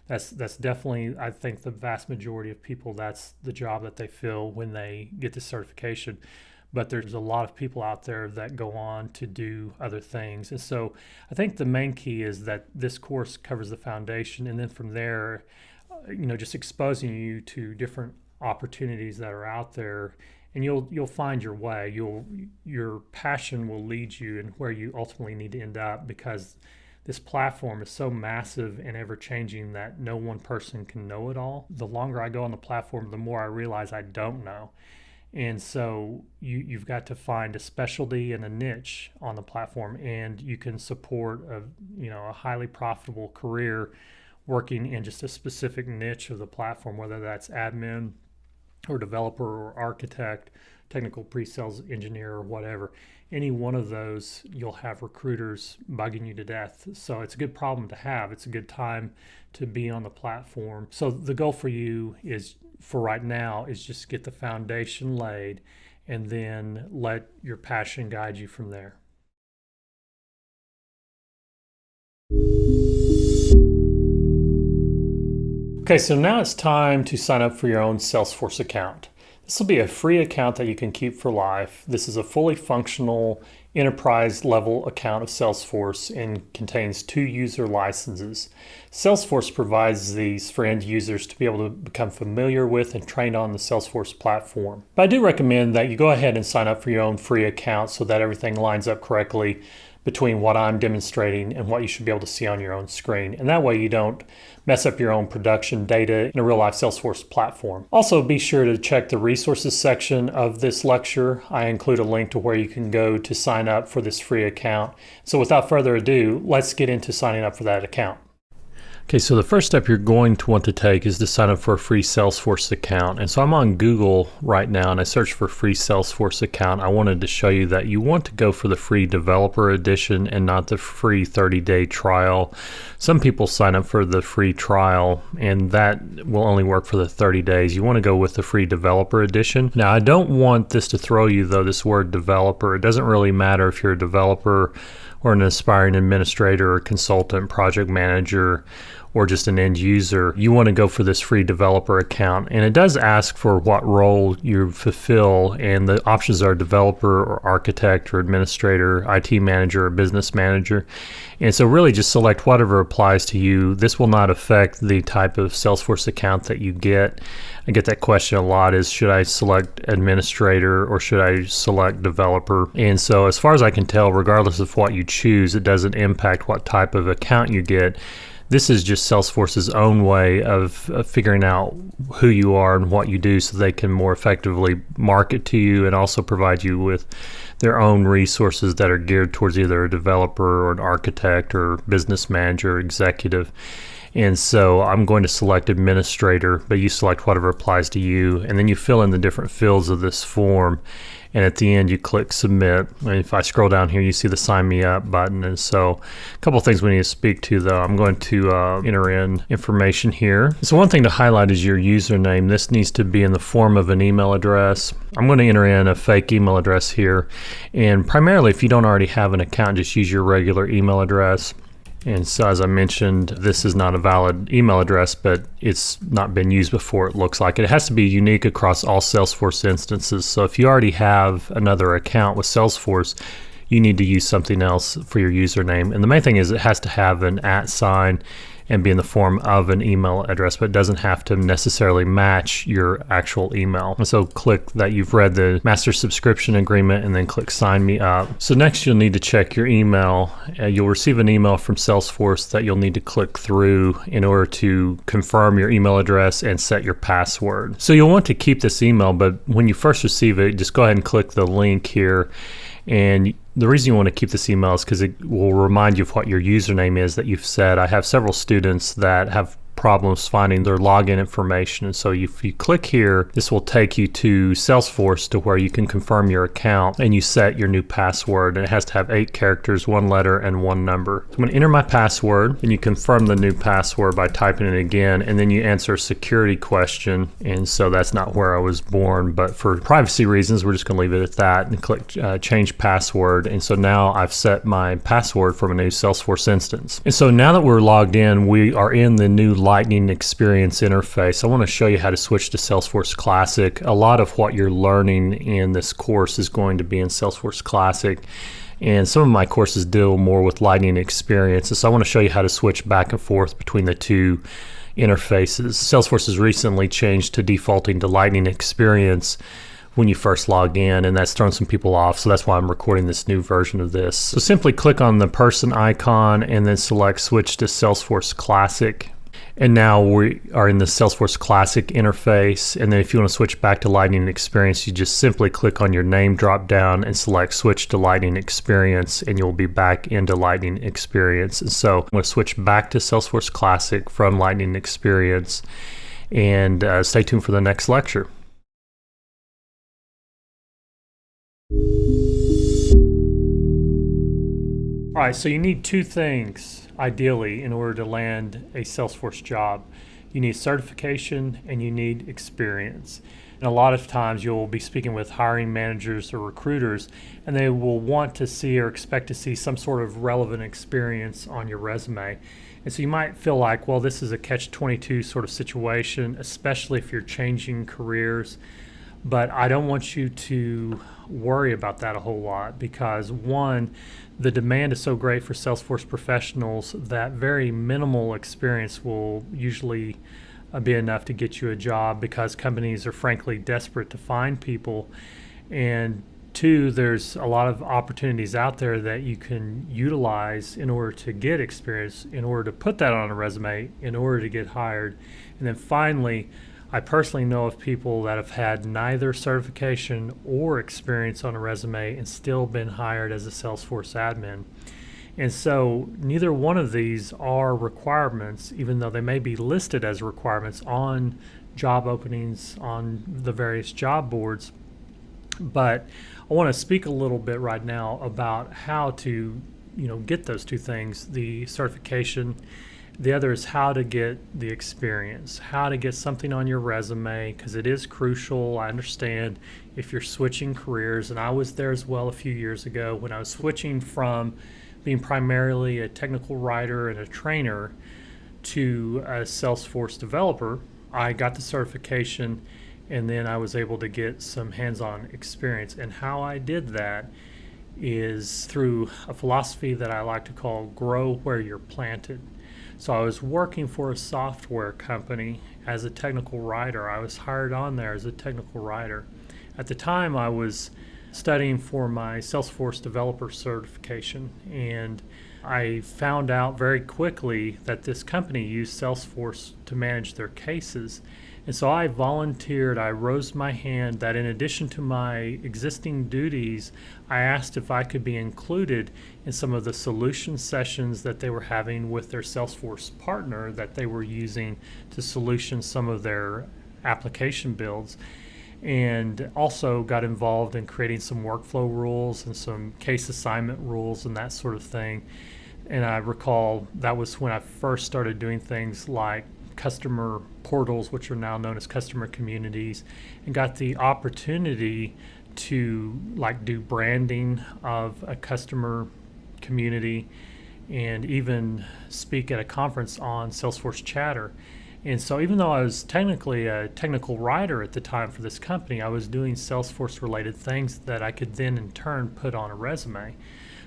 that's definitely, I think, the vast majority of people, that's the job that they fill when they get this certification. But there's a lot of people out there that go on to do other things. And so I think the main key is that this course covers the foundation, and then from there, just exposing you to different opportunities that are out there, and you'll find your way. Your passion will lead you and where you ultimately need to end up, because this platform is so massive and ever changing that no one person can know it all. The longer I go on the platform, the more I realize I don't know. And so you've got to find a specialty and a niche on the platform, and you can support a highly profitable career working in just a specific niche of the platform, whether that's admin or developer or architect, technical pre-sales engineer, or whatever. Any one of those, you'll have recruiters bugging you to death. So it's a good problem to have. It's a good time to be on the platform. So the goal for you is, for right now, is just get the foundation laid and then let your passion guide you from there. Okay, so now it's time to sign up for your own Salesforce account. This will be a free account that you can keep for life. This is a fully functional enterprise level account of Salesforce and contains 2 user licenses. Salesforce provides these for end users to be able to become familiar with and trained on the Salesforce platform. But I do recommend that you go ahead and sign up for your own free account so that everything lines up correctly between what I'm demonstrating and what you should be able to see on your own screen. And that way you don't mess up your own production data in a real life Salesforce platform. Also, be sure to check the resources section of this lecture. I include a link to where you can go to sign up for this free account. So without further ado, let's get into signing up for that account. Okay, so the first step you're going to want to take is to sign up for a free Salesforce account. And so I'm on Google right now and I searched for free Salesforce account. I wanted to show you that you want to go for the free developer edition and not the free 30-day trial. Some people sign up for the free trial and that will only work for the 30 days. You want to go with the free developer edition. Now, I don't want this to throw you though, this word developer. It doesn't really matter if you're a developer or an aspiring administrator or consultant, project manager, or just an end user. You want to go for this free developer account. And it does ask for what role you fulfill, and the options are developer or architect or administrator, IT manager or business manager. And so really just select whatever applies to you. This will not affect the type of Salesforce account that you get. I get that question a lot, is should I select administrator or should I select developer? And so as far as I can tell, regardless of what you choose, it doesn't impact what type of account you get. This is just Salesforce's own way of figuring out who you are and what you do so they can more effectively market to you and also provide you with their own resources that are geared towards either a developer or an architect or business manager or executive. And so I'm going to select administrator, but you select whatever applies to you, and then you fill in the different fields of this form. And at the end, you click submit. And if I scroll down here, you see the sign me up button. And so a couple of things we need to speak to though. I'm going to enter in information here. So one thing to highlight is your username. This needs to be in the form of an email address. I'm going to enter in a fake email address here. And primarily, if you don't already have an account, just use your regular email address. And so as I mentioned, this is not a valid email address, but it's not been used before, it looks like. It has to be unique across all Salesforce instances. So if you already have another account with Salesforce, you need to use something else for your username. And the main thing is it has to have an @ sign and be in the form of an email address, but it doesn't have to necessarily match your actual email. And so click that you've read the master subscription agreement and then click sign me up. So next you'll need to check your email. You'll receive an email from Salesforce that you'll need to click through in order to confirm your email address and set your password. So you'll want to keep this email, but when you first receive it, just go ahead and click the link here. And the reason you want to keep this email is because it will remind you of what your username is that you've set. I have several students that have problems finding their login information. And so if you click here, this will take you to Salesforce to where you can confirm your account and you set your new password. And it has to have 8 characters, 1 letter, and 1 number. So I'm going to enter my password, and you confirm the new password by typing it again, and then you answer a security question. And so that's not where I was born, but for privacy reasons, we're just going to leave it at that and click change password. And so now I've set my password from a new Salesforce instance. And so now that we're logged in, we are in the new Lightning Experience interface. I want to show you how to switch to Salesforce Classic. A lot of what you're learning in this course is going to be in Salesforce Classic. And some of my courses deal more with Lightning Experience. So I want to show you how to switch back and forth between the two interfaces. Salesforce has recently changed to defaulting to Lightning Experience when you first log in, and that's thrown some people off. So that's why I'm recording this new version of this. So simply click on the person icon and then select switch to Salesforce Classic. And now we are in the Salesforce Classic interface. And then if you want to switch back to Lightning Experience, you just simply click on your name drop down and select switch to Lightning Experience, and you'll be back into Lightning Experience. And so I'm going to switch back to Salesforce Classic from Lightning Experience, and stay tuned for the next lecture. All right, so you need 2 things, ideally, in order to land a Salesforce job. You need certification and you need experience. And a lot of times you'll be speaking with hiring managers or recruiters, and they will want to see or expect to see some sort of relevant experience on your resume. And so you might feel like, well, this is a catch-22 sort of situation, especially if you're changing careers. But I don't want you to worry about that a whole lot, because one, the demand is so great for Salesforce professionals that very minimal experience will usually be enough to get you a job, because companies are frankly desperate to find people. And 2, there's a lot of opportunities out there that you can utilize in order to get experience, in order to put that on a resume, in order to get hired. And then finally, I personally know of people that have had neither certification or experience on a resume and still been hired as a Salesforce admin. And so neither one of these are requirements, even though they may be listed as requirements on job openings on the various job boards. But I want to speak a little bit right now about how to, get those 2 things, the certification. The other is how to get the experience, how to get something on your resume, because it is crucial. I understand if you're switching careers, and I was there as well a few years ago when I was switching from being primarily a technical writer and a trainer to a Salesforce developer. I got the certification, and then I was able to get some hands-on experience. And how I did that is through a philosophy that I like to call grow where you're planted. So I was working for a software company as a technical writer. I was hired on there as a technical writer. At the time, I was studying for my Salesforce developer certification, and I found out very quickly that this company used Salesforce to manage their cases. And so I volunteered, I rose my hand that in addition to my existing duties, I asked if I could be included in some of the solution sessions that they were having with their Salesforce partner that they were using to solution some of their application builds. And also got involved in creating some workflow rules and some case assignment rules and that sort of thing. And I recall that was when I first started doing things like customer portals, which are now known as customer communities, and got the opportunity to do branding of a customer community and even speak at a conference on Salesforce Chatter. And so even though I was technically a technical writer at the time for this company, I was doing Salesforce related things that I could then in turn put on a resume.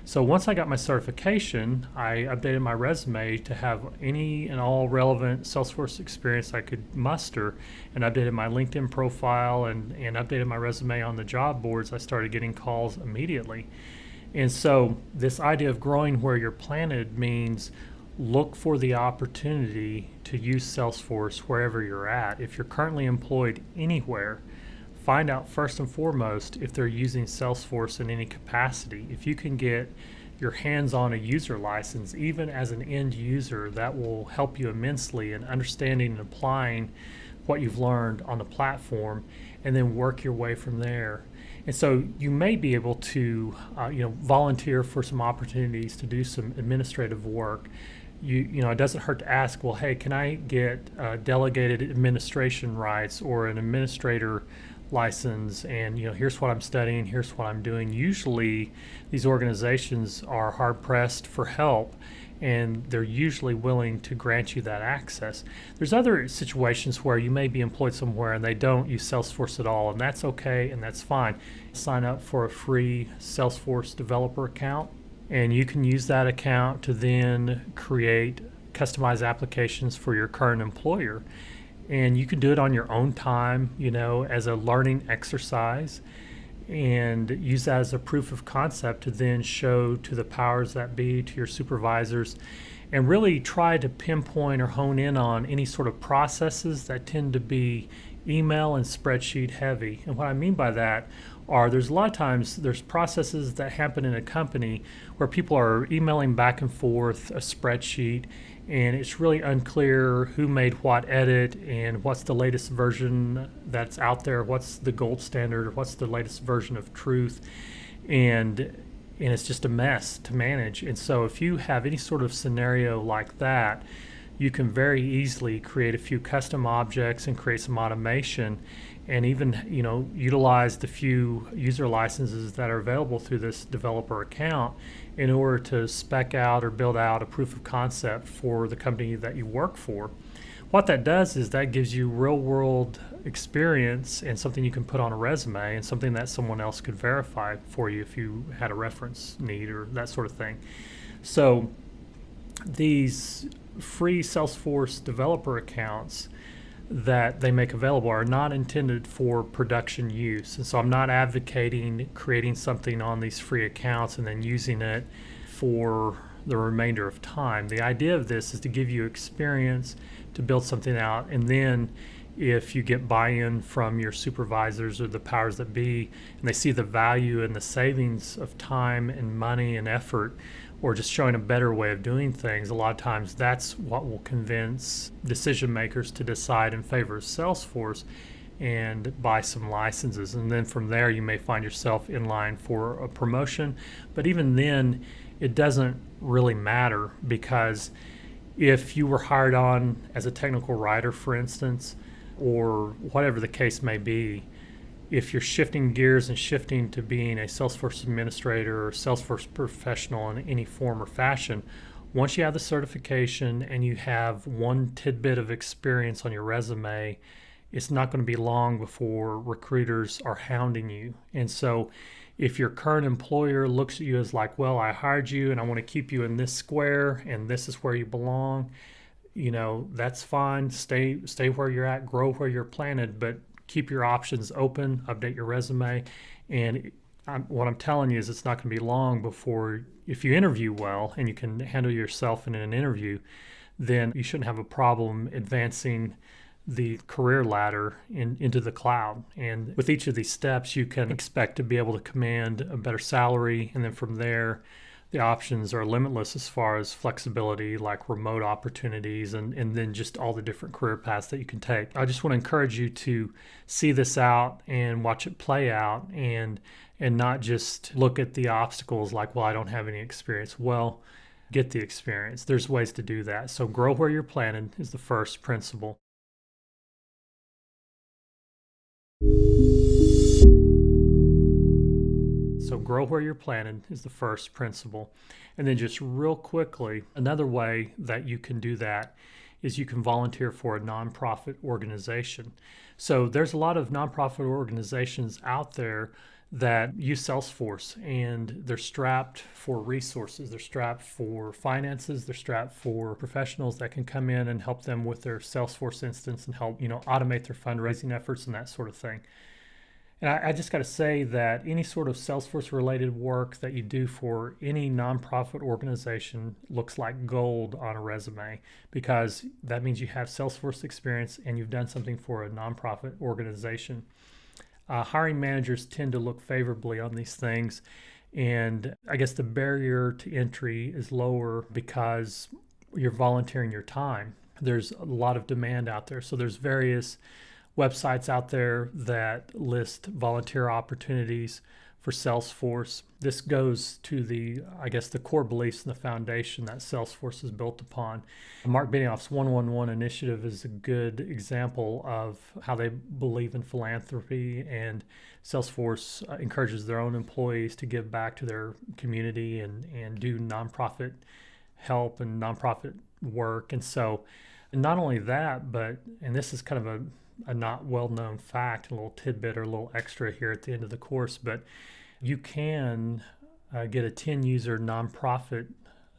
So once I got my certification, I updated my resume to have any and all relevant Salesforce experience I could muster, and updated my LinkedIn profile and updated my resume on the job boards. I started getting calls immediately. And so this idea of growing where you're planted means look for the opportunity to use Salesforce wherever you're at. If you're currently employed anywhere, find out first and foremost if they're using Salesforce in any capacity. If you can get your hands on a user license, even as an end user, that will help you immensely in understanding and applying what you've learned on the platform, and then work your way from there. And so you may be able to volunteer for some opportunities to do some administrative work. It doesn't hurt to ask, well, hey, can I get delegated administration rights or an administrator license, and here's what I'm studying, here's what I'm doing. Usually these organizations are hard pressed for help, and they're usually willing to grant you that access. There's other situations where you may be employed somewhere and they don't use Salesforce at all, and that's okay and that's fine. Sign up for a free Salesforce developer account, and you can use that account to then create customized applications for your current employer. And you can do it on your own time, as a learning exercise, and use that as a proof of concept to then show to the powers that be, to your supervisors, and really try to pinpoint or hone in on any sort of processes that tend to be email and spreadsheet heavy. And what I mean by that are, there's a lot of times there's processes that happen in a company where people are emailing back and forth a spreadsheet, and it's really unclear who made what edit and what's the latest version that's out there, what's the gold standard, what's the latest version of truth, and it's just a mess to manage. And so if you have any sort of scenario like that, you can very easily create a few custom objects and create some automation, and even utilize the few user licenses that are available through this developer account in order to spec out or build out a proof of concept for the company that you work for. What that does is that gives you real world experience and something you can put on a resume, and something that someone else could verify for you if you had a reference need or that sort of thing. So these free Salesforce developer accounts that they make available are not intended for production use. And so I'm not advocating creating something on these free accounts and then using it for the remainder of time. The idea of this is to give you experience, to build something out, and then if you get buy-in from your supervisors or the powers that be, and they see the value and the savings of time and money and effort, or just showing a better way of doing things, a lot of times that's what will convince decision makers to decide in favor of Salesforce and buy some licenses. And then from there you may find yourself in line for a promotion. But even then, it doesn't really matter, because if you were hired on as a technical writer, for instance, or whatever the case may be, if you're shifting gears and shifting to being a Salesforce administrator or Salesforce professional in any form or fashion, once you have the certification and you have one tidbit of experience on your resume, it's not going to be long before recruiters are hounding you. And so if your current employer looks at you as like, well, I hired you and I want to keep you in this square and this is where you belong, that's fine. Stay where you're at, grow where you're planted, but keep your options open, update your resume. And what I'm telling you is it's not going to be long before, if you interview well and you can handle yourself in an interview, then you shouldn't have a problem advancing the career ladder into the cloud. And with each of these steps, you can expect to be able to command a better salary. And then from there, the options are limitless as far as flexibility, like remote opportunities, and then just all the different career paths that you can take. I just want to encourage you to see this out and watch it play out, and not just look at the obstacles like, well, I don't have any experience. Well, get the experience. There's ways to do that. So grow where you're planted is the first principle. So grow where you're planted is the first principle. And then just real quickly, another way that you can do that is you can volunteer for a nonprofit organization. So there's a lot of nonprofit organizations out there that use Salesforce, and they're strapped for resources, they're strapped for finances, they're strapped for professionals that can come in and help them with their Salesforce instance and help, automate their fundraising efforts and that sort of thing. And I just got to say that any sort of Salesforce related work that you do for any nonprofit organization looks like gold on a resume, because that means you have Salesforce experience and you've done something for a nonprofit organization. Hiring managers tend to look favorably on these things, And I guess the barrier to entry is lower because you're volunteering your time. There's a lot of demand out there. So there's various websites out there that list volunteer opportunities for Salesforce. This goes to the core beliefs and the foundation that Salesforce is built upon. Mark Benioff's 111 initiative is a good example of how they believe in philanthropy, and Salesforce encourages their own employees to give back to their community and do nonprofit help and nonprofit work. And so not only that, but, and this is kind of a not well-known fact, a little tidbit or a little extra here at the end of the course, but you can get a 10-user nonprofit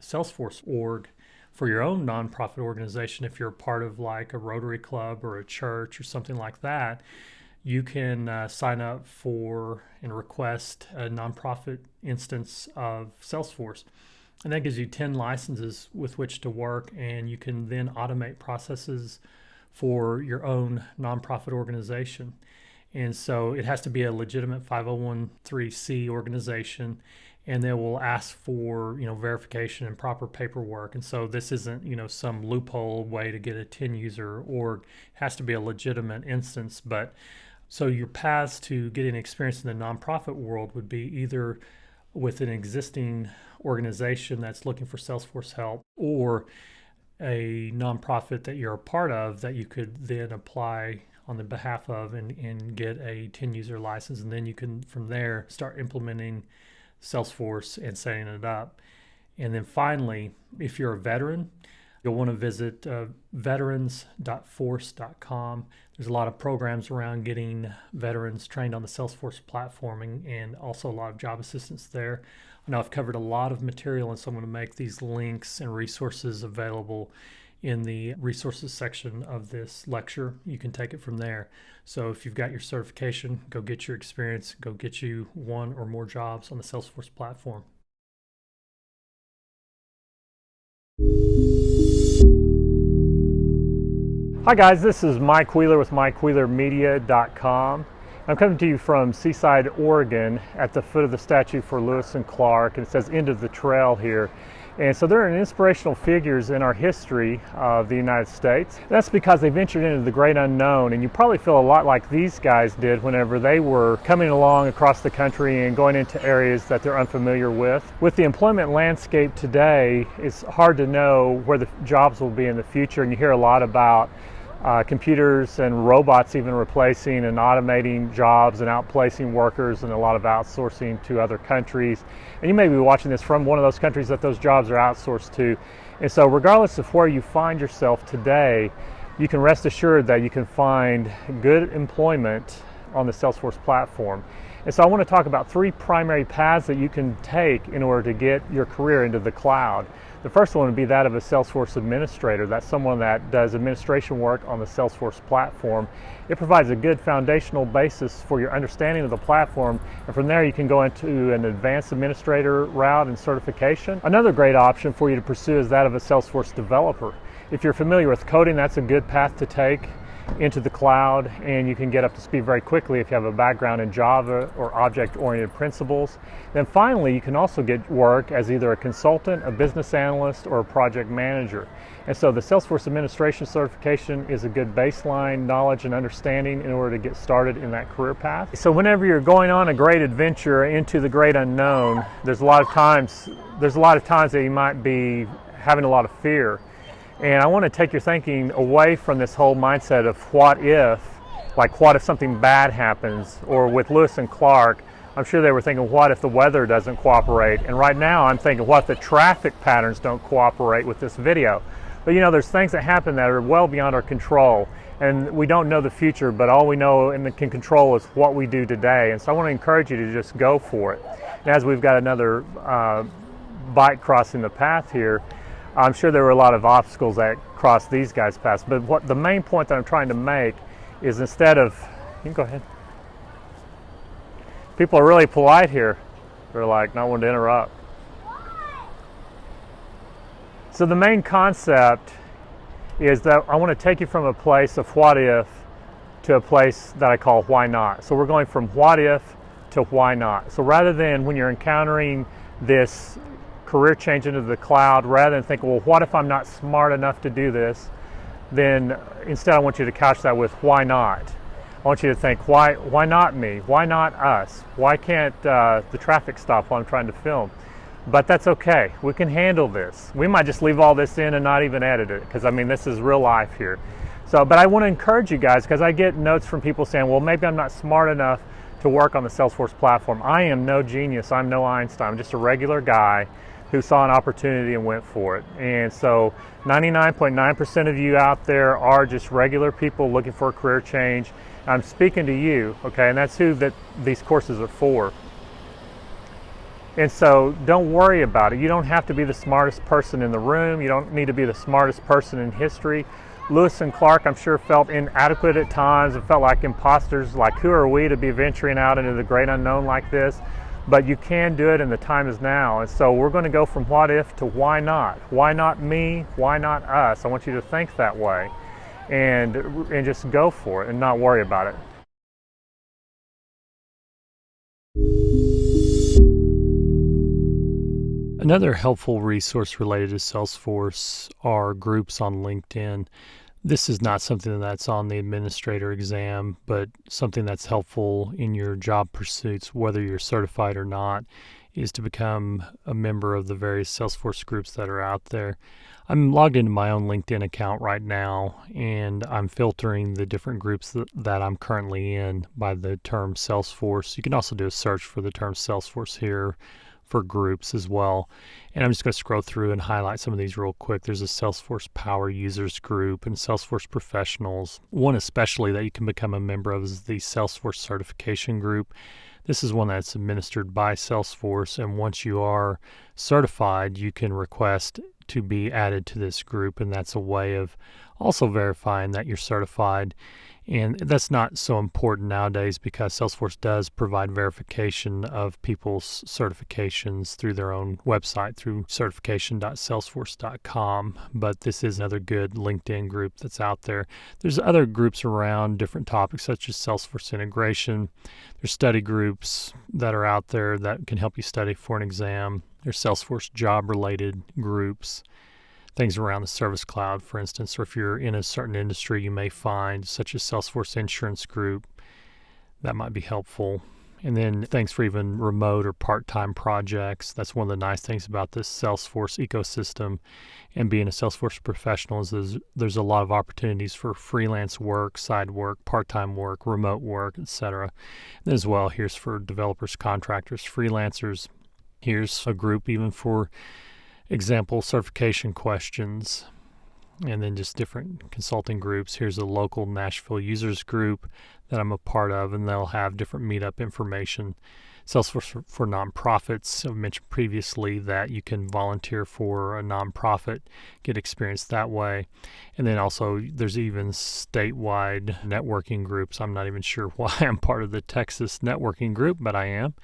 Salesforce org for your own nonprofit organization. If you're a part of like a Rotary Club or a church or something like that, you can sign up for and request a nonprofit instance of Salesforce. And that gives you 10 licenses with which to work, and you can then automate processes for your own nonprofit organization. And so it has to be a legitimate 501(c) organization, and they will ask for, verification and proper paperwork. And so this isn't, some loophole way to get a 10-user org. It has to be a legitimate instance. But so your paths to getting experience in the nonprofit world would be either with an existing organization that's looking for Salesforce help, or a nonprofit that you're a part of that you could then apply on the behalf of and get a 10-user license. And then you can, from there, start implementing Salesforce and setting it up. And then finally, if you're a veteran, you'll want to visit veterans.force.com. There's a lot of programs around getting veterans trained on the Salesforce platform, and also a lot of job assistance there. I know I've covered a lot of material, and so I'm going to make these links and resources available in the resources section of this lecture. You can take it from there. So if you've got your certification, go get your experience, go get you one or more jobs on the Salesforce platform. Hi guys, this is Mike Wheeler with MikeWheelerMedia.com. I'm coming to you from Seaside, Oregon, at the foot of the statue for Lewis and Clark, and it says "End of the Trail" here. And so they're inspirational figures in our history of the United States. That's because they ventured into the great unknown, and you probably feel a lot like these guys did whenever they were coming along across the country and going into areas that they're unfamiliar with. With the employment landscape today, it's hard to know where the jobs will be in the future, and you hear a lot about computers and robots even replacing and automating jobs and outplacing workers, and a lot of outsourcing to other countries. And you may be watching this from one of those countries that those jobs are outsourced to. And so regardless of where you find yourself today, you can rest assured that you can find good employment on the Salesforce platform. And so I want to talk about three primary paths that you can take in order to get your career into the cloud. The first one would be that of a Salesforce administrator. That's someone that does administration work on the Salesforce platform. It provides a good foundational basis for your understanding of the platform, and from there you can go into an advanced administrator route and certification. Another great option for you to pursue is that of a Salesforce developer. If you're familiar with coding, that's a good path to take into the cloud, and you can get up to speed very quickly if you have a background in Java or object-oriented principles. Then finally, you can also get work as either a consultant, a business analyst, or a project manager. And so the Salesforce administration certification is a good baseline knowledge and understanding in order to get started in that career path. So whenever you're going on a great adventure into the great unknown, there's a lot of times that you might be having a lot of fear. And I want to take your thinking away from this whole mindset of what if, like what if something bad happens, or with Lewis and Clark, I'm sure they were thinking, what if the weather doesn't cooperate? And right now I'm thinking, what if the traffic patterns don't cooperate with this video? But there's things that happen that are well beyond our control, and we don't know the future, but all we know and can control is what we do today. And so I want to encourage you to just go for it. And as we've got another bike crossing the path here, I'm sure there were a lot of obstacles that crossed these guys' paths, but what the main point that I'm trying to make is, instead of, you can go ahead. People are really polite here. They're like not wanting to interrupt. So the main concept is that I want to take you from a place of what if to a place that I call why not. So we're going from what if to why not. So rather than when you're encountering this career change into the cloud, rather than thinking, well, what if I'm not smart enough to do this? Then instead I want you to couch that with why not? I want you to think, why not me? Why not us? Why can't the traffic stop while I'm trying to film? But that's okay. We can handle this. We might just leave all this in and not even edit it, because I mean, this is real life here. So, but I want to encourage you guys, because I get notes from people saying, well, maybe I'm not smart enough to work on the Salesforce platform. I am no genius. I'm no Einstein. I'm just a regular guy who saw an opportunity and went for it. And so 99.9% of you out there are just regular people looking for a career change. I'm speaking to you, okay, and that's who these courses are for. And so don't worry about it. You don't have to be the smartest person in the room. You don't need to be the smartest person in history. Lewis and Clark, I'm sure, felt inadequate at times and felt like imposters, like who are we to be venturing out into the great unknown like this? But you can do it, and the time is now. And so we're going to go from what if to why not. Why not me? Why not us? I want you to think that way and just go for it and not worry about it. Another helpful resource related to Salesforce are groups on LinkedIn. This is not something that's on the administrator exam, but something that's helpful in your job pursuits, whether you're certified or not, is to become a member of the various Salesforce groups that are out there. I'm logged into my own LinkedIn account right now, and I'm filtering the different groups that I'm currently in by the term Salesforce. You can also do a search for the term Salesforce here for groups as well. And I'm just going to scroll through and highlight some of these real quick. There's a Salesforce Power Users group and Salesforce Professionals. One especially that you can become a member of is the Salesforce Certification Group. This is one that's administered by Salesforce, and once you are certified, you can request to be added to this group, and that's a way of also verifying that you're certified. And that's not so important nowadays because Salesforce does provide verification of people's certifications through their own website, through certification.salesforce.com. But this is another good LinkedIn group that's out there. There's other groups around different topics such as Salesforce integration. There's study groups that are out there that can help you study for an exam. There's Salesforce job-related groups. Things around the Service Cloud, for instance, or if you're in a certain industry, you may find such as Salesforce Insurance Group. That might be helpful. And then things for even remote or part-time projects. That's one of the nice things about this Salesforce ecosystem and being a Salesforce professional is there's a lot of opportunities for freelance work, side work, part-time work, remote work, etc. And as well, here's for developers, contractors, freelancers. Here's a group even for example certification questions, and then just different consulting groups. Here's a local Nashville users group that I'm a part of, and they'll have different meetup information. Salesforce for nonprofits. I've mentioned previously that you can volunteer for a nonprofit, get experience that way. And then also there's even statewide networking groups. I'm not even sure why I'm part of the Texas networking group, but I am.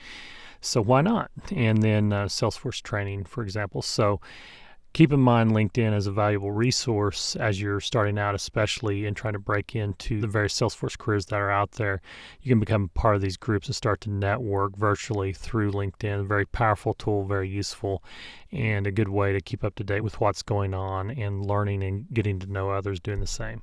So why not? And then Salesforce training, for example. So keep in mind LinkedIn as a valuable resource as you're starting out, especially in trying to break into the various Salesforce careers that are out there. You can become part of these groups and start to network virtually through LinkedIn. A very powerful tool, very useful, and a good way to keep up to date with what's going on and learning and getting to know others doing the same.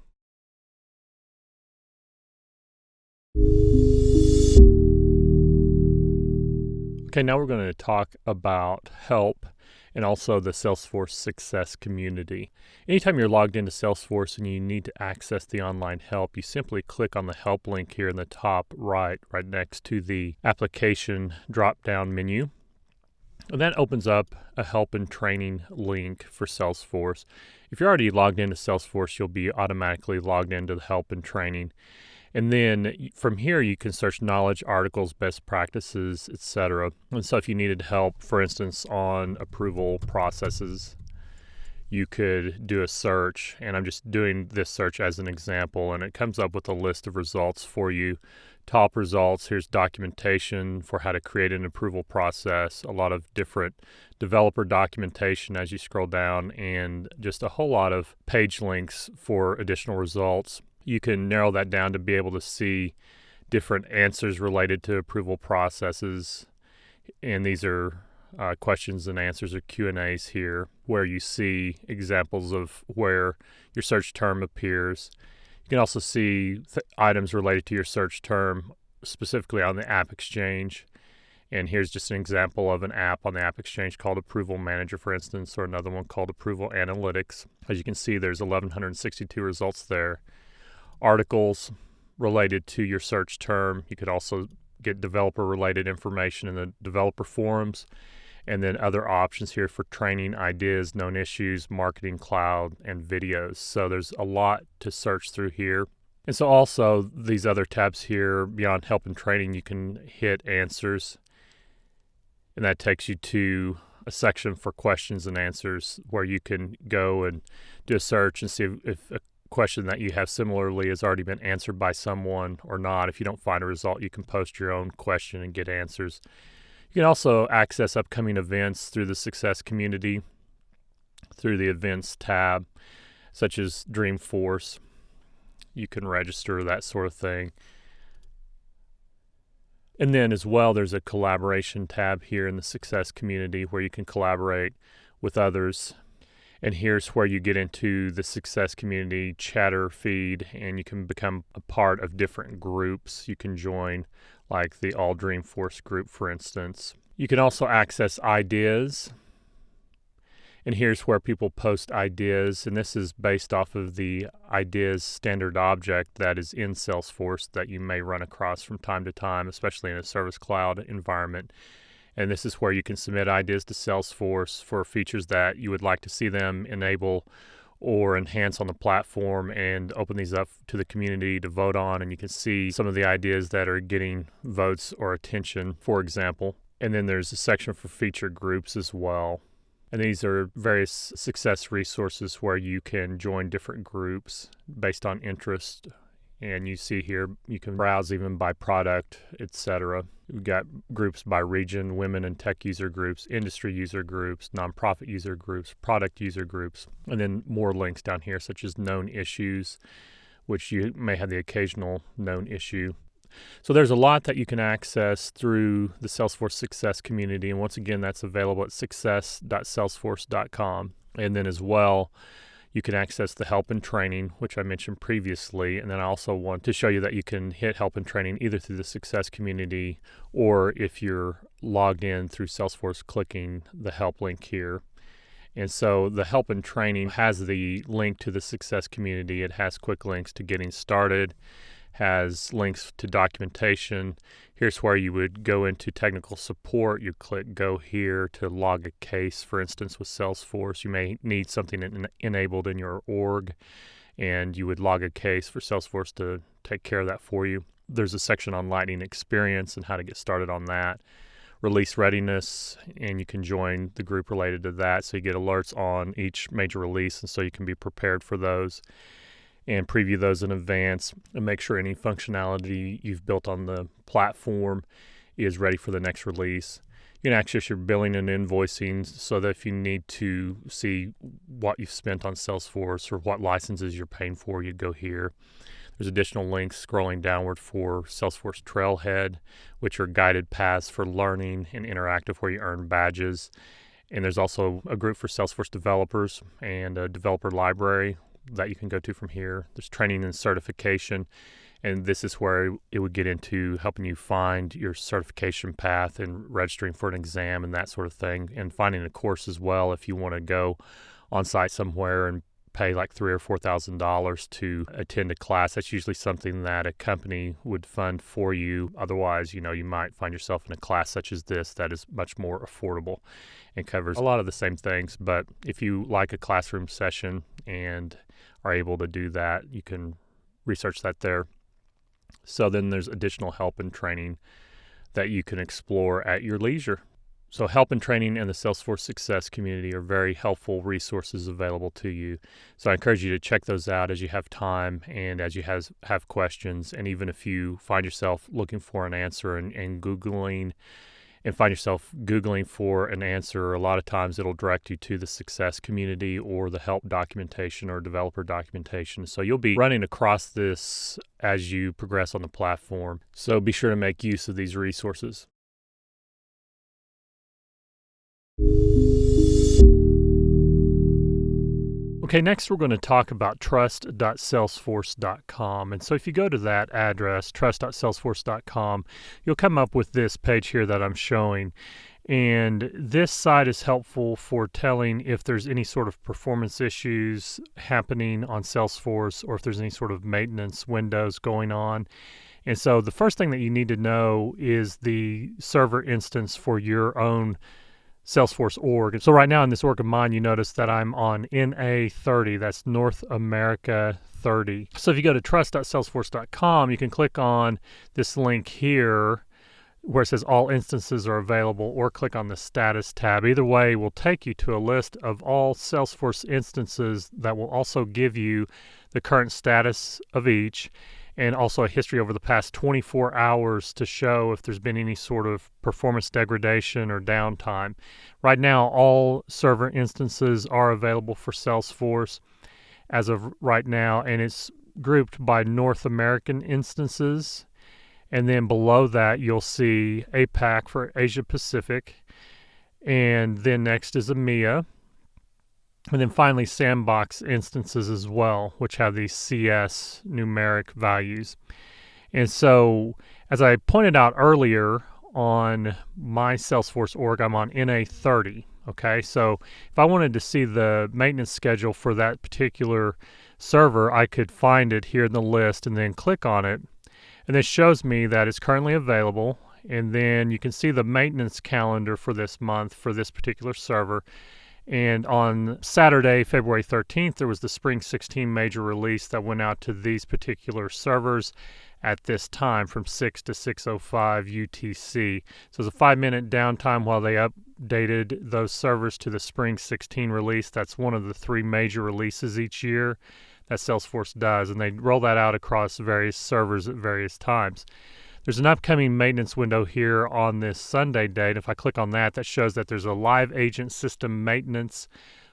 Okay, now we're going to talk about help and also the Salesforce Success community. Anytime you're logged into Salesforce and you need to access the online help, you simply click on the help link here in the top right next to the application drop-down menu. And that opens up a help and training link for Salesforce. If you're already logged into Salesforce, you'll be automatically logged into the help and training. And then from here, you can search knowledge, articles, best practices, etc. And so if you needed help, for instance, on approval processes, you could do a search. And I'm just doing this search as an example, and it comes up with a list of results for you. Top results, here's documentation for how to create an approval process, a lot of different developer documentation as you scroll down, and just a whole lot of page links for additional results. You can narrow that down to be able to see different answers related to approval processes. And these are questions and answers or Q&As here, where you see examples of where your search term appears. You can also see items related to your search term, specifically on the App Exchange. And here's just an example of an app on the App Exchange called Approval Manager, for instance, or another one called Approval Analytics. As you can see, there's 1,162 results there. Articles related to your search term. You could also get developer-related information in the developer forums, and then other options here for training, ideas, known issues, marketing cloud, and videos. So there's a lot to search through here. And so also these other tabs here, beyond help and training, you can hit answers. And that takes you to a section for questions and answers where you can go and do a search and see if a question that you have similarly has already been answered by someone or not. If you don't find a result, you can post your own question and get answers. You can also access upcoming events through the Success community, through the Events tab, such as Dreamforce. You can register, that sort of thing. And then as well, there's a collaboration tab here in the Success community where you can collaborate with others. And here's where you get into the Success community chatter feed, and you can become a part of different groups. You can join like the All Dreamforce group, for instance. You can also access ideas. And here's where people post ideas, and this is based off of the ideas standard object that is in Salesforce that you may run across from time to time, especially in a Service Cloud environment. And this is where you can submit ideas to Salesforce for features that you would like to see them enable or enhance on the platform, and open these up to the community to vote on. And you can see some of the ideas that are getting votes or attention, for example. And then there's a section for feature groups as well. And these are various success resources where you can join different groups based on interest. And you see here, you can browse even by product, etc. We've got groups by region, women and tech user groups, industry user groups, nonprofit user groups, product user groups, and then more links down here, such as known issues, which you may have the occasional known issue. So there's a lot that you can access through the Salesforce Success community. And once again, that's available at success.salesforce.com. And then as well, you can access the help and training, which I mentioned previously. And then I also want to show you that you can hit help and training either through the Success community, or if you're logged in through Salesforce, clicking the help link here. And so the help and training has the link to the Success community. It has quick links to getting started, has links to documentation. Here's where you would go into technical support. You click go here to log a case, for instance, with Salesforce. You may need something enabled in your org, and you would log a case for Salesforce to take care of that for you. There's a section on Lightning Experience and how to get started on that. Release readiness, and you can join the group related to that, so you get alerts on each major release, and so you can be prepared for those and preview those in advance and make sure any functionality you've built on the platform is ready for the next release. You can access your billing and invoicing, so that if you need to see what you've spent on Salesforce or what licenses you're paying for, you go here. There's additional links scrolling downward for Salesforce Trailhead, which are guided paths for learning and interactive where you earn badges. And there's also a group for Salesforce developers and a developer library that you can go to from here. There's training and certification, and this is where it would get into helping you find your certification path and registering for an exam and that sort of thing, and finding a course as well if you want to go on site somewhere and pay like $3,000 or $4,000 to attend a class. That's usually something that a company would fund for you. Otherwise, you might find yourself in a class such as this that is much more affordable and covers a lot of the same things. But if you like a classroom session and are able to do that, you can research that there. So then there's additional help and training that you can explore at your leisure. So help and training and the Salesforce Success community are very helpful resources available to you. So I encourage you to check those out as you have time and as you have questions. And even if you find yourself looking for an answer and Googling and find yourself Googling for an answer. A lot of times it'll direct you to the success community or the help documentation or developer documentation. So you'll be running across this as you progress on the platform. So be sure to make use of these resources. Okay, next we're going to talk about trust.salesforce.com. And so if you go to that address, trust.salesforce.com, you'll come up with this page here that I'm showing. And this site is helpful for telling if there's any sort of performance issues happening on Salesforce or if there's any sort of maintenance windows going on. And so the first thing that you need to know is the server instance for your own Salesforce org. So right now in this org of mine, you notice that I'm on NA30, that's North America 30. So if you go to trust.salesforce.com, you can click on this link here where it says all instances are available, or click on the status tab. Either way will take you to a list of all Salesforce instances that will also give you the current status of each, and also a history over the past 24 hours to show if there's been any sort of performance degradation or downtime. Right now, all server instances are available for Salesforce as of right now, and it's grouped by North American instances. And then below that, you'll see APAC for Asia Pacific, and then next is EMEA. And then finally, sandbox instances as well, which have these CS numeric values. And so, as I pointed out earlier on my Salesforce org, I'm on NA30. Okay, so if I wanted to see the maintenance schedule for that particular server, I could find it here in the list and then click on it. And this shows me that it's currently available. And then you can see the maintenance calendar for this month for this particular server. And on Saturday, February 13th, there was the Spring 16 major release that went out to these particular servers at this time from 6 to 6:05 UTC. So it's a 5-minute downtime while they updated those servers to the Spring 16 release. That's one of the 3 major releases each year that Salesforce does, and they roll that out across various servers at various times. There's an upcoming maintenance window here on this Sunday date. If I click on that, that shows that there's a live agent system maintenance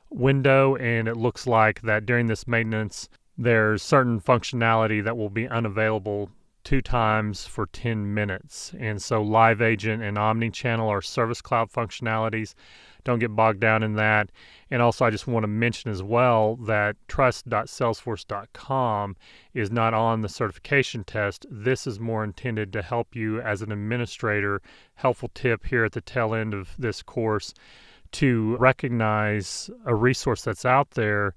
window, and it looks like that during this maintenance, there's certain functionality that will be unavailable 2 times for 10 minutes. And so live agent and omni-channel are service cloud functionalities. Don't get bogged down in that. And also I just want to mention as well that trust.salesforce.com is not on the certification test. This is more intended to help you as an administrator. Helpful tip here at the tail end of this course to recognize a resource that's out there,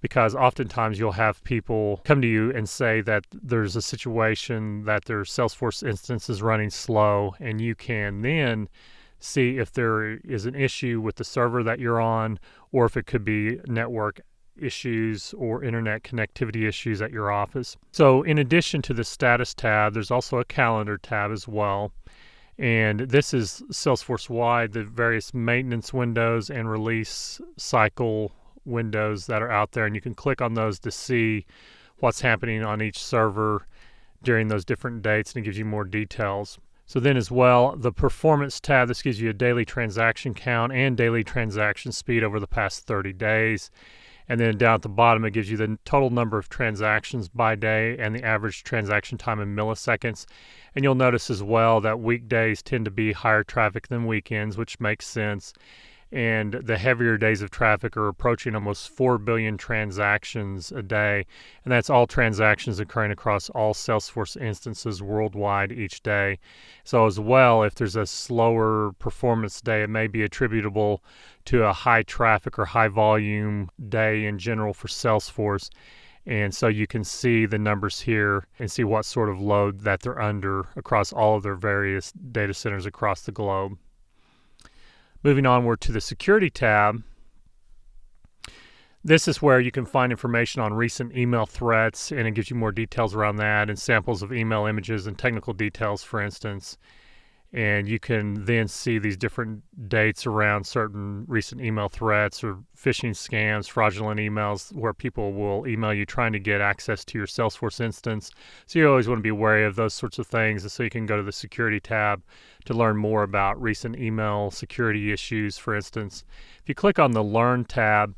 because oftentimes you'll have people come to you and say that there's a situation that their Salesforce instance is running slow, and you can then see if there is an issue with the server that you're on, or if it could be network issues or internet connectivity issues at your office. So in addition to the status tab, there's also a calendar tab as well. And this is Salesforce-wide, the various maintenance windows and release cycle windows that are out there. And you can click on those to see what's happening on each server during those different dates, and it gives you more details. So then as well, the performance tab, this gives you a daily transaction count and daily transaction speed over the past 30 days. And then down at the bottom, it gives you the total number of transactions by day and the average transaction time in milliseconds. And you'll notice as well that weekdays tend to be higher traffic than weekends, which makes sense. And the heavier days of traffic are approaching almost 4 billion transactions a day. And that's all transactions occurring across all Salesforce instances worldwide each day. So as well, if there's a slower performance day, it may be attributable to a high traffic or high volume day in general for Salesforce. And so you can see the numbers here and see what sort of load that they're under across all of their various data centers across the globe. Moving onward to the security tab, this is where you can find information on recent email threats, and it gives you more details around that and samples of email images and technical details, for instance. And you can then see these different dates around certain recent email threats or phishing scams, fraudulent emails where people will email you trying to get access to your Salesforce instance. So you always want to be wary of those sorts of things. And so you can go to the security tab to learn more about recent email security issues, for instance. If you click on the Learn tab,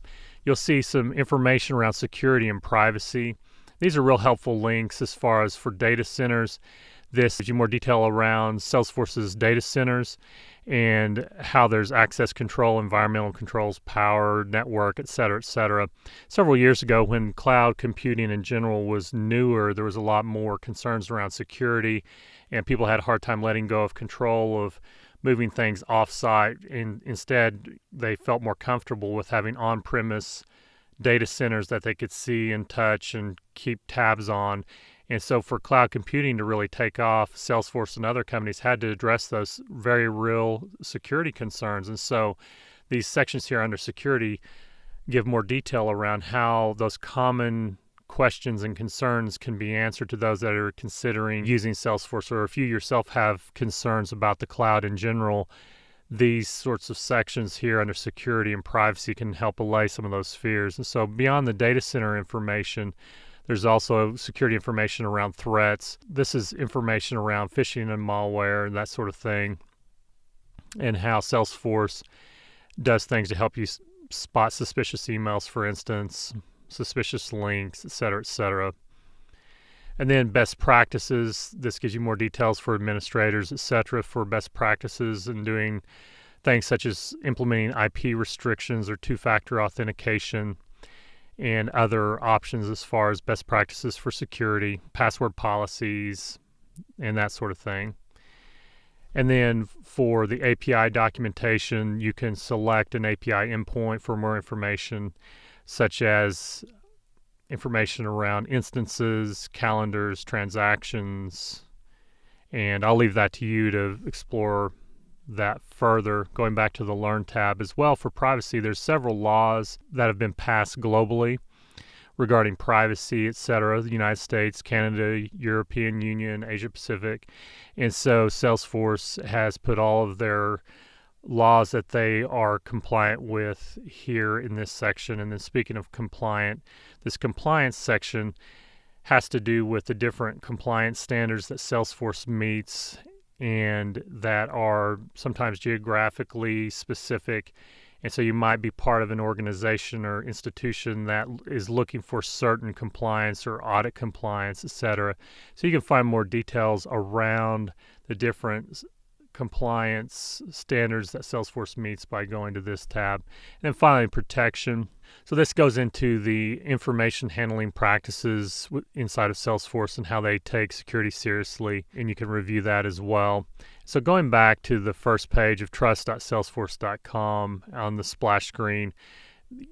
you'll see some information around security and privacy. These are real helpful links as far as for data centers. This gives you more detail around Salesforce's data centers and how there's access control, environmental controls, power, network, et cetera, et cetera. Several years ago, when cloud computing in general was newer, there was a lot more concerns around security, and people had a hard time letting go of control of moving things off-site. And instead, they felt more comfortable with having on-premise data centers that they could see and touch and keep tabs on. And so for cloud computing to really take off, Salesforce and other companies had to address those very real security concerns. And so these sections here under security give more detail around how those common questions and concerns can be answered to those that are considering using Salesforce, or if you yourself have concerns about the cloud in general. These sorts of sections here under security and privacy can help allay some of those fears. And so beyond the data center information, there's also security information around threats. This is information around phishing and malware and that sort of thing, and how Salesforce does things to help you spot suspicious emails, for instance, suspicious links, et cetera, et cetera. And then best practices. This gives you more details for administrators, et cetera, for best practices and doing things such as implementing IP restrictions or two-factor authentication, and other options as far as best practices for security, password policies, and that sort of thing. And then for the API documentation, you can select an API endpoint for more information, such as information around instances, calendars, transactions, and I'll leave that to you to explore that further. Going back to the Learn tab as well, for privacy, there's several laws that have been passed globally regarding privacy, etc. The United States, Canada, European Union, Asia Pacific. And so Salesforce has put all of their laws that they are compliant with here in this section. And then speaking of compliant, this compliance section has to do with the different compliance standards that Salesforce meets, and that are sometimes geographically specific. And so you might be part of an organization or institution that is looking for certain compliance or audit compliance, etc. So you can find more details around the different compliance standards that Salesforce meets by going to this tab. And then finally, protection. So this goes into the information handling practices inside of Salesforce and how they take security seriously, and you can review that as well. So going back to the first page of trust.salesforce.com, on the splash screen,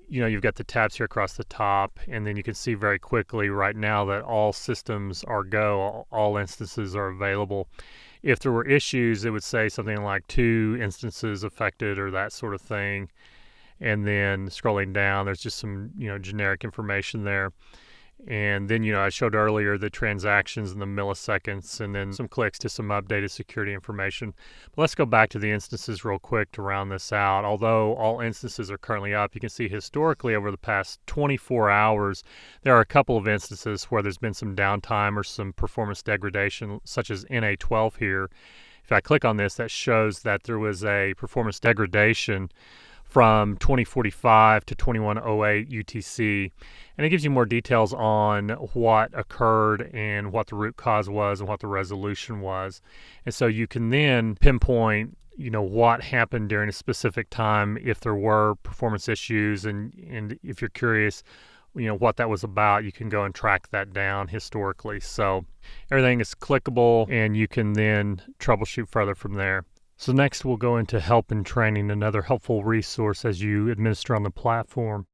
you've got the tabs here across the top, and then you can see very quickly right now that all systems are go, all instances are available. If there were issues, it would say something like 2 instances affected or that sort of thing. And then scrolling down, there's just some, generic information there. And then, I showed earlier the transactions and the milliseconds, and then some clicks to some updated security information. But let's go back to the instances real quick to round this out. Although all instances are currently up, you can see historically over the past 24 hours, there are a couple of instances where there's been some downtime or some performance degradation, such as NA12 here. If I click on this, that shows that there was a performance degradation from 2045 to 2108 UTC, and it gives you more details on what occurred and what the root cause was and what the resolution was. And so you can then pinpoint what happened during a specific time if there were performance issues, and if you're curious what that was about, you can go and track that down historically. So everything is clickable, and you can then troubleshoot further from there. So next we'll go into help and training, another helpful resource as you administer on the platform.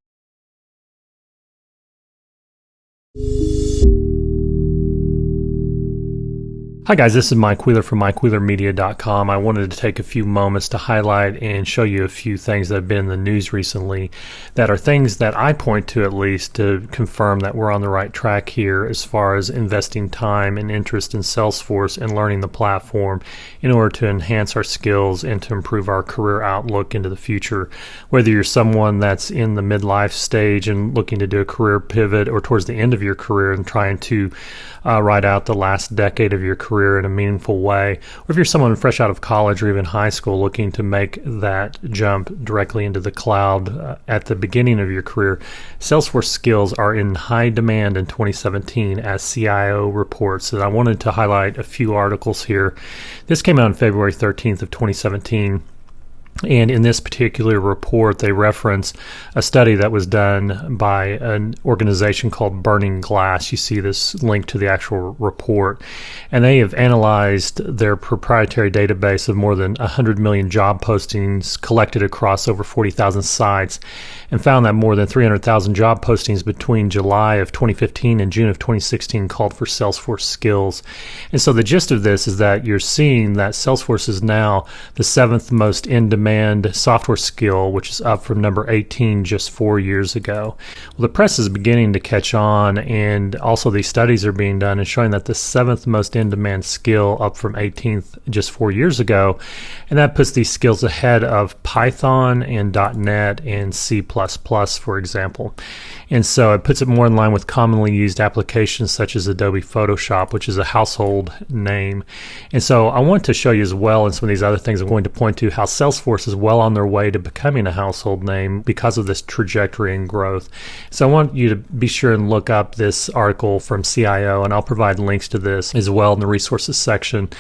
Hi guys, this is Mike Wheeler from MikeWheelerMedia.com. I wanted to take a few moments to highlight and show you a few things that have been in the news recently that are things that I point to at least to confirm that we're on the right track here as far as investing time and interest in Salesforce and learning the platform in order to enhance our skills and to improve our career outlook into the future. Whether you're someone that's in the midlife stage and looking to do a career pivot or towards the end of your career and trying to ride out the last decade of your career in a meaningful way, or if you're someone fresh out of college or even high school looking to make that jump directly into the cloud at the beginning of your career, Salesforce skills are in high demand in 2017 as CIO reports. And I wanted to highlight a few articles here. This came out on February 13th of 2017. And in this particular report, they reference a study that was done by an organization called Burning Glass. You see this link to the actual report. And they have analyzed their proprietary database of more than 100 million job postings collected across over 40,000 sites and found that more than 300,000 job postings between July of 2015 and June of 2016 called for Salesforce skills. And so the gist of this is that you're seeing that Salesforce is now the 7th most in-demand software skill, which is up from number 18 just 4 years ago. Well, the press is beginning to catch on, and also these studies are being done and showing that the 7th most in-demand skill up from 18th just 4 years ago, and that puts these skills ahead of Python and .NET and C++, for example. And so it puts it more in line with commonly used applications such as Adobe Photoshop, which is a household name. And so I want to show you as well, and some of these other things I'm going to point to, how Salesforce is well on their way to becoming a household name because of this trajectory and growth. So I want you to be sure and look up this article from CIO, and I'll provide links to this as well in the resources section.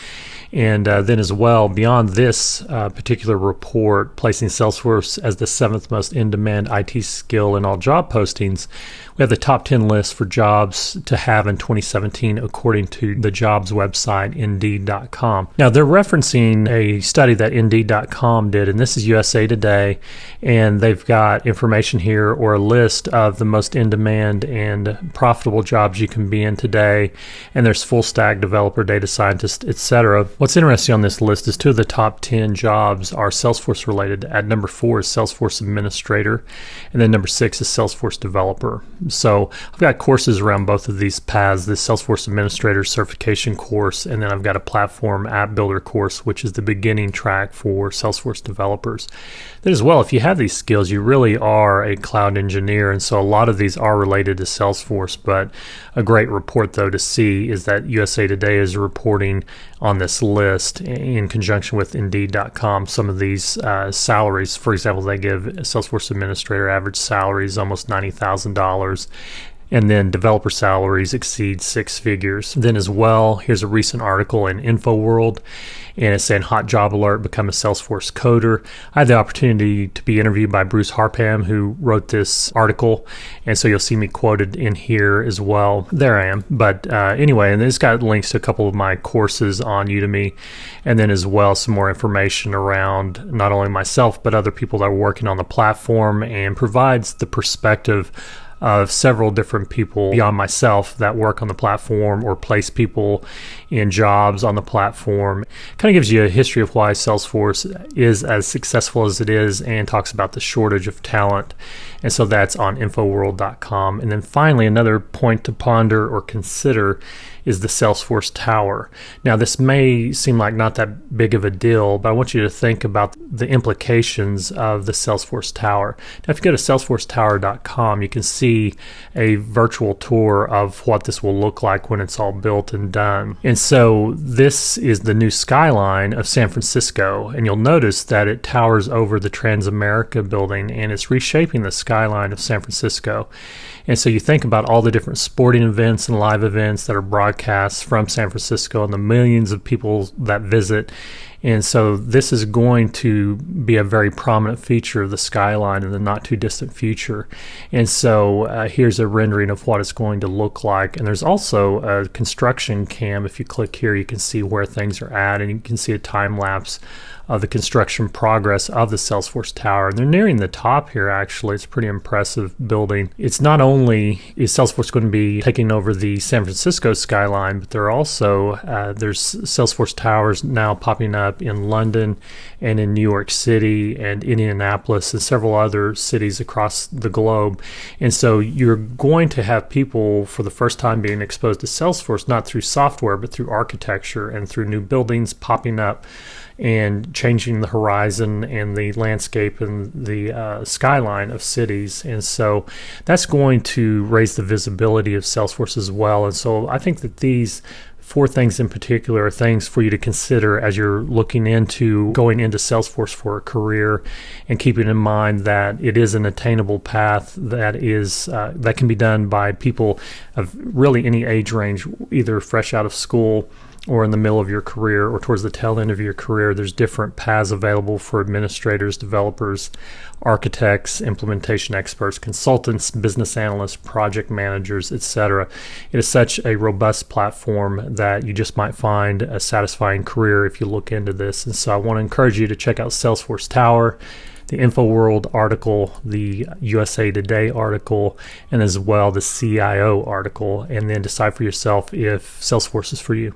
And then as well, beyond this particular report, placing Salesforce as the 7th most in-demand IT skill in all job postings, we have the top 10 list for jobs to have in 2017 according to the jobs website, Indeed.com. Now, they're referencing a study that Indeed.com did, and this is USA Today, and they've got information here or a list of the most in-demand and profitable jobs you can be in today, and there's full-stack developer, data scientist, etc. What's interesting on this list is 2 of the top 10 jobs are Salesforce related. At number 4 is Salesforce Administrator, and then number 6 is Salesforce Developer. So I've got courses around both of these paths, the Salesforce Administrator certification course, and then I've got a platform app builder course, which is the beginning track for Salesforce developers. Then as well, if you have these skills, you really are a cloud engineer, and so a lot of these are related to Salesforce. But a great report, though, to see is that USA Today is reporting on this list in conjunction with Indeed.com some of these salaries. For example, they give Salesforce Administrator average salaries almost $90,000. And then developer salaries exceed 6 figures. Then as well, here's a recent article in InfoWorld, and it's saying hot job alert, become a Salesforce coder. I had the opportunity to be interviewed by Bruce Harpham, who wrote this article, and so you'll see me quoted in here as well. There I am. But anyway, and it's got links to a couple of my courses on Udemy, and then as well some more information around not only myself but other people that are working on the platform, and provides the perspective of several different people beyond myself that work on the platform or place people in jobs on the platform. Kind of gives you a history of why Salesforce is as successful as it is, and talks about the shortage of talent. And so that's on Infoworld.com. And then finally, another point to ponder or consider is the Salesforce Tower. Now, this may seem like not that big of a deal, but I want you to think about the implications of the Salesforce Tower. Now, if you go to salesforcetower.com, you can see a virtual tour of what this will look like when it's all built and done. And so this is the new skyline of San Francisco, and you'll notice that it towers over the Transamerica building, and it's reshaping the skyline of San Francisco. And so you think about all the different sporting events and live events that are broadcast from San Francisco and the millions of people that visit. And so this is going to be a very prominent feature of the skyline in the not too distant future. And so here's a rendering of what it's going to look like. And there's also a construction cam. If you click here, you can see where things are at, and you can see a time lapse of the construction progress of the Salesforce Tower. And they're nearing the top here, actually. It's a pretty impressive building. It's not only is Salesforce going to be taking over the San Francisco skyline, but there are also, there's Salesforce Towers now popping up in London and in New York City and Indianapolis and several other cities across the globe. And so you're going to have people for the first time being exposed to Salesforce, not through software, but through architecture and through new buildings popping up and changing the horizon and the landscape and the skyline of cities. And so that's going to raise the visibility of Salesforce as well. And so I think that these 4 things in particular are things for you to consider as you're looking into going into Salesforce for a career, and keeping in mind that it is an attainable path that is that can be done by people of really any age range, either fresh out of school or in the middle of your career or towards the tail end of your career. There's different paths available for administrators, developers, architects, implementation experts, consultants, business analysts, project managers, etc. It is such a robust platform that you just might find a satisfying career if you look into this. And so I want to encourage you to check out Salesforce Tower, the InfoWorld article, the USA Today article, and as well the CIO article, and then decide for yourself if Salesforce is for you.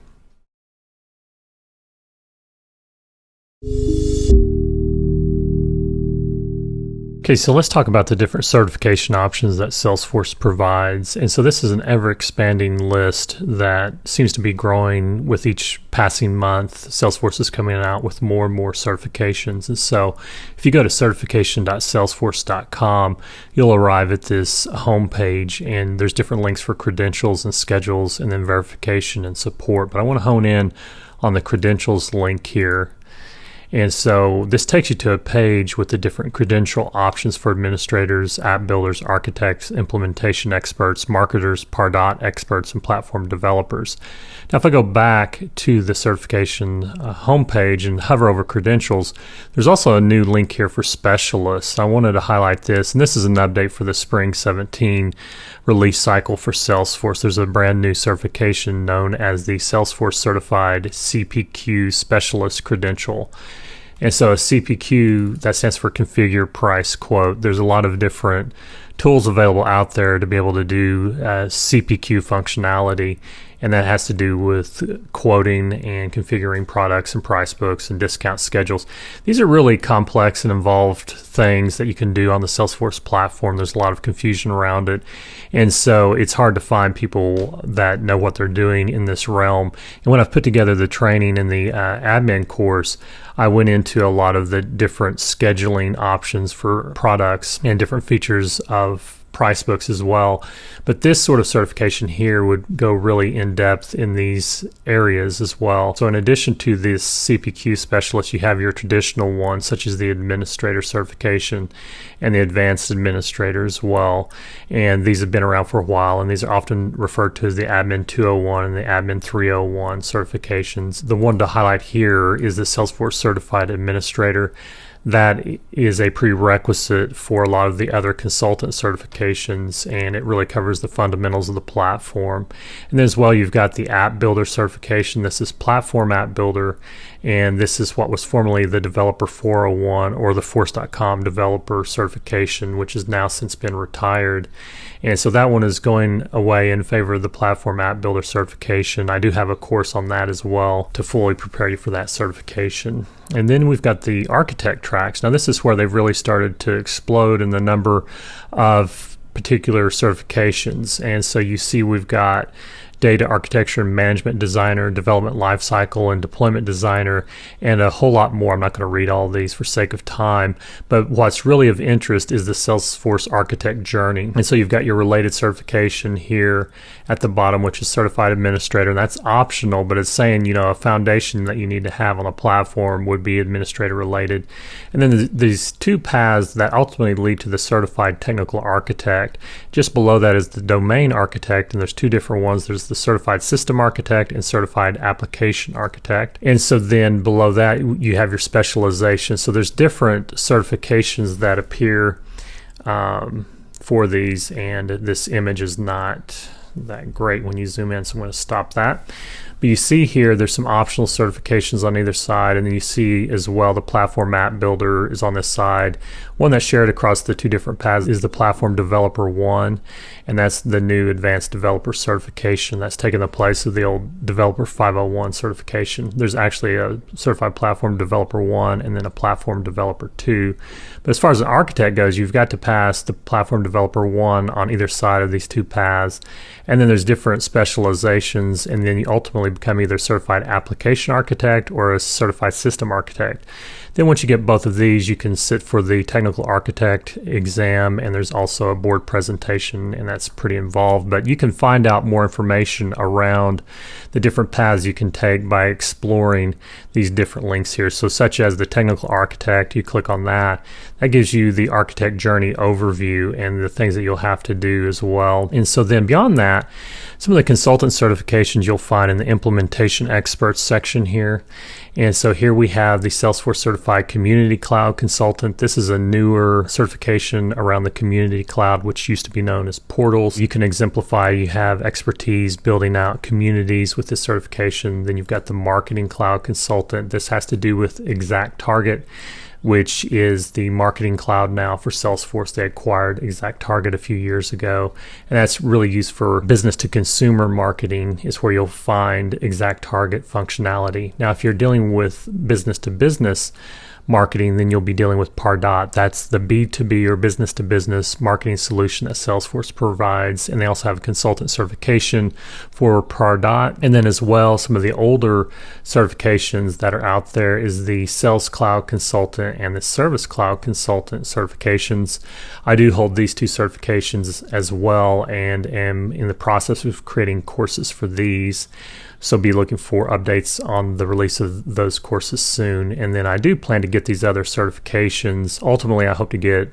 Okay, so let's talk about the different certification options that Salesforce provides. And so this is an ever-expanding list that seems to be growing with each passing month. Salesforce is coming out with more and more certifications. And so if you go to certification.salesforce.com, you'll arrive at this homepage, and there's different links for credentials and schedules and then verification and support. But I want to hone in on the credentials link here. And so this takes you to a page with the different credential options for administrators, app builders, architects, implementation experts, marketers, Pardot experts, and platform developers. Now, if I go back to the certification homepage and hover over credentials, there's also a new link here for specialists. I wanted to highlight this, and this is an update for the Spring 17 release cycle for Salesforce. There's a brand new certification known as the Salesforce Certified CPQ Specialist Credential. And so a CPQ, that stands for Configure, Price, Quote. There's a lot of different tools available out there to be able to do CPQ functionality, and that has to do with quoting and configuring products and price books and discount schedules. These are really complex and involved things that you can do on the Salesforce platform. There's a lot of confusion around it, and so it's hard to find people that know what they're doing in this realm. And when I've put together the training in the admin course, I went into a lot of the different scheduling options for products and different features of price books as well. But this sort of certification here would go really in depth in these areas as well. So in addition to this CPQ specialist, you have your traditional ones, such as the administrator certification and the advanced administrator as well. And these have been around for a while, and these are often referred to as the admin 201 and the admin 301 certifications. The one to highlight here is the Salesforce certified administrator. That is a prerequisite for a lot of the other consultant certifications, and it really covers the fundamentals of the platform. And then as well, you've got the app builder certification. This is platform app builder, and this is what was formerly the developer 401 or the force.com developer certification, which has now since been retired. And so that one is going away in favor of the platform app builder certification. I do have a course on that as well to fully prepare you for that certification. And then we've got the architect tracks. Now this is where they've really started to explode in the number of particular certifications. And so you see we've got data architecture and management designer, development lifecycle and deployment designer, and a whole lot more. I'm not going to read all these for sake of time, but what's really of interest is the Salesforce architect journey. And so you've got your related certification here at the bottom, which is certified administrator. And that's optional, but it's saying, you know, a foundation that you need to have on a platform would be administrator related. And then these two paths that ultimately lead to the certified technical architect. Just below that is the domain architect, and there's two different ones. There's there's the Certified System Architect and Certified Application Architect. And so then below that, you have your specialization. So there's different certifications that appear for these, and this image is not that great when you zoom in, so I'm going to stop that. But you see here there's some optional certifications on either side, and then you see as well the Platform App Builder is on this side. One that's shared across the two different paths is the Platform Developer 1, and that's the new Advanced Developer certification that's taken the place of the old Developer 501 certification. There's actually a Certified Platform Developer 1 and then a Platform Developer 2. But as far as an architect goes, you've got to pass the Platform Developer 1 on either side of these two paths, and then there's different specializations, and then you ultimately become either Certified Application Architect or a Certified System Architect. Then once you get both of these, you can sit for the Technical Architect exam, and there's also a board presentation, and that's pretty involved. But you can find out more information around the different paths you can take by exploring these different links here. So such as the Technical Architect, you click on that. That gives you the architect journey overview and the things that you'll have to do as well. And so then beyond that, some of the consultant certifications you'll find in the Implementation Experts section here. And so here we have the Salesforce Certified Community Cloud Consultant. This is a newer certification around the Community Cloud, which used to be known as portals. You can exemplify, you have expertise building out communities with this certification. Then you've got the Marketing Cloud Consultant. This has to do with ExactTarget, which is the marketing cloud now for Salesforce. They acquired ExactTarget a few years ago, and that's really used for business to consumer marketing is where you'll find ExactTarget functionality. Now, if you're dealing with business to business marketing, then you'll be dealing with Pardot. That's the B2B or business to business marketing solution that Salesforce provides, and they also have a consultant certification for Pardot. And then as well, some of the older certifications that are out there is the Sales Cloud Consultant and the Service Cloud Consultant certifications. I do hold these two certifications as well and am in the process of creating courses for these. So be looking for updates on the release of those courses soon. And then I do plan to get these other certifications. Ultimately, I hope to get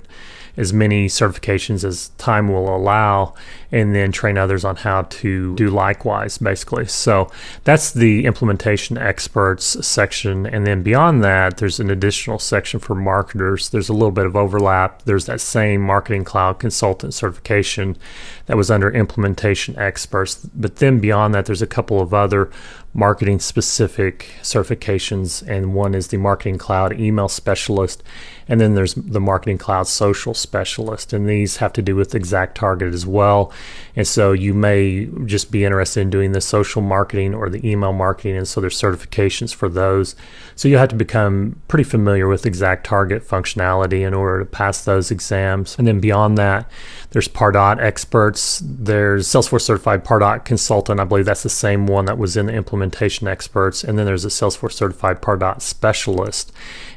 as many certifications as time will allow, and then train others on how to do likewise, basically. So that's the Implementation Experts section. And then beyond that, there's an additional section for marketers. There's a little bit of overlap. There's that same Marketing Cloud Consultant certification that was under Implementation Experts. But then beyond that, there's a couple of other marketing specific certifications, and one is the Marketing Cloud Email Specialist, and then there's the Marketing Cloud Social Specialist, and these have to do with ExactTarget as well. And so you may just be interested in doing the social marketing or the email marketing, and so there's certifications for those. So you have to become pretty familiar with ExactTarget functionality in order to pass those exams. And then beyond that, there's Pardot Experts. There's Salesforce Certified Pardot Consultant. I believe that's the same one that was in the Implementation Experts. And then there's a Salesforce Certified Pardot Specialist.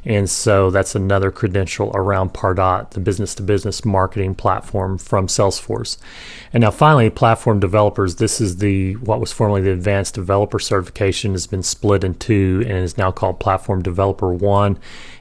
And so that's another credential around Pardot, the business-to-business marketing platform from Salesforce. And now finally, platform developers. This is what was formerly the Advanced Developer Certification, has been split in two and is now called Platform Developer 1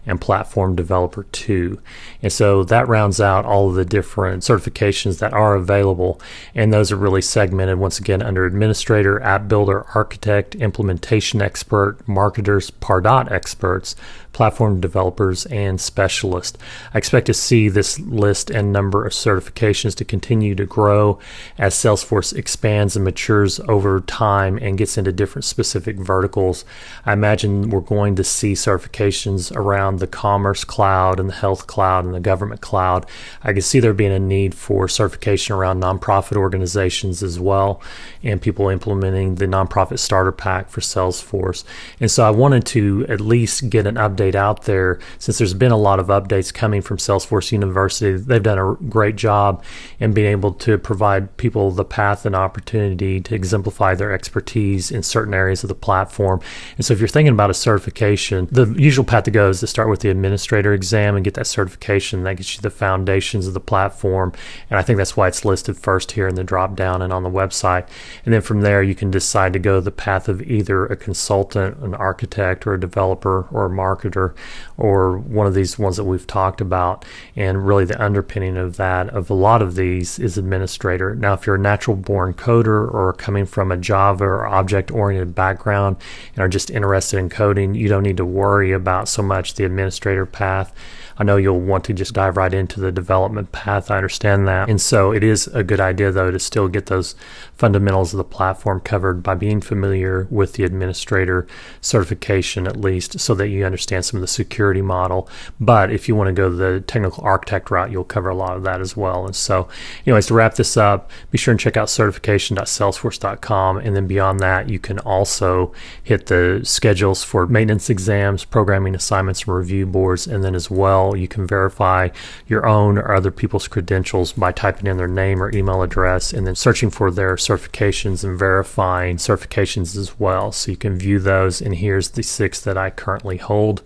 and Platform Developer 2. And so that rounds out all of the different certifications that are available, and those are really segmented once again under Administrator, App Builder, Architect, Implementation Expert, Marketers, Pardot Experts, Platform Developers, and Specialist. I expect to see this list and number of certifications to continue to grow as Salesforce expands and matures over time and gets into different specific verticals. I imagine we're going to see certifications around the Commerce Cloud and the Health Cloud and the Government Cloud. I can see there being a need for certification around nonprofit organizations as well, and people implementing the Nonprofit Starter Pack for Salesforce. And so I wanted to at least get an update out there, since there's been a lot of updates coming from Salesforce University. They've done a great job in being able to provide people the path and opportunity to exemplify their expertise in certain areas of the platform. And so if you're thinking about a certification, the usual path to go is to start with the administrator exam and get that certification. That gets you the foundations of the platform, and I think that's why it's listed first here in the drop down and on the website. And then from there you can decide to go the path of of either a consultant, an architect, or a developer, or a marketer, or one of these ones that we've talked about. And really the underpinning of that, of a lot of these, is administrator. Now, if you're a natural born coder or coming from a Java or object-oriented background and are just interested in coding, you don't need to worry about so much the administrator path. I know you'll want to just dive right into the development path. I understand that. And so it is a good idea, though, to still get those fundamentals of the platform covered by being familiar with the administrator certification, at least, so that you understand some of the security model. But if you want to go the technical architect route, you'll cover a lot of that as well. And so, anyways, to wrap this up, be sure and check out certification.salesforce.com. And then beyond that, you can also hit the schedules for maintenance exams, programming assignments, and review boards. And then as well, you can verify your own or other people's credentials by typing in their name or email address and then searching for their certifications and verifying certifications as well. So you can view those, and here's the 6 that I currently hold.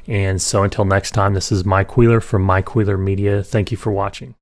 And so until next time, this is Mike Wheeler from Mike Wheeler Media. Thank you for watching.